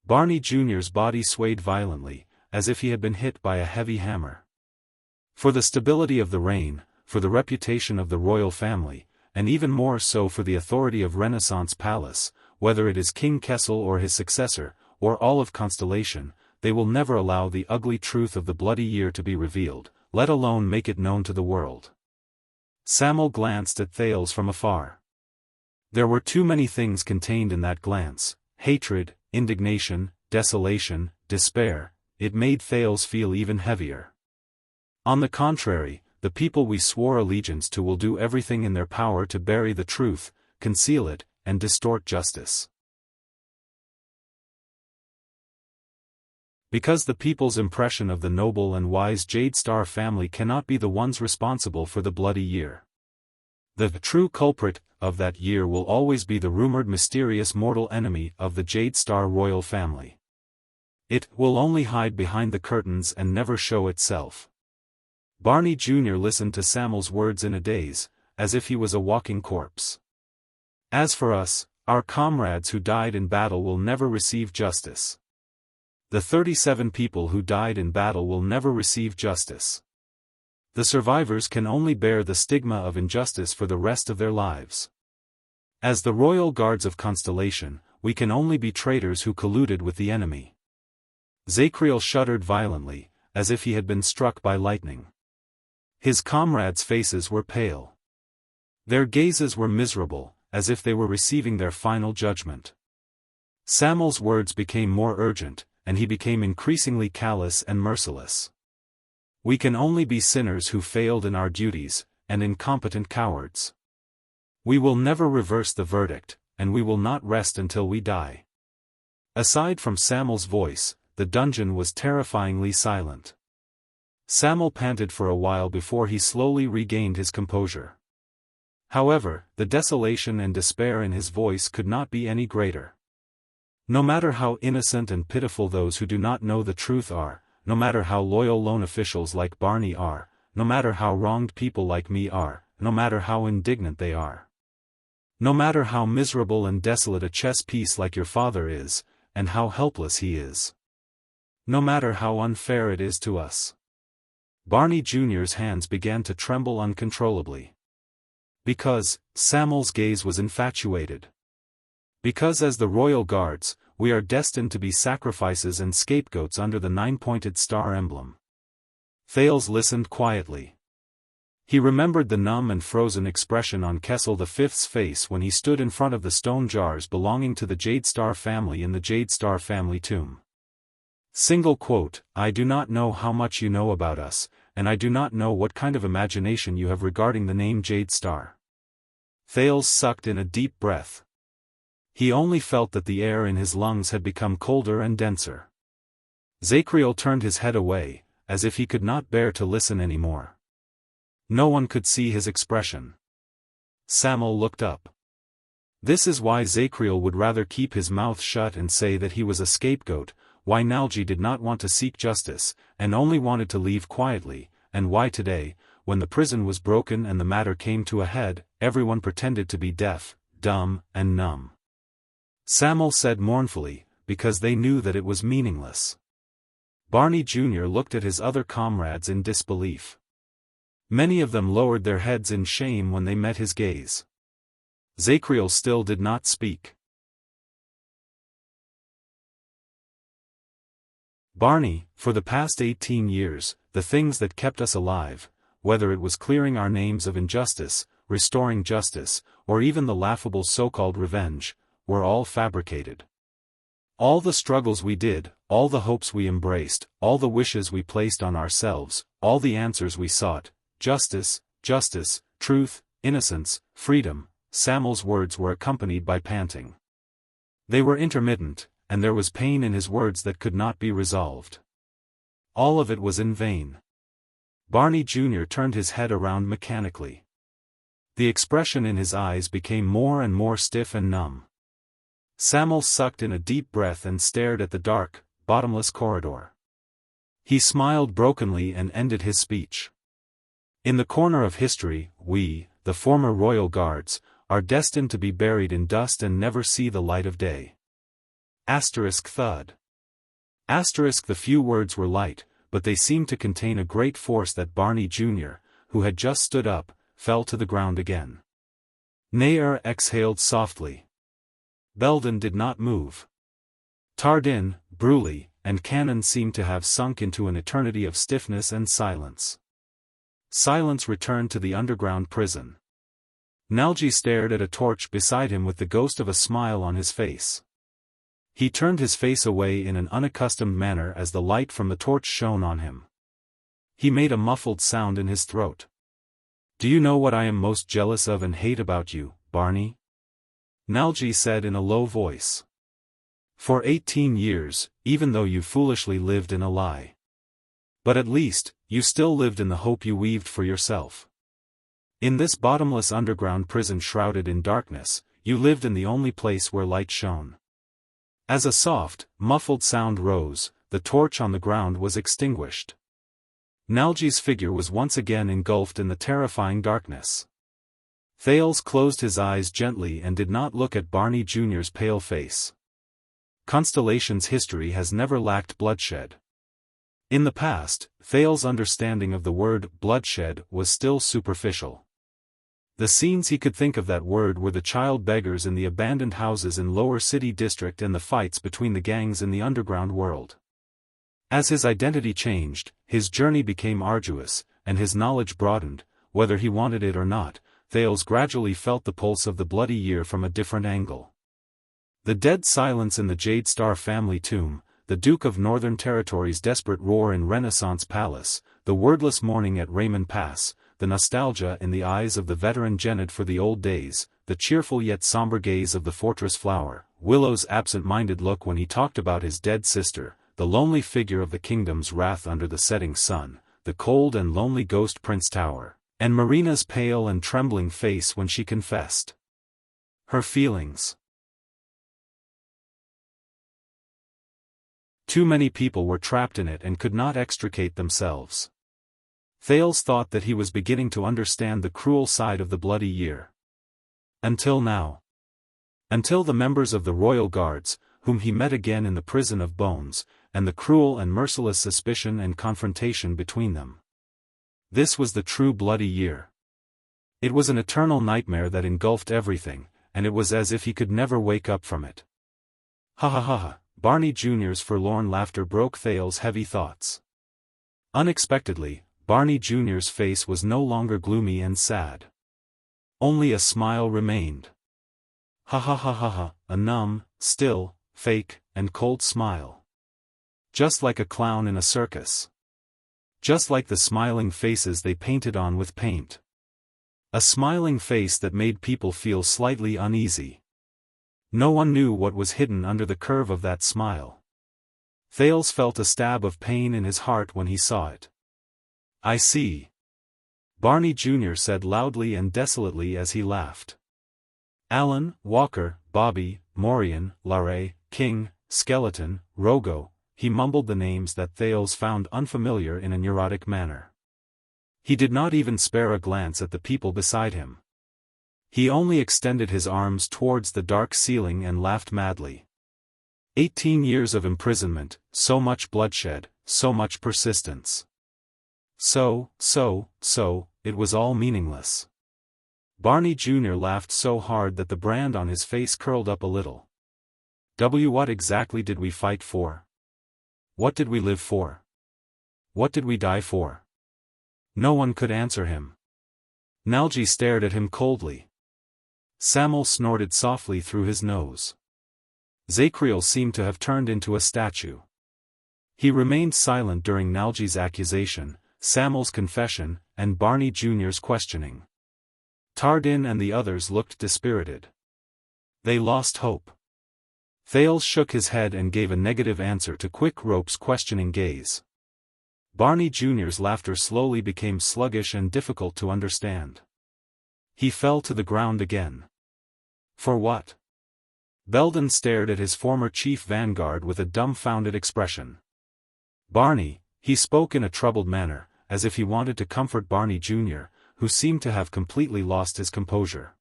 Barney Jr.'s body swayed violently, as if he had been hit by a heavy hammer. For the stability of the reign, for the reputation of the royal family, and even more so for the authority of Renaissance Palace, whether it is King Kessel or his successor, or all of Constellation, they will never allow the ugly truth of the bloody year to be revealed, let alone make it known to the world. Sam'el glanced at Thales from afar. There were too many things contained in that glance: hatred, indignation, desolation, despair. It made Thales feel even heavier. On the contrary, the people we swore allegiance to will do everything in their power to bury the truth, conceal it, and distort justice. Because the people's impression of the noble and wise Jade Star family cannot be the ones responsible for the bloody year. The true culprit of that year will always be the rumored mysterious mortal enemy of the Jade Star royal family. It will only hide behind the curtains and never show itself. Barney Jr. listened to Sam'el's words in a daze, as if he was a walking corpse. As for us, our comrades who died in battle will never receive justice. The 37 people who died in battle will never receive justice. The survivors can only bear the stigma of injustice for the rest of their lives. As the royal guards of Constellation, we can only be traitors who colluded with the enemy. Zachriel shuddered violently, as if he had been struck by lightning. His comrades' faces were pale. Their gazes were miserable, as if they were receiving their final judgment. Sam'el's words became more urgent, and he became increasingly callous and merciless. We can only be sinners who failed in our duties, and incompetent cowards. We will never reverse the verdict, and we will not rest until we die. Aside from Sam'el's voice, the dungeon was terrifyingly silent. Sam'el panted for a while before he slowly regained his composure. However, the desolation and despair in his voice could not be any greater. No matter how innocent and pitiful those who do not know the truth are, no matter how loyal lone officials like Barney are, no matter how wronged people like me are, no matter how indignant they are. No matter how miserable and desolate a chess piece like your father is, and how helpless he is. No matter how unfair it is to us. Barney Jr.'s hands began to tremble uncontrollably. Because, Samuel's gaze was infatuated. Because as the royal guards, we are destined to be sacrifices and scapegoats under the 9-pointed star emblem. Thales listened quietly. He remembered the numb and frozen expression on Kessel V's face when he stood in front of the stone jars belonging to the Jade Star family in the Jade Star family tomb. Single quote, "I do not know how much you know about us, and I do not know what kind of imagination you have regarding the name Jade Star." Thales sucked in a deep breath. He only felt that the air in his lungs had become colder and denser. Zacriel turned his head away, as if he could not bear to listen anymore. No one could see his expression. Samuel looked up. This is why Zacriel would rather keep his mouth shut and say that he was a scapegoat, why Nalji did not want to seek justice, and only wanted to leave quietly, and why today, when the prison was broken and the matter came to a head, everyone pretended to be deaf, dumb, and numb. Samuel said mournfully, because they knew that it was meaningless. Barney Jr. looked at his other comrades in disbelief. Many of them lowered their heads in shame when they met his gaze. Zacriel still did not speak. Barney, for the past 18 years, the things that kept us alive, whether it was clearing our names of injustice, restoring justice, or even the laughable so-called revenge, were all fabricated. All the struggles we did, all the hopes we embraced, all the wishes we placed on ourselves, all the answers we sought, justice, justice, truth, innocence, freedom, Samuel's words were accompanied by panting. They were intermittent, and there was pain in his words that could not be resolved. All of it was in vain. Barney Jr. turned his head around mechanically. The expression in his eyes became more and more stiff and numb. Samuel sucked in a deep breath and stared at the dark, bottomless corridor. He smiled brokenly and ended his speech. In the corner of history, we, the former royal guards, are destined to be buried in dust and never see the light of day. Thud. The few words were light, but they seemed to contain a great force that Barney Jr., who had just stood up, fell to the ground again. Nair exhaled softly. Belden did not move. Tardin, Bruley, and Cannon seemed to have sunk into an eternity of stiffness and silence. Silence returned to the underground prison. Nalji stared at a torch beside him with the ghost of a smile on his face. He turned his face away in an unaccustomed manner as the light from the torch shone on him. He made a muffled sound in his throat. "Do you know what I am most jealous of and hate about you, Barney?" Nalji said in a low voice. "For 18 years, even though you foolishly lived in a lie. But at least, you still lived in the hope you weaved for yourself. In this bottomless underground prison shrouded in darkness, you lived in the only place where light shone." As a soft, muffled sound rose, the torch on the ground was extinguished. Nalji's figure was once again engulfed in the terrifying darkness. Thales closed his eyes gently and did not look at Barney Jr.'s pale face. Constellation's history has never lacked bloodshed. In the past, Thales' understanding of the word bloodshed was still superficial. The scenes he could think of that word were the child beggars in the abandoned houses in Lower City District and the fights between the gangs in the underground world. As his identity changed, his journey became arduous, and his knowledge broadened, whether he wanted it or not. Thales gradually felt the pulse of the bloody year from a different angle. The dead silence in the Jade Star family tomb, the Duke of Northern Territory's desperate roar in Renaissance Palace, the wordless mourning at Raymond Pass, the nostalgia in the eyes of the veteran Genid for the old days, the cheerful yet somber gaze of the fortress flower, Willow's absent-minded look when he talked about his dead sister, the lonely figure of the kingdom's wrath under the setting sun, the cold and lonely ghost Prince Tower, And Marina's pale and trembling face when she confessed her feelings. Too many people were trapped in it and could not extricate themselves. Thales thought that he was beginning to understand the cruel side of the bloody year. Until now. Until the members of the royal guards, whom he met again in the prison of bones, and the cruel and merciless suspicion and confrontation between them. This was the true bloody year. It was an eternal nightmare that engulfed everything, and it was as if he could never wake up from it. Ha ha ha ha, Barney Jr.'s forlorn laughter broke Thales' heavy thoughts. Unexpectedly, Barney Jr.'s face was no longer gloomy and sad. Only a smile remained. Ha ha ha ha ha, a numb, still, fake, and cold smile. Just like a clown in a circus. Just like the smiling faces they painted on with paint. A smiling face that made people feel slightly uneasy. No one knew what was hidden under the curve of that smile. Thales felt a stab of pain in his heart when he saw it. I see. Barney Jr. said loudly and desolately as he laughed. Alan, Walker, Bobby, Morian, Larray, King, Skeleton, Rogo, he mumbled the names that Thales found unfamiliar in a neurotic manner. He did not even spare a glance at the people beside him. He only extended his arms towards the dark ceiling and laughed madly. 18 years of imprisonment, so much bloodshed, so much persistence. So, it was all meaningless. Barney Jr. laughed so hard that the brand on his face curled up a little. What exactly did we fight for? What did we live for? What did we die for? No one could answer him. Nalji stared at him coldly. Samuel snorted softly through his nose. Zacriel seemed to have turned into a statue. He remained silent during Nalji's accusation, Samuel's confession, and Barney Jr.'s questioning. Tardin and the others looked dispirited. They lost hope. Thales shook his head and gave a negative answer to Quick Rope's questioning gaze. Barney Jr.'s laughter slowly became sluggish and difficult to understand. He fell to the ground again. For what? Belden stared at his former chief vanguard with a dumbfounded expression. Barney, he spoke in a troubled manner, as if he wanted to comfort Barney Jr., who seemed to have completely lost his composure.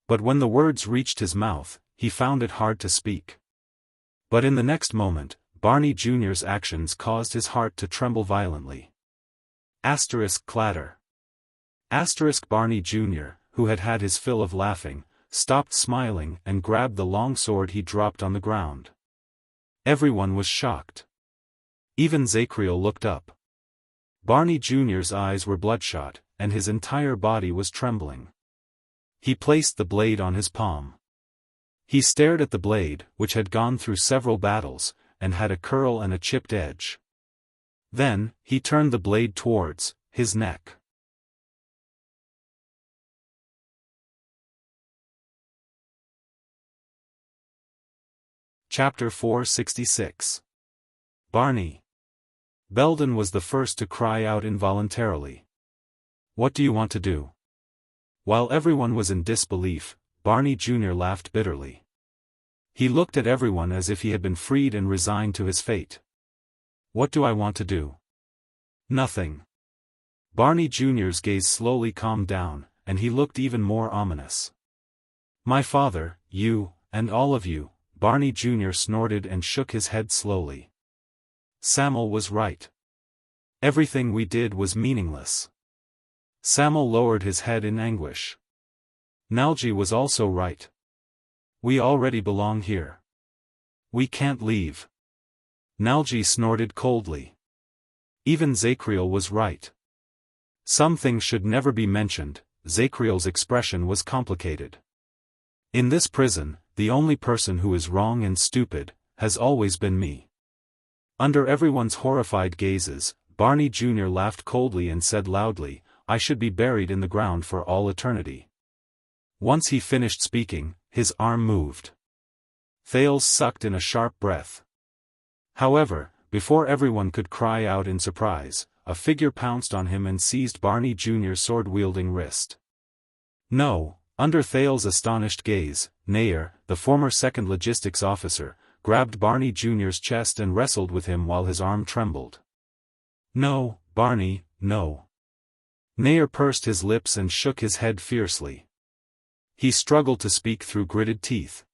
But when the words reached his mouth, he found it hard to speak. But in the next moment, Barney Jr.'s actions caused his heart to tremble violently. Clatter. Barney Jr., who had had his fill of laughing, stopped smiling and grabbed the long sword he dropped on the ground. Everyone was shocked. Even Zacriel looked up. Barney Jr.'s eyes were bloodshot, and his entire body was trembling. He placed the blade on his palm. He stared at the blade, which had gone through several battles, and had a curl and a chipped edge. Then, he turned the blade towards his neck. Chapter 466. Barney. Belden was the first to cry out involuntarily. What do you want to do? While everyone was in disbelief, Barney Jr. laughed bitterly. He looked at everyone as if he had been freed and resigned to his fate. What do I want to do? Nothing. Barney Jr.'s gaze slowly calmed down, and he looked even more ominous. My father, you, and all of you, Barney Jr. snorted and shook his head slowly. Samuel was right. Everything we did was meaningless. Samuel lowered his head in anguish. Nalji was also right. We already belong here. We can't leave. Nalji snorted coldly. Even Zacriel was right. Some things should never be mentioned. Zacriel's expression was complicated. In this prison, the only person who is wrong and stupid, has always been me. Under everyone's horrified gazes, Barney Jr. laughed coldly and said loudly, I should be buried in the ground for all eternity. Once he finished speaking, his arm moved. Thales sucked in a sharp breath. However, before everyone could cry out in surprise, a figure pounced on him and seized Barney Jr.'s sword-wielding wrist. No, under Thale's astonished gaze, Nair, the former second logistics officer, grabbed Barney Jr.'s chest and wrestled with him while his arm trembled. No, Barney, no. Nair pursed his lips and shook his head fiercely. He struggled to speak through gritted teeth.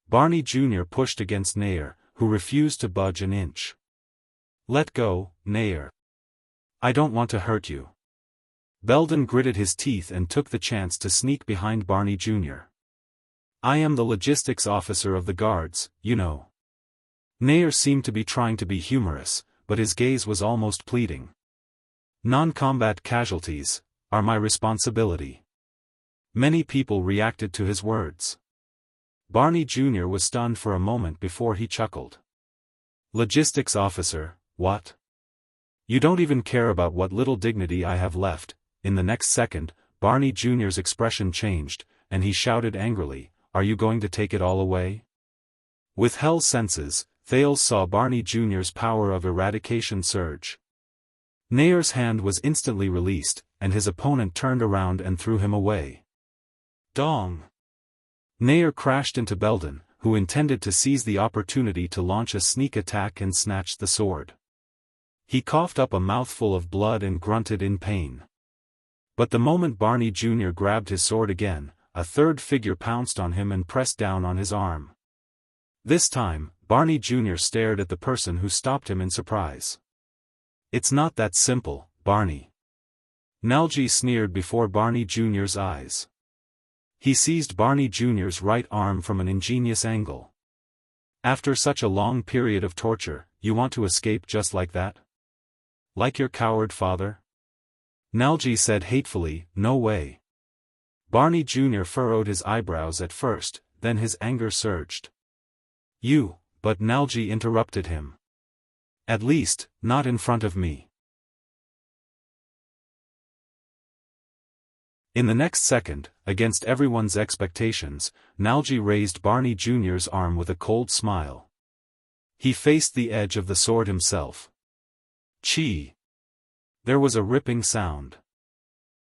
Barney Jr. pushed against Nair, who refused to budge an inch. Let go, Nair. I don't want to hurt you. Belden gritted his teeth and took the chance to sneak behind Barney Jr. I am the logistics officer of the guards, you know. Nair seemed to be trying to be humorous, but his gaze was almost pleading. Non-combat casualties are my responsibility. Many people reacted to his words. Barney Jr. was stunned for a moment before he chuckled. Logistics officer, what? You don't even care about what little dignity I have left. In the next second, Barney Jr.'s expression changed, and he shouted angrily, are you going to take it all away? With hell's senses, Thales saw Barney Jr.'s power of eradication surge. Nair's hand was instantly released, and his opponent turned around and threw him away. Dong! Nair crashed into Belden, who intended to seize the opportunity to launch a sneak attack and snatch the sword. He coughed up a mouthful of blood and grunted in pain. But the moment Barney Jr. grabbed his sword again, a third figure pounced on him and pressed down on his arm. This time, Barney Jr. stared at the person who stopped him in surprise. It's not that simple, Barney. Nalji sneered before Barney Jr.'s eyes. He seized Barney Jr.'s right arm from an ingenious angle. After such a long period of torture, you want to escape just like that? Like your coward father? Nalji said hatefully, no way. Barney Jr. furrowed his eyebrows at first, then his anger surged. But Nalji interrupted him. At least, not in front of me. In the next second, against everyone's expectations, Nalji raised Barney Jr.'s arm with a cold smile. He faced the edge of the sword himself. Chi! There was a ripping sound.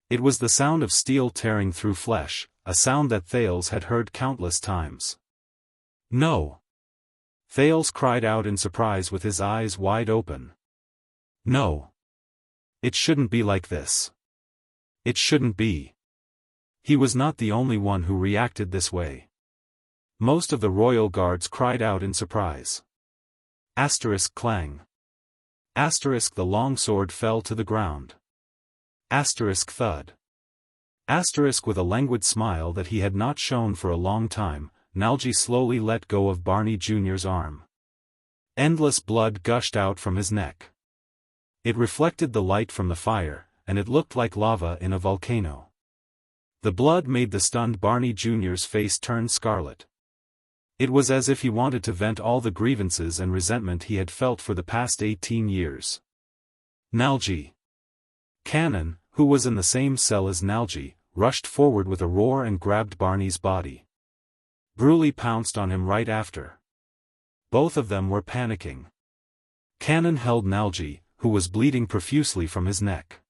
It was the sound of steel tearing through flesh, a sound that Thales had heard countless times. No! Thales cried out in surprise with his eyes wide open. No! It shouldn't be like this. It shouldn't be. He was not the only one who reacted this way. Most of the royal guards cried out in surprise. Asterisk clang. Asterisk the long sword fell to the ground. Asterisk thud. Asterisk with a languid smile that he had not shown for a long time, Nalji slowly let go of Barney Jr.'s arm. Endless blood gushed out from his neck. It reflected the light from the fire, and it looked like lava in a volcano. The blood made the stunned Barney Jr.'s face turn scarlet. It was as if he wanted to vent all the grievances and resentment he had felt for the past 18 years. Nalji. Cannon, who was in the same cell as Nalji, rushed forward with a roar and grabbed Barney's body. Bruley pounced on him right after. Both of them were panicking. Cannon held Nalji, who was bleeding profusely from his neck.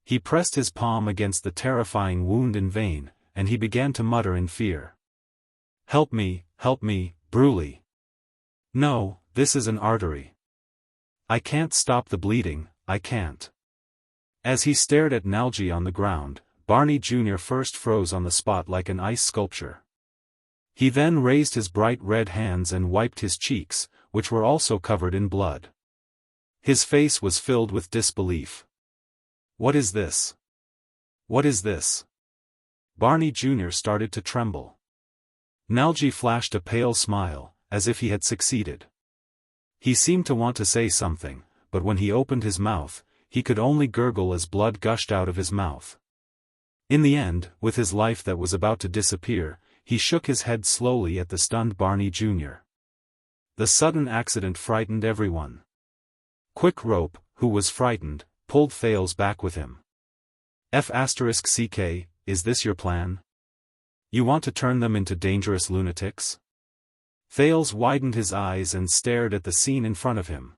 He pressed his palm against the terrifying wound in vain, and he began to mutter in fear. Help me, Bruley. No, this is an artery. I can't stop the bleeding, I can't. As he stared at Nalji on the ground, Barney Jr. first froze on the spot like an ice sculpture. He then raised his bright red hands and wiped his cheeks, which were also covered in blood. His face was filled with disbelief. What is this? What is this? Barney Jr. started to tremble. Nalji flashed a pale smile, as if he had succeeded. He seemed to want to say something, but when he opened his mouth, he could only gurgle as blood gushed out of his mouth. In the end, with his life that was about to disappear, he shook his head slowly at the stunned Barney Jr. The sudden accident frightened everyone. Quick Rope, who was frightened, pulled Thales back with him. F***CK, is this your plan? You want to turn them into dangerous lunatics? Thales widened his eyes and stared at the scene in front of him.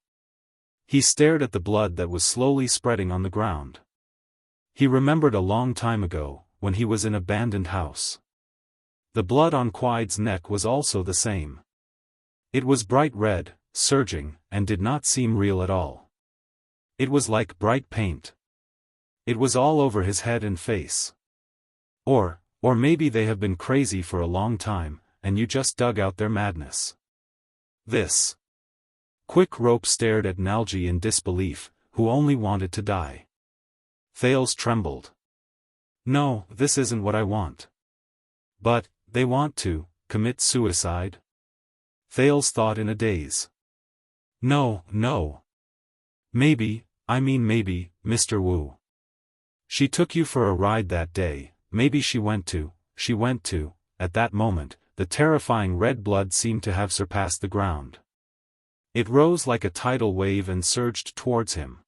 He stared at the blood that was slowly spreading on the ground. He remembered a long time ago, when he was in an abandoned house. The blood on Quide's neck was also the same. It was bright red, surging, and did not seem real at all. It was like bright paint. It was all over his head and face. Or maybe they have been crazy for a long time, and you just dug out their madness. This. Quick Rope stared at Nalji in disbelief, who only wanted to die. Thales trembled. No, this isn't what I want. But, they want to commit suicide? Thales thought in a daze. No. Maybe, Mr. Wu. She took you for a ride that day, maybe she went to, at that moment, the terrifying red blood seemed to have surpassed the ground. It rose like a tidal wave and surged towards him.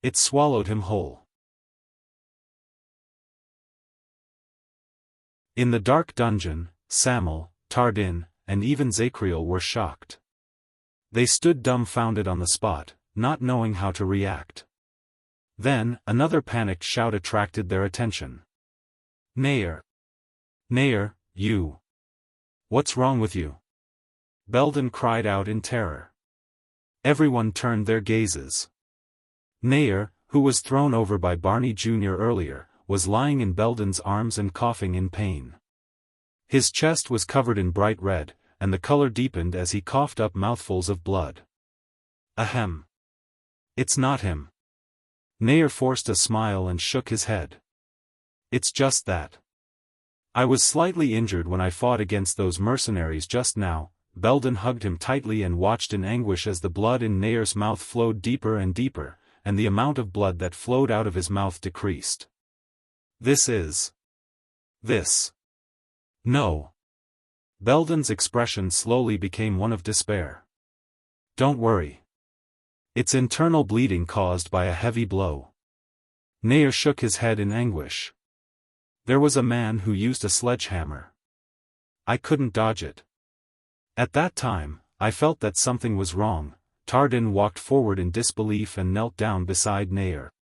It swallowed him whole. In the dark dungeon, Samel, Tardin, and even Zakriel were shocked. They stood dumbfounded on the spot, not knowing how to react. Then, another panicked shout attracted their attention. Nair! Nair, you! What's wrong with you? Belden cried out in terror. Everyone turned their gazes. Nair, who was thrown over by Barney Jr. earlier, was lying in Belden's arms and coughing in pain. His chest was covered in bright red, and the color deepened as he coughed up mouthfuls of blood. Ahem. It's not him. Nair forced a smile and shook his head. It's just that. I was slightly injured when I fought against those mercenaries just now. Belden hugged him tightly and watched in anguish as the blood in Nair's mouth flowed deeper and deeper, and the amount of blood that flowed out of his mouth decreased. This. No. Belden's expression slowly became one of despair. Don't worry. It's internal bleeding caused by a heavy blow. Nair shook his head in anguish. There was a man who used a sledgehammer. I couldn't dodge it. At that time, I felt that something was wrong. Tardin walked forward in disbelief and knelt down beside Nair.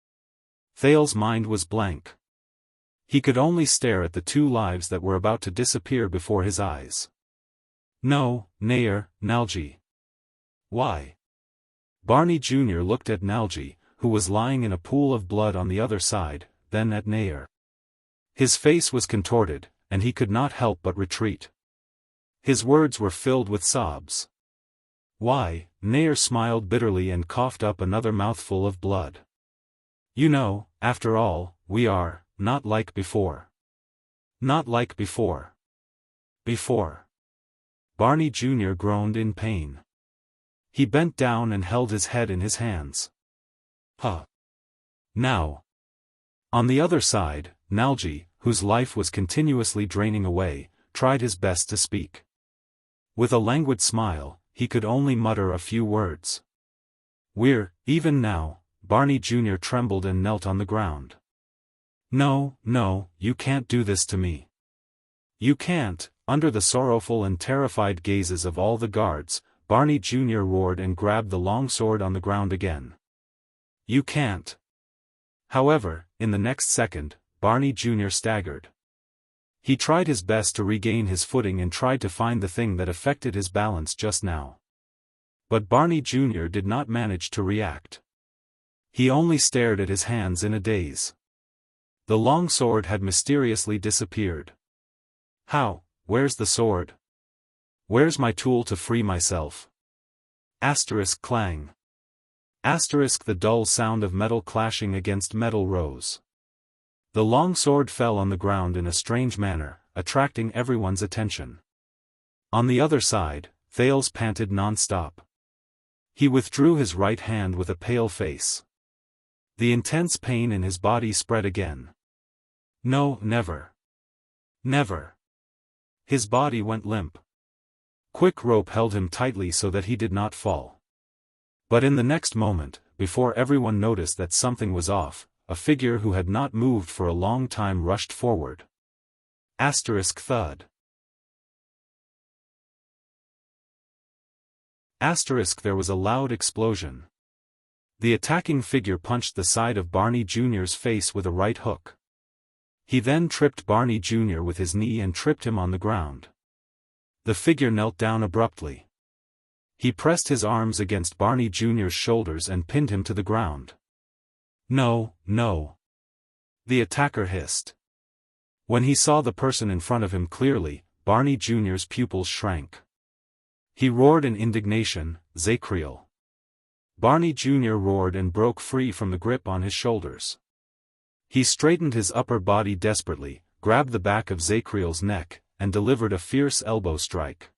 Thales' mind was blank. He could only stare at the two lives that were about to disappear before his eyes. No, Nair, Nalji. Why? Barney Jr. looked at Nalji, who was lying in a pool of blood on the other side, then at Nair. His face was contorted, and he could not help but retreat. His words were filled with sobs. Why? Nair smiled bitterly and coughed up another mouthful of blood. You know, after all, we are not like before. Not like before. Before. Barney Jr. groaned in pain. He bent down and held his head in his hands. Huh. Now. On the other side, Nalji, whose life was continuously draining away, tried his best to speak. With a languid smile, he could only mutter a few words. Even now, Barney Jr. trembled and knelt on the ground. No, you can't do this to me. You can't. Under the sorrowful and terrified gazes of all the guards, Barney Jr. roared and grabbed the long sword on the ground again. You can't. However, in the next second, Barney Jr. staggered. He tried his best to regain his footing and tried to find the thing that affected his balance just now. But Barney Jr. did not manage to react. He only stared at his hands in a daze. The long sword had mysteriously disappeared. How? Where's the sword? Where's my tool to free myself? Asterisk clang. Asterisk the dull sound of metal clashing against metal rose. The long sword fell on the ground in a strange manner, attracting everyone's attention. On the other side, Thales panted non-stop. He withdrew his right hand with a pale face. The intense pain in his body spread again. No, never. Never. His body went limp. Quick Rope held him tightly so that he did not fall. But in the next moment, before everyone noticed that something was off, a figure who had not moved for a long time rushed forward. Asterisk thud. Asterisk there was a loud explosion. The attacking figure punched the side of Barney Jr.'s face with a right hook. He then tripped Barney Jr. with his knee and tripped him on the ground. The figure knelt down abruptly. He pressed his arms against Barney Jr.'s shoulders and pinned him to the ground. "No, no," the attacker hissed. When he saw the person in front of him clearly, Barney Jr.'s pupils shrank. He roared in indignation, "Zacriel!" Barney Jr. roared and broke free from the grip on his shoulders. He straightened his upper body desperately, grabbed the back of Zacriel's neck, and delivered a fierce elbow strike.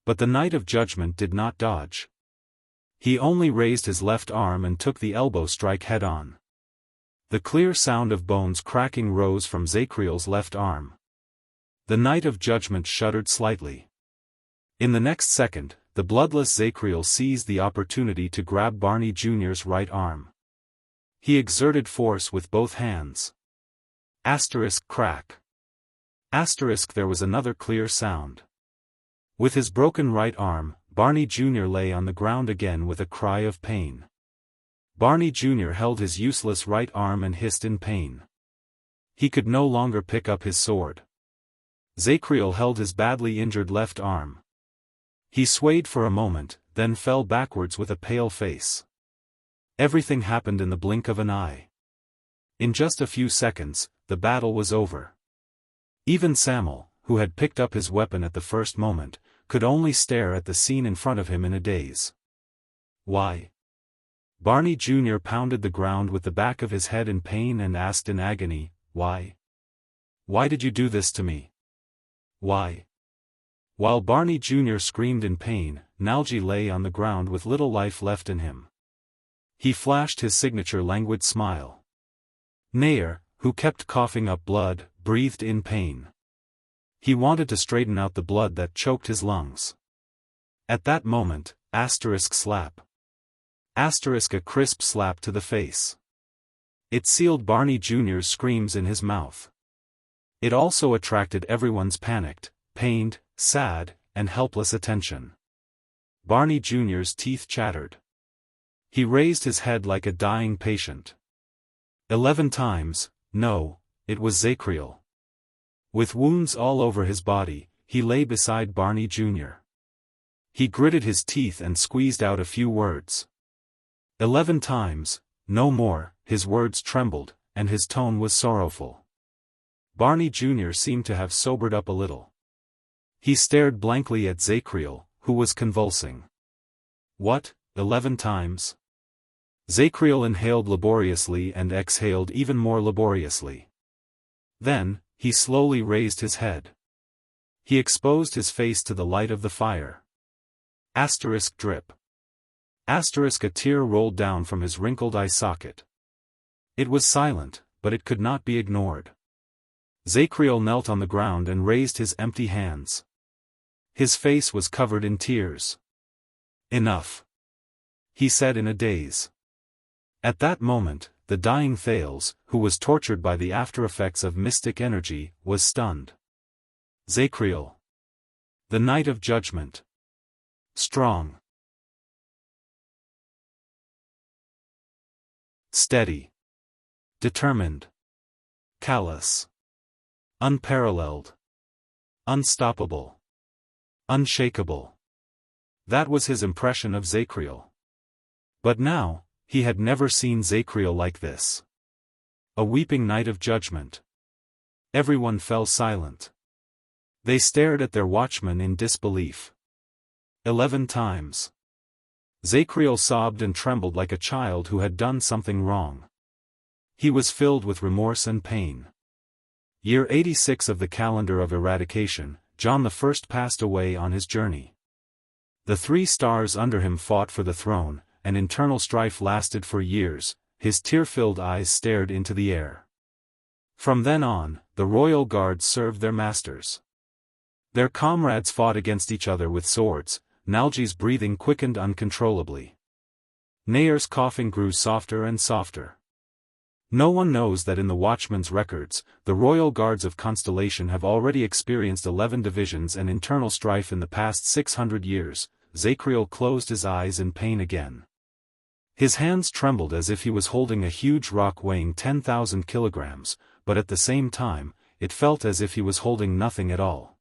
But the Knight of Judgment did not dodge. He only raised his left arm and took the elbow strike head-on. The clear sound of bones cracking rose from Zacriel's left arm. The Knight of Judgment shuddered slightly. In the next second, the bloodless Zacriel seized the opportunity to grab Barney Jr.'s right arm. He exerted force with both hands. Asterisk crack. Asterisk there was another clear sound. With his broken right arm, Barney Jr. lay on the ground again with a cry of pain. Barney Jr. held his useless right arm and hissed in pain. He could no longer pick up his sword. Zacriel held his badly injured left arm. He swayed for a moment, then fell backwards with a pale face. Everything happened in the blink of an eye. In just a few seconds, the battle was over. Even Samuel, who had picked up his weapon at the first moment, could only stare at the scene in front of him in a daze. "Why?" Barney Jr. pounded the ground with the back of his head in pain and asked in agony, "Why? Why did you do this to me? Why?" While Barney Jr. screamed in pain, Nalji lay on the ground with little life left in him. He flashed his signature languid smile. Nair, who kept coughing up blood, breathed in pain. He wanted to straighten out the blood that choked his lungs. At that moment, asterisk slap. Asterisk a crisp slap to the face. It sealed Barney Jr.'s screams in his mouth. It also attracted everyone's panicked, pained, sad, and helpless attention. Barney Jr.'s teeth chattered. He raised his head like a dying patient. 11 times, no, it was Zacriel. With wounds all over his body, he lay beside Barney Jr. He gritted his teeth and squeezed out a few words. 11 times, no more, his words trembled, and his tone was sorrowful. Barney Jr. seemed to have sobered up a little. He stared blankly at Zacriel, who was convulsing. "What, 11 times?" Zacriel inhaled laboriously and exhaled even more laboriously. Then, he slowly raised his head. He exposed his face to the light of the fire. Asterisk drip. Asterisk a tear rolled down from his wrinkled eye socket. It was silent, but it could not be ignored. Zacriel knelt on the ground and raised his empty hands. His face was covered in tears. "Enough," he said in a daze. At that moment, the dying Thales, who was tortured by the after-effects of mystic energy, was stunned. Zacriel. The Knight of Judgment. Strong. Steady. Determined. Callous. Unparalleled. Unstoppable. Unshakable. That was his impression of Zacriel. But now, he had never seen Zacriel like this. A weeping Knight of Judgment. Everyone fell silent. They stared at their watchman in disbelief. 11 times. Zacriel sobbed and trembled like a child who had done something wrong. He was filled with remorse and pain. Year 86 of the calendar of eradication, John I passed away on his journey. The 3 stars under him fought for the throne, and internal strife lasted for years. His tear-filled eyes stared into the air. From then on, the royal guards served their masters. Their comrades fought against each other with swords. Nalji's breathing quickened uncontrollably. Nair's coughing grew softer and softer. No one knows that in the Watchman's records, the royal guards of Constellation have already experienced 11 divisions and internal strife in the past 600 years. Zacriel closed his eyes in pain again. His hands trembled as if he was holding a huge rock weighing 10,000 kilograms, but at the same time, it felt as if he was holding nothing at all.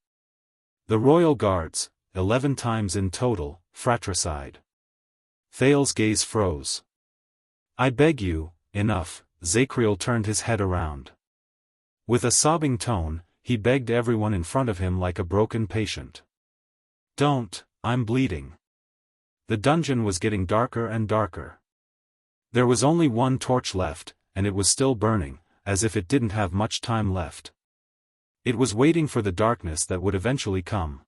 The royal guards, 11 times in total, fratricide. Thales's gaze froze. I beg you, enough. Zacriel turned his head around. With a sobbing tone, he begged everyone in front of him like a broken patient. Don't, I'm bleeding. The dungeon was getting darker and darker. There was only one torch left, and it was still burning, as if it didn't have much time left. It was waiting for the darkness that would eventually come.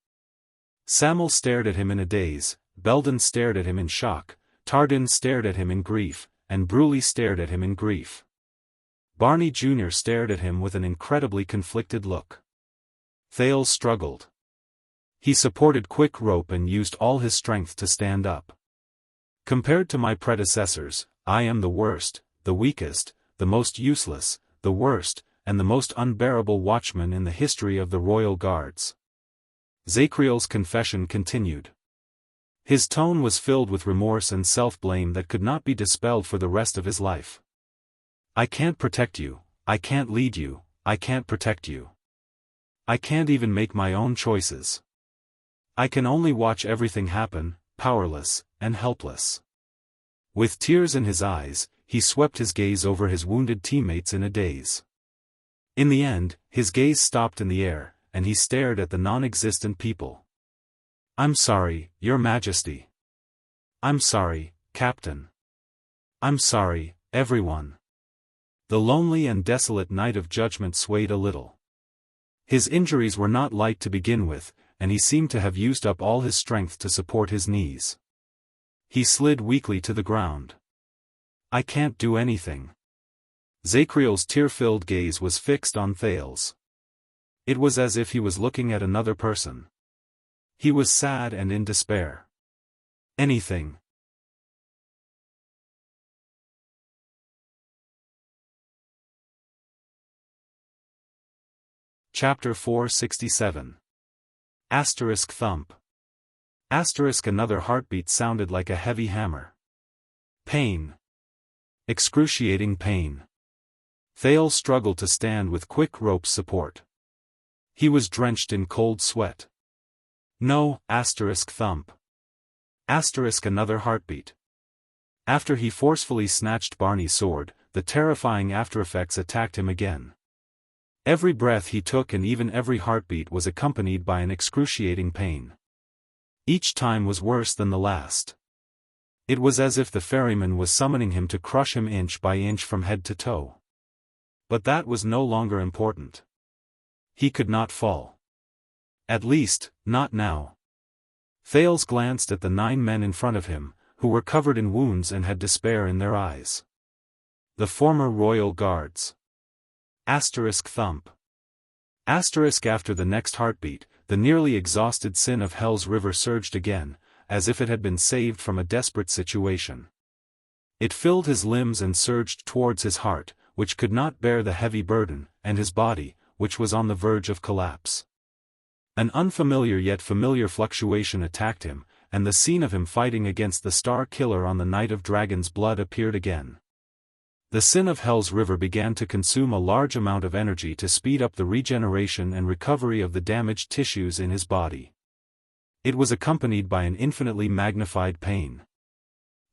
Sam'l stared at him in a daze, Belden stared at him in shock, Tardin stared at him in grief, and Bruley stared at him in grief. Barney Jr. stared at him with an incredibly conflicted look. Thales struggled. He supported quick rope and used all his strength to stand up. Compared to my predecessors, I am the worst, the weakest, the most useless, the worst, and the most unbearable watchman in the history of the royal guards. Zacriel's confession continued. His tone was filled with remorse and self-blame that could not be dispelled for the rest of his life. I can't protect you, I can't lead you, I can't protect you. I can't even make my own choices. I can only watch everything happen, powerless, and helpless. With tears in his eyes, he swept his gaze over his wounded teammates in a daze. In the end, his gaze stopped in the air, and he stared at the non-existent people. I'm sorry, Your Majesty. I'm sorry, Captain. I'm sorry, everyone. The lonely and desolate night of judgment swayed a little. His injuries were not light to begin with, and he seemed to have used up all his strength to support his knees. He slid weakly to the ground. I can't do anything. Zacriel's tear-filled gaze was fixed on Thales. It was as if he was looking at another person. He was sad and in despair. Anything. Chapter 467. Asterisk thump. Asterisk another heartbeat sounded like a heavy hammer. Pain. Excruciating pain. Thales struggled to stand with quick rope support. He was drenched in cold sweat. No, asterisk thump. Asterisk another heartbeat. After he forcefully snatched Barney's sword, the terrifying aftereffects attacked him again. Every breath he took and even every heartbeat was accompanied by an excruciating pain. Each time was worse than the last. It was as if the ferryman was summoning him to crush him inch by inch from head to toe. But that was no longer important. He could not fall. At least, not now. Thales glanced at the 9 men in front of him, who were covered in wounds and had despair in their eyes. The former royal guards. Asterisk thump. Asterisk after the next heartbeat, the nearly exhausted sin of Hell's River surged again, as if it had been saved from a desperate situation. It filled his limbs and surged towards his heart, which could not bear the heavy burden, and his body, which was on the verge of collapse. An unfamiliar yet familiar fluctuation attacked him, and the scene of him fighting against the Star Killer on the night of Dragon's Blood appeared again. The sin of Hell's River began to consume a large amount of energy to speed up the regeneration and recovery of the damaged tissues in his body. It was accompanied by an infinitely magnified pain.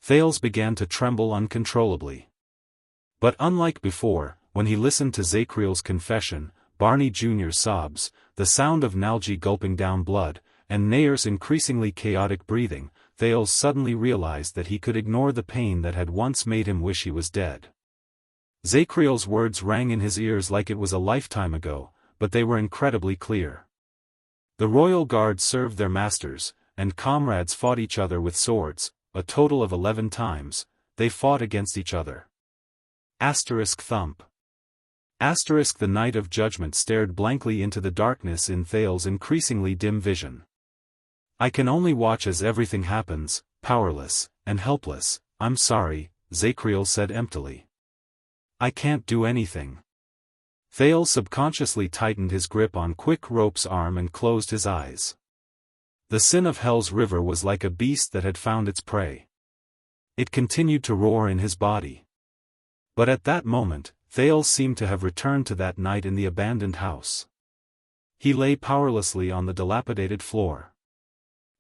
Thales began to tremble uncontrollably. But unlike before, when he listened to Zacriel's confession, Barney Jr.'s sobs, the sound of Nalji gulping down blood, and Nayer's increasingly chaotic breathing, Thales suddenly realized that he could ignore the pain that had once made him wish he was dead. Zacriel's words rang in his ears like it was a lifetime ago, but they were incredibly clear. The royal guards served their masters, and comrades fought each other with swords, a total of 11 times, they fought against each other. Asterisk thump. Asterisk the night of judgment stared blankly into the darkness in Thales' increasingly dim vision. I can only watch as everything happens, powerless, and helpless. I'm sorry, Zacriel said emptily. I can't do anything. Thales subconsciously tightened his grip on Quick Rope's arm and closed his eyes. The sin of Hell's River was like a beast that had found its prey. It continued to roar in his body. But at that moment, Thales seemed to have returned to that night in the abandoned house. He lay powerlessly on the dilapidated floor.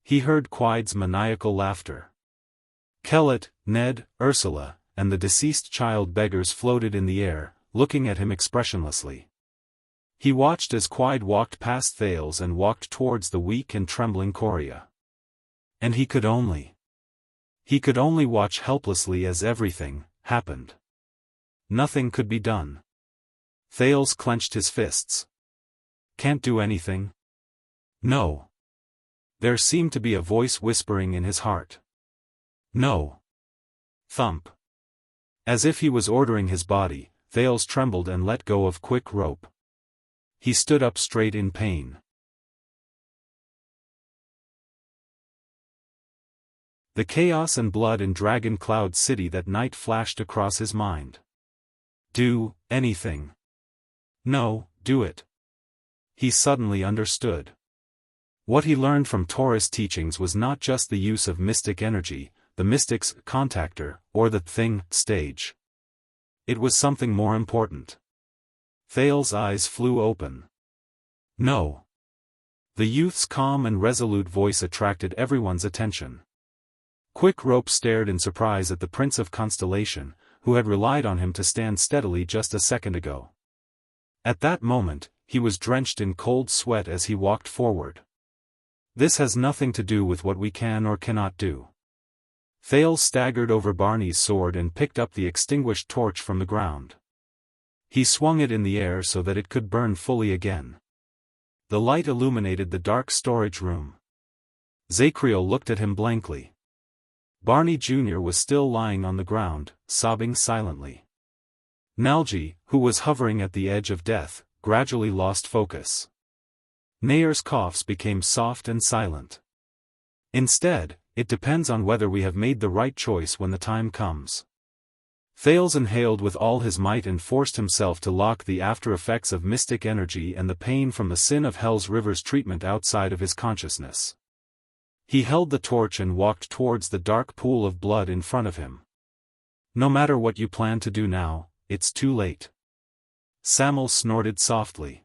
He heard Quide's maniacal laughter. Kellett, Ned, Ursula, and the deceased child beggars floated in the air, looking at him expressionlessly. He watched as Quide walked past Thales and walked towards the weak and trembling Coria. And he could only watch helplessly as everything happened. Nothing could be done. Thales clenched his fists. Can't do anything? No. There seemed to be a voice whispering in his heart. No. Thump. As if he was ordering his body, Thales trembled and let go of quick rope. He stood up straight in pain. The chaos and blood in Dragon Cloud City that night flashed across his mind. Do anything. No, do it. He suddenly understood. What he learned from Taurus teachings was not just the use of mystic energy, the mystic's contactor, or the thing stage. It was something more important. Thales' eyes flew open. No. The youth's calm and resolute voice attracted everyone's attention. Quick Rope stared in surprise at the Prince of Constellation, who had relied on him to stand steadily just a second ago. At that moment, he was drenched in cold sweat as he walked forward. This has nothing to do with what we can or cannot do. Thales staggered over Barney's sword and picked up the extinguished torch from the ground. He swung it in the air so that it could burn fully again. The light illuminated the dark storage room. Zacriel looked at him blankly. Barney Jr. was still lying on the ground, sobbing silently. Nalji, who was hovering at the edge of death, gradually lost focus. Nayer's coughs became soft and silent. Instead, it depends on whether we have made the right choice when the time comes. Thales inhaled with all his might and forced himself to lock the after-effects of mystic energy and the pain from the sin of Hell's River's treatment outside of his consciousness. He held the torch and walked towards the dark pool of blood in front of him. No matter what you plan to do now, it's too late. Sam'l snorted softly.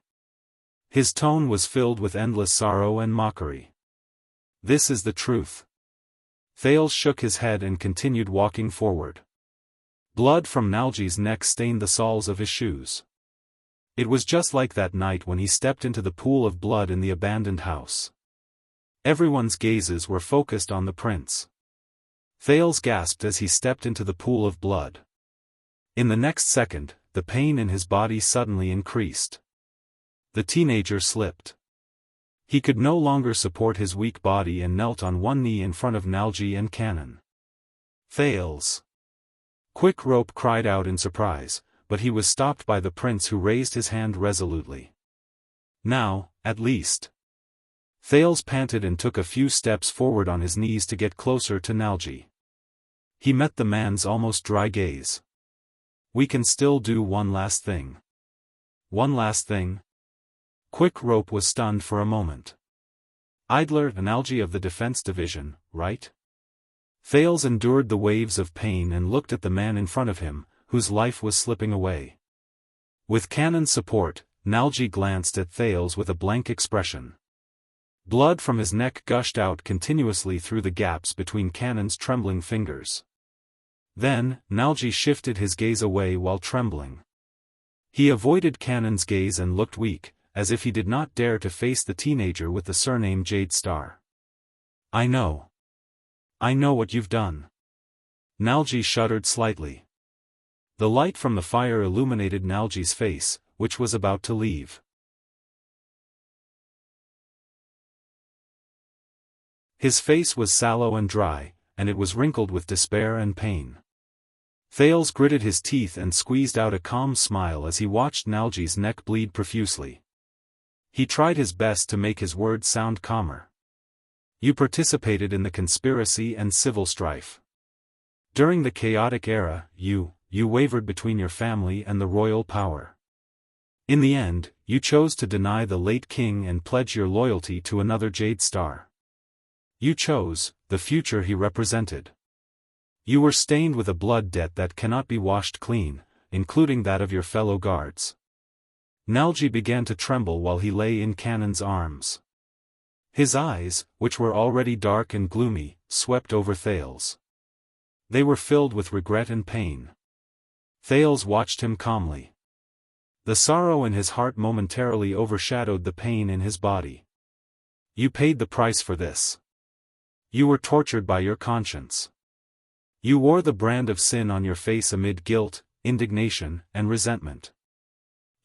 His tone was filled with endless sorrow and mockery. This is the truth. Thales shook his head and continued walking forward. Blood from Nalji's neck stained the soles of his shoes. It was just like that night when he stepped into the pool of blood in the abandoned house. Everyone's gazes were focused on the prince. Thales gasped as he stepped into the pool of blood. In the next second, the pain in his body suddenly increased. The teenager slipped. He could no longer support his weak body and knelt on one knee in front of Nalji and Cannon. Thales! Quick Rope cried out in surprise, but he was stopped by the prince, who raised his hand resolutely. Now, at least. Thales panted and took a few steps forward on his knees to get closer to Nalji. He met the man's almost dry gaze. We can still do one last thing. One last thing? Quick Rope was stunned for a moment. Idler, Nalji of the Defense Division, right? Thales endured the waves of pain and looked at the man in front of him, whose life was slipping away. With Cannon's support, Nalji glanced at Thales with a blank expression. Blood from his neck gushed out continuously through the gaps between Cannon's trembling fingers. Then, Nalji shifted his gaze away while trembling. He avoided Cannon's gaze and looked weak, as if he did not dare to face the teenager with the surname Jade Star. I know what you've done. Nalji shuddered slightly. The light from the fire illuminated Nalji's face, which was about to leave. His face was sallow and dry, and it was wrinkled with despair and pain. Thales gritted his teeth and squeezed out a calm smile as he watched Nalji's neck bleed profusely. He tried his best to make his words sound calmer. You participated in the conspiracy and civil strife. During the chaotic era, you wavered between your family and the royal power. In the end, you chose to deny the late king and pledge your loyalty to another Jade Star. You chose the future he represented. You were stained with a blood debt that cannot be washed clean, including that of your fellow guards. Nalji began to tremble while he lay in Cannon's arms. His eyes, which were already dark and gloomy, swept over Thales. They were filled with regret and pain. Thales watched him calmly. The sorrow in his heart momentarily overshadowed the pain in his body. You paid the price for this. You were tortured by your conscience. You wore the brand of sin on your face amid guilt, indignation, and resentment.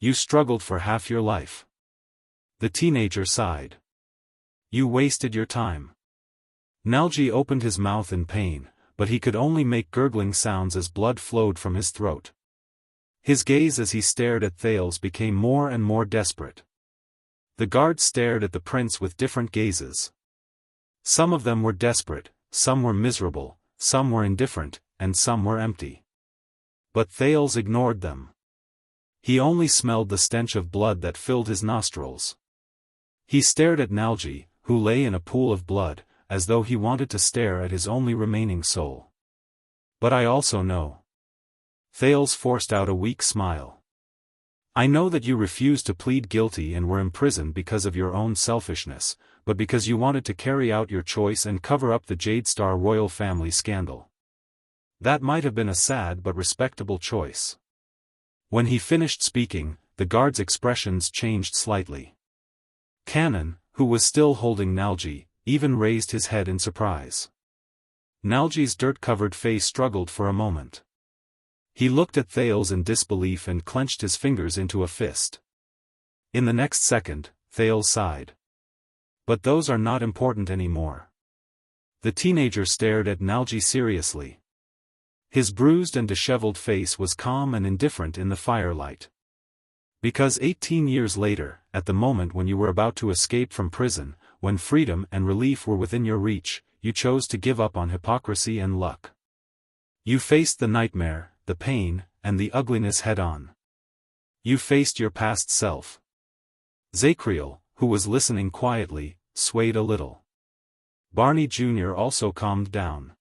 You struggled for half your life. The teenager sighed. You wasted your time. Nalji opened his mouth in pain, but he could only make gurgling sounds as blood flowed from his throat. His gaze as he stared at Thales became more and more desperate. The guards stared at the prince with different gazes. Some of them were desperate, some were miserable, some were indifferent, and some were empty. But Thales ignored them. He only smelled the stench of blood that filled his nostrils. He stared at Nalji, who lay in a pool of blood, as though he wanted to stare at his only remaining soul. But I also know. Thales forced out a weak smile. I know that you refused to plead guilty and were imprisoned because of your own selfishness, but because you wanted to carry out your choice and cover up the Jade Star royal family scandal. That might have been a sad but respectable choice. When he finished speaking, the guards' expressions changed slightly. Cannon, who was still holding Nalji, even raised his head in surprise. Nalji's dirt-covered face struggled for a moment. He looked at Thales in disbelief and clenched his fingers into a fist. In the next second, Thales sighed. But those are not important anymore. The teenager stared at Nalji seriously. His bruised and disheveled face was calm and indifferent in the firelight. Because 18 years later, at the moment when you were about to escape from prison, when freedom and relief were within your reach, you chose to give up on hypocrisy and luck. You faced the nightmare, the pain, and the ugliness head-on. You faced your past self. Zacriel, who was listening quietly, swayed a little. Barney Jr. also calmed down.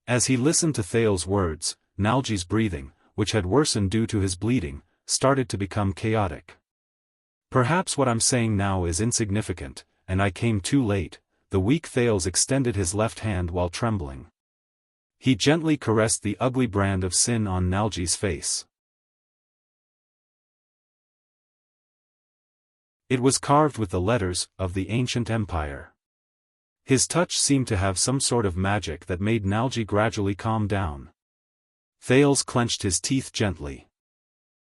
As he listened to Thales' words, Nalji's breathing, which had worsened due to his bleeding, started to become chaotic. Perhaps what I'm saying now is insignificant, and I came too late. The weak Thales extended his left hand while trembling. He gently caressed the ugly brand of sin on Nalji's face. It was carved with the letters of the ancient empire. His touch seemed to have some sort of magic that made Nalji gradually calm down. Thales clenched his teeth gently.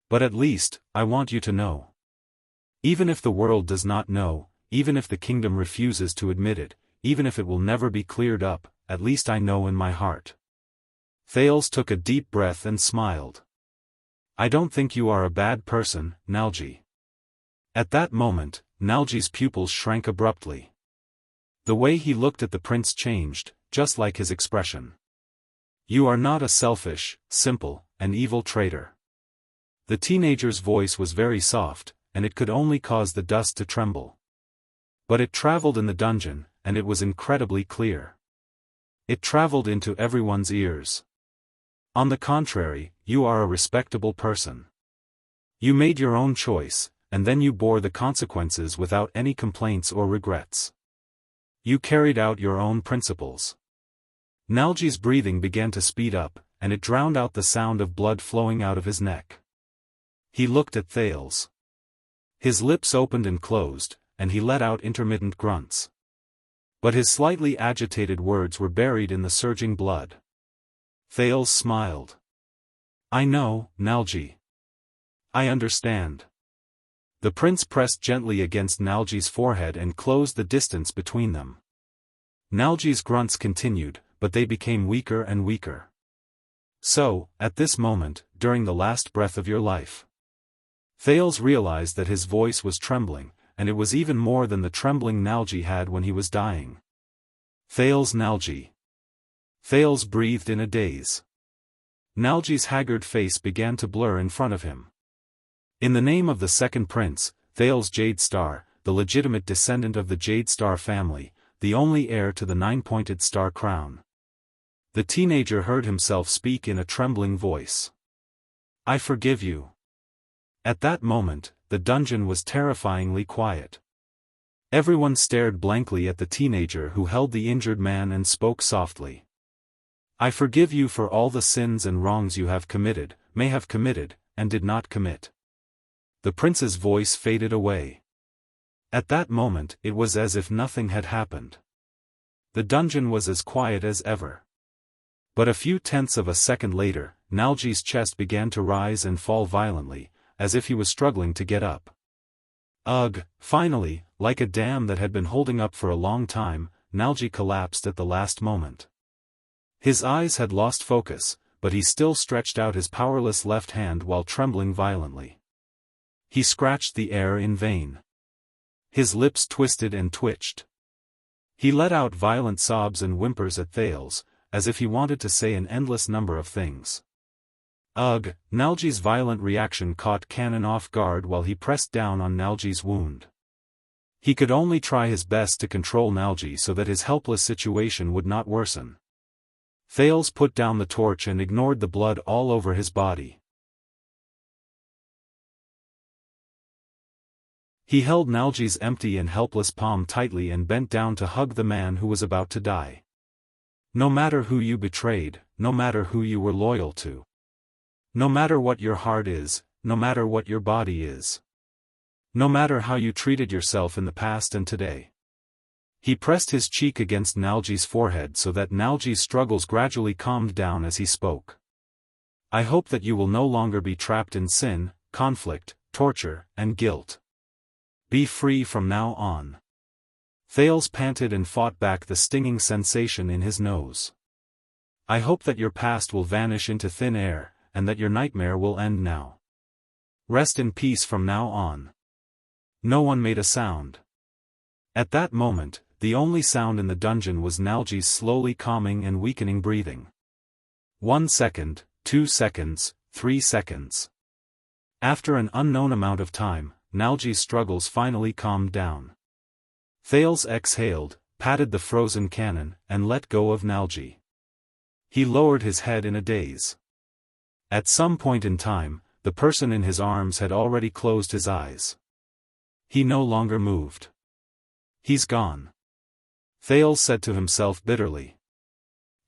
But at least, I want you to know. Even if the world does not know, even if the kingdom refuses to admit it, even if it will never be cleared up, at least I know in my heart. Thales took a deep breath and smiled. I don't think you are a bad person, Nalji. At that moment, Nalji's pupils shrank abruptly. The way he looked at the prince changed, just like his expression. You are not a selfish, simple, and evil traitor. The teenager's voice was very soft, and it could only cause the dust to tremble. But it traveled in the dungeon, and it was incredibly clear. It traveled into everyone's ears. On the contrary, you are a respectable person. You made your own choice, and then you bore the consequences without any complaints or regrets. You carried out your own principles. Nalji's breathing began to speed up, and it drowned out the sound of blood flowing out of his neck. He looked at Thales. His lips opened and closed, and he let out intermittent grunts. But his slightly agitated words were buried in the surging blood. Thales smiled. I know, Nalji. I understand. The prince pressed gently against Nalji's forehead and closed the distance between them. Nalji's grunts continued, but they became weaker and weaker. So, at this moment, during the last breath of your life. Thales realized that his voice was trembling, and it was even more than the trembling Nalji had when he was dying. Thales Nalji. Thales breathed in a daze. Nalji's haggard face began to blur in front of him. In the name of the second prince, Thales Jade Star, the legitimate descendant of the Jade Star family, the only heir to the 9-pointed star crown. The teenager heard himself speak in a trembling voice. I forgive you. At that moment, the dungeon was terrifyingly quiet. Everyone stared blankly at the teenager who held the injured man and spoke softly. I forgive you for all the sins and wrongs you have committed, may have committed, and did not commit. The prince's voice faded away. At that moment it was as if nothing had happened. The dungeon was as quiet as ever. But a few tenths of a second later, Nalji's chest began to rise and fall violently, as if he was struggling to get up. Ugh! Finally, like a dam that had been holding up for a long time, Nalji collapsed at the last moment. His eyes had lost focus, but he still stretched out his powerless left hand while trembling violently. He scratched the air in vain. His lips twisted and twitched. He let out violent sobs and whimpers at Thales, as if he wanted to say an endless number of things. Ugh! Nalji's violent reaction caught Kanan off guard while he pressed down on Nalji's wound. He could only try his best to control Nalji so that his helpless situation would not worsen. Thales put down the torch and ignored the blood all over his body. He held Nalji's empty and helpless palm tightly and bent down to hug the man who was about to die. No matter who you betrayed, no matter who you were loyal to. No matter what your heart is, no matter what your body is. No matter how you treated yourself in the past and today. He pressed his cheek against Nalji's forehead so that Nalji's struggles gradually calmed down as he spoke. I hope that you will no longer be trapped in sin, conflict, torture, and guilt. Be free from now on. Thales panted and fought back the stinging sensation in his nose. I hope that your past will vanish into thin air, and that your nightmare will end now. Rest in peace from now on. No one made a sound. At that moment, the only sound in the dungeon was Nalji's slowly calming and weakening breathing. 1 second, 2 seconds, 3 seconds. After an unknown amount of time, Nalji's struggles finally calmed down. Thales exhaled, patted the frozen cannon, and let go of Nalji. He lowered his head in a daze. At some point in time, the person in his arms had already closed his eyes. He no longer moved. He's gone. Thales said to himself bitterly.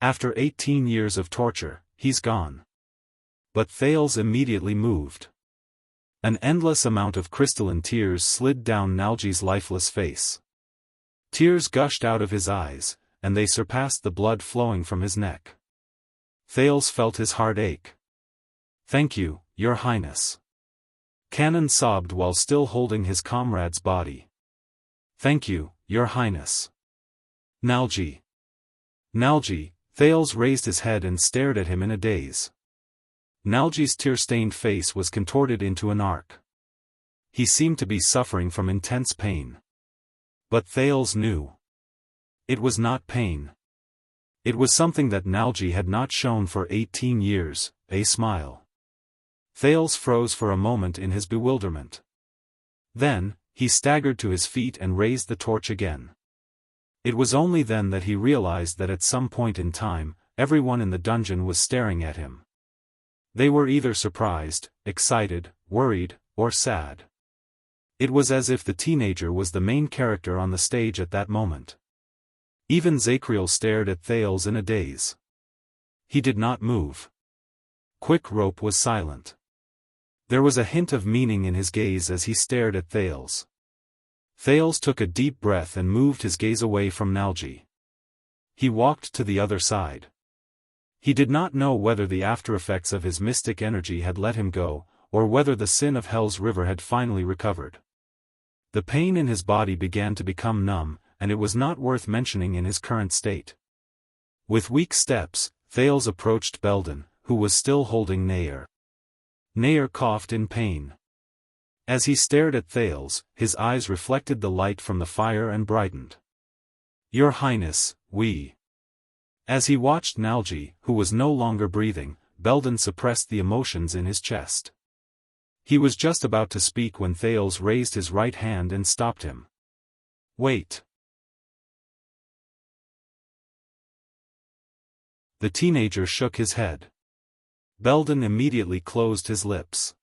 After 18 years of torture, he's gone. But Thales immediately moved. An endless amount of crystalline tears slid down Nalji's lifeless face. Tears gushed out of his eyes, and they surpassed the blood flowing from his neck. Thales felt his heart ache. Thank you, Your Highness. Kanan sobbed while still holding his comrade's body. Thank you, Your Highness. Nalji. Nalji, Thales raised his head and stared at him in a daze. Nalji's tear-stained face was contorted into an arc. He seemed to be suffering from intense pain. But Thales knew. It was not pain. It was something that Nalji had not shown for 18 years, a smile. Thales froze for a moment in his bewilderment. Then, he staggered to his feet and raised the torch again. It was only then that he realized that at some point in time, everyone in the dungeon was staring at him. They were either surprised, excited, worried, or sad. It was as if the teenager was the main character on the stage at that moment. Even Zacriel stared at Thales in a daze. He did not move. Quick Rope was silent. There was a hint of meaning in his gaze as he stared at Thales. Thales took a deep breath and moved his gaze away from Nalji. He walked to the other side. He did not know whether the aftereffects of his mystic energy had let him go, or whether the sin of Hell's River had finally recovered. The pain in his body began to become numb, and it was not worth mentioning in his current state. With weak steps, Thales approached Belden, who was still holding Nair. Nair coughed in pain. As he stared at Thales, his eyes reflected the light from the fire and brightened. Your Highness, we. As he watched Nalji, who was no longer breathing, Belden suppressed the emotions in his chest. He was just about to speak when Thales raised his right hand and stopped him. Wait. The teenager shook his head. Belden immediately closed his lips.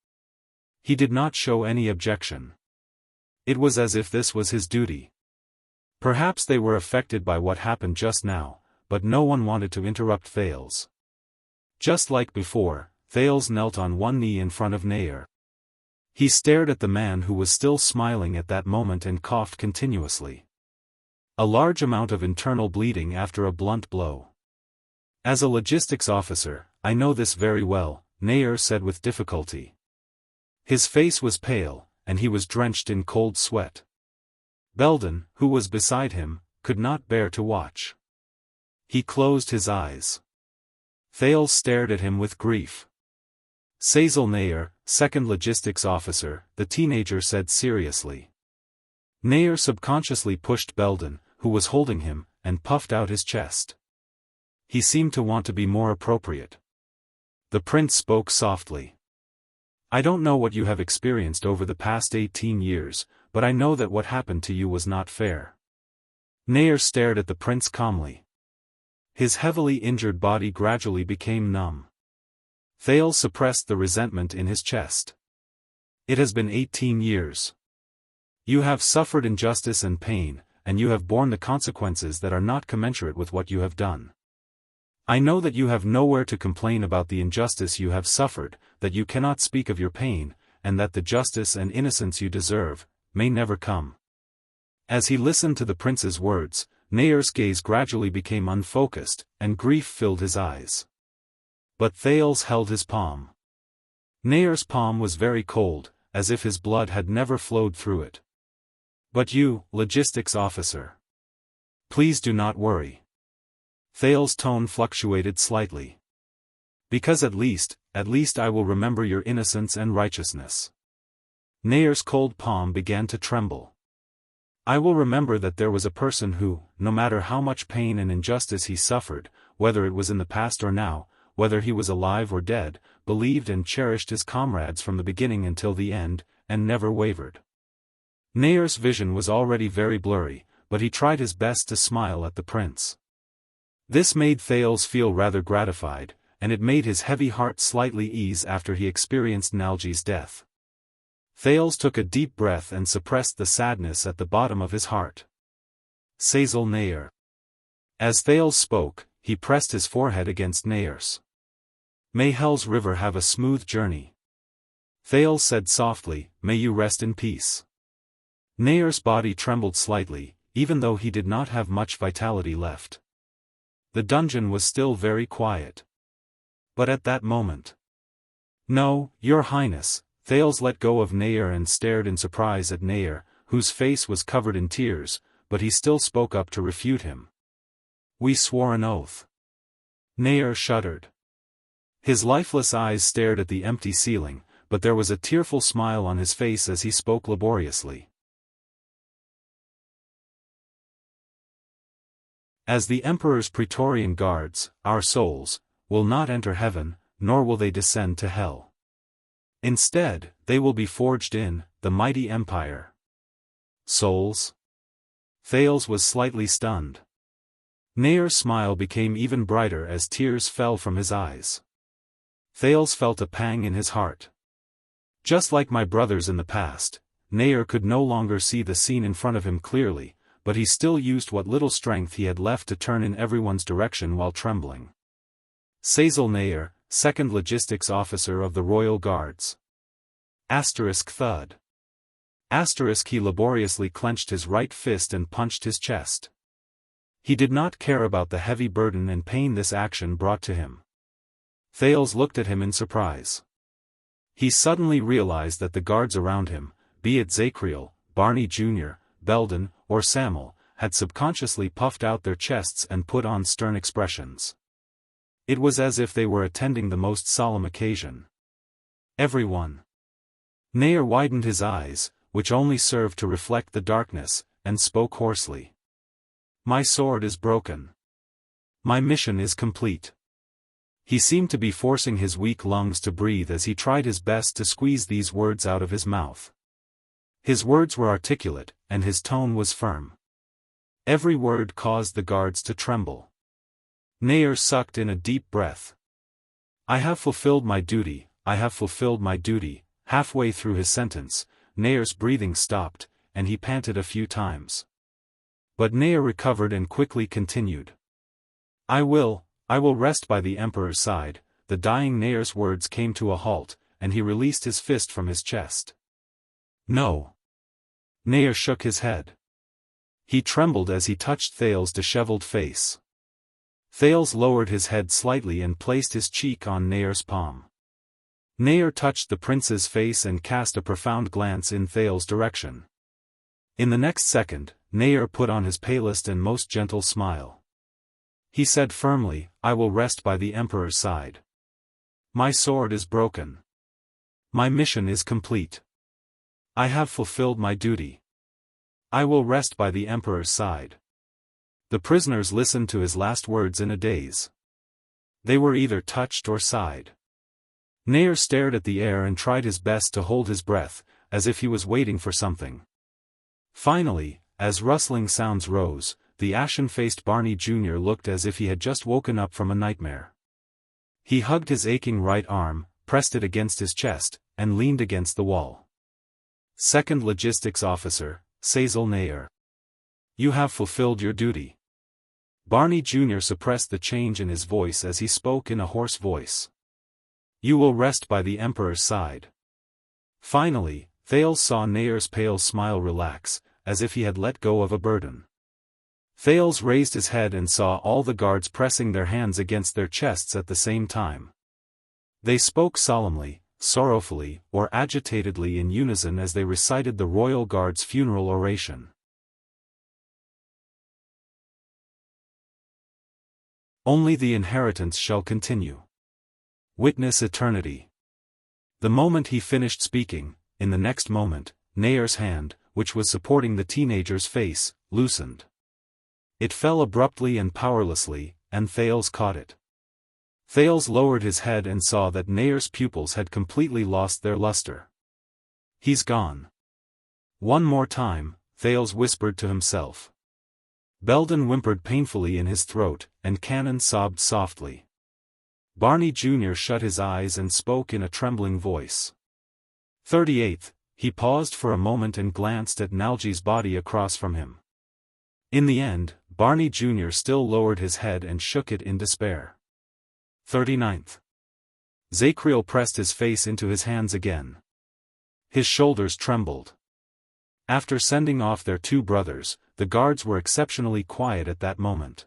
He did not show any objection. It was as if this was his duty. Perhaps they were affected by what happened just now, but no one wanted to interrupt Thales. Just like before, Thales knelt on one knee in front of Nair. He stared at the man who was still smiling at that moment and coughed continuously. A large amount of internal bleeding after a blunt blow. As a logistics officer, I know this very well, Nair said with difficulty. His face was pale, and he was drenched in cold sweat. Belden, who was beside him, could not bear to watch. He closed his eyes. Thales stared at him with grief. Sazel Nair, second logistics officer, the teenager said seriously. Nair subconsciously pushed Belden, who was holding him, and puffed out his chest. He seemed to want to be more appropriate. The prince spoke softly. I don't know what you have experienced over the past 18 years, but I know that what happened to you was not fair. Nair stared at the prince calmly. His heavily injured body gradually became numb. Thales suppressed the resentment in his chest. It has been 18 years. You have suffered injustice and pain, and you have borne the consequences that are not commensurate with what you have done. I know that you have nowhere to complain about the injustice you have suffered, that you cannot speak of your pain, and that the justice and innocence you deserve may never come. As he listened to the prince's words, Nair's gaze gradually became unfocused, and grief filled his eyes. But Thales held his palm. Nair's palm was very cold, as if his blood had never flowed through it. But you, logistics officer. Please do not worry. Thales' tone fluctuated slightly. Because at least I will remember your innocence and righteousness. Nair's cold palm began to tremble. I will remember that there was a person who, no matter how much pain and injustice he suffered, whether it was in the past or now, whether he was alive or dead, believed and cherished his comrades from the beginning until the end, and never wavered. Nair's vision was already very blurry, but he tried his best to smile at the prince. This made Thales feel rather gratified, and it made his heavy heart slightly ease after he experienced Nalji's death. Thales took a deep breath and suppressed the sadness at the bottom of his heart. Sazel Nair. As Thales spoke, he pressed his forehead against Nair's. May Hell's river have a smooth journey. Thales said softly, may you rest in peace. Nair's body trembled slightly, even though he did not have much vitality left. The dungeon was still very quiet. But at that moment. No, your highness, Thales let go of Nair and stared in surprise at Nair, whose face was covered in tears, but he still spoke up to refute him. We swore an oath. Nair shuddered. His lifeless eyes stared at the empty ceiling, but there was a tearful smile on his face as he spoke laboriously. As the Emperor's Praetorian guards, our souls, will not enter heaven, nor will they descend to hell. Instead, they will be forged in the mighty empire. Souls? Thales was slightly stunned. Nair's smile became even brighter as tears fell from his eyes. Thales felt a pang in his heart. Just like my brothers in the past, Nair could no longer see the scene in front of him clearly, but he still used what little strength he had left to turn in everyone's direction while trembling. Sazel Nair, second logistics officer of the Royal Guards. Thud. He laboriously clenched his right fist and punched his chest. He did not care about the heavy burden and pain this action brought to him. Thales looked at him in surprise. He suddenly realized that the guards around him, be it Zakriel, Barney Jr., Belden, or Samuel, had subconsciously puffed out their chests and put on stern expressions. It was as if they were attending the most solemn occasion. Everyone. Nair widened his eyes, which only served to reflect the darkness, and spoke hoarsely. My sword is broken. My mission is complete. He seemed to be forcing his weak lungs to breathe as he tried his best to squeeze these words out of his mouth. His words were articulate, and his tone was firm. Every word caused the guards to tremble. Nair sucked in a deep breath. I have fulfilled my duty, I have fulfilled my duty. Halfway through his sentence, Nair's breathing stopped, and he panted a few times. But Nair recovered and quickly continued. I will rest by the Emperor's side. The dying Nair's words came to a halt, and he released his fist from his chest. No. Nair shook his head. He trembled as he touched Thales' disheveled face. Thales lowered his head slightly and placed his cheek on Nair's palm. Nair touched the prince's face and cast a profound glance in Thales' direction. In the next second, Nair put on his palest and most gentle smile. He said firmly, I will rest by the Emperor's side. My sword is broken. My mission is complete. I have fulfilled my duty. I will rest by the Emperor's side. The prisoners listened to his last words in a daze. They were either touched or sighed. Nair stared at the air and tried his best to hold his breath, as if he was waiting for something. Finally, as rustling sounds rose, the ashen-faced Barney Jr. looked as if he had just woken up from a nightmare. He hugged his aching right arm, pressed it against his chest, and leaned against the wall. Second Logistics Officer, Cecil Nair. You have fulfilled your duty. Barney Jr. suppressed the change in his voice as he spoke in a hoarse voice. You will rest by the Emperor's side. Finally, Thales saw Nair's pale smile relax, as if he had let go of a burden. Thales raised his head and saw all the guards pressing their hands against their chests at the same time. They spoke solemnly, sorrowfully, or agitatedly in unison as they recited the royal guard's funeral oration. Only the inheritance shall continue. Witness eternity. The moment he finished speaking, in the next moment, Nair's hand, which was supporting the teenager's face, loosened. It fell abruptly and powerlessly, and Thales caught it. Thales lowered his head and saw that Nair's pupils had completely lost their luster. He's gone. One more time, Thales whispered to himself. Belden whimpered painfully in his throat, and Cannon sobbed softly. Barney Jr. shut his eyes and spoke in a trembling voice. 38th, he paused for a moment and glanced at Nalji's body across from him. In the end, Barney Jr. still lowered his head and shook it in despair. 39th. Zacriel pressed his face into his hands again. His shoulders trembled. After sending off their two brothers, the guards were exceptionally quiet at that moment.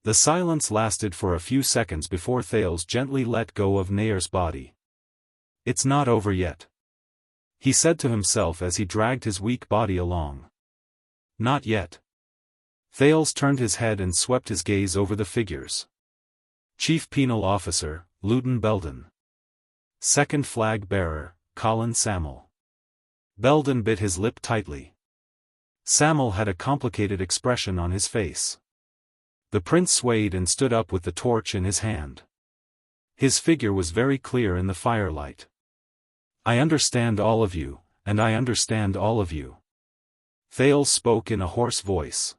The silence lasted for a few seconds before Thales gently let go of Nair's body. It's not over yet, he said to himself as he dragged his weak body along. Not yet. Thales turned his head and swept his gaze over the figures. Chief Penal Officer, Luton Belden. Second Flag Bearer, Colin Samuel. Belden bit his lip tightly. Samuel had a complicated expression on his face. The prince swayed and stood up with the torch in his hand. His figure was very clear in the firelight. I understand all of you, and I understand all of you. Thales spoke in a hoarse voice.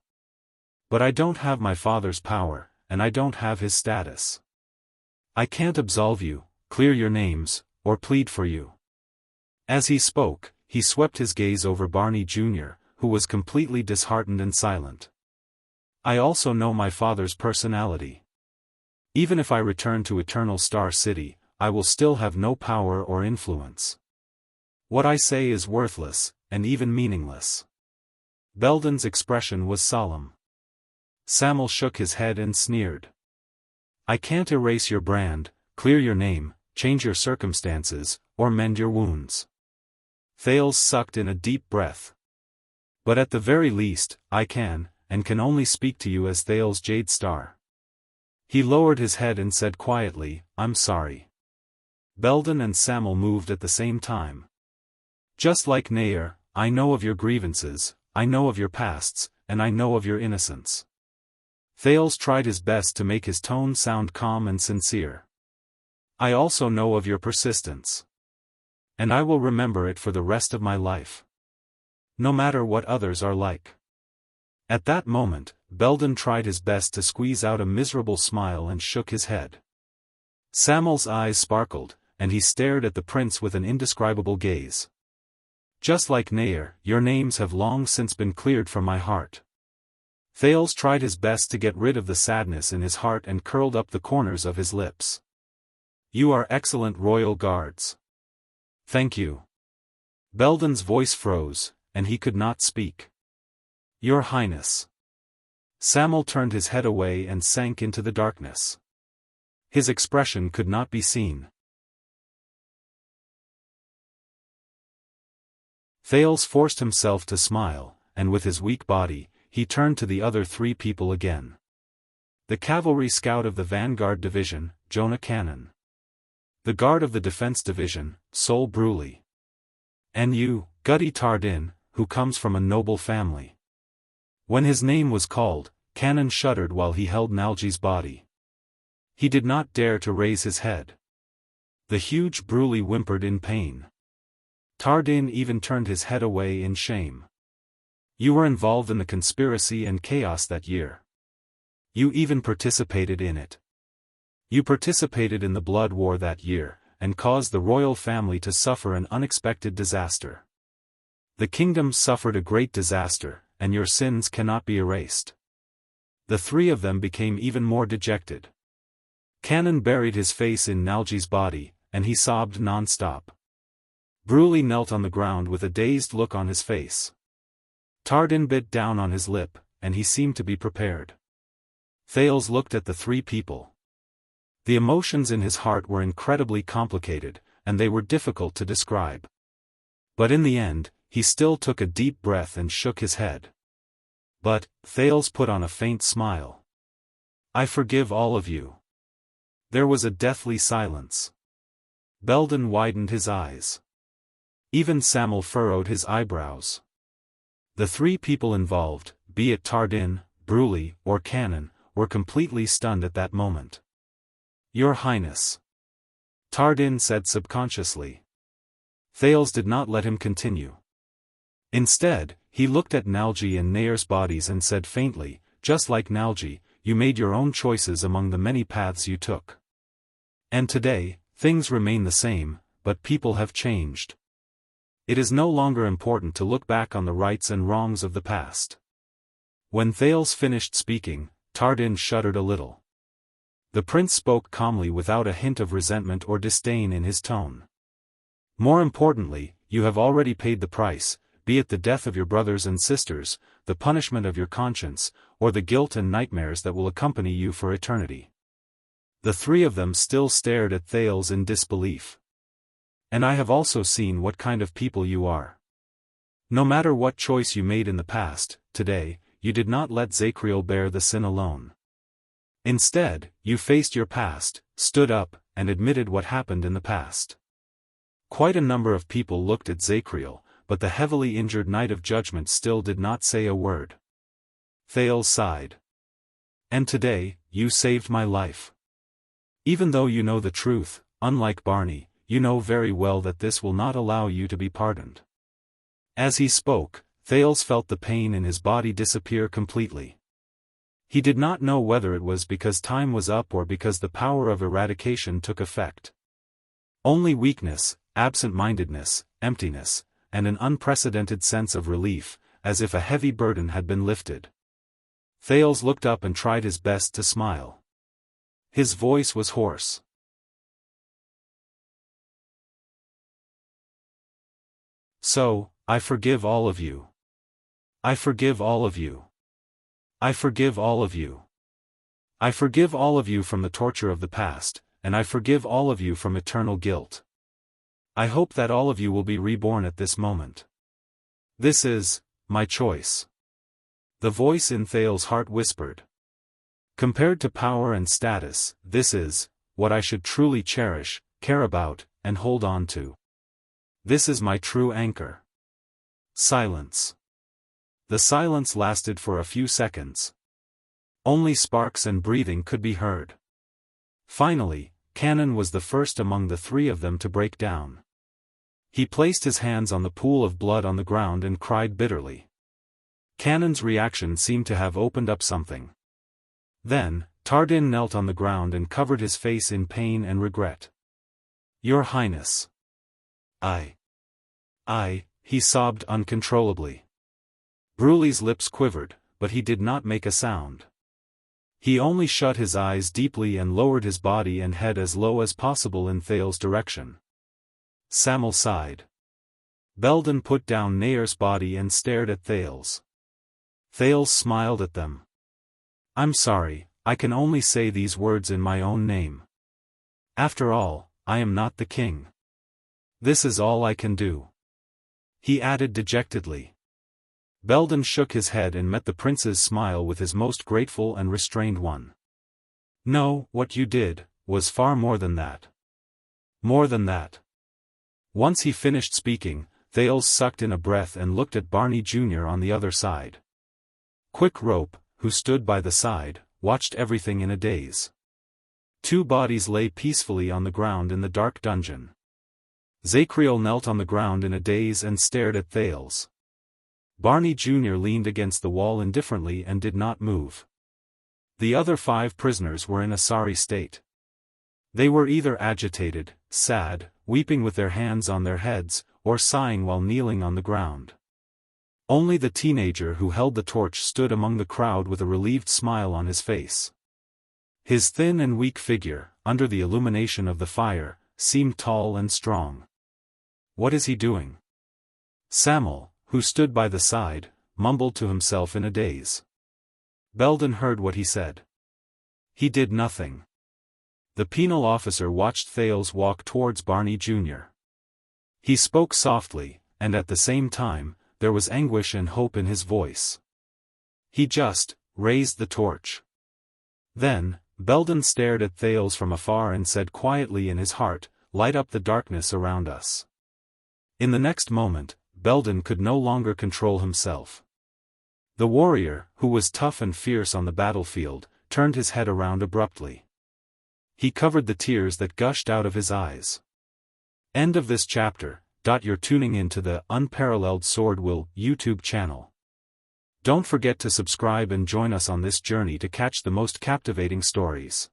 But I don't have my father's power, and I don't have his status. I can't absolve you, clear your names, or plead for you. As he spoke, he swept his gaze over Barney Jr., who was completely disheartened and silent. I also know my father's personality. Even if I return to Eternal Star City, I will still have no power or influence. What I say is worthless, and even meaningless. Belden's expression was solemn. Samuel shook his head and sneered. I can't erase your brand, clear your name, change your circumstances, or mend your wounds. Thales sucked in a deep breath. But at the very least, I can, and can only speak to you as Thales Jade Star. He lowered his head and said quietly, I'm sorry. Belden and Samuel moved at the same time. Just like Nair, I know of your grievances, I know of your pasts, and I know of your innocence. Thales tried his best to make his tone sound calm and sincere. I also know of your persistence. And I will remember it for the rest of my life. No matter what others are like. At that moment, Belden tried his best to squeeze out a miserable smile and shook his head. Samuel's eyes sparkled, and he stared at the prince with an indescribable gaze. Just like Nair, your names have long since been cleared from my heart. Thales tried his best to get rid of the sadness in his heart and curled up the corners of his lips. You are excellent royal guards. Thank you. Belden's voice froze, and he could not speak. Your Highness. Samuel turned his head away and sank into the darkness. His expression could not be seen. Thales forced himself to smile, and with his weak body, he turned to the other three people again. The cavalry scout of the Vanguard Division, Jonah Cannon. The guard of the Defense Division, Sol Bruley. And you, Gutty Tardin, who comes from a noble family. When his name was called, Cannon shuddered while he held Nalji's body. He did not dare to raise his head. The huge Bruley whimpered in pain. Tardin even turned his head away in shame. You were involved in the conspiracy and chaos that year. You even participated in it. You participated in the blood war that year, and caused the royal family to suffer an unexpected disaster. The kingdom suffered a great disaster, and your sins cannot be erased. The three of them became even more dejected. Cannon buried his face in Nalji's body, and he sobbed non-stop. Bruley knelt on the ground with a dazed look on his face. Tardin bit down on his lip, and he seemed to be prepared. Thales looked at the three people. The emotions in his heart were incredibly complicated, and they were difficult to describe. But in the end, he still took a deep breath and shook his head. But, Thales put on a faint smile. I forgive all of you. There was a deathly silence. Belden widened his eyes. Even Samuel furrowed his eyebrows. The three people involved, be it Tardin, Bruley, or Cannon, were completely stunned at that moment. Your Highness. Tardin said subconsciously. Thales did not let him continue. Instead, he looked at Nalji and Nair's bodies and said faintly, just like Nalji, you made your own choices among the many paths you took. And today, things remain the same, but people have changed. It is no longer important to look back on the rights and wrongs of the past. When Thales finished speaking, Tardin shuddered a little. The prince spoke calmly without a hint of resentment or disdain in his tone. More importantly, you have already paid the price, be it the death of your brothers and sisters, the punishment of your conscience, or the guilt and nightmares that will accompany you for eternity. The three of them still stared at Thales in disbelief. And I have also seen what kind of people you are. No matter what choice you made in the past, today, you did not let Zacriel bear the sin alone. Instead, you faced your past, stood up, and admitted what happened in the past. Quite a number of people looked at Zacriel, but the heavily injured Knight of Judgment still did not say a word. Thales sighed. And today, you saved my life. Even though you know the truth, unlike Barney, you know very well that this will not allow you to be pardoned. As he spoke, Thales felt the pain in his body disappear completely. He did not know whether it was because time was up or because the power of eradication took effect. Only weakness, absent-mindedness, emptiness, and an unprecedented sense of relief, as if a heavy burden had been lifted. Thales looked up and tried his best to smile. His voice was hoarse. So, I forgive all of you. I forgive all of you. I forgive all of you. I forgive all of you from the torture of the past, and I forgive all of you from eternal guilt. I hope that all of you will be reborn at this moment. This is my choice. The voice in Thales' heart whispered. Compared to power and status, this is what I should truly cherish, care about, and hold on to. This is my true anchor. Silence. The silence lasted for a few seconds. Only sparks and breathing could be heard. Finally, Cannon was the first among the three of them to break down. He placed his hands on the pool of blood on the ground and cried bitterly. Cannon's reaction seemed to have opened up something. Then, Tardin knelt on the ground and covered his face in pain and regret. Your Highness. He sobbed uncontrollably. Brulee's lips quivered, but he did not make a sound. He only shut his eyes deeply and lowered his body and head as low as possible in Thales's direction. Sam'l sighed. Belden put down Nayar's body and stared at Thales. Thales smiled at them. I'm sorry, I can only say these words in my own name. After all, I am not the king. This is all I can do. He added dejectedly. Belden shook his head and met the prince's smile with his most grateful and restrained one. No, what you did was far more than that. More than that. Once he finished speaking, Thales sucked in a breath and looked at Barney Jr. on the other side. Quick Rope, who stood by the side, watched everything in a daze. Two bodies lay peacefully on the ground in the dark dungeon. Zacriel knelt on the ground in a daze and stared at Thales. Barney Jr. leaned against the wall indifferently and did not move. The other 5 prisoners were in a sorry state. They were either agitated, sad, weeping with their hands on their heads, or sighing while kneeling on the ground. Only the teenager who held the torch stood among the crowd with a relieved smile on his face. His thin and weak figure, under the illumination of the fire, seemed tall and strong. What is he doing? Sam'l, who stood by the side, mumbled to himself in a daze. Belden heard what he said. He did nothing. The penal officer watched Thales walk towards Barney Jr. He spoke softly, and at the same time, there was anguish and hope in his voice. He just raised the torch. Then, Belden stared at Thales from afar and said quietly in his heart, "Light up the darkness around us." In the next moment, Belden could no longer control himself. The warrior, who was tough and fierce on the battlefield, turned his head around abruptly. He covered the tears that gushed out of his eyes. End of this chapter. You're tuning into the Unparalleled SwordWill YouTube channel. Don't forget to subscribe and join us on this journey to catch the most captivating stories.